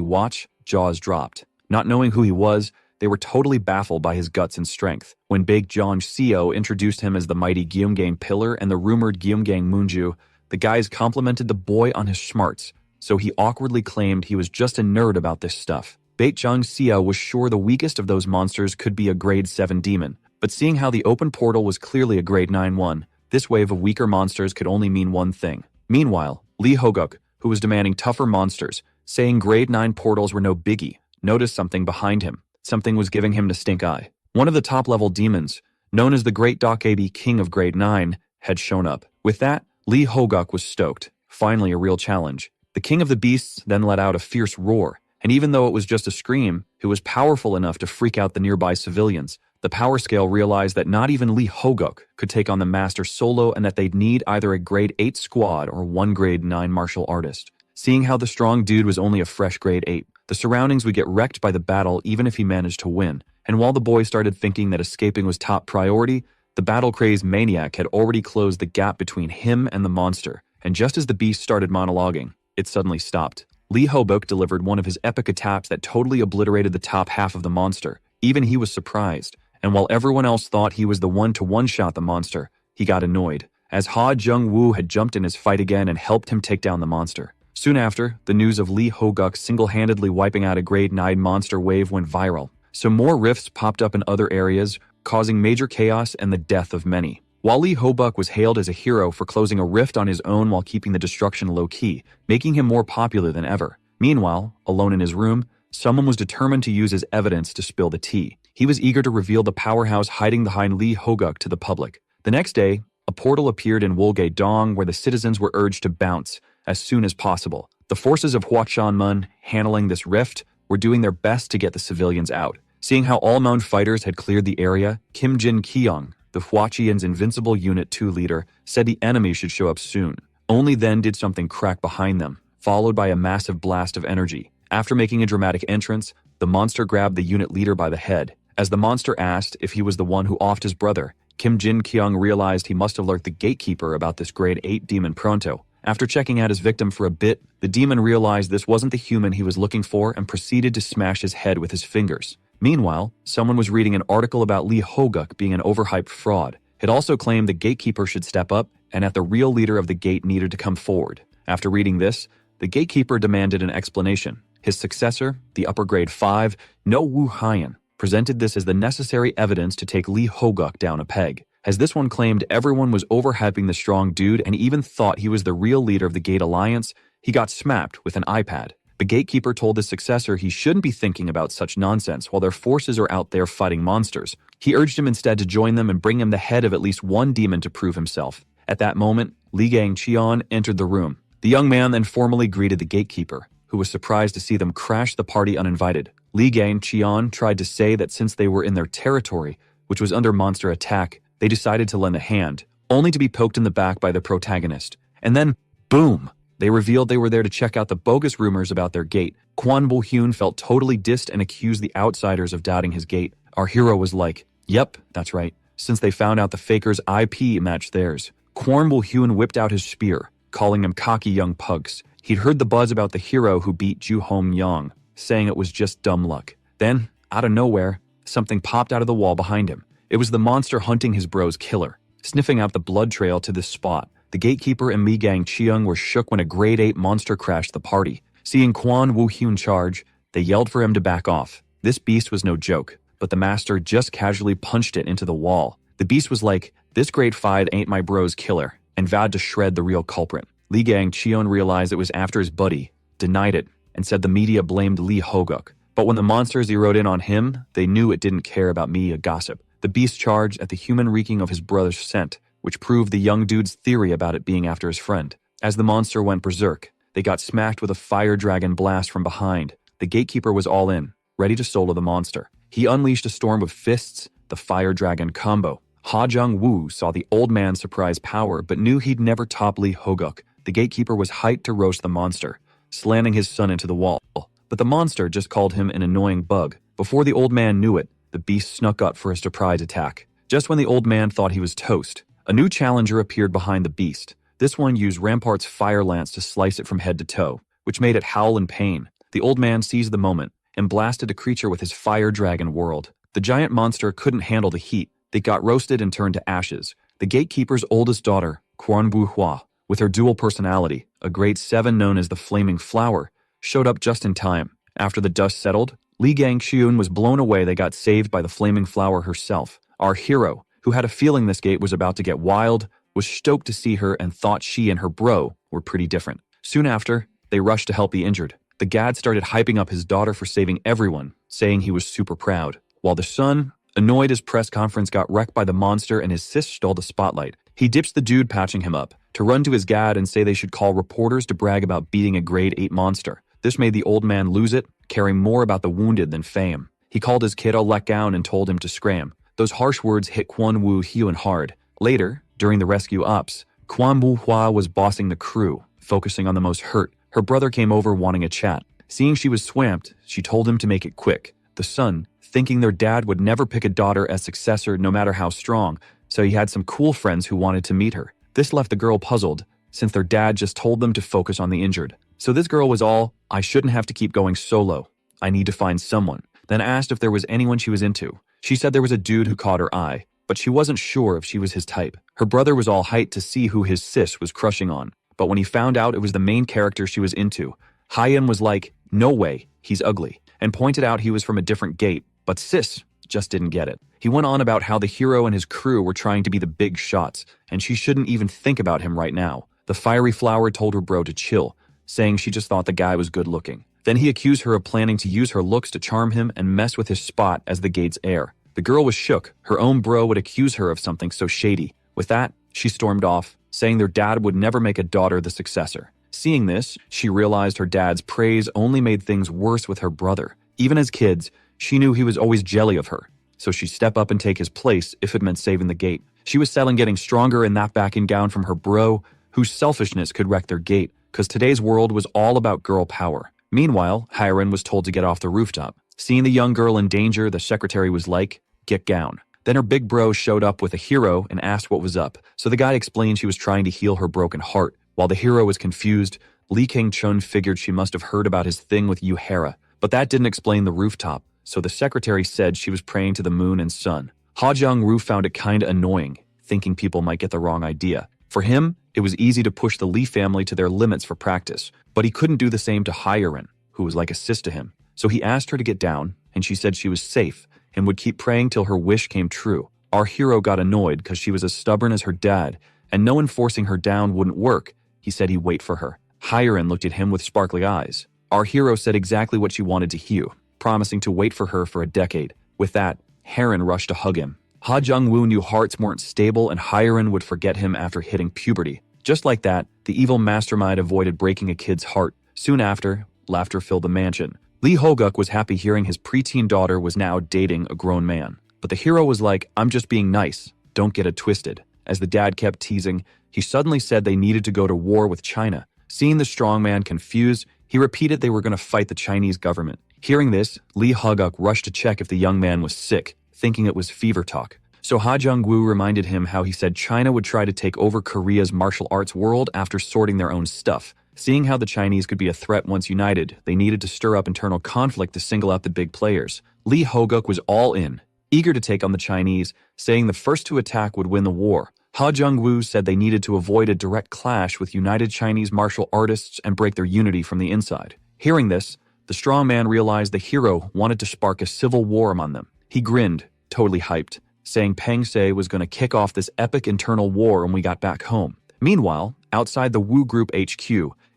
watch, jaws dropped. Not knowing who he was, they were totally baffled by his guts and strength. When Big John Seo introduced him as the mighty Gyeomgang Pillar and the rumored Gyeomgang Moonju, the guys complimented the boy on his smarts, so he awkwardly claimed he was just a nerd about this stuff. Baekjung Seo was sure the weakest of those monsters could be a grade 7 demon, but seeing how the open portal was clearly a grade 9 one, this wave of weaker monsters could only mean one thing. Meanwhile, Lee Hoguk, who was demanding tougher monsters, saying grade 9 portals were no biggie, noticed something behind him. Something was giving him the stink eye. One of the top-level demons, known as the Great Dokabi King of Grade 9, had shown up. With that, Lee Hoguk was stoked. Finally a real challenge. The King of the Beasts then let out a fierce roar, and even though it was just a scream, it was powerful enough to freak out the nearby civilians. The power scale realized that not even Lee Hoguk could take on the master solo and that they'd need either a grade 8 squad or one grade 9 martial artist. Seeing how the strong dude was only a fresh grade 8, the surroundings would get wrecked by the battle even if he managed to win. And while the boy started thinking that escaping was top priority, the battle-crazed maniac had already closed the gap between him and the monster, and just as the beast started monologuing, it suddenly stopped. Lee Hobuk delivered one of his epic attacks that totally obliterated the top half of the monster. Even he was surprised, and while everyone else thought he was the one to one-shot the monster, he got annoyed, as Ha Jung-woo had jumped in his fight again and helped him take down the monster. Soon after, the news of Lee Hoguk single-handedly wiping out a grade 9 monster wave went viral, so more rifts popped up in other areas, causing major chaos and the death of many. While Lee Hobuk was hailed as a hero for closing a rift on his own while keeping the destruction low-key, making him more popular than ever. Meanwhile, alone in his room, someone was determined to use his evidence to spill the tea. He was eager to reveal the powerhouse hiding behind Lee Hoguk to the public. The next day, a portal appeared in Wolgae-dong where the citizens were urged to bounce as soon as possible. The forces of Hwachanmun, handling this rift, were doing their best to get the civilians out. Seeing how all Mound fighters had cleared the area, Kim Jin Kyung, the Hwachian's Invincible Unit 2 leader, said the enemy should show up soon. Only then did something crack behind them, followed by a massive blast of energy. After making a dramatic entrance, the monster grabbed the unit leader by the head. As the monster asked if he was the one who offed his brother, Kim Jin Kyung realized he must have alerted the gatekeeper about this grade 8 demon pronto. After checking out his victim for a bit, the demon realized this wasn't the human he was looking for and proceeded to smash his head with his fingers. Meanwhile, someone was reading an article about Lee Hoguk being an overhyped fraud. It also claimed the gatekeeper should step up and that the real leader of the gate needed to come forward. After reading this, the gatekeeper demanded an explanation. His successor, the upper grade 5, No Woo Hyan, presented this as the necessary evidence to take Lee Hoguk down a peg. As this one claimed everyone was overhyping the strong dude and even thought he was the real leader of the Gate Alliance, he got smacked with an iPad. The gatekeeper told his successor he shouldn't be thinking about such nonsense while their forces are out there fighting monsters. He urged him instead to join them and bring him the head of at least one demon to prove himself. At that moment, Lee Gang-cheon entered the room. The young man then formally greeted the gatekeeper, who was surprised to see them crash the party uninvited. Lee Gang-cheon tried to say that since they were in their territory, which was under monster attack, they decided to lend a hand, only to be poked in the back by the protagonist. And then, boom! They revealed they were there to check out the bogus rumors about their gate. Kwon Bo-hyun felt totally dissed and accused the outsiders of doubting his gate. Our hero was like, yep, that's right, since they found out the fakers' IP matched theirs. Kwon Bo-hyun whipped out his spear, calling them cocky young pugs. He'd heard the buzz about the hero who beat Ju Hom-young, saying it was just dumb luck. Then, out of nowhere, something popped out of the wall behind him. It was the monster hunting his bro's killer, sniffing out the blood trail to this spot. The gatekeeper and Lee Gang-cheon were shook when a grade 8 monster crashed the party. Seeing Kwon Woo-hyun charge, they yelled for him to back off. This beast was no joke, but the master just casually punched it into the wall. The beast was like, this grade 5 ain't my bro's killer, and vowed to shred the real culprit. Lee Gang-cheon realized it was after his buddy, denied it, and said the media blamed Lee Hoguk. But when the monster zeroed in on him, they knew it didn't care about media gossip. The beast charged at the human reeking of his brother's scent, which proved the young dude's theory about it being after his friend. As the monster went berserk, they got smacked with a fire dragon blast from behind. The gatekeeper was all in, ready to solo the monster. He unleashed a storm of fists, the fire dragon combo. Ha Jung-woo saw the old man's surprise power, but knew he'd never top Lee Hoguk. The gatekeeper was hyped to roast the monster, slamming his son into the wall. But the monster just called him an annoying bug. Before the old man knew it, the beast snuck up for a surprise attack. Just when the old man thought he was toast, a new challenger appeared behind the beast. This one used Rampart's fire lance to slice it from head to toe, which made it howl in pain. The old man seized the moment and blasted the creature with his fire dragon world. The giant monster couldn't handle the heat. It got roasted and turned to ashes. The gatekeeper's oldest daughter, Manhua, with her dual personality, a great seven known as the Flaming Flower, showed up just in time. After the dust settled, Li Gangxiun was blown away. They got saved by the Flaming Flower herself. Our hero, who had a feeling this gate was about to get wild, was stoked to see her and thought she and her bro were pretty different. Soon after, they rushed to help the injured. The Gad started hyping up his daughter for saving everyone, saying he was super proud. While the son, annoyed his press conference got wrecked by the monster and his sis stole the spotlight, he dips the dude patching him up to run to his Gad and say they should call reporters to brag about beating a grade 8 monster. This made the old man lose it, caring more about the wounded than fame. He called his kid a letdown and told him to scram. Those harsh words hit Quan Wu Hyun hard. Later, during the rescue ops, Quan Wu Hua was bossing the crew, focusing on the most hurt. Her brother came over wanting a chat. Seeing she was swamped, she told him to make it quick. The son, thinking their dad would never pick a daughter as successor no matter how strong, so he had some cool friends who wanted to meet her. This left the girl puzzled, since their dad just told them to focus on the injured. So this girl was all, I shouldn't have to keep going solo. I need to find someone. Then asked if there was anyone she was into. She said there was a dude who caught her eye, but she wasn't sure if she was his type. Her brother was all hyped to see who his sis was crushing on, but when he found out it was the main character she was into, Hyan was like, no way, he's ugly, and pointed out he was from a different gate, but sis just didn't get it. He went on about how the hero and his crew were trying to be the big shots, and she shouldn't even think about him right now. The fiery flower told her bro to chill, saying she just thought the guy was good looking. Then he accused her of planning to use her looks to charm him and mess with his spot as the gate's heir. The girl was shook. Her own bro would accuse her of something so shady. With that, she stormed off, saying their dad would never make a daughter the successor. Seeing this, she realized her dad's praise only made things worse with her brother. Even as kids, she knew he was always jelly of her, so she'd step up and take his place if it meant saving the gate. She was settling getting stronger and not backing down from her bro, whose selfishness could wreck their gate, because today's world was all about girl power. Meanwhile, Hiren was told to get off the rooftop. Seeing the young girl in danger, the secretary was like, get down. Then her big bro showed up with a hero and asked what was up, so the guy explained she was trying to heal her broken heart. While the hero was confused, Lee King-chun figured she must have heard about his thing with Yuhara, but that didn't explain the rooftop, so the secretary said she was praying to the moon and sun. Ha Jung-woo found it kinda annoying, thinking people might get the wrong idea. For him, it was easy to push the Lee family to their limits for practice, but he couldn't do the same to Hiren, who was like a sis to him. So he asked her to get down, and she said she was safe and would keep praying till her wish came true. Our hero got annoyed because she was as stubborn as her dad, and no one forcing her down wouldn't work. He said he'd wait for her. Hiren looked at him with sparkly eyes. Our hero said exactly what she wanted to hear, promising to wait for her for a decade. With that, Hiren rushed to hug him. Ha Jung-woo knew hearts weren't stable and Hiren would forget him after hitting puberty. Just like that, the evil mastermind avoided breaking a kid's heart. Soon after, laughter filled the mansion. Lee Hoguk was happy hearing his preteen daughter was now dating a grown man. But the hero was like, I'm just being nice, don't get it twisted. As the dad kept teasing, he suddenly said they needed to go to war with China. Seeing the strong man confused, he repeated they were going to fight the Chinese government. Hearing this, Lee Hoguk rushed to check if the young man was sick, thinking it was fever talk. So Ha Jung-woo reminded him how he said China would try to take over Korea's martial arts world after sorting their own stuff. Seeing how the Chinese could be a threat once united, they needed to stir up internal conflict to single out the big players. Lee Hoguk was all in, eager to take on the Chinese, saying the first to attack would win the war. Ha Jung-woo said they needed to avoid a direct clash with united Chinese martial artists and break their unity from the inside. Hearing this, the strong man realized the hero wanted to spark a civil war among them. He grinned, totally hyped, saying Peng Se was going to kick off this epic internal war when we got back home. Meanwhile, outside the Wu Group HQ,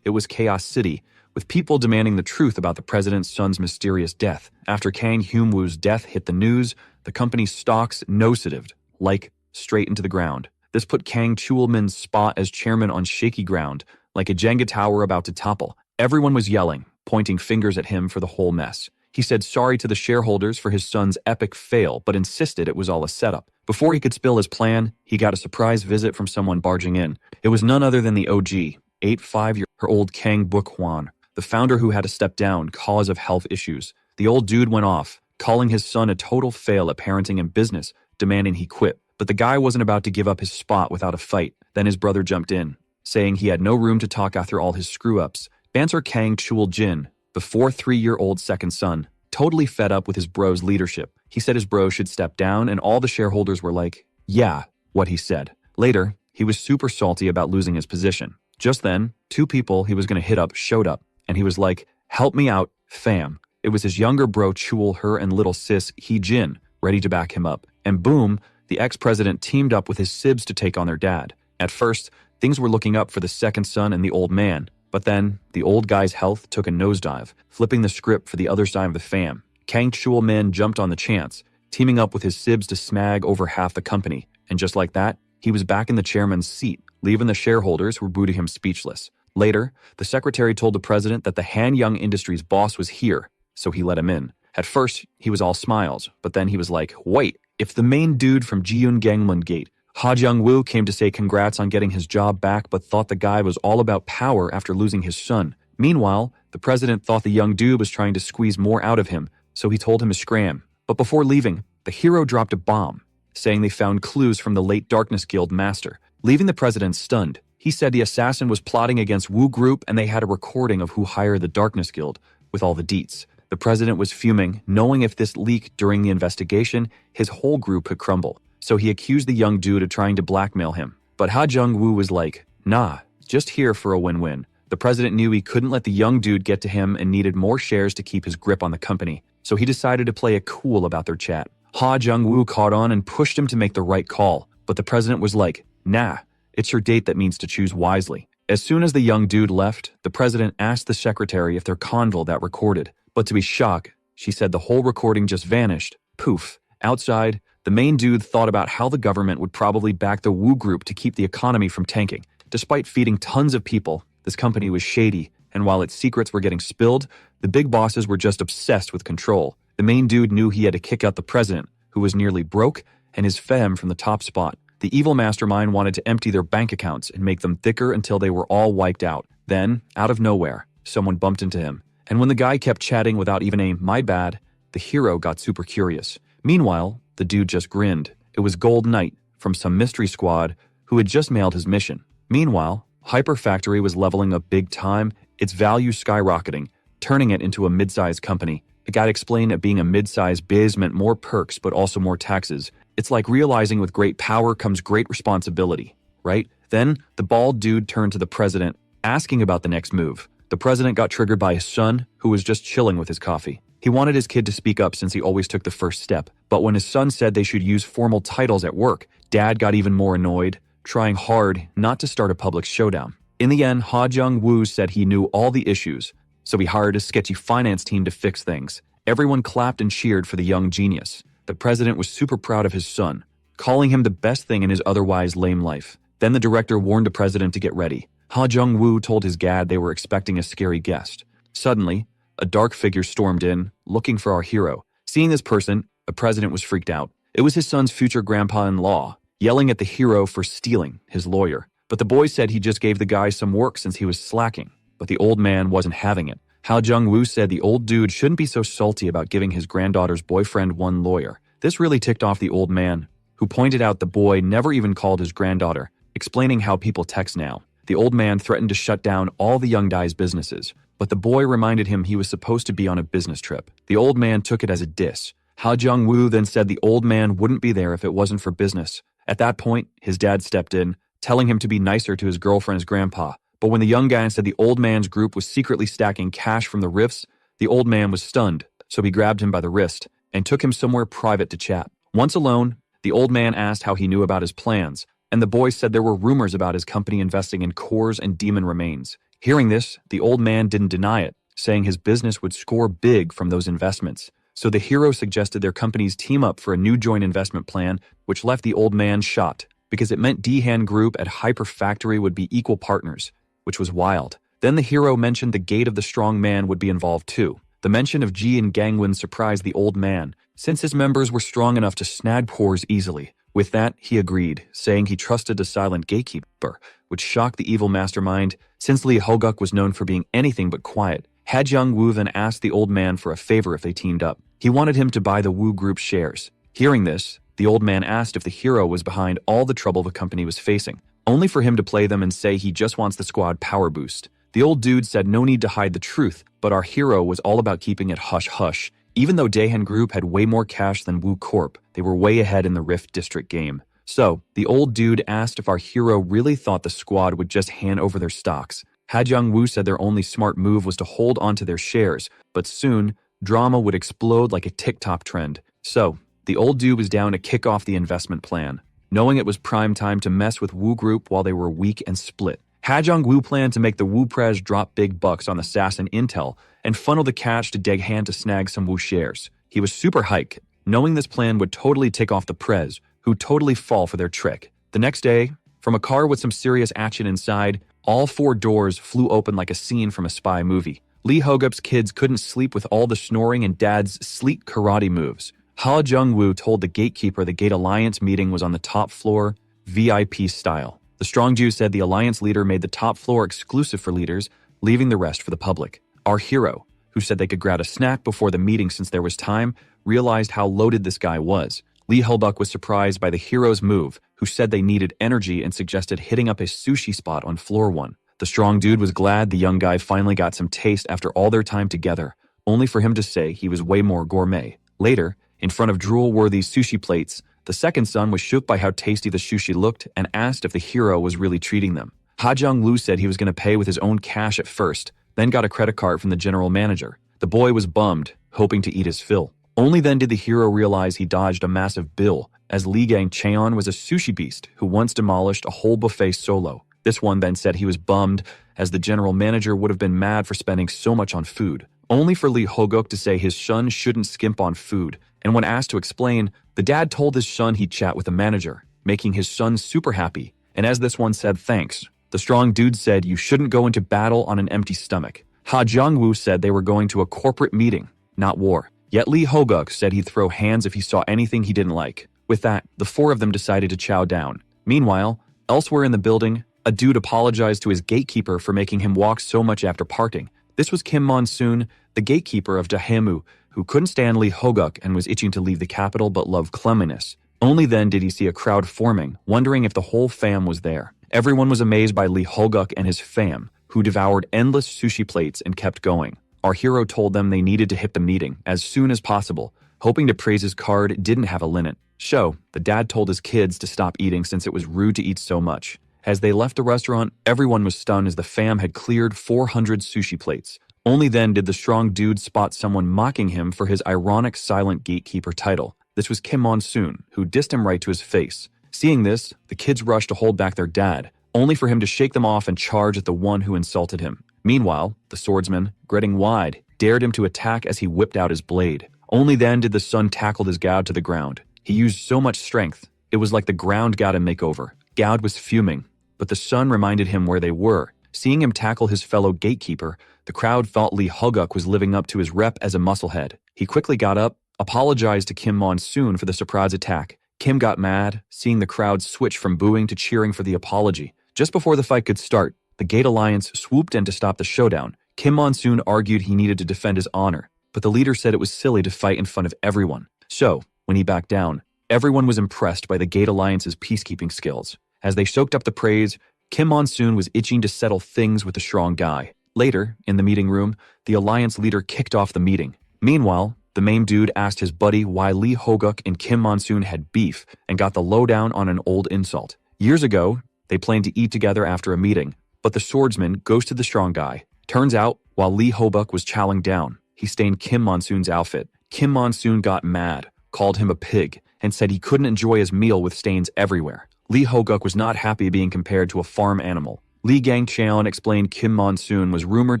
it was Chaos City, with people demanding the truth about the president's son's mysterious death. After Kang Hyun-woo's death hit the news, the company's stocks nosedived, like straight into the ground. This put Kang Chulman's spot as chairman on shaky ground, like a Jenga tower about to topple. Everyone was yelling, pointing fingers at him for the whole mess. He said sorry to the shareholders for his son's epic fail, but insisted it was all a setup. Before he could spill his plan, he got a surprise visit from someone barging in. It was none other than the OG, 85-year-old Kang Buk-hwan, the founder who had to step down cause of health issues. The old dude went off, calling his son a total fail at parenting and business, demanding he quit. But the guy wasn't about to give up his spot without a fight. Then his brother jumped in, saying he had no room to talk after all his screw-ups. Banter Kang Chul-jin, the 3-year-old second son, totally fed up with his bro's leadership. He said his bro should step down, and all the shareholders were like, yeah, what he said. Later, he was super salty about losing his position. Just then, 2 people he was going to hit up showed up, and he was like, help me out, fam. It was his younger bro Chul Her and little sis Hee Jin, ready to back him up. And boom, the ex-president teamed up with his sibs to take on their dad. At first, things were looking up for the second son and the old man, but then the old guy's health took a nosedive, flipping the script for the other side of the fam. Kang Chul-min jumped on the chance, teaming up with his sibs to snag over half the company, and just like that, he was back in the chairman's seat, leaving the shareholders who were booting him speechless. Later, the secretary told the president that the Han Young Industries boss was here, so he let him in. At first, he was all smiles, but then he was like, wait, if the main dude from Jiun Gangmun Gate, Ha Jung-woo, came to say congrats on getting his job back but thought the guy was all about power after losing his son. Meanwhile, the president thought the young dude was trying to squeeze more out of him, so he told him to scram. But before leaving, the hero dropped a bomb, saying they found clues from the late Darkness Guild master, leaving the president stunned. He said the assassin was plotting against Wu Group and they had a recording of who hired the Darkness Guild, with all the deets. The president was fuming, knowing if this leaked during the investigation, his whole group could crumble. So he accused the young dude of trying to blackmail him. But Ha Jung-woo was like, nah, just here for a win-win. The president knew he couldn't let the young dude get to him and needed more shares to keep his grip on the company. So he decided to play it cool about their chat. Ha Jung-woo caught on and pushed him to make the right call. But the president was like, nah, it's your date that means to choose wisely. As soon as the young dude left, the president asked the secretary if their convo that recorded. But to his shock, she said the whole recording just vanished. Poof. Outside, the main dude thought about how the government would probably back the Wu Group to keep the economy from tanking. Despite feeding tons of people, this company was shady, and while its secrets were getting spilled, the big bosses were just obsessed with control. The main dude knew he had to kick out the president, who was nearly broke, and his femme from the top spot. The evil mastermind wanted to empty their bank accounts and make them thicker until they were all wiped out. Then, out of nowhere, someone bumped into him. And when the guy kept chatting without even a "my bad," the hero got super curious. Meanwhile, the dude just grinned. It was Gold Knight from some mystery squad who had just mailed his mission. Meanwhile, Hyper Factory was leveling up big time, its value skyrocketing, turning it into a mid-sized company. The guy explained that being a mid-sized biz meant more perks but also more taxes. It's like realizing with great power comes great responsibility, right? Then, the bald dude turned to the president, asking about the next move. The president got triggered by his son, who was just chilling with his coffee. He wanted his kid to speak up since he always took the first step. But when his son said they should use formal titles at work, Dad got even more annoyed, trying hard not to start a public showdown. In the end, Ha Jung-woo said he knew all the issues, so he hired a sketchy finance team to fix things. Everyone clapped and cheered for the young genius. The president was super proud of his son, calling him the best thing in his otherwise lame life. Then the director warned the president to get ready. Ha Jung-woo told his dad they were expecting a scary guest. Suddenly, a dark figure stormed in, looking for our hero. Seeing this person, the president was freaked out. It was his son's future grandpa-in-law, yelling at the hero for stealing, his lawyer. But the boy said he just gave the guy some work since he was slacking. But the old man wasn't having it. Ha Jung-woo said the old dude shouldn't be so salty about giving his granddaughter's boyfriend one lawyer. This really ticked off the old man, who pointed out the boy never even called his granddaughter, explaining how people text now. The old man threatened to shut down all the young guy's businesses, but the boy reminded him he was supposed to be on a business trip. The old man took it as a diss. Ha Jung-woo then said the old man wouldn't be there if it wasn't for business. At that point, his dad stepped in, telling him to be nicer to his girlfriend's grandpa. But when the young guy said the old man's group was secretly stacking cash from the rifts, the old man was stunned, so he grabbed him by the wrist and took him somewhere private to chat. Once alone, the old man asked how he knew about his plans, and the boy said there were rumors about his company investing in cores and demon remains. Hearing this, the old man didn't deny it, saying his business would score big from those investments. So the hero suggested their companies team up for a new joint investment plan, which left the old man shocked, because it meant Dehan Group at Hyper Factory would be equal partners, which was wild. Then the hero mentioned the Gate of the Strong Man would be involved too. The mention of Ji and Gangwon surprised the old man, since his members were strong enough to snag cores easily. With that, he agreed, saying he trusted the silent gatekeeper, which shocked the evil mastermind, since Lee Hoguk was known for being anything but quiet. Ha Jung-woo then asked the old man for a favor if they teamed up. He wanted him to buy the Wu Group shares. Hearing this, the old man asked if the hero was behind all the trouble the company was facing, only for him to play them and say he just wants the squad power boost. The old dude said no need to hide the truth, but our hero was all about keeping it hush-hush. Even though Daehan Group had way more cash than Wu Corp, they were way ahead in the Rift District game. So, the old dude asked if our hero really thought the squad would just hand over their stocks. Ha-Jung Woo said their only smart move was to hold onto their shares, but soon, drama would explode like a TikTok trend. So, the old dude was down to kick off the investment plan, knowing it was prime time to mess with Wu Group while they were weak and split. Ha-Jung Woo planned to make the Wu Prez drop big bucks on the SAS and Intel and funnel the cash to Daehan to snag some Wu shares. He was super hyped, knowing this plan would totally tick off the Prez, who totally fall for their trick. The next day, from a car with some serious action inside, all 4 doors flew open like a scene from a spy movie. Lee Hogup's kids couldn't sleep with all the snoring and Dad's sleek karate moves. Ha Jung-woo told the gatekeeper the Gate Alliance meeting was on the top floor, VIP style. The strong Jew said the Alliance leader made the top floor exclusive for leaders, leaving the rest for the public. Our hero, who said they could grab a snack before the meeting since there was time, realized how loaded this guy was. Lee Hulbuck was surprised by the hero's move, who said they needed energy and suggested hitting up a sushi spot on floor 1. The strong dude was glad the young guy finally got some taste after all their time together, only for him to say he was way more gourmet. Later, in front of drool-worthy sushi plates, the second son was shook by how tasty the sushi looked and asked if the hero was really treating them. Ha Jung-woo said he was going to pay with his own cash at first, then got a credit card from the general manager. The boy was bummed, hoping to eat his fill. Only then did the hero realize he dodged a massive bill, as Lee Gang-cheon was a sushi beast who once demolished a whole buffet solo. This one then said he was bummed, as the general manager would have been mad for spending so much on food, only for Lee Hoguk to say his son shouldn't skimp on food, and when asked to explain, the dad told his son he'd chat with the manager, making his son super happy, and as this one said thanks, the strong dude said you shouldn't go into battle on an empty stomach. Ha Jung-woo said they were going to a corporate meeting, not war. Yet Lee Hoguk said he'd throw hands if he saw anything he didn't like. With that, the 4 of them decided to chow down. Meanwhile, elsewhere in the building, a dude apologized to his gatekeeper for making him walk so much after parting. This was Kim Monsoon, the gatekeeper of Dahemu, who couldn't stand Lee Hoguk and was itching to leave the capital but loved cleanliness. Only then did he see a crowd forming, wondering if the whole fam was there. Everyone was amazed by Lee Hoguk and his fam, who devoured endless sushi plates and kept going. Our hero told them they needed to hit the meeting as soon as possible, hoping to praise his card didn't have a limit. So, the dad told his kids to stop eating since it was rude to eat so much. As they left the restaurant, everyone was stunned as the fam had cleared 400 sushi plates. Only then did the strong dude spot someone mocking him for his ironic silent gatekeeper title. This was Kim Monsoon, who dissed him right to his face. Seeing this, the kids rushed to hold back their dad, only for him to shake them off and charge at the one who insulted him. Meanwhile, the swordsman, gritting wide, dared him to attack as he whipped out his blade. Only then did the son tackle his Gaud to the ground. He used so much strength, it was like the ground got a makeover. Gaud was fuming, but the son reminded him where they were. Seeing him tackle his fellow gatekeeper, the crowd thought Lee Hoguk was living up to his rep as a musclehead. He quickly got up, apologized to Kim Monsoon for the surprise attack. Kim got mad, seeing the crowd switch from booing to cheering for the apology. Just before the fight could start, the Gate Alliance swooped in to stop the showdown. Kim Monsoon argued he needed to defend his honor, but the leader said it was silly to fight in front of everyone. So, when he backed down, everyone was impressed by the Gate Alliance's peacekeeping skills. As they soaked up the praise, Kim Monsoon was itching to settle things with the strong guy. Later, in the meeting room, the Alliance leader kicked off the meeting. Meanwhile, the main dude asked his buddy why Lee Hoguk and Kim Monsoon had beef and got the lowdown on an old insult. Years ago, they planned to eat together after a meeting, but the swordsman ghosted the strong guy. Turns out, while Lee Hobuk was chowing down, he stained Kim Monsoon's outfit. Kim Monsoon got mad, called him a pig, and said he couldn't enjoy his meal with stains everywhere. Lee Hoguk was not happy being compared to a farm animal. Lee Gang-cheon explained Kim Monsoon was rumored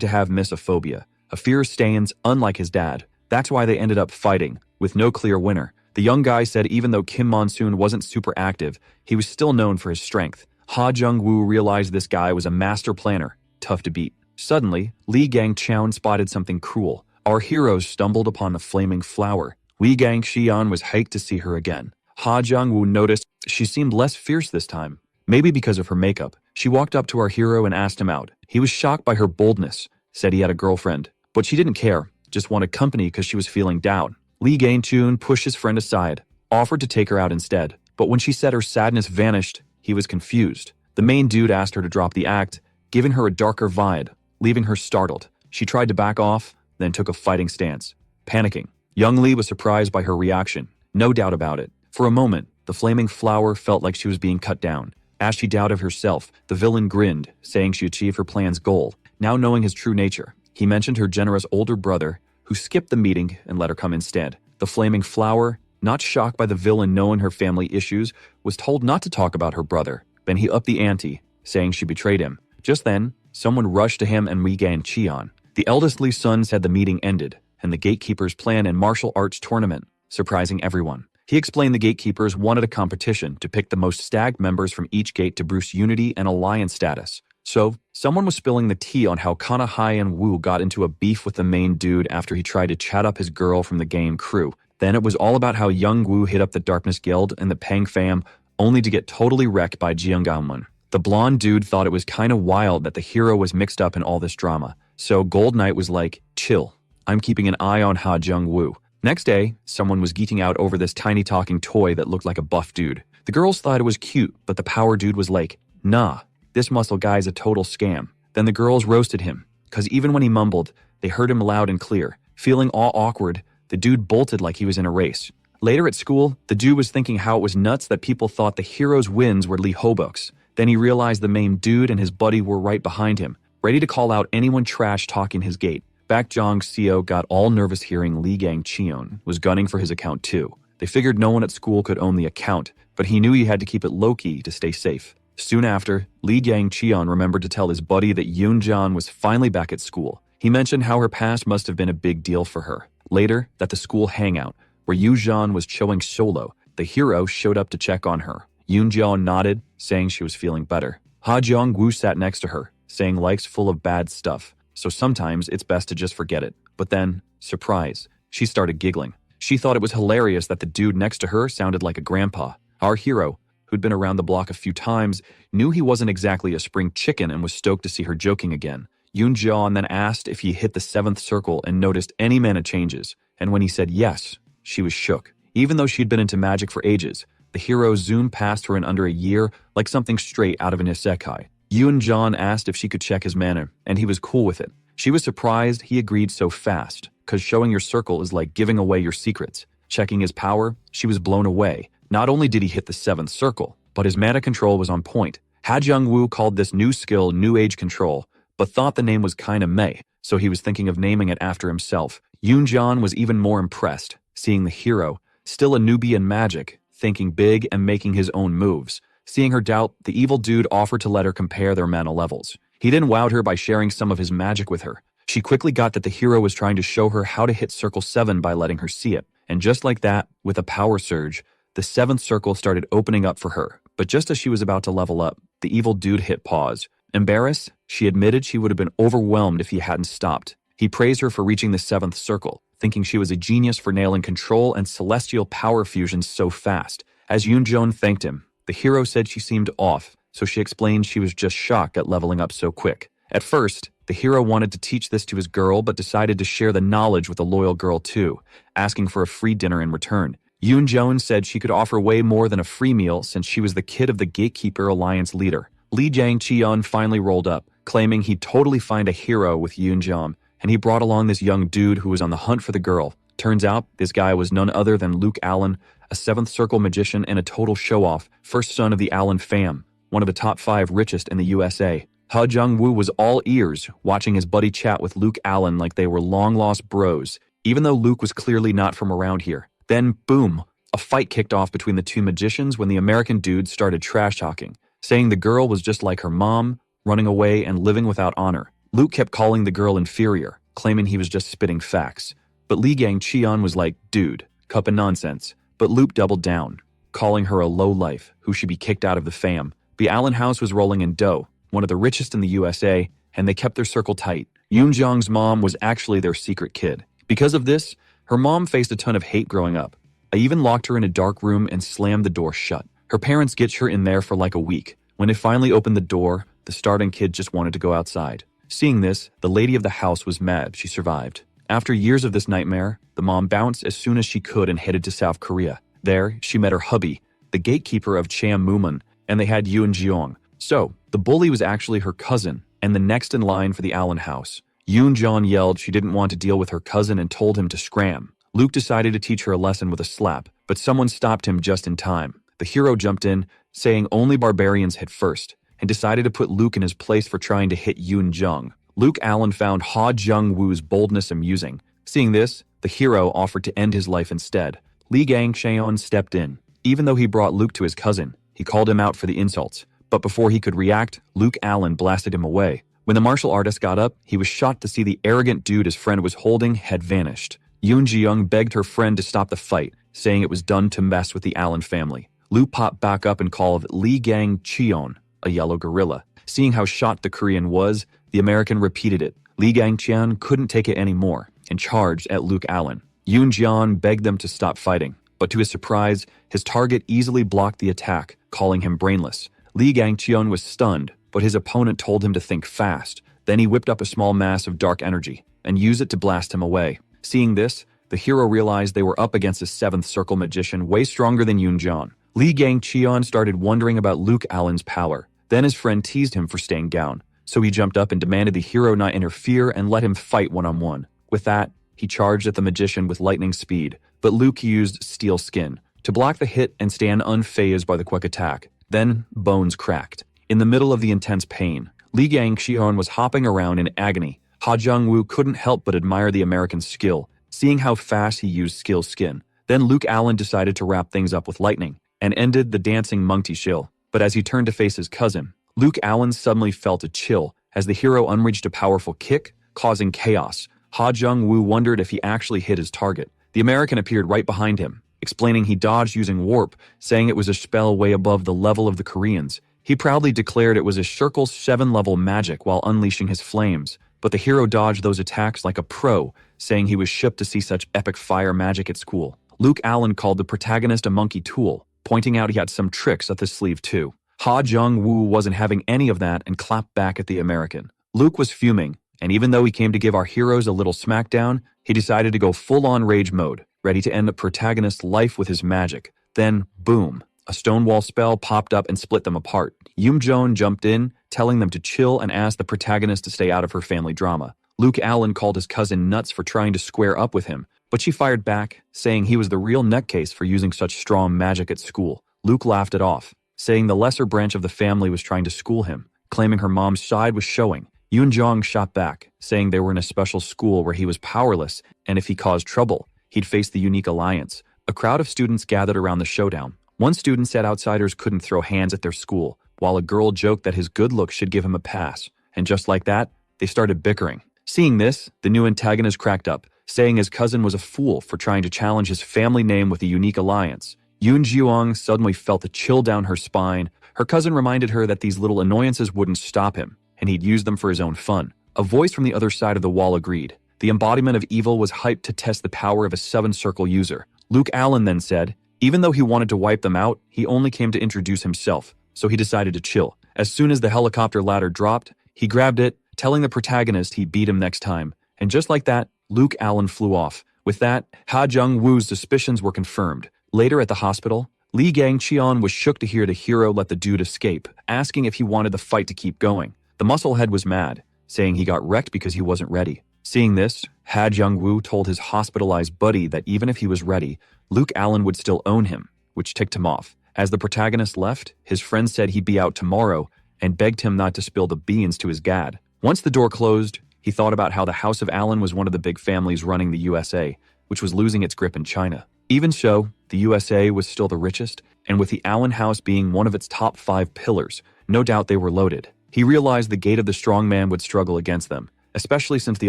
to have misophobia, a fear of stains unlike his dad. That's why they ended up fighting, with no clear winner. The young guy said even though Kim Monsoon wasn't super active, he was still known for his strength. Ha Jung-woo realized this guy was a master planner, tough to beat. Suddenly, Lee Gang-cheon spotted something cruel. Our heroes stumbled upon a flaming flower. Lee Gang-cheon was hyped to see her again. Ha Jung-woo noticed she seemed less fierce this time, maybe because of her makeup. She walked up to our hero and asked him out. He was shocked by her boldness, said he had a girlfriend, but she didn't care, just wanted company because she was feeling down. Lee Gang-chun pushed his friend aside, offered to take her out instead. But when she said her sadness vanished, he was confused. The main dude asked her to drop the act, giving her a darker vibe, leaving her startled. She tried to back off, then took a fighting stance. Panicking, young Lee was surprised by her reaction. No doubt about it. For a moment, the flaming flower felt like she was being cut down. As she doubted herself, the villain grinned, saying she achieved her plan's goal. Now knowing his true nature, he mentioned her generous older brother, who skipped the meeting and let her come instead. The flaming flower, not shocked by the villain knowing her family issues, was told not to talk about her brother. Then he upped the ante, saying she betrayed him. Just then, someone rushed to him and Lee Gang-cheon. The eldest Lee's son said the meeting ended, and the gatekeepers plan an martial arts tournament, surprising everyone. He explained the gatekeepers wanted a competition to pick the most stacked members from each gate to boost unity and alliance status. So, someone was spilling the tea on how Kanahai and Wu got into a beef with the main dude after he tried to chat up his girl from the game crew. Then it was all about how young Wu hit up the Darkness Guild and the Pang fam, only to get totally wrecked by Jiangaoman. The blonde dude thought it was kinda wild that the hero was mixed up in all this drama. So Gold Knight was like, chill, I'm keeping an eye on Ha Jung-woo. Next day, someone was geeking out over this tiny talking toy that looked like a buff dude. The girls thought it was cute, but the power dude was like, nah, this muscle guy's a total scam. Then the girls roasted him, cause even when he mumbled, they heard him loud and clear. Feeling all awkward, the dude bolted like he was in a race. Later at school, the dude was thinking how it was nuts that people thought the hero's wins were Lee Hobok's. Then he realized the main dude and his buddy were right behind him, ready to call out anyone trash talking his gate. Baek Jong-seo got all nervous hearing Lee Gang-cheon was gunning for his account too. They figured no one at school could own the account, but he knew he had to keep it low-key to stay safe. Soon after, Lee Gang-cheon remembered to tell his buddy that Yoon-jan was finally back at school. He mentioned how her past must have been a big deal for her. Later, at the school hangout, where Yoo-jan was chilling solo, the hero showed up to check on her. Yoon-jan nodded, saying she was feeling better. Ha Jung-woo sat next to her, saying life's full of bad stuff, so sometimes it's best to just forget it. But then, surprise, she started giggling. She thought it was hilarious that the dude next to her sounded like a grandpa. Our hero, who'd been around the block a few times, knew he wasn't exactly a spring chicken and was stoked to see her joking again. Yoon-jan then asked if he hit the 7th circle and noticed any mana changes, and when he said yes, she was shook. Even though she'd been into magic for ages, the hero zoomed past her in under a year like something straight out of an Isekai. Yoon-jan asked if she could check his mana, and he was cool with it. She was surprised he agreed so fast, cause showing your circle is like giving away your secrets. Checking his power, she was blown away. Not only did he hit the 7th circle, but his mana control was on point. Ha Jung-woo called this new skill New Age Control, but thought the name was kinda meh, so he was thinking of naming it after himself. Yoon-jan was even more impressed, seeing the hero, still a newbie in magic, thinking big and making his own moves. Seeing her doubt, the evil dude offered to let her compare their mana levels. He then wowed her by sharing some of his magic with her. She quickly got that the hero was trying to show her how to hit Circle 7 by letting her see it. And just like that, with a power surge, the 7th circle started opening up for her. But just as she was about to level up, the evil dude hit pause. Embarrassed, she admitted she would have been overwhelmed if he hadn't stopped. He praised her for reaching the 7th circle, thinking she was a genius for nailing control and celestial power fusions so fast. As Yoon-jan thanked him, the hero said she seemed off, so she explained she was just shocked at leveling up so quick. At first, the hero wanted to teach this to his girl but decided to share the knowledge with a loyal girl too, asking for a free dinner in return. Yoon-jan said she could offer way more than a free meal since she was the kid of the Gatekeeper Alliance leader. Lee Gang-cheon finally rolled up, claiming he'd totally find a hero with Yoon-jan, and he brought along this young dude who was on the hunt for the girl. Turns out, this guy was none other than Luke Allen, a 7th circle magician and a total show-off, first son of the Allen fam, one of the top 5 richest in the USA. Ha Jung-woo was all ears, watching his buddy chat with Luke Allen like they were long-lost bros, even though Luke was clearly not from around here. Then, boom, a fight kicked off between the two magicians when the American dude started trash-talking, saying the girl was just like her mom, running away and living without honor. Luke kept calling the girl inferior, claiming he was just spitting facts. But Lee Gang-cheon was like, dude, cup of nonsense. But Luke doubled down, calling her a lowlife who should be kicked out of the fam. The Allen house was rolling in dough, one of the richest in the USA, and they kept their circle tight. Yoon-jong's mom was actually their secret kid. Because of this, her mom faced a ton of hate growing up. I even locked her in a dark room and slammed the door shut. Her parents getched her in there for like a week. When they finally opened the door, the starting kid just wanted to go outside. Seeing this, the lady of the house was mad she survived. After years of this nightmare, the mom bounced as soon as she could and headed to South Korea. There, she met her hubby, the gatekeeper of Cheonmumun, and they had Yoon Jeong. So, the bully was actually her cousin, and the next in line for the Allen house. Yoon Jeong yelled she didn't want to deal with her cousin and told him to scram. Luke decided to teach her a lesson with a slap, but someone stopped him just in time. The hero jumped in, saying only barbarians hit first, and decided to put Luke in his place for trying to hit Yoon Jeong. Luke Allen found Ha Jung-woo's boldness amusing. Seeing this, the hero offered to end his life instead. Lee Gang-cheon stepped in. Even though he brought Luke to his cousin, he called him out for the insults. But before he could react, Luke Allen blasted him away. When the martial artist got up, he was shocked to see the arrogant dude his friend was holding had vanished. Yoon Ji-young begged her friend to stop the fight, saying it was done to mess with the Allen family. Luke popped back up and called Lee Gang-cheon a yellow gorilla. Seeing how shocked the Korean was, the American repeated it. Lee Gang-cheon couldn't take it anymore and charged at Luke Allen. Yoon Jeong begged them to stop fighting, but to his surprise, his target easily blocked the attack, calling him brainless. Lee Gang-cheon was stunned, but his opponent told him to think fast. Then he whipped up a small mass of dark energy and used it to blast him away. Seeing this, the hero realized they were up against a seventh circle magician way stronger than Yoon Jeong. Lee Gang-cheon started wondering about Luke Allen's power. Then his friend teased him for staying down, so he jumped up and demanded the hero not interfere and let him fight one-on-one. With that, he charged at the magician with lightning speed, but Luke used steel skin to block the hit and stand unfazed by the quick attack. Then, bones cracked. In the middle of the intense pain, Lee Gang-cheon was hopping around in agony. Ha Jung-woo couldn't help but admire the American's skill, seeing how fast he used skill skin. Then Luke Allen decided to wrap things up with lightning, and ended the dancing monkey shill. But as he turned to face his cousin, Luke Allen suddenly felt a chill as the hero unleashed a powerful kick, causing chaos. Ha Jung-woo wondered if he actually hit his target. The American appeared right behind him, explaining he dodged using warp, saying it was a spell way above the level of the Koreans. He proudly declared it was a Circle 7-level magic while unleashing his flames, but the hero dodged those attacks like a pro, saying he was shook to see such epic fire magic at school. Luke Allen called the protagonist a monkey tool, pointing out he had some tricks up his sleeve too. Ha Jung-woo wasn't having any of that and clapped back at the American. Luke was fuming, and even though he came to give our heroes a little smackdown, he decided to go full-on rage mode, ready to end the protagonist's life with his magic. Then, boom, a stonewall spell popped up and split them apart. Yoon Jeong jumped in, telling them to chill and asked the protagonist to stay out of her family drama. Luke Allen called his cousin nuts for trying to square up with him, but she fired back, saying he was the real nutcase for using such strong magic at school. Luke laughed it off, saying the lesser branch of the family was trying to school him, claiming her mom's side was showing. Yoon Jeong shot back, saying they were in a special school where he was powerless, and if he caused trouble, he'd face the unique alliance. A crowd of students gathered around the showdown. One student said outsiders couldn't throw hands at their school, while a girl joked that his good looks should give him a pass. And just like that, they started bickering. Seeing this, the new antagonist cracked up, saying his cousin was a fool for trying to challenge his family name with a unique alliance. Yoon Jeong suddenly felt a chill down her spine. Her cousin reminded her that these little annoyances wouldn't stop him, and he'd use them for his own fun. A voice from the other side of the wall agreed. The embodiment of evil was hyped to test the power of a 7-circle user. Luke Allen then said, even though he wanted to wipe them out, he only came to introduce himself, so he decided to chill. As soon as the helicopter ladder dropped, he grabbed it, telling the protagonist he'd beat him next time. And just like that, Luke Allen flew off. With that, Ha Jung-woo's suspicions were confirmed. Later at the hospital, Lee Gang-cheon was shook to hear the hero let the dude escape, asking if he wanted the fight to keep going. The musclehead was mad, saying he got wrecked because he wasn't ready. Seeing this, Ha Jung-woo told his hospitalized buddy that even if he was ready, Luke Allen would still own him, which ticked him off. As the protagonist left, his friend said he'd be out tomorrow and begged him not to spill the beans to his gad. Once the door closed, he thought about how the House of Allen was one of the big families running the USA, which was losing its grip in China. Even so, the USA was still the richest, and with the Allen house being one of its top 5 pillars, no doubt they were loaded. He realized the Gate of the Strongman would struggle against them, especially since the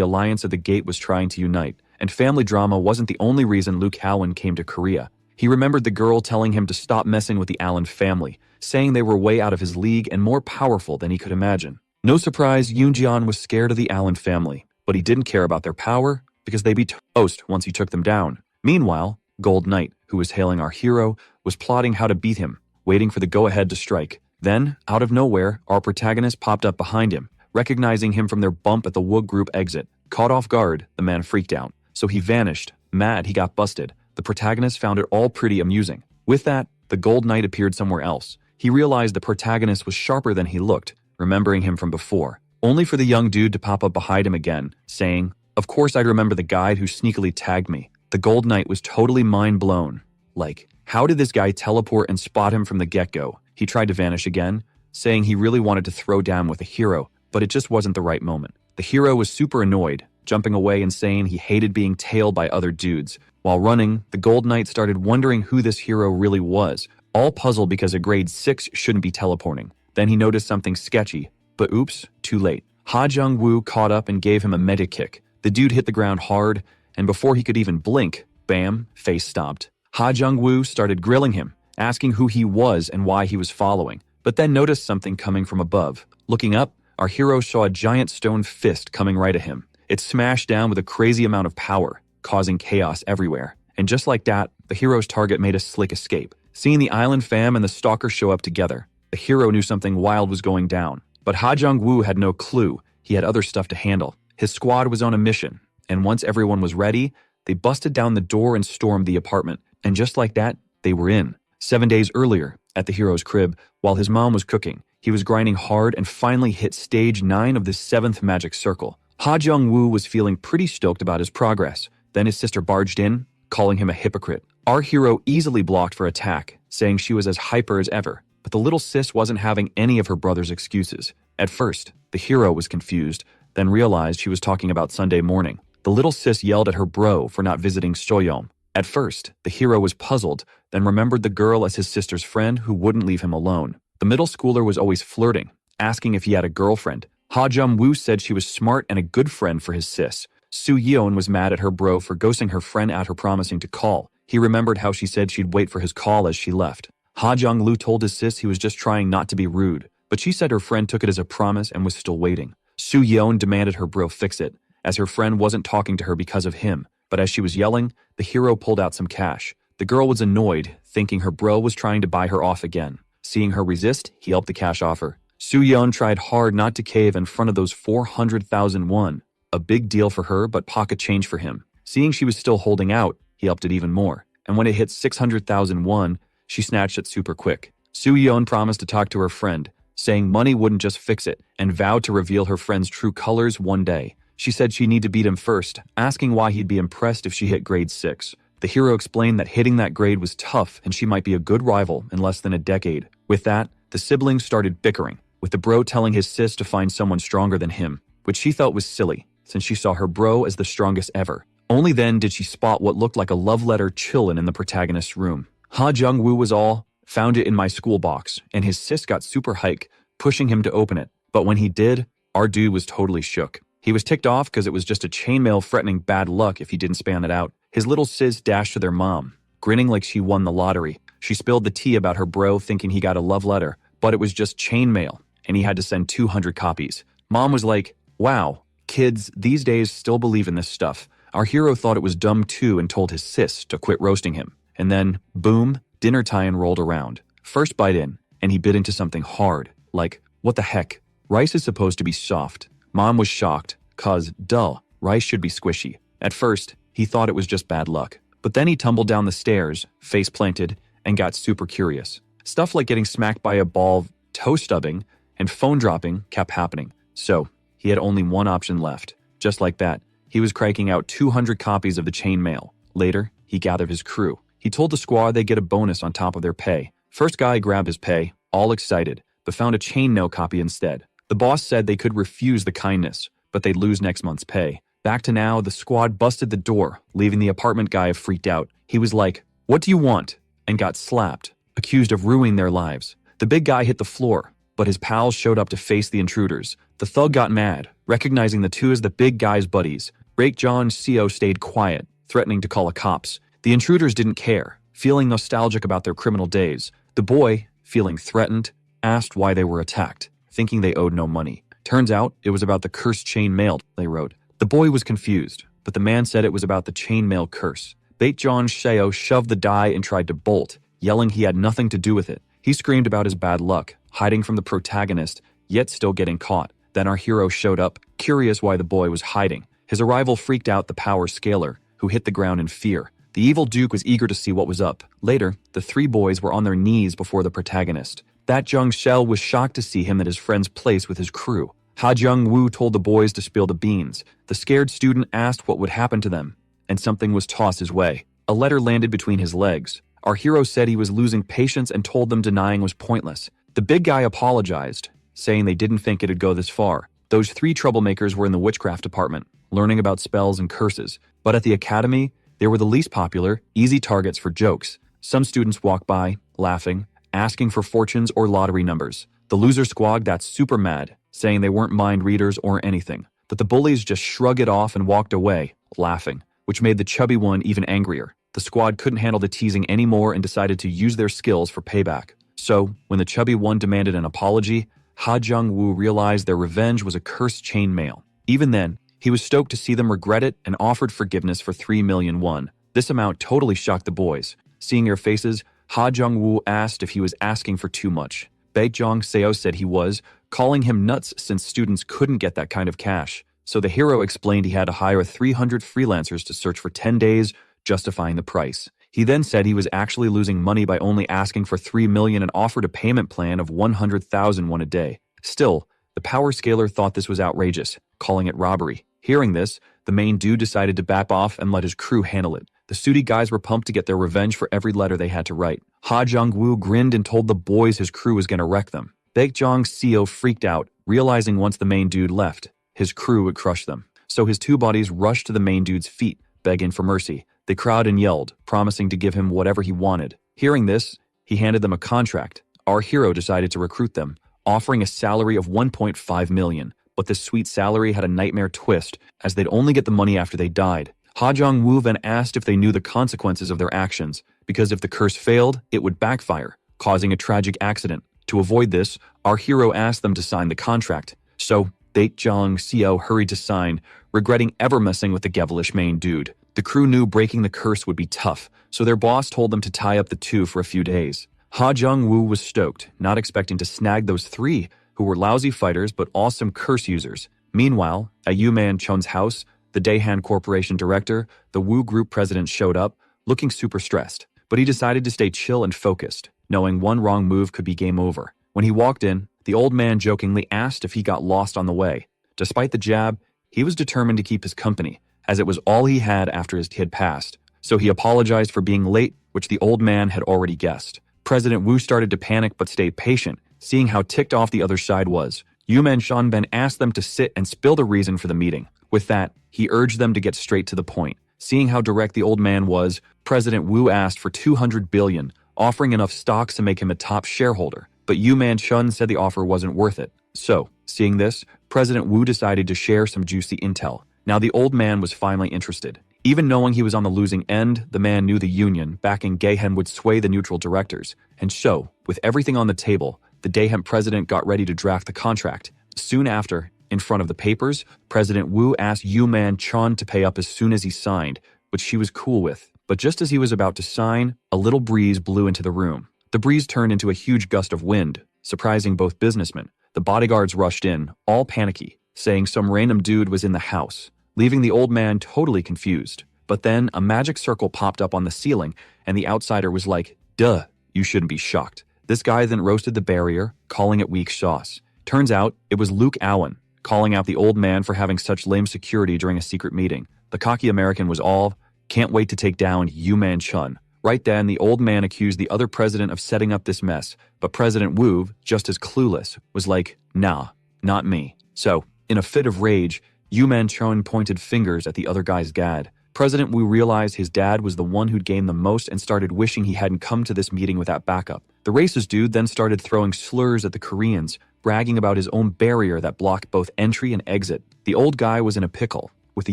Alliance of the Gate was trying to unite, and family drama wasn't the only reason Luke Allen came to Korea. He remembered the girl telling him to stop messing with the Allen family, saying they were way out of his league and more powerful than he could imagine. No surprise, Yoon Jeong was scared of the Allen family, but he didn't care about their power because they'd be toast once he took them down. Meanwhile, Gold Knight, who was hailing our hero, was plotting how to beat him, waiting for the go-ahead to strike. Then, out of nowhere, our protagonist popped up behind him, recognizing him from their bump at the Woog Group exit. Caught off guard, the man freaked out. So he vanished. Mad, he got busted. The protagonist found it all pretty amusing. With that, the Gold Knight appeared somewhere else. He realized the protagonist was sharper than he looked, remembering him from before, only for the young dude to pop up behind him again, saying, "Of course I'd remember the guide who sneakily tagged me." The Gold Knight was totally mind blown. Like, how did this guy teleport and spot him from the get-go? He tried to vanish again, saying he really wanted to throw down with the hero, but it just wasn't the right moment. The hero was super annoyed, jumping away and saying he hated being tailed by other dudes. While running, the Gold Knight started wondering who this hero really was, all puzzled because a grade 6 shouldn't be teleporting. Then he noticed something sketchy, but oops, too late. Ha Jung-woo caught up and gave him a medi kick. The dude hit the ground hard, and before he could even blink, bam, face stomped. Ha Jung-woo started grilling him, asking who he was and why he was following, but then noticed something coming from above. Looking up, our hero saw a giant stone fist coming right at him. It smashed down with a crazy amount of power, causing chaos everywhere. And just like that, the hero's target made a slick escape. Seeing the island fam and the stalker show up together, the hero knew something wild was going down. But Ha Jung-woo had no clue. He had other stuff to handle. His squad was on a mission, and once everyone was ready, they busted down the door and stormed the apartment. And just like that, they were in. 7 days earlier, at the hero's crib, while his mom was cooking, he was grinding hard and finally hit stage 9 of the 7th magic circle. Ha Jung-woo was feeling pretty stoked about his progress. Then his sister barged in, calling him a hypocrite. Our hero easily blocked for attack, saying she was as hyper as ever. But the little sis wasn't having any of her brother's excuses. At first, the hero was confused, then realized she was talking about Sunday morning. The little sis yelled at her bro for not visiting Soyeom. At first, the hero was puzzled, then remembered the girl as his sister's friend who wouldn't leave him alone. The middle schooler was always flirting, asking if he had a girlfriend. Ha Jung-woo said she was smart and a good friend for his sis. Soo Yeon was mad at her bro for ghosting her friend at her promising to call. He remembered how she said she'd wait for his call as she left. Ha Jung-woo told his sis he was just trying not to be rude, but she said her friend took it as a promise and was still waiting. Soo Yeon demanded her bro fix it, as her friend wasn't talking to her because of him. But as she was yelling, the hero pulled out some cash. The girl was annoyed, thinking her bro was trying to buy her off again. Seeing her resist, he helped the cash offer. Soo Yeon tried hard not to cave in front of those 400,000 won. A big deal for her, but pocket change for him. Seeing she was still holding out, he helped it even more. And when it hit 600,000 won, she snatched it super quick. Soo Yeon promised to talk to her friend, saying money wouldn't just fix it, and vowed to reveal her friend's true colors one day. She said she'd need to beat him first, asking why he'd be impressed if she hit grade 6. The hero explained that hitting that grade was tough and she might be a good rival in less than a decade. With that, the siblings started bickering, with the bro telling his sis to find someone stronger than him, which she felt was silly, since she saw her bro as the strongest ever. Only then did she spot what looked like a love letter chillin' in the protagonist's room. Ha Jung-woo was all, "Found it in my school box," and his sis got super hype, pushing him to open it. But when he did, our dude was totally shook. He was ticked off because it was just a chainmail threatening bad luck if he didn't span it out. His little sis dashed to their mom, grinning like she won the lottery. She spilled the tea about her bro thinking he got a love letter, but it was just chainmail, and he had to send 200 copies. Mom was like, "Wow, kids these days still believe in this stuff." Our hero thought it was dumb too and told his sis to quit roasting him. And then, boom, dinner time rolled around. First bite in, and he bit into something hard. Like, what the heck? Rice is supposed to be soft. Mom was shocked, cause, duh, rice should be squishy. At first, he thought it was just bad luck. But then he tumbled down the stairs, face planted, and got super curious. Stuff like getting smacked by a ball, toe stubbing, and phone dropping kept happening. So, he had only one option left. Just like that, he was cranking out 200 copies of the chainmail. Later, he gathered his crew. He told the squad they'd get a bonus on top of their pay. First guy grabbed his pay, all excited, but found a chainmail copy instead. The boss said they could refuse the kindness, but they'd lose next month's pay. Back to now, the squad busted the door, leaving the apartment guy freaked out. He was like, "What do you want?" and got slapped, accused of ruining their lives. The big guy hit the floor, but his pals showed up to face the intruders. The thug got mad, recognizing the two as the big guy's buddies. Rake John Seo stayed quiet, threatening to call the cops. The intruders didn't care, feeling nostalgic about their criminal days. The boy, feeling threatened, asked why they were attacked, thinking they owed no money. Turns out it was about the cursed chainmail, they wrote. The boy was confused, but the man said it was about the chainmail curse. Bait John Sheo shoved the die and tried to bolt, yelling he had nothing to do with it. He screamed about his bad luck, hiding from the protagonist, yet still getting caught. Then our hero showed up, curious why the boy was hiding. His arrival freaked out the power scaler, who hit the ground in fear. The evil Duke was eager to see what was up. Later, the three boys were on their knees before the protagonist. That Jung Shell was shocked to see him at his friend's place with his crew. Ha Jung Woo told the boys to spill the beans. The scared student asked what would happen to them, and something was tossed his way. A letter landed between his legs. Our hero said he was losing patience and told them denying was pointless. The big guy apologized, saying they didn't think it'd go this far. Those three troublemakers were in the witchcraft department, learning about spells and curses. But at the academy, they were the least popular, easy targets for jokes. Some students walked by, laughing, asking for fortunes or lottery numbers. The loser squad got super mad, saying they weren't mind readers or anything. But the bullies just shrugged it off and walked away, laughing, which made the chubby one even angrier. The squad couldn't handle the teasing anymore and decided to use their skills for payback. So, when the chubby one demanded an apology, Ha Jung-woo realized their revenge was a cursed chainmail. Even then, he was stoked to see them regret it and offered forgiveness for 3 million won. This amount totally shocked the boys. Seeing their faces, Ha Jung-woo asked if he was asking for too much. Baekjong Seo said he was, calling him nuts since students couldn't get that kind of cash. So the hero explained he had to hire 300 freelancers to search for 10 days, justifying the price. He then said he was actually losing money by only asking for 3 million and offered a payment plan of 100,000 won a day. Still, the power scaler thought this was outrageous, calling it robbery. Hearing this, the main dude decided to back off and let his crew handle it. The sooty guys were pumped to get their revenge for every letter they had to write. Ha Jung-woo grinned and told the boys his crew was going to wreck them. Baekjong Seo freaked out, realizing once the main dude left, his crew would crush them. So his two buddies rushed to the main dude's feet, begging for mercy. They cried and yelled, promising to give him whatever he wanted. Hearing this, he handed them a contract. Our hero decided to recruit them, offering a salary of 1.5 million. But this sweet salary had a nightmare twist, as they'd only get the money after they died. Ha Jung-woo then asked if they knew the consequences of their actions, because if the curse failed, it would backfire, causing a tragic accident. To avoid this, our hero asked them to sign the contract. So, Baekjong Seo hurried to sign, regretting ever messing with the devilish main dude. The crew knew breaking the curse would be tough, so their boss told them to tie up the two for a few days. Ha Jung-woo was stoked, not expecting to snag those three, who were lousy fighters but awesome curse users. Meanwhile, at Yu-man Chun's house, the Daehan Corporation director, the Woo Group president showed up, looking super stressed. But he decided to stay chill and focused, knowing one wrong move could be game over. When he walked in, the old man jokingly asked if he got lost on the way. Despite the jab, he was determined to keep his company, as it was all he had after his kid passed. So he apologized for being late, which the old man had already guessed. President Wu started to panic but stayed patient, seeing how ticked off the other side was. Yu-man Shanben asked them to sit and spill the reason for the meeting. With that, he urged them to get straight to the point. Seeing how direct the old man was, President Wu asked for 200 billion, offering enough stocks to make him a top shareholder. But Yu-man Chun said the offer wasn't worth it. So, seeing this, President Wu decided to share some juicy intel. Now the old man was finally interested. Even knowing he was on the losing end, the man knew the union backing Daehan would sway the neutral directors. And so, with everything on the table, the Daehan president got ready to draft the contract. Soon after, in front of the papers, President Wu asked Yu-man Chun to pay up as soon as he signed, which she was cool with. But just as he was about to sign, a little breeze blew into the room. The breeze turned into a huge gust of wind, surprising both businessmen. The bodyguards rushed in, all panicky, saying some random dude was in the house, leaving the old man totally confused. But then a magic circle popped up on the ceiling, and the outsider was like, "Duh, you shouldn't be shocked." This guy then roasted the barrier, calling it weak sauce. Turns out, it was Luke Allen, calling out the old man for having such lame security during a secret meeting. The cocky American was all, "Can't wait to take down Yu-man Chun." Right then, the old man accused the other president of setting up this mess, but President Wu, just as clueless, was like, "Nah, not me." So, in a fit of rage, Yu-man Chun pointed fingers at the other guy's dad. President Wu realized his dad was the one who'd gained the most and started wishing he hadn't come to this meeting without backup. The racist dude then started throwing slurs at the Koreans, bragging about his own barrier that blocked both entry and exit. The old guy was in a pickle, with the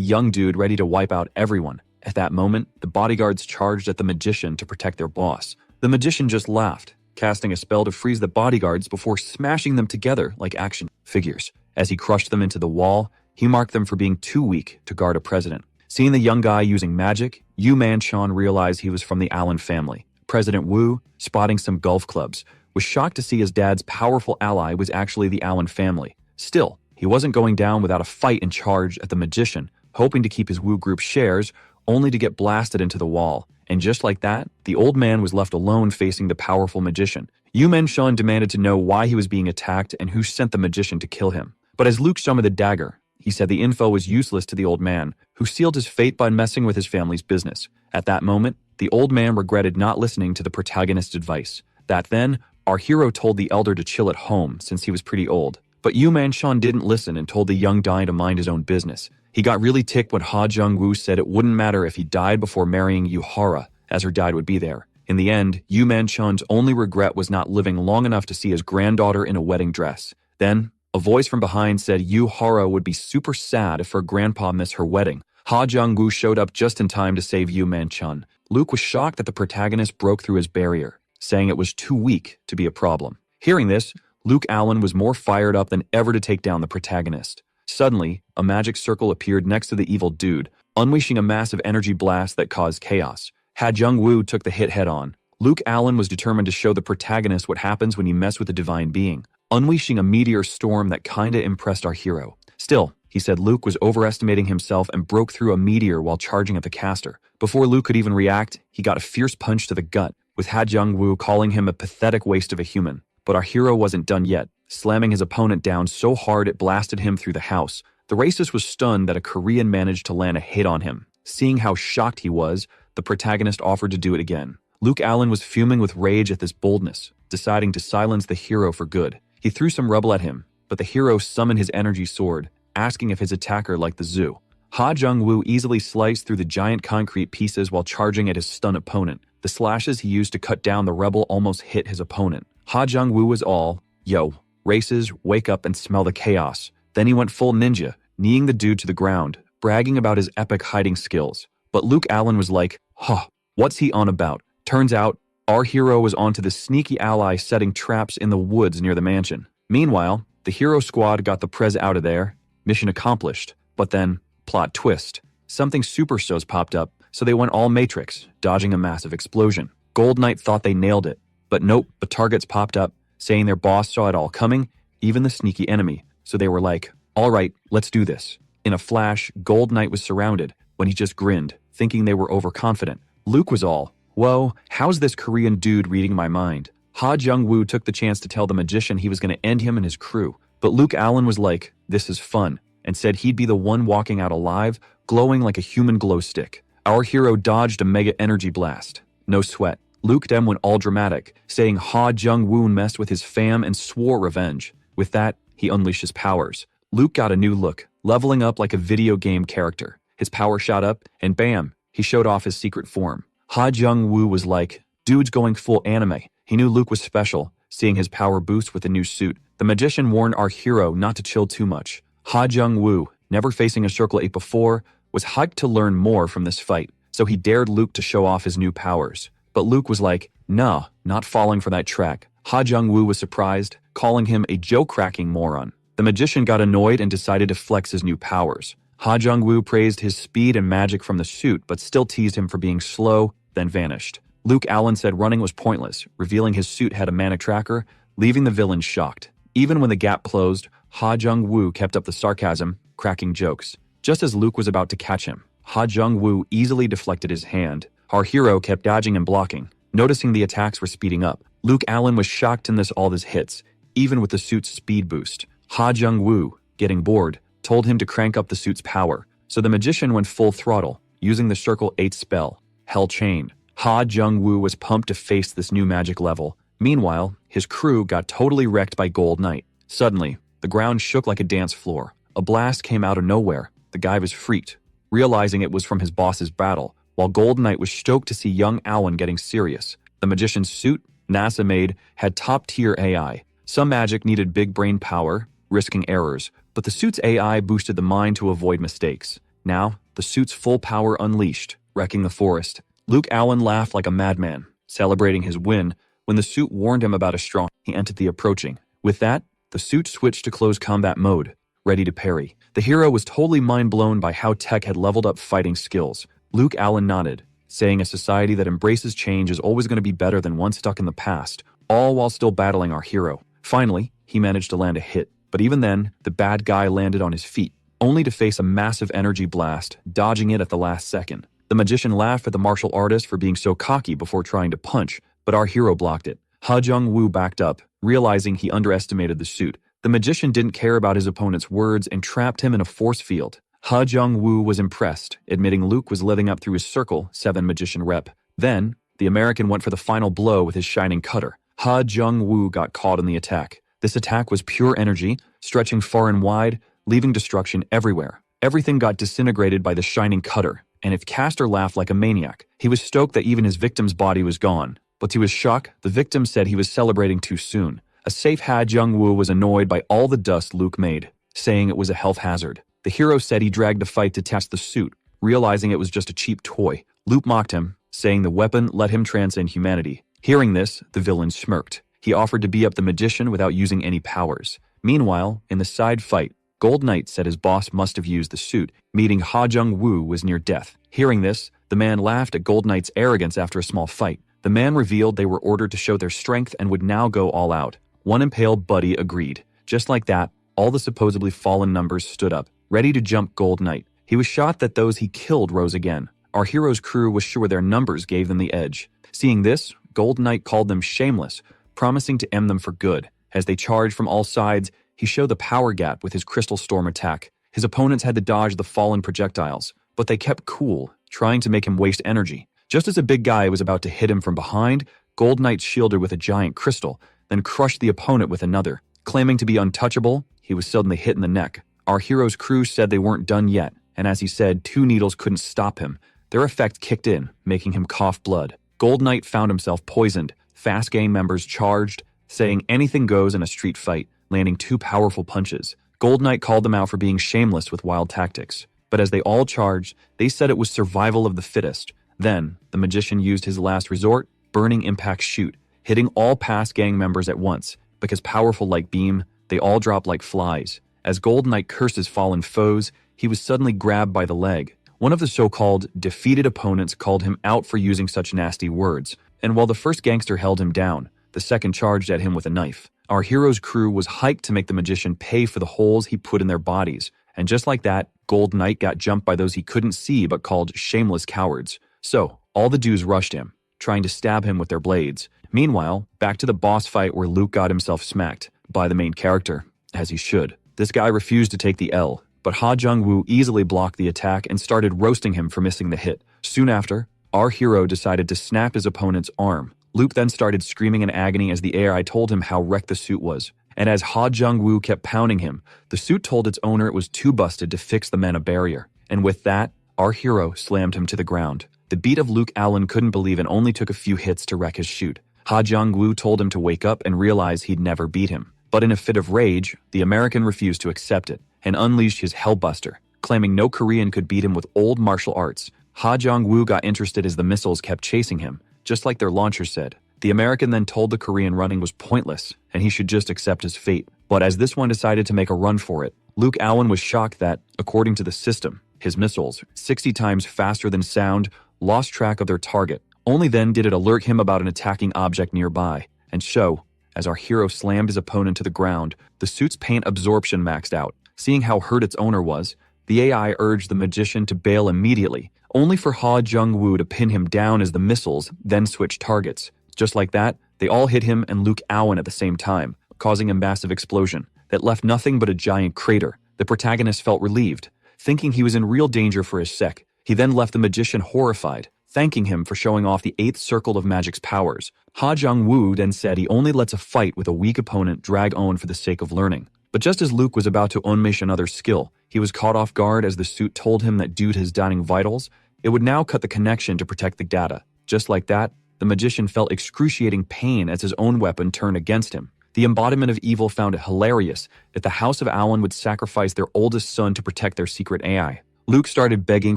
young dude ready to wipe out everyone. At that moment, the bodyguards charged at the magician to protect their boss. The magician just laughed, casting a spell to freeze the bodyguards before smashing them together like action figures. As he crushed them into the wall, he marked them for being too weak to guard a president. Seeing the young guy using magic, Yu-man Chun realized he was from the Allen family. President Wu, spotting some golf clubs, was shocked to see his dad's powerful ally was actually the Allen family. Still, he He wasn't going down without a fight and charge at the magician, hoping to keep his Wu group shares, only to get blasted into the wall. And just like that, the old man was left alone facing the powerful magician. Yu Man-shun demanded to know why he was being attacked and who sent the magician to kill him. But as Luke summoned the dagger, he said the info was useless to the old man, who sealed his fate by messing with his family's business. At that moment, the old man regretted not listening to the protagonist's advice. That then, our hero told the elder to chill at home since he was pretty old. But Yu Man-shun didn't listen and told the young guy to mind his own business. He got really ticked when Ha Jung-woo said it wouldn't matter if he died before marrying Yuhara, as her dad would be there. In the end, Yu Man-shun's only regret was not living long enough to see his granddaughter in a wedding dress. Then, a voice from behind said Yuhara would be super sad if her grandpa missed her wedding. Ha Jung-woo showed up just in time to save Yu Man-shun. Luke was shocked that the protagonist broke through his barrier, saying it was too weak to be a problem. Hearing this, Luke Allen was more fired up than ever to take down the protagonist. Suddenly, a magic circle appeared next to the evil dude, unleashing a massive energy blast that caused chaos. Ha Jung-woo took the hit head-on. Luke Allen was determined to show the protagonist what happens when you mess with a divine being, unleashing a meteor storm that kinda impressed our hero. Still, he said Luke was overestimating himself and broke through a meteor while charging at the caster. Before Luke could even react, he got a fierce punch to the gut, with Ha Jung-woo calling him a pathetic waste of a human. But our hero wasn't done yet, slamming his opponent down so hard it blasted him through the house. The racist was stunned that a Korean managed to land a hit on him. Seeing how shocked he was, the protagonist offered to do it again. Luke Allen was fuming with rage at this boldness, deciding to silence the hero for good. He threw some rubble at him, but the hero summoned his energy sword, asking if his attacker liked the zoo. Ha Jung-woo easily sliced through the giant concrete pieces while charging at his stunned opponent. The slashes he used to cut down the rebel almost hit his opponent. Ha Jung-woo was all, "Yo, races, wake up and smell the chaos." Then he went full ninja, kneeing the dude to the ground, bragging about his epic hiding skills. But Luke Allen was like, "Huh, what's he on about?" Turns out, our hero was onto the sneaky ally setting traps in the woods near the mansion. Meanwhile, the hero squad got the prez out of there. Mission accomplished. But then, plot twist. Something super sos popped up, so they went all Matrix, dodging a massive explosion. Gold Knight thought they nailed it. But nope, the targets popped up, saying their boss saw it all coming, even the sneaky enemy. So they were like, "Alright, let's do this." In a flash, Gold Knight was surrounded, when he just grinned, thinking they were overconfident. Luke was all, "Whoa, how's this Korean dude reading my mind?" Ha Jung-woo took the chance to tell the magician he was going to end him and his crew. But Luke Allen was like, "This is fun," and said he'd be the one walking out alive, glowing like a human glow stick. Our hero dodged a mega energy blast. No sweat. Luke then went all dramatic, saying Ha Jung-woo messed with his fam and swore revenge. With that, he unleashed his powers. Luke got a new look, leveling up like a video game character. His power shot up, and bam, he showed off his secret form. Ha Jung-woo was like, "Dude's going full anime." He knew Luke was special, seeing his power boost with the new suit. The magician warned our hero not to chill too much. Ha Jung-woo, never facing a Circle 8 before, was hyped to learn more from this fight, so he dared Luke to show off his new powers. But Luke was like, "Nah, not falling for that track." Ha Jung-woo was surprised, calling him a joke-cracking moron. The magician got annoyed and decided to flex his new powers. Ha Jung-woo praised his speed and magic from the suit, but still teased him for being slow, then vanished. Luke Allen said running was pointless, revealing his suit had a manic tracker, leaving the villain shocked. Even when the gap closed, Ha Jung-woo kept up the sarcasm, cracking jokes. Just as Luke was about to catch him, Ha Jung-woo easily deflected his hand. Our hero kept dodging and blocking, noticing the attacks were speeding up. Luke Allen was shocked to miss all his hits, even with the suit's speed boost. Ha Jung-woo, getting bored, told him to crank up the suit's power, so the magician went full throttle, using the Circle 8 spell, Hell Chain. Ha Jung-woo was pumped to face this new magic level. Meanwhile, his crew got totally wrecked by Gold Knight. Suddenly, the ground shook like a dance floor. A blast came out of nowhere. The guy was freaked, realizing it was from his boss's battle, while Gold Knight was stoked to see young Allen getting serious. The magician's suit, NASA made, had top-tier AI. Some magic needed big brain power, risking errors, but the suit's AI boosted the mind to avoid mistakes. Now, the suit's full power unleashed, wrecking the forest. Luke Allen laughed like a madman, celebrating his win, when the suit warned him about a strong entity approaching. With that, the suit switched to close combat mode, ready to parry. The hero was totally mind-blown by how tech had leveled up fighting skills. Luke Allen nodded, saying a society that embraces change is always going to be better than one stuck in the past, all while still battling our hero. Finally, he managed to land a hit, But even then, the bad guy landed on his feet, only to face a massive energy blast, dodging it at the last second. The magician laughed at the martial artist for being so cocky before trying to punch, but our hero blocked it. Ha Jung-woo backed up, realizing he underestimated the suit. The magician didn't care about his opponent's words and trapped him in a force field. Ha Jung-woo was impressed, admitting Luke was living up through his Circle 7 magician rep. Then, the American went for the final blow with his shining cutter. Ha Jung-woo got caught in the attack. This attack was pure energy, stretching far and wide, leaving destruction everywhere. Everything got disintegrated by the shining cutter, and its caster laughed like a maniac. He was stoked that even his victim's body was gone. But to his shock, the victim said he was celebrating too soon. A safe Ha Jung-woo was annoyed by all the dust Luke made, saying it was a health hazard. The hero said he dragged the fight to test the suit, realizing it was just a cheap toy. Luke mocked him, saying the weapon let him transcend humanity. Hearing this, the villain smirked. He offered to beat up the magician without using any powers. Meanwhile, in the side fight, Gold Knight said his boss must have used the suit, meaning Ha Jung-woo was near death. Hearing this, the man laughed at Gold Knight's arrogance after a small fight. The man revealed they were ordered to show their strength and would now go all out. One impaled buddy agreed. Just like that, all the supposedly fallen numbers stood up, ready to jump Gold Knight. He was shocked that those he killed rose again. Our hero's crew was sure their numbers gave them the edge. Seeing this, Gold Knight called them shameless, promising to end them for good. As they charged from all sides, he showed the power gap with his Crystal Storm attack. His opponents had to dodge the fallen projectiles, but they kept cool, trying to make him waste energy. Just as a big guy was about to hit him from behind, Gold Knight shielded with a giant crystal, then crushed the opponent with another. Claiming to be untouchable, he was suddenly hit in the neck. Our hero's crew said they weren't done yet, and as he said, 2 needles couldn't stop him. Their effect kicked in, making him cough blood. Gold Knight found himself poisoned. Fast gang members charged, saying anything goes in a street fight, landing 2 powerful punches. Gold Knight called them out for being shameless with wild tactics. But as they all charged, they said it was survival of the fittest. Then, the magician used his last resort, Burning Impact Shoot, hitting all past gang members at once. Because powerful like beam, they all dropped like flies. As Gold Knight cursed his fallen foes, he was suddenly grabbed by the leg. One of the so-called defeated opponents called him out for using such nasty words, and while the first gangster held him down, the second charged at him with a knife. Our hero's crew was hyped to make the magician pay for the holes he put in their bodies, and just like that, Gold Knight got jumped by those he couldn't see but called shameless cowards. So, all the dudes rushed him, trying to stab him with their blades. Meanwhile, back to the boss fight where Luke got himself smacked by the main character, as he should. This guy refused to take the L, but Ha Jung-woo easily blocked the attack and started roasting him for missing the hit. Soon after, our hero decided to snap his opponent's arm. Luke then started screaming in agony as the AI told him how wrecked the suit was. And as Ha Jung-woo kept pounding him, the suit told its owner it was too busted to fix the mana barrier. And with that, our hero slammed him to the ground. The beat of Luke Allen couldn't believe it only took a few hits to wreck his shoot. Ha Jung-woo told him to wake up and realize he'd never beat him. But in a fit of rage, the American refused to accept it and unleashed his Hellbuster, claiming no Korean could beat him with old martial arts. Ha Jung-woo got interested as the missiles kept chasing him, just like their launcher said. The American then told the Korean running was pointless and he should just accept his fate. But as this one decided to make a run for it, Luke Allen was shocked that, according to the system, his missiles, 60 times faster than sound, lost track of their target. Only then did it alert him about an attacking object nearby. And so, as our hero slammed his opponent to the ground, the suit's paint absorption maxed out. Seeing how hurt its owner was, the AI urged the magician to bail immediately, only for Ha Jung-woo to pin him down as the missiles then switched targets. Just like that, they all hit him and Luke Allen at the same time, causing a massive explosion that left nothing but a giant crater. The protagonist felt relieved, thinking he was in real danger for his sec. He then left the magician horrified, thanking him for showing off the 8th circle of magic's powers. Ha Jung-woo then said he only lets a fight with a weak opponent drag on for the sake of learning. But just as Luke was about to unleash another skill, he was caught off guard as the suit told him that due to his dying vitals, it would now cut the connection to protect the data. Just like that, the magician felt excruciating pain as his own weapon turned against him. The embodiment of evil found it hilarious that the House of Allen would sacrifice their oldest son to protect their secret AI. Luke started begging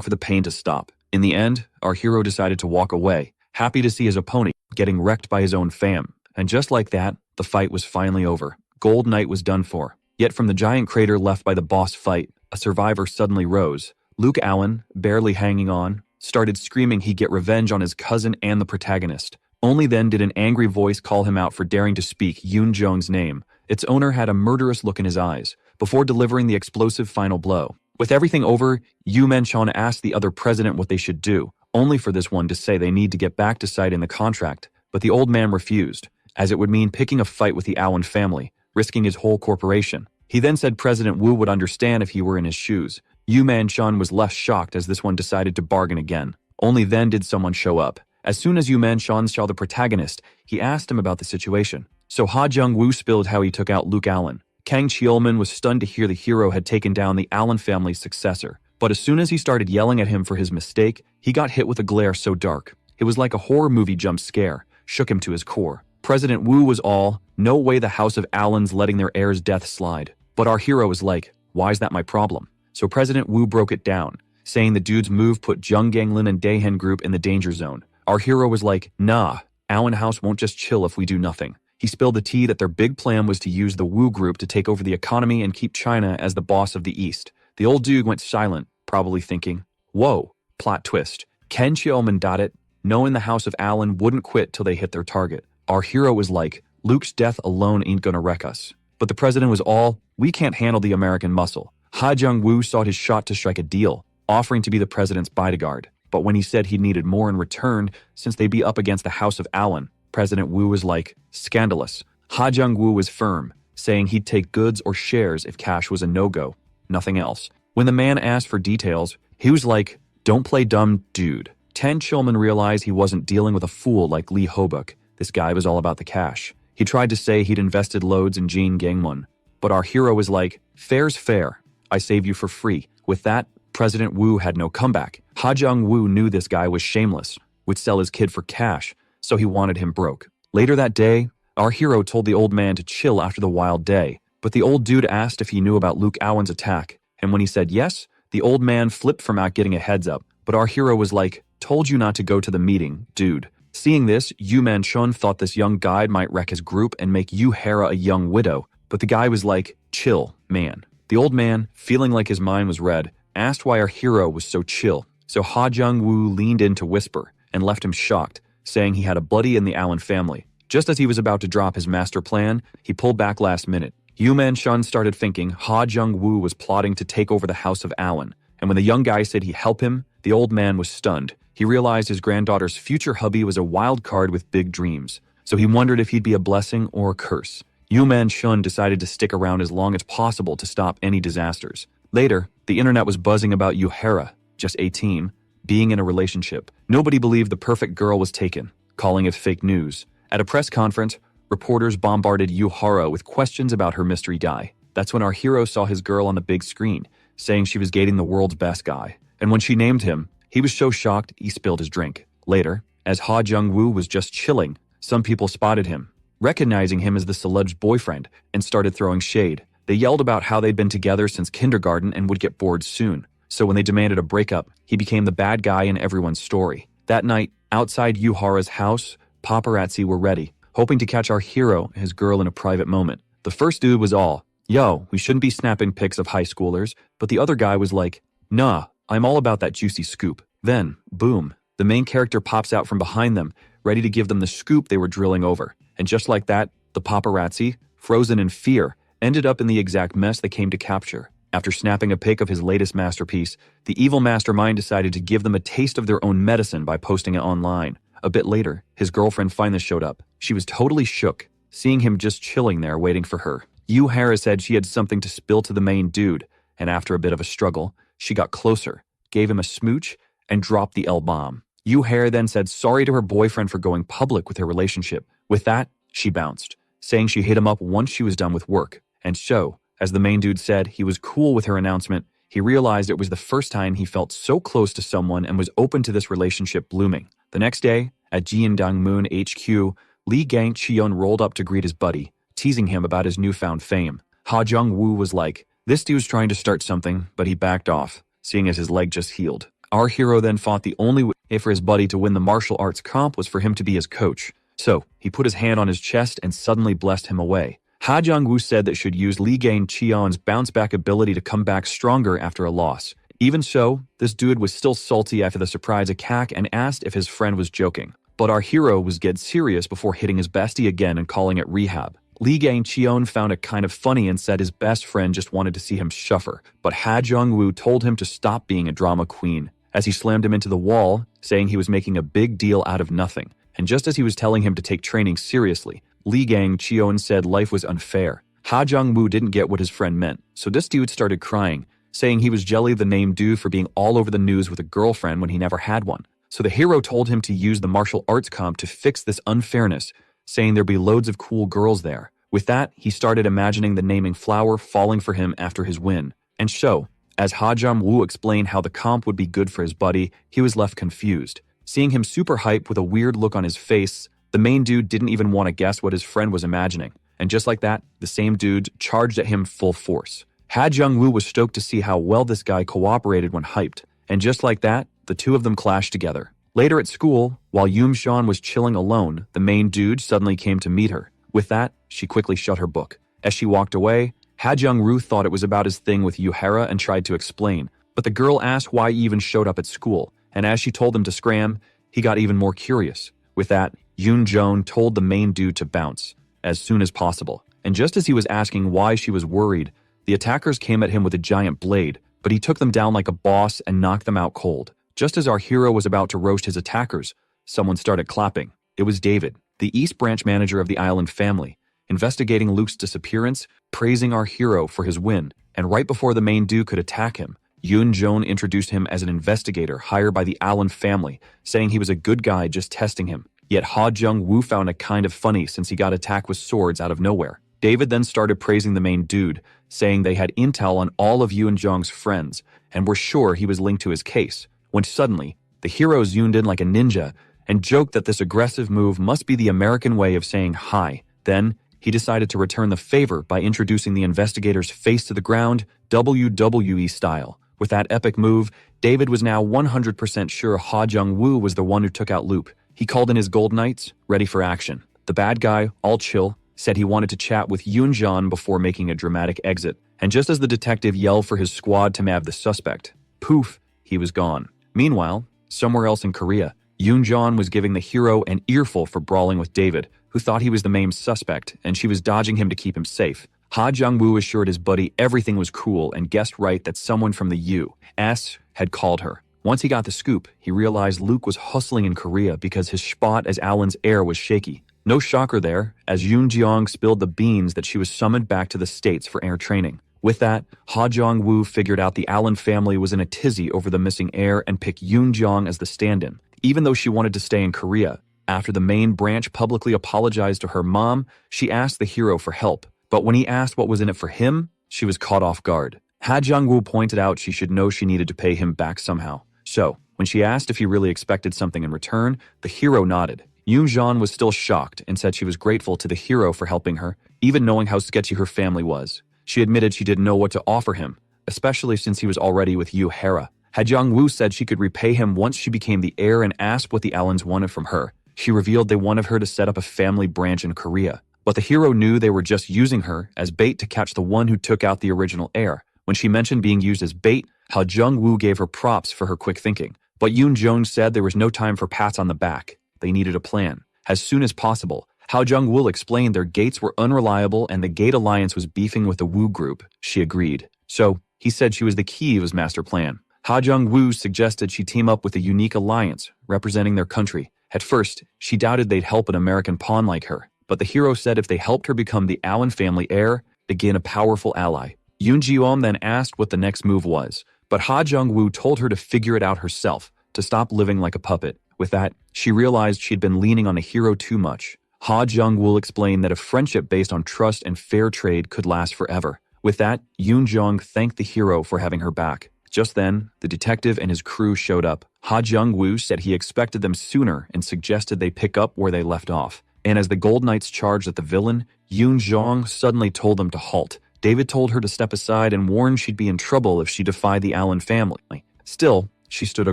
for the pain to stop. In the end, our hero decided to walk away, happy to see his opponent getting wrecked by his own fam. And just like that, the fight was finally over. Gold Knight was done for. Yet from the giant crater left by the boss fight, a survivor suddenly rose. Luke Allen, barely hanging on, started screaming he'd get revenge on his cousin and the protagonist. Only then did an angry voice call him out for daring to speak Yoon Jung's name, Its owner had a murderous look in his eyes, before delivering the explosive final blow. With everything over, Yu Manchon asked the other president what they should do, only for this one to say they need to get back to citing the contract, but the old man refused, as it would mean picking a fight with the Allen family, risking his whole corporation. He then said President Wu would understand if he were in his shoes. Yu Manchon was less shocked as this one decided to bargain again. Only then did someone show up. As soon as Yu Manchon saw the protagonist, he asked him about the situation. So Ha Jung-woo spilled how he took out Luke Allen. Kang Cheolman was stunned to hear the hero had taken down the Allen family's successor. But as soon as he started yelling at him for his mistake, he got hit with a glare so dark. It was like a horror movie jump scare, shook him to his core. President Wu was all, no way the House of Allen's letting their heir's death slide. But our hero was like, why is that my problem? So President Wu broke it down, saying the dude's move put Jung Ganglin and Daehan Group in the danger zone. Our hero was like, nah, Allen House won't just chill if we do nothing. He spilled the tea that their big plan was to use the Wu Group to take over the economy and keep China as the boss of the East. The old dude went silent, probably thinking, whoa, plot twist. Ken Cheolman got it, knowing the House of Allen wouldn't quit till they hit their target. Our hero was like, Luke's death alone ain't gonna wreck us. But the president was all, we can't handle the American muscle. Ha Jung-woo sought his shot to strike a deal, offering to be the president's bodyguard. But when he said he needed more in return, since they'd be up against the House of Allen, President Wu was like, scandalous. Ha Jung-woo was firm, saying he'd take goods or shares if cash was a no-go, nothing else. When the man asked for details, he was like, don't play dumb, dude. Tan Cheolman realized he wasn't dealing with a fool like Lee Hobuk. This guy was all about the cash. He tried to say he'd invested loads in Jean Gangmun, but our hero was like, fair's fair. I save you for free. With that, President Wu had no comeback. Ha Jung-woo knew this guy was shameless, would sell his kid for cash, so he wanted him broke. Later that day, our hero told the old man to chill after the wild day, but the old dude asked if he knew about Luke Allen's attack, and when he said yes, the old man flipped from not getting a heads up, but our hero was like, told you not to go to the meeting, dude. Seeing this, Yu Manchun thought this young guide might wreck his group and make Yu Hera a young widow, but the guy was like, chill, man. The old man, feeling like his mind was read, asked why our hero was so chill, so Ha Jung-woo leaned in to whisper, and left him shocked, saying he had a buddy in the Allen family. Just as he was about to drop his master plan, he pulled back last minute. Yu Manchun started thinking Ha Jung-woo was plotting to take over the House of Allen, and when the young guy said he'd help him, the old man was stunned. He realized his granddaughter's future hubby was a wild card with big dreams, so he wondered if he'd be a blessing or a curse. Yu Manchun decided to stick around as long as possible to stop any disasters. Later, the internet was buzzing about Yu Hera, just 18, being in a relationship. Nobody believed the perfect girl was taken, calling it fake news. At a press conference, reporters bombarded Yu Hara with questions about her mystery guy. That's when our hero saw his girl on the big screen, saying she was dating the world's best guy. And when she named him, he was so shocked he spilled his drink. Later, as Ha Jung-woo was just chilling, some people spotted him, recognizing him as the alleged boyfriend, and started throwing shade. They yelled about how they'd been together since kindergarten and would get bored soon. So when they demanded a breakup, he became the bad guy in everyone's story. That night, outside Yu Hara's house, paparazzi were ready, hoping to catch our hero and his girl in a private moment. The first dude was all, yo, we shouldn't be snapping pics of high schoolers, but the other guy was like, nah, I'm all about that juicy scoop. Then, boom, the main character pops out from behind them, ready to give them the scoop they were drilling over. And just like that, the paparazzi, frozen in fear, ended up in the exact mess they came to capture. After snapping a pic of his latest masterpiece, the evil mastermind decided to give them a taste of their own medicine by posting it online. A bit later, his girlfriend finally showed up. She was totally shook, seeing him just chilling there waiting for her. Yu Hara said she had something to spill to the main dude, and after a bit of a struggle, she got closer, gave him a smooch, and dropped the L-bomb. Yu Hara then said sorry to her boyfriend for going public with her relationship. With that, she bounced, saying she hit him up once she was done with work. And so, as the main dude said he was cool with her announcement, he realized it was the first time he felt so close to someone and was open to this relationship blooming. The next day, at Jiandangmoon HQ, Lee Gang-cheon rolled up to greet his buddy, teasing him about his newfound fame. Ha Jung-woo was like, this dude's trying to start something, but he backed off, seeing as his leg just healed. Our hero then thought the only way for his buddy to win the martial arts comp was for him to be his coach. So, he put his hand on his chest and suddenly blessed him away. Ha Jung-woo said that should use Lee Gang-cheon's bounce-back ability to come back stronger after a loss. Even so, this dude was still salty after the surprise attack and asked if his friend was joking. But our hero was dead serious before hitting his bestie again and calling it rehab. Lee Gang-cheon found it kind of funny and said his best friend just wanted to see him suffer, but Ha Jung-woo told him to stop being a drama queen, as he slammed him into the wall, saying he was making a big deal out of nothing. And just as he was telling him to take training seriously, Lee Gang-cheon said life was unfair. Ha Jung-woo didn't get what his friend meant, so this dude started crying, saying he was jelly the named dude for being all over the news with a girlfriend when he never had one. So the hero told him to use the martial arts comp to fix this unfairness, saying there'd be loads of cool girls there. With that, he started imagining the naming flower falling for him after his win. And so, as Ha Jung-woo explained how the comp would be good for his buddy, he was left confused. Seeing him super hype with a weird look on his face, the main dude didn't even want to guess what his friend was imagining. And just like that, the same dude charged at him full force. Ha Jung-woo was stoked to see how well this guy cooperated when hyped. And just like that, the two of them clashed together. Later at school, while Yoon-jeon was chilling alone, the main dude suddenly came to meet her. With that, she quickly shut her book. As she walked away, Ha Jung-woo thought it was about his thing with Yoo-hera and tried to explain, but the girl asked why he even showed up at school, and as she told him to scram, he got even more curious. With that, Yoon-jeon told the main dude to bounce as soon as possible. And just as he was asking why she was worried, the attackers came at him with a giant blade, but he took them down like a boss and knocked them out cold. Just as our hero was about to roast his attackers, someone started clapping. It was David, the East Branch manager of the Island family, investigating Luke's disappearance, praising our hero for his win, and right before the main dude could attack him, Yoon-jeon introduced him as an investigator hired by the Allen family, saying he was a good guy just testing him. Yet Ha Jung-woo found it kind of funny since he got attacked with swords out of nowhere. David then started praising the main dude, saying they had intel on all of Yoon-jeong's friends, and were sure he was linked to his case, when suddenly, the hero zoomed in like a ninja, and joked that this aggressive move must be the American way of saying hi. Then, he decided to return the favor by introducing the investigators face to the ground, WWE style. With that epic move, David was now 100% sure Ha Jung-woo was the one who took out Luke. He called in his gold knights, ready for action. The bad guy, all chill, said he wanted to chat with Yoon-jeon before making a dramatic exit. And just as the detective yelled for his squad to nab the suspect, poof, he was gone. Meanwhile, somewhere else in Korea, Yoon-jeon was giving the hero an earful for brawling with David, who thought he was the main suspect, and she was dodging him to keep him safe. Ha Jung-woo assured his buddy everything was cool and guessed right that someone from the U.S. had called her. Once he got the scoop, he realized Luke was hustling in Korea because his spot as Alan's heir was shaky. No shocker there, as Yoon-jeong spilled the beans that she was summoned back to the States for heir training. With that, Ha Jung-woo figured out the Allen family was in a tizzy over the missing heir and picked Yoon-jeong as the stand-in, even though she wanted to stay in Korea. After the main branch publicly apologized to her mom, she asked the hero for help. But when he asked what was in it for him, she was caught off guard. Ha Jung-woo pointed out she should know she needed to pay him back somehow. So, when she asked if he really expected something in return, the hero nodded. Yoon-jeon was still shocked and said she was grateful to the hero for helping her, even knowing how sketchy her family was. She admitted she didn't know what to offer him, especially since he was already with Yoo-hera. Ha Jung-woo said she could repay him once she became the heir and asked what the Allens wanted from her. She revealed they wanted her to set up a family branch in Korea. But the hero knew they were just using her as bait to catch the one who took out the original heir. When she mentioned being used as bait, Ha Jung-woo gave her props for her quick thinking. But Yoon-jeon said there was no time for pats on the back. They needed a plan. As soon as possible, Ha Jung-woo explained their gates were unreliable and the Gate Alliance was beefing with the Woo group. She agreed. So, he said she was the key of his master plan. Ha Jung-woo suggested she team up with a unique alliance, representing their country. At first, she doubted they'd help an American pawn like her. But the hero said if they helped her become the Allen family heir, they'd gain a powerful ally. Yoon-jeon then asked what the next move was, but Ha Jung-woo told her to figure it out herself, to stop living like a puppet. With that, she realized she'd been leaning on the hero too much. Ha Jung-woo explained that a friendship based on trust and fair trade could last forever. With that, Yoon-jeong thanked the hero for having her back. Just then, the detective and his crew showed up. Ha Jung-woo said he expected them sooner and suggested they pick up where they left off. And as the Gold Knights charged at the villain, Yoon-jeong suddenly told them to halt. David told her to step aside and warned she'd be in trouble if she defied the Allen family. Still, she stood her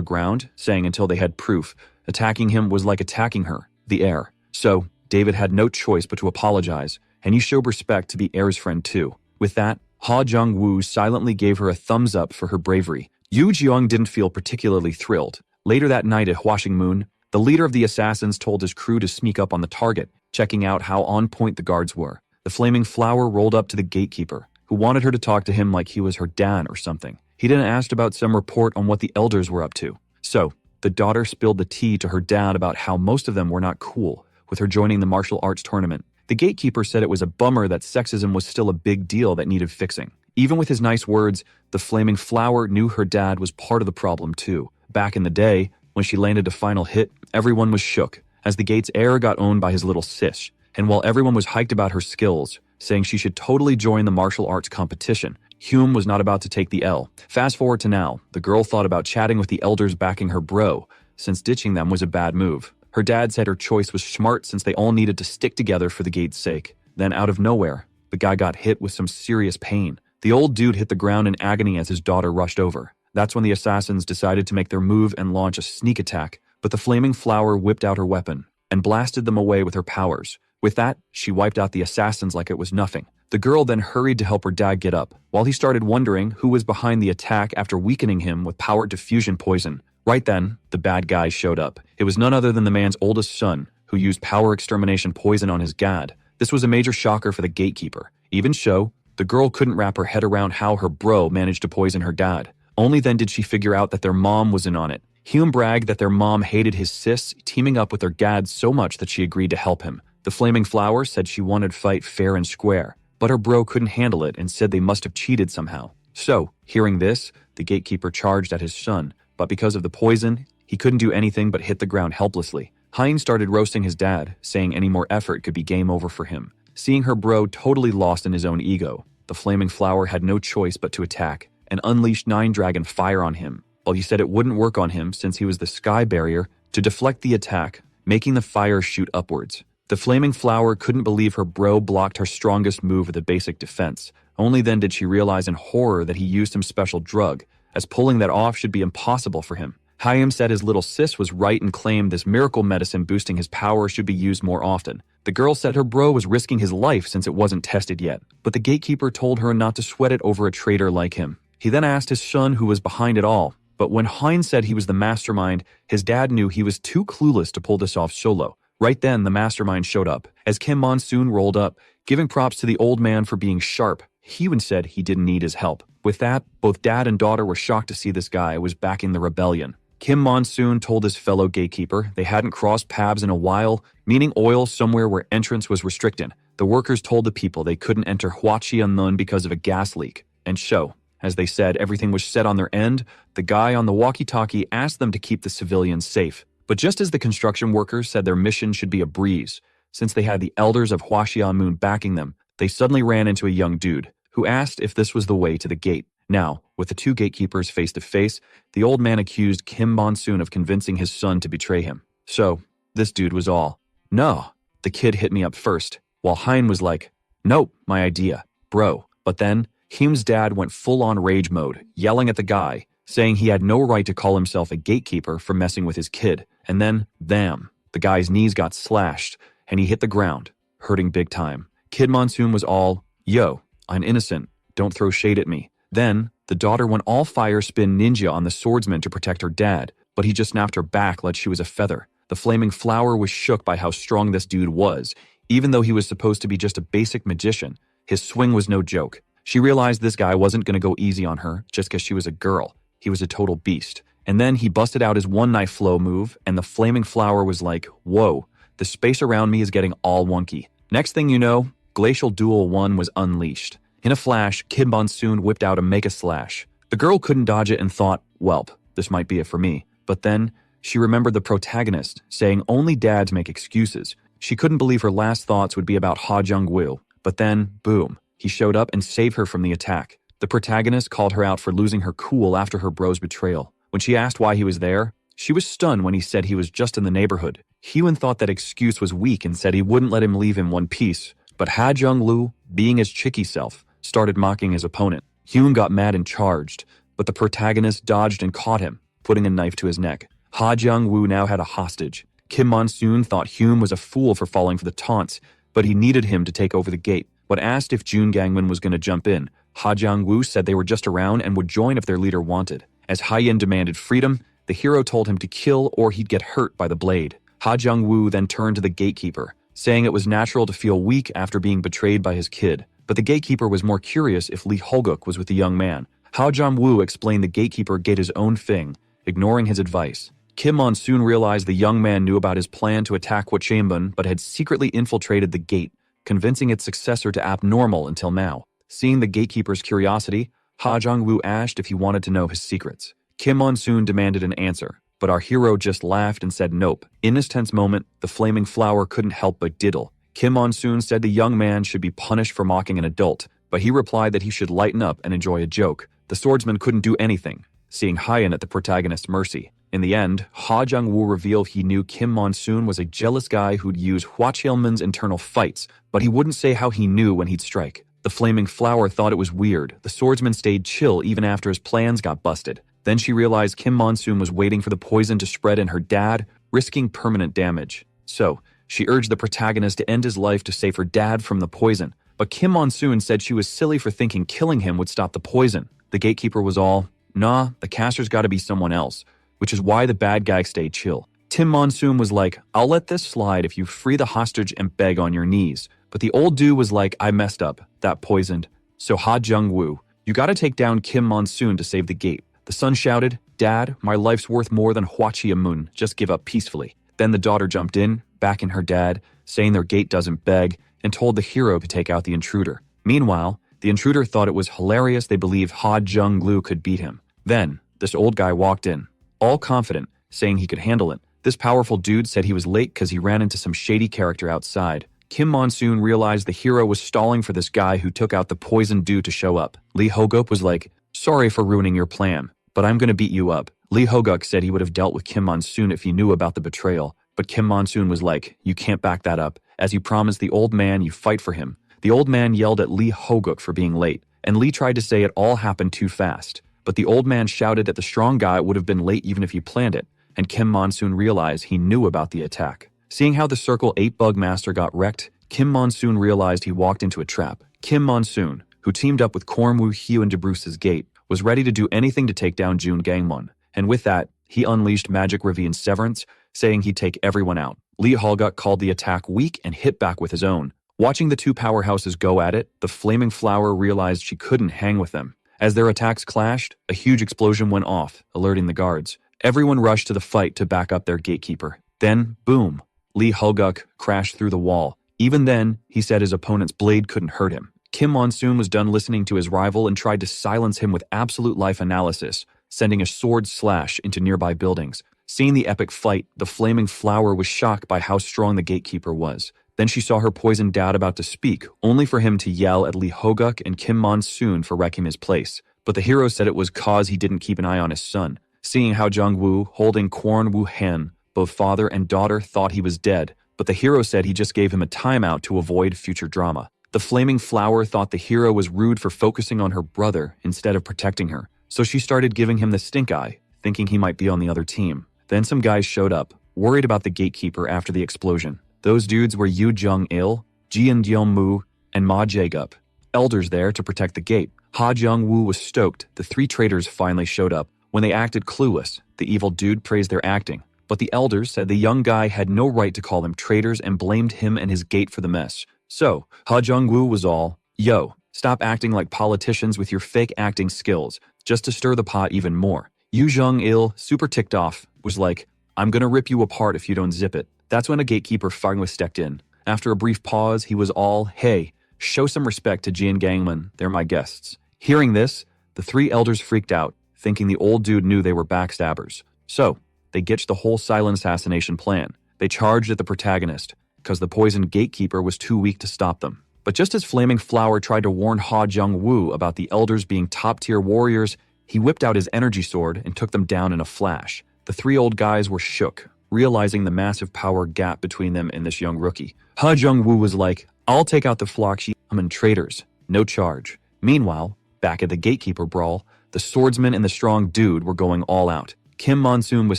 ground, saying until they had proof, attacking him was like attacking her, the heir. So, David had no choice but to apologize, and he showed respect to the heir's friend too. With that, Ha Jung-woo silently gave her a thumbs up for her bravery. Yoo-jeong didn't feel particularly thrilled. Later that night at Hwashing Moon, the leader of the assassins told his crew to sneak up on the target, checking out how on point the guards were. The flaming flower rolled up to the gatekeeper, who wanted her to talk to him like he was her dad or something. He then asked about some report on what the elders were up to. So, the daughter spilled the tea to her dad about how most of them were not cool with her joining the martial arts tournament. The gatekeeper said it was a bummer that sexism was still a big deal that needed fixing. Even with his nice words, the flaming flower knew her dad was part of the problem too. Back in the day, when she landed a final hit, everyone was shook, as the gate's heir got owned by his little sis. And while everyone was hyped about her skills, saying she should totally join the martial arts competition, Hume was not about to take the L. Fast forward to now, the girl thought about chatting with the elders backing her bro, since ditching them was a bad move. Her dad said her choice was smart since they all needed to stick together for the gate's sake. Then out of nowhere, the guy got hit with some serious pain. The old dude hit the ground in agony as his daughter rushed over. That's when the assassins decided to make their move and launch a sneak attack, but the flaming flower whipped out her weapon and blasted them away with her powers. With that, she wiped out the assassins like it was nothing. The girl then hurried to help her dad get up, while he started wondering who was behind the attack after weakening him with power diffusion poison. Right then, the bad guy showed up. It was none other than the man's oldest son, who used power extermination poison on his gad. This was a major shocker for the gatekeeper. Even so, the girl couldn't wrap her head around how her bro managed to poison her dad. Only then did she figure out that their mom was in on it. Hume bragged that their mom hated his sis teaming up with their gad so much that she agreed to help him. The flaming flower said she wanted to fight fair and square, but her bro couldn't handle it and said they must have cheated somehow. So, hearing this, the gatekeeper charged at his son, but because of the poison, he couldn't do anything but hit the ground helplessly. Hein started roasting his dad, saying any more effort could be game over for him. Seeing her bro totally lost in his own ego, the flaming flower had no choice but to attack and unleashed 9 dragon fire on him, while he said it wouldn't work on him since he was the sky barrier to deflect the attack, making the fire shoot upwards. The flaming flower couldn't believe her bro blocked her strongest move with a basic defense. Only then did she realize in horror that he used some special drug, as pulling that off should be impossible for him. Hayam said his little sis was right and claimed this miracle medicine boosting his power should be used more often. The girl said her bro was risking his life since it wasn't tested yet, but the gatekeeper told her not to sweat it over a traitor like him. He then asked his son who was behind it all, but when Hein said he was the mastermind, his dad knew he was too clueless to pull this off solo. Right then, the mastermind showed up, as Kim Monsoon rolled up, giving props to the old man for being sharp. He even said he didn't need his help. With that, both dad and daughter were shocked to see this guy was backing the rebellion. Kim Monsoon told his fellow gatekeeper they hadn't crossed paths in a while, meaning oil somewhere where entrance was restricted. The workers told the people they couldn't enter Huaqianlun because of a gas leak. And so, as they said everything was set on their end, the guy on the walkie-talkie asked them to keep the civilians safe. But just as the construction workers said their mission should be a breeze, since they had the elders of Huaqianlun backing them, they suddenly ran into a young dude, who asked if this was the way to the gate. Now, with the two gatekeepers face to face, the old man accused Kim Monsoon of convincing his son to betray him. So, this dude was all, "No, the kid hit me up first," while Hein was like, "Nope, my idea, bro." But then, Hume's dad went full-on rage mode, yelling at the guy, saying he had no right to call himself a gatekeeper for messing with his kid. And then, bam, the guy's knees got slashed, and he hit the ground, hurting big time. Kid Monsoon was all, "Yo, I'm innocent, don't throw shade at me." Then, the daughter went all fire spin ninja on the swordsman to protect her dad, but he just snapped her back like she was a feather. The flaming flower was shook by how strong this dude was. Even though he was supposed to be just a basic magician, his swing was no joke. She realized this guy wasn't going to go easy on her just because she was a girl. He was a total beast. And then he busted out his one knife flow move, and the flaming flower was like, whoa, the space around me is getting all wonky. Next thing you know, Glacial Duel 1 was unleashed. In a flash, Kim Monsoon whipped out a Mega Slash. The girl couldn't dodge it and thought, welp, this might be it for me. But then, she remembered the protagonist, saying only dads make excuses. She couldn't believe her last thoughts would be about Ha Jung-woo. But then, boom, he showed up and saved her from the attack. The protagonist called her out for losing her cool after her bro's betrayal. When she asked why he was there, she was stunned when he said he was just in the neighborhood. Hyun thought that excuse was weak and said he wouldn't let him leave in one piece. But Ha Jung-woo, being his chicky self, started mocking his opponent. Hyun got mad and charged, but the protagonist dodged and caught him, putting a knife to his neck. Ha Jung-woo now had a hostage. Kim Monsoon thought Hyun was a fool for falling for the taunts, but he needed him to take over the gate. When asked if Jun Gangwon was going to jump in, Ha Jung-woo said they were just around and would join if their leader wanted. As Hyein demanded freedom, the hero told him to kill or he'd get hurt by the blade. Ha Jung-woo then turned to the gatekeeper, saying it was natural to feel weak after being betrayed by his kid. But the gatekeeper was more curious if Lee Holguk was with the young man. Ha Jong-woo explained the gatekeeper did his own thing, ignoring his advice. Kim Mon-soon realized the young man knew about his plan to attack Hwachambun but had secretly infiltrated the gate, convincing its successor to act normal until now. Seeing the gatekeeper's curiosity, Ha Jong-woo asked if he wanted to know his secrets. Kim Mon-soon demanded an answer, but our hero just laughed and said nope. In this tense moment, the flaming flower couldn't help but diddle. Kim Mon-soon said the young man should be punished for mocking an adult, but he replied that he should lighten up and enjoy a joke. The swordsman couldn't do anything, seeing Hyen at the protagonist's mercy. In the end, Ha Jung-woo revealed he knew Kim Mon-soon was a jealous guy who'd use Hwachambun's internal fights, but he wouldn't say how he knew when he'd strike. The flaming flower thought it was weird. The swordsman stayed chill even after his plans got busted. Then she realized Kim Mon-soon was waiting for the poison to spread in her dad, risking permanent damage. So, she urged the protagonist to end his life to save her dad from the poison. But Kim Mon-soon said she was silly for thinking killing him would stop the poison. The gatekeeper was all, nah, the caster's gotta be someone else, which is why the bad guy stayed chill. Kim Mon-soon was like, I'll let this slide if you free the hostage and beg on your knees. But the old dude was like, I messed up, that poisoned. So Ha Jung-woo, you gotta take down Kim Mon-soon to save the gate. The son shouted, Dad, my life's worth more than Hwachambun, just give up peacefully. Then the daughter jumped in, backing her dad, saying their gate doesn't beg, and told the hero to take out the intruder. Meanwhile, the intruder thought it was hilarious they believed Ha Jung-woo could beat him. Then, this old guy walked in, all confident, saying he could handle it. This powerful dude said he was late because he ran into some shady character outside. Kim Mon-soon realized the hero was stalling for this guy who took out the poisoned dude to show up. Lee Hoguk was like, sorry for ruining your plan, but I'm gonna beat you up. Lee Hoguk said he would have dealt with Kim Mon-soon if he knew about the betrayal, but Kim Mon-soon was like, you can't back that up. As you promised the old man, you fight for him. The old man yelled at Lee Hoguk for being late, and Lee tried to say it all happened too fast. But the old man shouted that the strong guy would have been late even if he planned it, and Kim Mon-soon realized he knew about the attack. Seeing how the Circle 8 Bug Master got wrecked, Kim Mon-soon realized he walked into a trap. Kim Mon-soon, who teamed up with Korn Woo-hyo and DeBruce's Gate, was ready to do anything to take down Jun Gangwon, and with that, he unleashed Magic Ravine's Severance, saying he'd take everyone out. Lee Hoguk called the attack weak and hit back with his own. Watching the two powerhouses go at it, the flaming flower realized she couldn't hang with them. As their attacks clashed, a huge explosion went off, alerting the guards. Everyone rushed to the fight to back up their gatekeeper. Then, boom, Lee Hoguk crashed through the wall. Even then, he said his opponent's blade couldn't hurt him. Kim Mon-soon was done listening to his rival and tried to silence him with absolute life analysis, sending a sword slash into nearby buildings. Seeing the epic fight, the flaming flower was shocked by how strong the gatekeeper was. Then she saw her poisoned dad about to speak, only for him to yell at Lee Hoguk and Kim Mon-soon for wrecking his place. But the hero said it was cause he didn't keep an eye on his son. Seeing how Jung-woo, holding Kwon Woo-hen, both father and daughter, thought he was dead, but the hero said he just gave him a timeout to avoid future drama. The flaming flower thought the hero was rude for focusing on her brother instead of protecting her, so she started giving him the stink eye, thinking he might be on the other team. Then some guys showed up, worried about the gatekeeper after the explosion. Those dudes were Yu Jung-il, Jian Dyong-mu, and Ma Jae-gup, elders there to protect the gate. Ha Jung-woo was stoked the three traitors finally showed up. When they acted clueless, the evil dude praised their acting. But the elders said the young guy had no right to call them traitors and blamed him and his gate for the mess. So, Ha Jung-woo was all, yo, stop acting like politicians with your fake acting skills, just to stir the pot even more. Yu Jung-il, super ticked off, was like, I'm gonna rip you apart if you don't zip it. That's when a gatekeeper finally stepped in. After a brief pause, he was all, hey, show some respect to Jian Gangman, they're my guests. Hearing this, the three elders freaked out, thinking the old dude knew they were backstabbers. So, they ditched the whole silent assassination plan. They charged at the protagonist, because the poisoned gatekeeper was too weak to stop them. But just as Flaming Flower tried to warn Ha Jung-woo about the elders being top-tier warriors, he whipped out his energy sword and took them down in a flash. The three old guys were shook, realizing the massive power gap between them and this young rookie. Ha Jung-woo was like, I'll take out the Hwachambun traitors, no charge. Meanwhile, back at the gatekeeper brawl, the swordsman and the strong dude were going all out. Kim Mon-soon was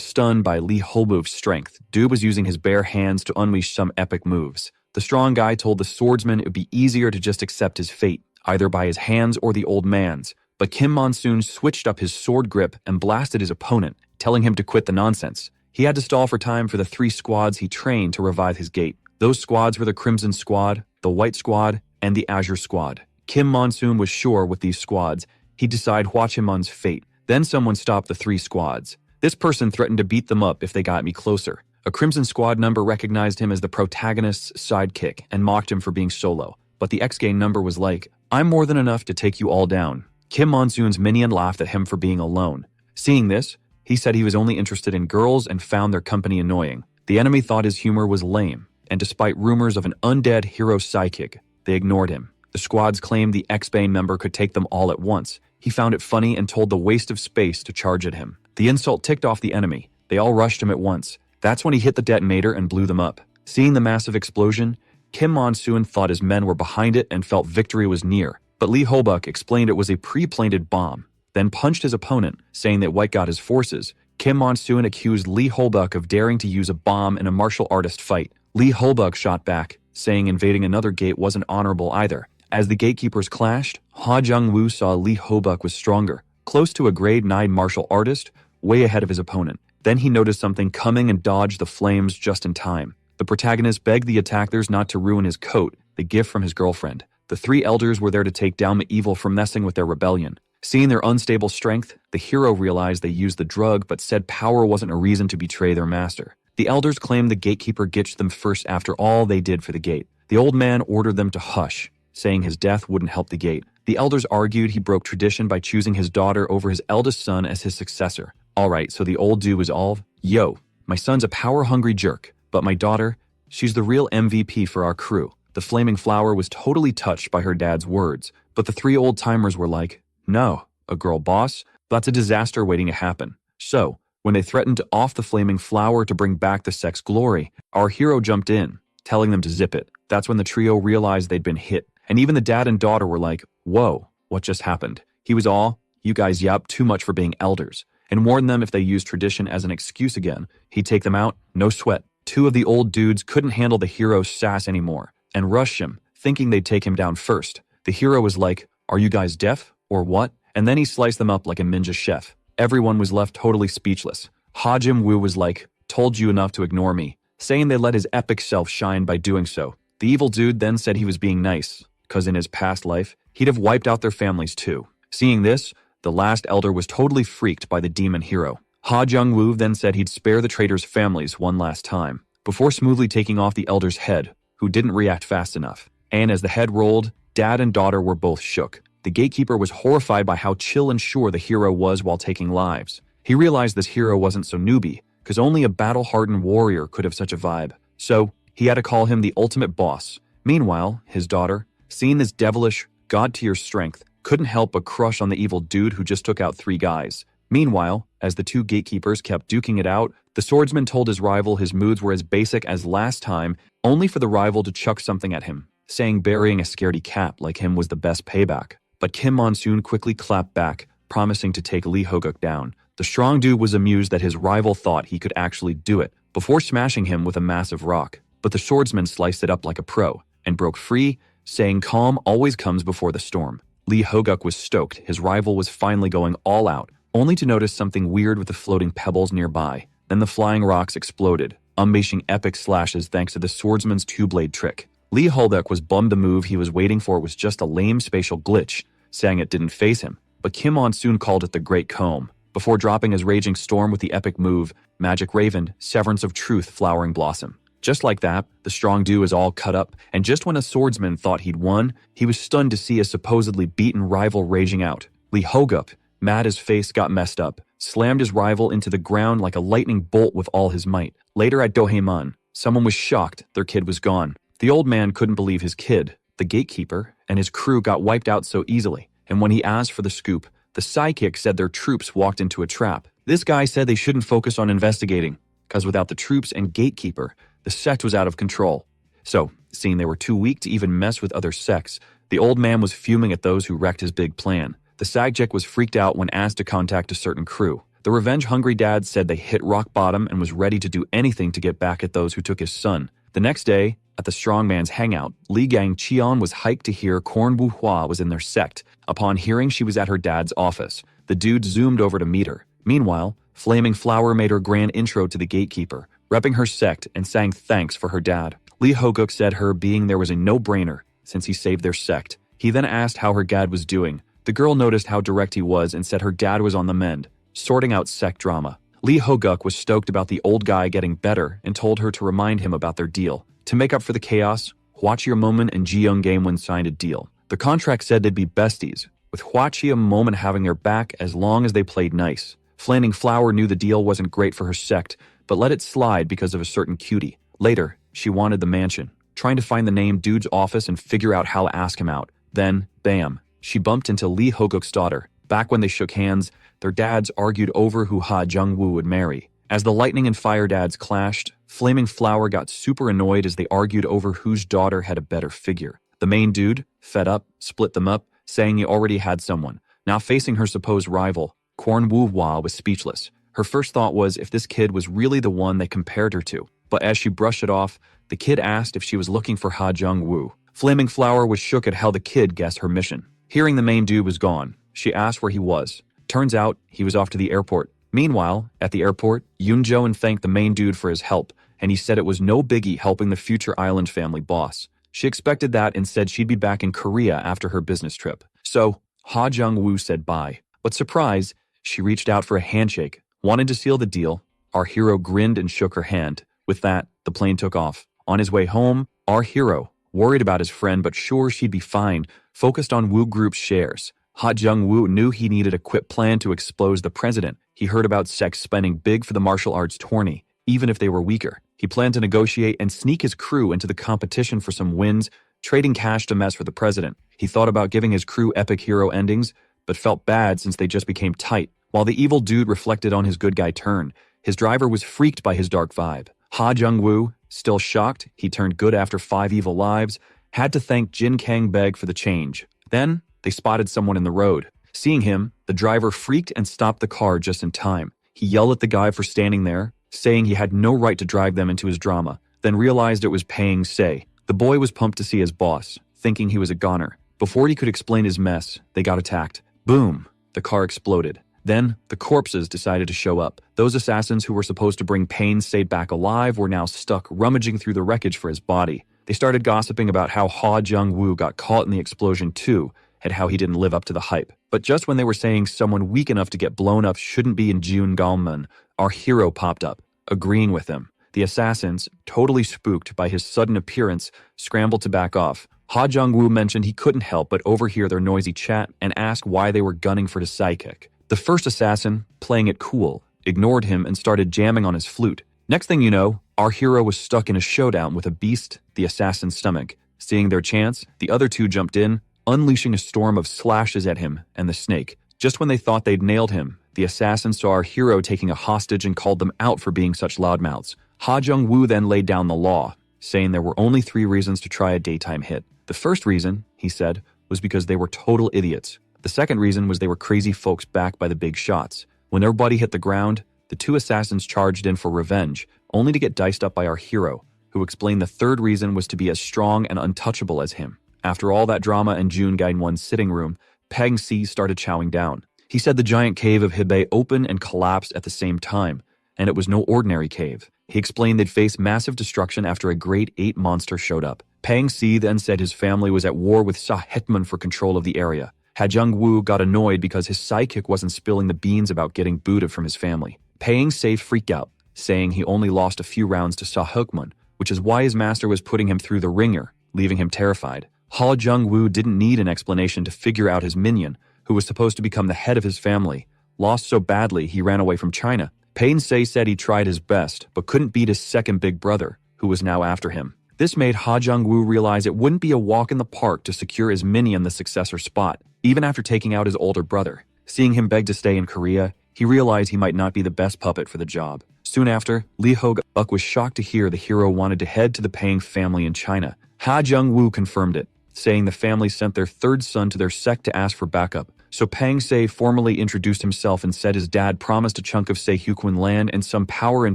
stunned by Lee Ho-boof's strength. Dude was using his bare hands to unleash some epic moves. The strong guy told the swordsman it would be easier to just accept his fate, either by his hands or the old man's. But Kim Mon-soon switched up his sword grip and blasted his opponent, telling him to quit the nonsense. He had to stall for time for the three squads he trained to revive his gate. Those squads were the Crimson Squad, the White Squad, and the Azure Squad. Kim Monsoon was sure with these squads, he'd decide Hwachimon's fate. Then someone stopped the 3 squads. This person threatened to beat them up if they got me closer. A Crimson Squad member recognized him as the protagonist's sidekick and mocked him for being solo. But the X-Gang number was like, "I'm more than enough to take you all down." Kim Monsoon's minion laughed at him for being alone. Seeing this, he said he was only interested in girls and found their company annoying. The enemy thought his humor was lame, and despite rumors of an undead hero psychic, they ignored him. The squads claimed the X-Bane member could take them all at once. He found it funny and told the waste of space to charge at him. The insult ticked off the enemy. They all rushed him at once. That's when he hit the detonator and blew them up. Seeing the massive explosion, Kim Monsoon thought his men were behind it and felt victory was near. But Lee Hobuk explained it was a pre-planted bomb, then punched his opponent, saying that White got his forces. Kim Monsoon accused Lee Hobuk of daring to use a bomb in a martial artist fight. Lee Hobuk shot back, saying invading another gate wasn't honorable either. As the gatekeepers clashed, Ha Jung-woo saw Lee Hobuk was stronger, close to a grade 9 martial artist, way ahead of his opponent. Then he noticed something coming and dodged the flames just in time. The protagonist begged the attackers not to ruin his coat, the gift from his girlfriend. The 3 elders were there to take down the evil for messing with their rebellion. Seeing their unstable strength, the hero realized they used the drug but said power wasn't a reason to betray their master. The elders claimed the gatekeeper ditched them first after all they did for the gate. The old man ordered them to hush, saying his death wouldn't help the gate. The elders argued he broke tradition by choosing his daughter over his eldest son as his successor. Alright, so the old dude was all, "Yo, my son's a power-hungry jerk, but my daughter, she's the real MVP for our crew." The Flaming Flower was totally touched by her dad's words, but the 3 old-timers were like, "No, a girl boss? That's a disaster waiting to happen." So, when they threatened to off the Flaming Flower to bring back the sex glory, our hero jumped in, telling them to zip it. That's when the trio realized they'd been hit, and even the dad and daughter were like, "Whoa, what just happened?" He was all, "You guys yapped too much for being elders," and warned them if they used tradition as an excuse again, he'd take them out, no sweat. 2 of the old dudes couldn't handle the hero's sass anymore, and rushed him, thinking they'd take him down first. The hero was like, "Are you guys deaf, or what?" And then he sliced them up like a ninja chef. Everyone was left totally speechless. Ha Jim-woo was like, "Told you enough to ignore me," saying they let his epic self shine by doing so. The evil dude then said he was being nice, cause in his past life, he'd have wiped out their families too. Seeing this, the last elder was totally freaked by the demon hero. Ha Jung-woo then said he'd spare the traitors' families one last time, before smoothly taking off the elder's head, who didn't react fast enough. And as the head rolled, dad and daughter were both shook. The gatekeeper was horrified by how chill and sure the hero was while taking lives. He realized this hero wasn't so newbie, cause only a battle-hardened warrior could have such a vibe. So, he had to call him the ultimate boss. Meanwhile, his daughter, seeing this devilish, god-tier strength, couldn't help but crush on the evil dude who just took out 3 guys. Meanwhile, as the 2 gatekeepers kept duking it out, the swordsman told his rival his moods were as basic as last time, only for the rival to chuck something at him, saying burying a scaredy cat like him was the best payback. But Kim Monsoon quickly clapped back, promising to take Lee Hoguk down. The strong dude was amused that his rival thought he could actually do it, before smashing him with a massive rock. But the swordsman sliced it up like a pro, and broke free, saying calm always comes before the storm. Lee Hoguk was stoked, his rival was finally going all out, only to notice something weird with the floating pebbles nearby. Then the flying rocks exploded, unleashing epic slashes thanks to the swordsman's 2-blade trick. Lee Hoguk was bummed the move he was waiting for was just a lame spatial glitch, saying it didn't faze him. But Kim Monsoon called it the Great Comb, before dropping his raging storm with the epic move, Magic Raven, Severance of Truth Flowering Blossom. Just like that, the strong dude is all cut up, and just when a swordsman thought he'd won, he was stunned to see a supposedly beaten rival raging out. Lee Hoguk, mad his face got messed up, slammed his rival into the ground like a lightning bolt with all his might. Later at Dohaemon, someone was shocked their kid was gone. The old man couldn't believe his kid, the gatekeeper, and his crew got wiped out so easily, and when he asked for the scoop, the sidekick said their troops walked into a trap. This guy said they shouldn't focus on investigating, cause without the troops and gatekeeper, the sect was out of control. So, seeing they were too weak to even mess with other sects, the old man was fuming at those who wrecked his big plan. The sidekick was freaked out when asked to contact a certain crew. The revenge-hungry dad said they hit rock bottom and was ready to do anything to get back at those who took his son. The next day, at the strongman's hangout, Li Gang Cheon was hyped to hear Korn Wu Hua was in their sect. Upon hearing she was at her dad's office, the dude zoomed over to meet her. Meanwhile, Flaming Flower made her grand intro to the gatekeeper, repping her sect and sang thanks for her dad. Lee Hoguk said her being there was a no-brainer, since he saved their sect. He then asked how her dad was doing. The girl noticed how direct he was and said her dad was on the mend, sorting out sect drama. Lee Hoguk was stoked about the old guy getting better and told her to remind him about their deal. To make up for the chaos, Hwachie Momon and Ji Young Gamewon signed a deal. The contract said they'd be besties, with Hwachie Momon having their back as long as they played nice. Flaming Flower knew the deal wasn't great for her sect, but let it slide because of a certain cutie. Later, she wanted the mansion, trying to find the named dude's office and figure out how to ask him out. Then, bam, she bumped into Lee Hoguk's daughter. Back when they shook hands, their dads argued over who Ha Jung-woo would marry. As the lightning and fire dads clashed, Flaming Flower got super annoyed as they argued over whose daughter had a better figure. The main dude, fed up, split them up, saying he already had someone. Now facing her supposed rival, Kwon Woo-hwa was speechless. Her first thought was if this kid was really the one they compared her to. But as she brushed it off, the kid asked if she was looking for Ha Jung-woo. Flaming Flower was shook at how the kid guessed her mission. Hearing the main dude was gone, she asked where he was. Turns out, he was off to the airport. Meanwhile, at the airport, Yoon-joon thanked the main dude for his help, and he said it was no biggie helping the future island family boss. She expected that and said she'd be back in Korea after her business trip. So, Ha Jung-woo said bye. But surprise, she reached out for a handshake, wanted to seal the deal. Our hero grinned and shook her hand. With that, the plane took off. On his way home, our hero, worried about his friend but sure she'd be fine, focused on Woo Group's shares. Ha Jung-woo knew he needed a quick plan to expose the president. He heard about sects spending big for the martial arts tourney, even if they were weaker. He planned to negotiate and sneak his crew into the competition for some wins, trading cash to mess for the president. He thought about giving his crew epic hero endings, but felt bad since they just became tight. While the evil dude reflected on his good guy turn, his driver was freaked by his dark vibe. Ha Jung-woo, still shocked he turned good after 5 evil lives, had to thank Jin Kang-beg for the change. Then, they spotted someone in the road. Seeing him, the driver freaked and stopped the car just in time. He yelled at the guy for standing there, saying he had no right to drive them into his drama, then realized it was Pang Se. The boy was pumped to see his boss, thinking he was a goner. Before he could explain his mess, they got attacked. Boom! The car exploded. Then, the corpses decided to show up. Those assassins who were supposed to bring Pang Se back alive were now stuck rummaging through the wreckage for his body. They started gossiping about how Ha Jung-woo got caught in the explosion too, and how he didn't live up to the hype. But just when they were saying someone weak enough to get blown up shouldn't be in Jun Galman, our hero popped up, agreeing with them. The assassins, totally spooked by his sudden appearance, scrambled to back off. Ha Jung-woo mentioned he couldn't help but overhear their noisy chat and ask why they were gunning for his sidekick. The first assassin, playing it cool, ignored him and started jamming on his flute. Next thing you know, our hero was stuck in a showdown with a beast, the assassin's stomach. Seeing their chance, the other two jumped in, unleashing a storm of slashes at him and the snake. Just when they thought they'd nailed him, the assassin saw our hero taking a hostage and called them out for being such loudmouths. Ha Jung-woo then laid down the law, saying there were only 3 reasons to try a daytime hit. The first reason, he said, was because they were total idiots. The second reason was they were crazy folks backed by the big shots. When their buddy hit the ground, the 2 assassins charged in for revenge, only to get diced up by our hero, who explained the third reason was to be as strong and untouchable as him. After all that drama in Jun Gain-won's sitting room, Pang Se started chowing down. He said the giant cave of Hebei opened and collapsed at the same time, and it was no ordinary cave. He explained they'd face massive destruction after a great 8 monster showed up. Pang Se then said his family was at war with Sa Hetman for control of the area. Ha Jung-woo got annoyed because his sidekick wasn't spilling the beans about getting booted from his family. Pang Se freaked out, saying he only lost a few rounds to Sa Hetman, which is why his master was putting him through the ringer, leaving him terrified. Ha Jung-woo didn't need an explanation to figure out his minion, who was supposed to become the head of his family, lost so badly he ran away from China. Pang Se said he tried his best, but couldn't beat his second big brother, who was now after him. This made Ha Jung-woo realize it wouldn't be a walk in the park to secure his minion the successor spot, even after taking out his older brother. Seeing him beg to stay in Korea, he realized he might not be the best puppet for the job. Soon after, Lee Hoguk was shocked to hear the hero wanted to head to the Pang family in China. Ha Jung-woo confirmed it, saying the family sent their 3rd son to their sect to ask for backup. So Pang Se formally introduced himself and said his dad promised a chunk of Seihyukwan land and some power in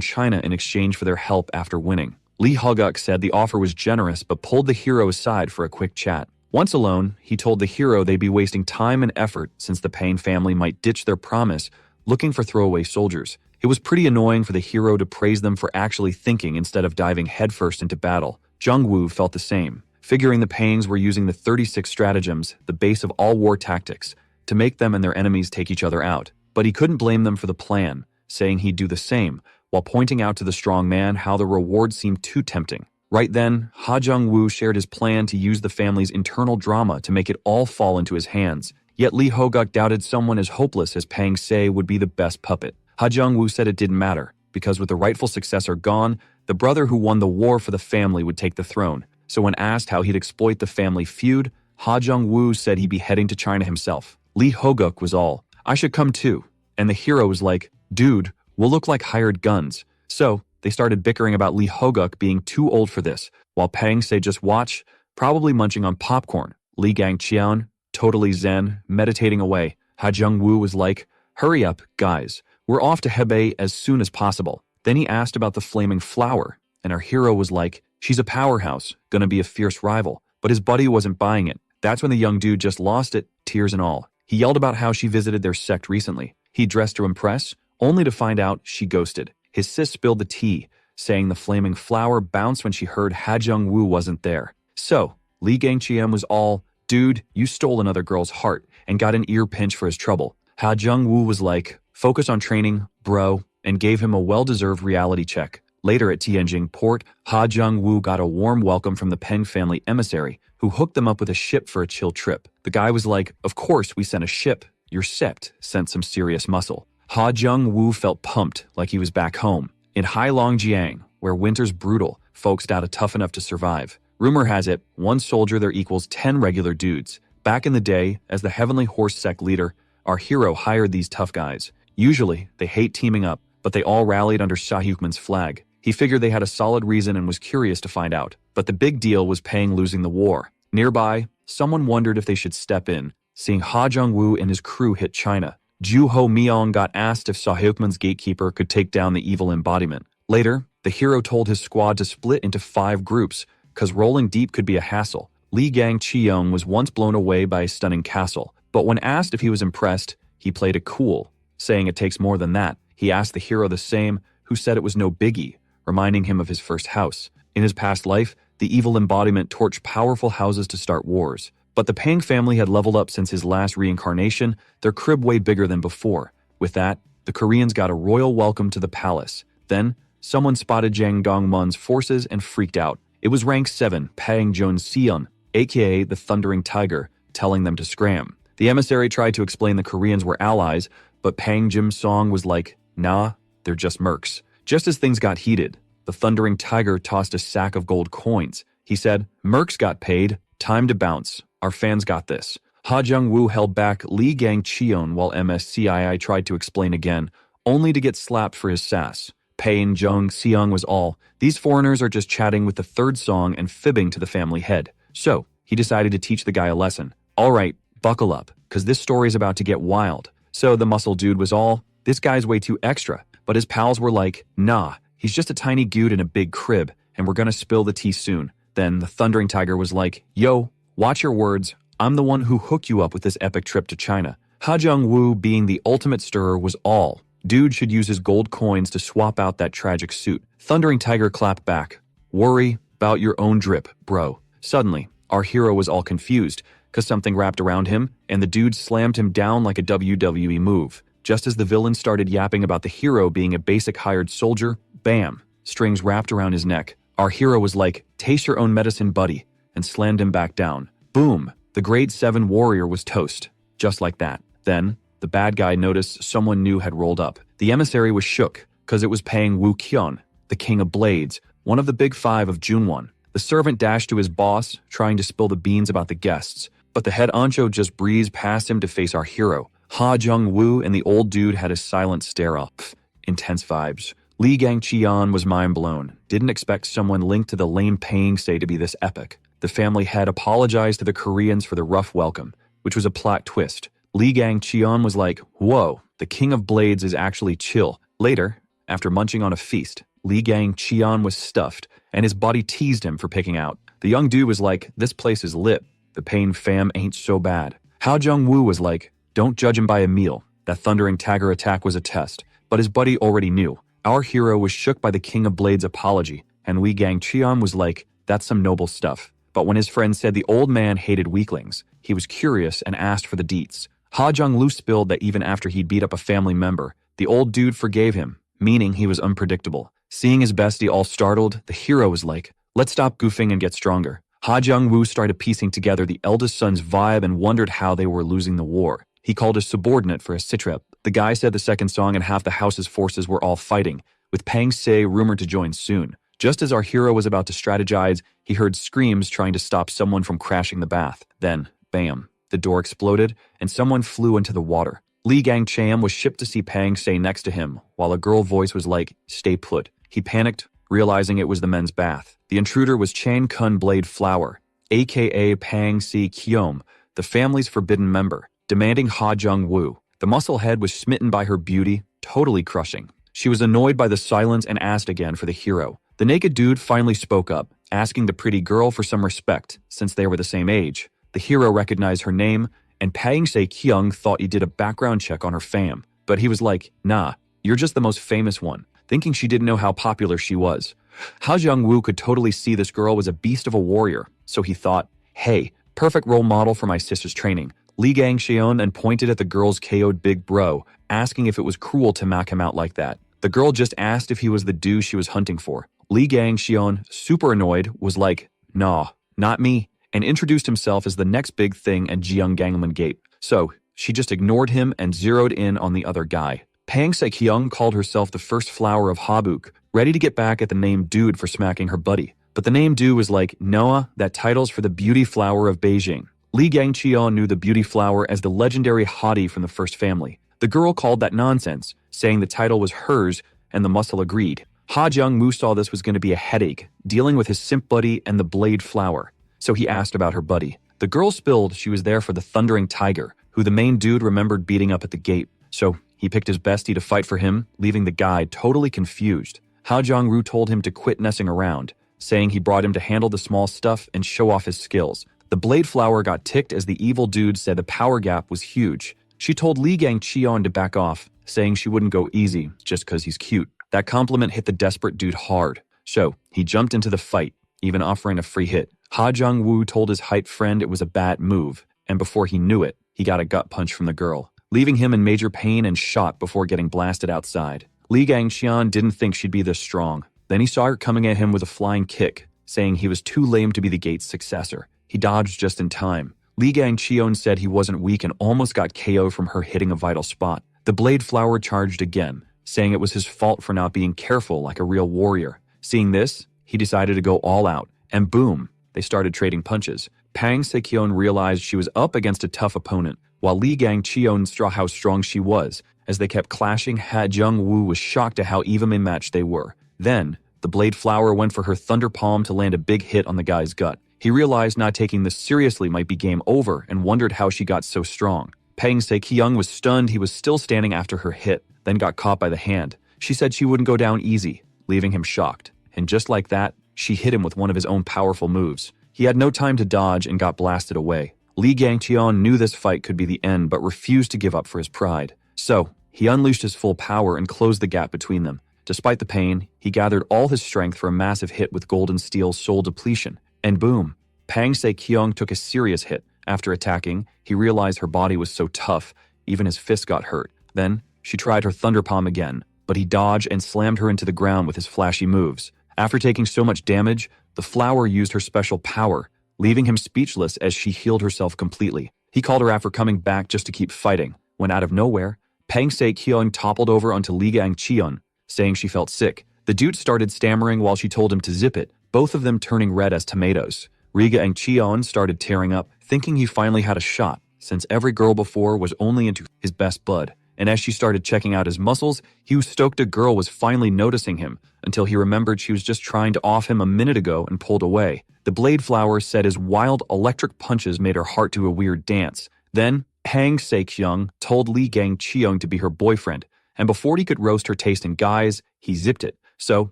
China in exchange for their help after winning. Lee Hoguk said the offer was generous but pulled the hero aside for a quick chat. Once alone, he told the hero they'd be wasting time and effort since the Pang family might ditch their promise, looking for throwaway soldiers. It was pretty annoying for the hero to praise them for actually thinking instead of diving headfirst into battle. Jung-woo felt the same, figuring the Pangs were using the 36 stratagems, the base of all war tactics, to make them and their enemies take each other out. But he couldn't blame them for the plan, saying he'd do the same, while pointing out to the strong man how the reward seemed too tempting. Right then, Ha Jung-woo shared his plan to use the family's internal drama to make it all fall into his hands. Yet Lee Ho-guk doubted someone as hopeless as Pang Se would be the best puppet. Ha Jung-woo said it didn't matter, because with the rightful successor gone, the brother who won the war for the family would take the throne. So when asked how he'd exploit the family feud, Ha Jung-woo said he'd be heading to China himself. Lee Ho-guk was all, "I should come too." And the hero was like, "Dude, we'll look like hired guns." So they started bickering about Lee Ho-guk being too old for this, while Pang Se just watched, probably munching on popcorn. Lee Gang-cheon, totally zen, meditating away. Ha Jung-woo was like, "Hurry up, guys. We're off to Hebei as soon as possible." Then he asked about the flaming flower, and our hero was like, "She's a powerhouse, gonna be a fierce rival." But his buddy wasn't buying it. That's when the young dude just lost it, tears and all. He yelled about how she visited their sect recently. He dressed to impress, only to find out she ghosted. His sis spilled the tea, saying the flaming flower bounced when she heard Ha Jung-woo wasn't there. So, Lee Gang-cheon was all, "Dude, you stole another girl's heart," and got an ear pinch for his trouble. Ha Jung-woo was like, "Focus on training, bro," and gave him a well-deserved reality check. Later at Tianjin port, Ha Jung-woo got a warm welcome from the Peng family emissary, who hooked them up with a ship for a chill trip. The guy was like, "Of course we sent a ship. Your sept sent some serious muscle." Ha Jung-woo felt pumped, like he was back home. In Heilongjiang, where winter's brutal, folks gotta tough enough to survive. Rumor has it, one soldier there equals 10 regular dudes. Back in the day, as the Heavenly Horse sect leader, our hero hired these tough guys. Usually, they hate teaming up, but they all rallied under Shahyukman's flag. He figured they had a solid reason and was curious to find out. But the big deal was Pang losing the war. Nearby, someone wondered if they should step in, seeing Ha Jung-woo and his crew hit China. Ju Ho Myung got asked if Shahyukman's gatekeeper could take down the evil embodiment. Later, the hero told his squad to split into 5 groups, cause rolling deep could be a hassle. Lee Gang-cheon was once blown away by a stunning castle, but when asked if he was impressed, he played it cool, saying it takes more than that. He asked the hero the same, who said it was no biggie, reminding him of his first house. In his past life, the evil embodiment torched powerful houses to start wars. But the Pang family had leveled up since his last reincarnation, their crib way bigger than before. With that, the Koreans got a royal welcome to the palace. Then, someone spotted Jang Dongmun's forces and freaked out. It was rank 7, Pang Jon-seon, aka the Thundering Tiger, telling them to scram. The emissary tried to explain the Koreans were allies, but Pang Jim-song was like, "Nah, they're just mercs." Just as things got heated, the Thundering Tiger tossed a sack of gold coins. He said, "Mercs got paid, time to bounce. Our fans got this." Ha Jung-woo held back Lee Gang-cheon while MSCII tried to explain again, only to get slapped for his sass. Pain Jung-seong was all, "These foreigners are just chatting with the third song and fibbing to the family head." So, he decided to teach the guy a lesson. "Alright, buckle up, cause this story's about to get wild." So the muscle dude was all, "This guy's way too extra," but his pals were like, "Nah, he's just a tiny dude in a big crib, and we're gonna spill the tea soon." Then the Thundering Tiger was like, "Yo, watch your words, I'm the one who hooked you up with this epic trip to China." Ha Jung-woo, being the ultimate stirrer, was all, "Dude should use his gold coins to swap out that tragic suit." Thundering Tiger clapped back, "Worry about your own drip, bro." Suddenly, our hero was all confused, cause something wrapped around him, and the dude slammed him down like a WWE move. Just as the villain started yapping about the hero being a basic hired soldier, bam, strings wrapped around his neck. Our hero was like, "Taste your own medicine, buddy," and slammed him back down. Boom, the grade 7 warrior was toast. Just like that. Then, the bad guy noticed someone new had rolled up. The emissary was shook, cause it was Pang Woo-kyun, the king of blades, one of the big 5 of Junwon. The servant dashed to his boss, trying to spill the beans about the guests, but the head honcho just breezed past him to face our hero. Ha Jung-woo and the old dude had a silent stare-off. Intense vibes. Lee Gang-cheon was mind-blown. Didn't expect someone linked to the lame Pang Se to be this epic. The family head apologized to the Koreans for the rough welcome, which was a plot twist. Lee Gang-cheon was like, "Whoa, the king of blades is actually chill." Later, after munching on a feast, Lee Gang-cheon was stuffed, and his body teased him for picking out. The young dude was like, "This place is lit. The Pain fam ain't so bad." Ha Jung-woo was like, "Don't judge him by a meal. That Thundering Tiger attack was a test." But his buddy already knew. Our hero was shook by the King of Blades' apology, and Lee Gang-cheon was like, that's some noble stuff. But when his friend said the old man hated weaklings, he was curious and asked for the deets. Ha Jung-woo spilled that even after he'd beat up a family member, the old dude forgave him, meaning he was unpredictable. Seeing his bestie all startled, the hero was like, let's stop goofing and get stronger. Ha Jung-woo started piecing together the eldest son's vibe and wondered how they were losing the war. He called his subordinate for a sitrep. The guy said the second song and half the house's forces were all fighting, with Pang Se rumored to join soon. Just as our hero was about to strategize, he heard screams trying to stop someone from crashing the bath. Then, bam, the door exploded and someone flew into the water. Lee Gang-cheom was shipped to see Pang Se next to him, while a girl voice was like, stay put. He panicked, realizing it was the men's bath. The intruder was Chan Kun Blade Flower, aka Pang Se Kyeom, the family's forbidden member, demanding Ha Jung-woo. The musclehead was smitten by her beauty, totally crushing. She was annoyed by the silence and asked again for the hero. The naked dude finally spoke up, asking the pretty girl for some respect, since they were the same age. The hero recognized her name, and Pang Se Kyung thought he did a background check on her fam. But he was like, nah, you're just the most famous one, thinking she didn't know how popular she was. Ha Jung-woo could totally see this girl was a beast of a warrior, so he thought, hey, perfect role model for my sister's training. Lee Gang-cheon then pointed at the girl's KO'd big bro, asking if it was cruel to knock him out like that. The girl just asked if he was the dude she was hunting for. Lee Gang-cheon, super annoyed, was like, nah, not me, and introduced himself as the next big thing and Jeong Gangman Gate. So, she just ignored him and zeroed in on the other guy. Pang Se-kyung called herself the first flower of Habuk, ready to get back at the name dude for smacking her buddy. But the name dude was like, Noah, that title's for the beauty flower of Beijing. Lee Gang-cheon knew the beauty flower as the legendary hottie from the first family. The girl called that nonsense, saying the title was hers, and the muscle agreed. Ha Jung-woo saw this was going to be a headache, dealing with his simp buddy and the blade flower. So he asked about her buddy. The girl spilled she was there for the thundering tiger, who the main dude remembered beating up at the gate. So he picked his bestie to fight for him, leaving the guy totally confused. Ha Jung-woo told him to quit messing around, saying he brought him to handle the small stuff and show off his skills. The blade flower got ticked as the evil dude said the power gap was huge. She told Lee Gang-cheon to back off, saying she wouldn't go easy just cause he's cute. That compliment hit the desperate dude hard, so he jumped into the fight, even offering a free hit. Ha Jung-woo told his hype friend it was a bad move, and before he knew it, he got a gut punch from the girl, leaving him in major pain and shot before getting blasted outside. Lee Gang-cheon didn't think she'd be this strong. Then he saw her coming at him with a flying kick, saying he was too lame to be the gate's successor. He dodged just in time. Lee Gang-cheon said he wasn't weak and almost got KO from her hitting a vital spot. The blade flower charged again, saying it was his fault for not being careful like a real warrior. Seeing this, he decided to go all out, and boom, they started trading punches. Pang Se-kyung realized she was up against a tough opponent, while Lee Gang-cheon saw how strong she was. As they kept clashing, Ha Jung-woo was shocked at how evenly matched they were. Then, the blade flower went for her thunder palm to land a big hit on the guy's gut. He realized not taking this seriously might be game over and wondered how she got so strong. Pang Se-kyung was stunned he was still standing after her hit, then got caught by the hand. She said she wouldn't go down easy, leaving him shocked. And just like that, she hit him with one of his own powerful moves. He had no time to dodge and got blasted away. Lee Gang-cheon knew this fight could be the end but refused to give up for his pride. So, he unleashed his full power and closed the gap between them. Despite the pain, he gathered all his strength for a massive hit with Golden Steel's soul depletion. And boom, Pang Se-kyung took a serious hit. After attacking, he realized her body was so tough, even his fist got hurt. Then, she tried her thunder palm again, but he dodged and slammed her into the ground with his flashy moves. After taking so much damage, the flower used her special power, leaving him speechless as she healed herself completely. He called her after coming back just to keep fighting, when out of nowhere, Pang Se-kyung toppled over onto Lee Gang-cheon, saying she felt sick. The dude started stammering while she told him to zip it, both of them turning red as tomatoes. Lee Gang-cheon started tearing up, thinking he finally had a shot, since every girl before was only into his best bud. And as she started checking out his muscles, he was stoked a girl was finally noticing him, until he remembered she was just trying to off him a minute ago and pulled away. The blade flower said his wild electric punches made her heart do a weird dance. Then, Pang Se-kyung told Lee Gang-cheon to be her boyfriend, and before he could roast her taste in guys, he zipped it. So,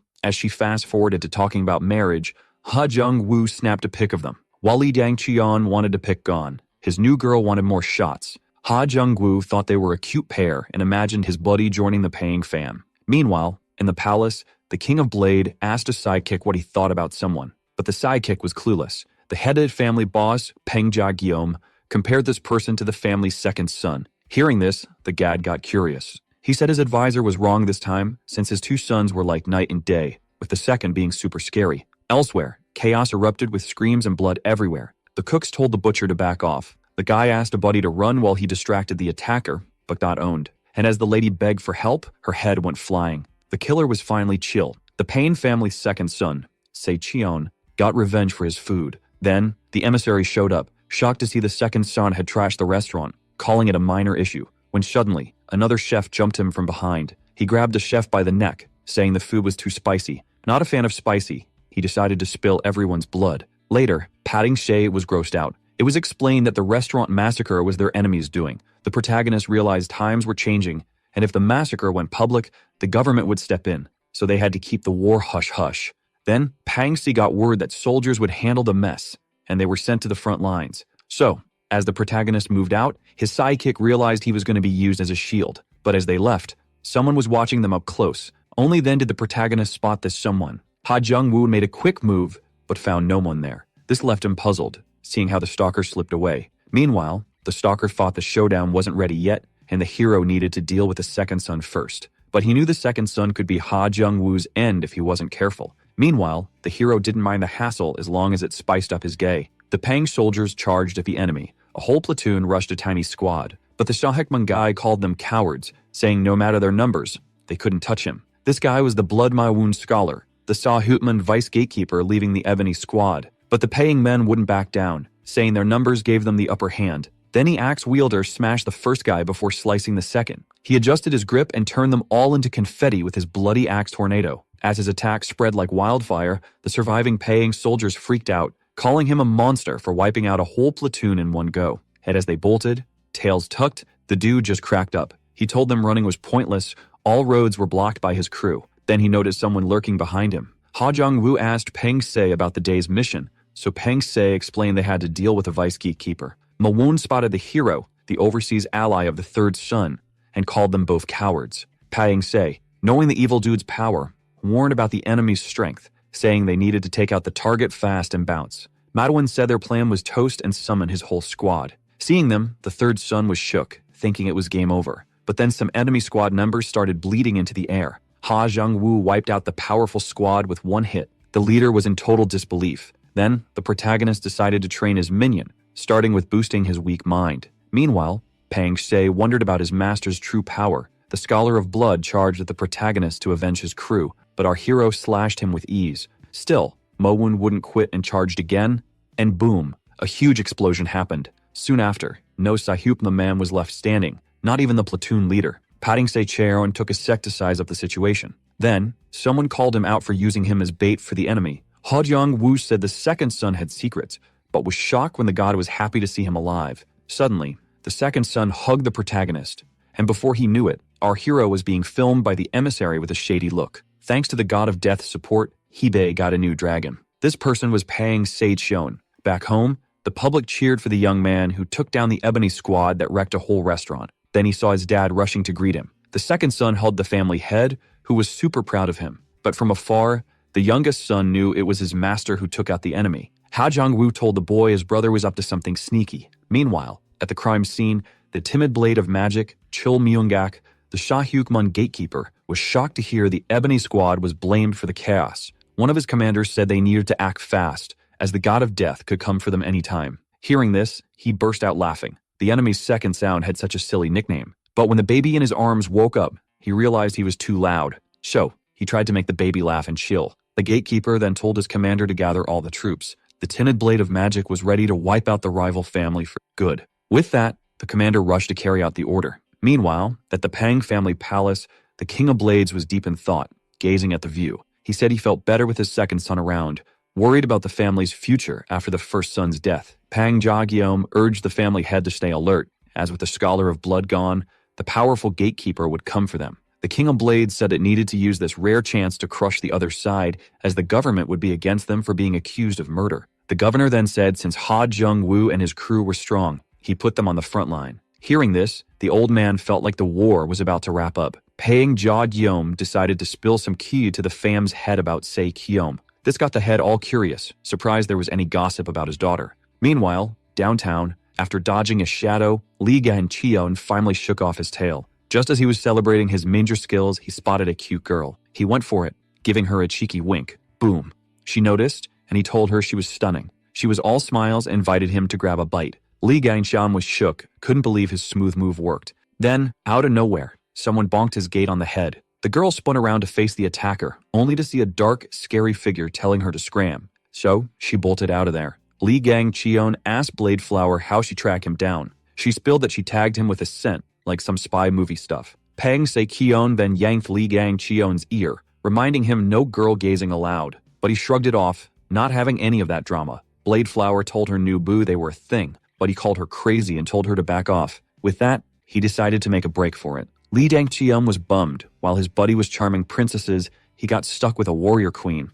as she fast-forwarded to talking about marriage, Ha Jung-woo snapped a pic of them. While Lee Gang-cheon wanted to pick Gon, his new girl wanted more shots. Ha Jung-woo thought they were a cute pair and imagined his buddy joining the paying fam. Meanwhile, in the palace, the King of Blade asked a sidekick what he thought about someone, but the sidekick was clueless. The headed family boss, Peng Jia-gyom, compared this person to the family's second son. Hearing this, the Gad got curious. He said his advisor was wrong this time, since his two sons were like night and day, with the second being super scary. Elsewhere, chaos erupted with screams and blood everywhere. The cooks told the butcher to back off. The guy asked a buddy to run while he distracted the attacker, but got owned. And as the lady begged for help, her head went flying. The killer was finally chill. The Pain family's second son, Se-cheon, got revenge for his food. Then, the emissary showed up, shocked to see the second son had trashed the restaurant, calling it a minor issue, when suddenly, another chef jumped him from behind. He grabbed the chef by the neck, saying the food was too spicy. Not a fan of spicy, he decided to spill everyone's blood. Later, Patting Shay was grossed out. It was explained that the restaurant massacre was their enemy's doing. The protagonist realized times were changing, and if the massacre went public, the government would step in, so they had to keep the war hush-hush. Then, Pang Si got word that soldiers would handle the mess, and they were sent to the front lines. So, as the protagonist moved out, his sidekick realized he was going to be used as a shield. But as they left, someone was watching them up close. Only then did the protagonist spot this someone. Ha Jung-woo made a quick move, but found no one there. This left him puzzled, seeing how the stalker slipped away. Meanwhile, the stalker thought the showdown wasn't ready yet, and the hero needed to deal with the second son first. But he knew the second son could be Ha Jung-woo's end if he wasn't careful. Meanwhile, the hero didn't mind the hassle as long as it spiced up his gay. The Pang soldiers charged at the enemy. A whole platoon rushed a tiny squad, but the Shahekman guy called them cowards, saying no matter their numbers, they couldn't touch him. This guy was the Blood My Wound scholar, the Sahutman vice gatekeeper leaving the Ebony squad. But the paying men wouldn't back down, saying their numbers gave them the upper hand. Then the axe wielder smashed the first guy before slicing the second. He adjusted his grip and turned them all into confetti with his bloody axe tornado. As his attack spread like wildfire, the surviving paying soldiers freaked out, calling him a monster for wiping out a whole platoon in one go. And as they bolted, tails tucked, the dude just cracked up. He told them running was pointless, all roads were blocked by his crew. Then he noticed someone lurking behind him. Ha Jung-woo asked Peng Se about the day's mission, so Peng Se explained they had to deal with a vice gatekeeper. Ma-woon spotted the hero, the overseas ally of the third son, and called them both cowards. Peng Se, knowing the evil dude's power, warned about the enemy's strength, saying they needed to take out the target fast and bounce. Ma-woon said their plan was toast and summon his whole squad. Seeing them, the third son was shook, thinking it was game over. But then some enemy squad members started bleeding into the air. Ha Jung-woo wiped out the powerful squad with one hit. The leader was in total disbelief. Then, the protagonist decided to train his minion, starting with boosting his weak mind. Meanwhile, Pang Se wondered about his master's true power. The Scholar of Blood charged at the protagonist to avenge his crew, but our hero slashed him with ease. Still, Ma-woon wouldn't quit and charged again, and boom, a huge explosion happened. Soon after, no Sahupma man was left standing, not even the platoon leader. Patting Se-cheon took a sec to size up the situation. Then, someone called him out for using him as bait for the enemy. Ha Jung-woo said the second son had secrets, but was shocked when the god was happy to see him alive. Suddenly, the second son hugged the protagonist, and before he knew it, our hero was being filmed by the emissary with a shady look. Thanks to the god of death's support, Hebe got a new dragon. This person was Pang Se-cheon. Back home, the public cheered for the young man who took down the Ebony squad that wrecked a whole restaurant. Then he saw his dad rushing to greet him. The second son held the family head, who was super proud of him. But from afar, the youngest son knew it was his master who took out the enemy. Ha Jung-woo told the boy his brother was up to something sneaky. Meanwhile, at the crime scene, the timid blade of magic, Chul Myung-gak, the Shahukmun gatekeeper, was shocked to hear the Ebony squad was blamed for the chaos. One of his commanders said they needed to act fast, as the god of death could come for them anytime. Hearing this, he burst out laughing. The enemy's second sound had such a silly nickname. But when the baby in his arms woke up, he realized he was too loud. So, he tried to make the baby laugh and chill. The gatekeeper then told his commander to gather all the troops. The tinted blade of magic was ready to wipe out the rival family for good. With that, the commander rushed to carry out the order. Meanwhile, at the Pang family palace, the King of Blades was deep in thought, gazing at the view. He said he felt better with his second son around, worried about the family's future after the first son's death. Pang Jia-gyom urged the family head to stay alert, as with the Scholar of Blood gone, the powerful gatekeeper would come for them. The King of Blades said it needed to use this rare chance to crush the other side, as the government would be against them for being accused of murder. The governor then said since Ha Jung-woo and his crew were strong, he put them on the front line. Hearing this, the old man felt like the war was about to wrap up. Pang Jia-gyom decided to spill some ki to the fam's head about Se-cheon. This got the head all curious, surprised there was any gossip about his daughter. Meanwhile, downtown, after dodging a shadow, Li Gangqion finally shook off his tail. Just as he was celebrating his ninja skills, he spotted a cute girl. He went for it, giving her a cheeky wink. Boom. She noticed, and he told her she was stunning. She was all smiles and invited him to grab a bite. Li Gangqian was shook, couldn't believe his smooth move worked. Then, out of nowhere, someone bonked his gate on the head. The girl spun around to face the attacker, only to see a dark, scary figure telling her to scram. So, she bolted out of there. Li Gangqion asked Bladeflower how she tracked him down. She spilled that she tagged him with a scent, like some spy movie stuff. Pang Se-Kion then yanked Li Gangqion's ear, reminding him no girl gazing allowed. But he shrugged it off, not having any of that drama. Bladeflower told her new boo they were a thing, but he called her crazy and told her to back off. With that, he decided to make a break for it. Li Gangqion was bummed. While his buddy was charming princesses, he got stuck with a warrior queen.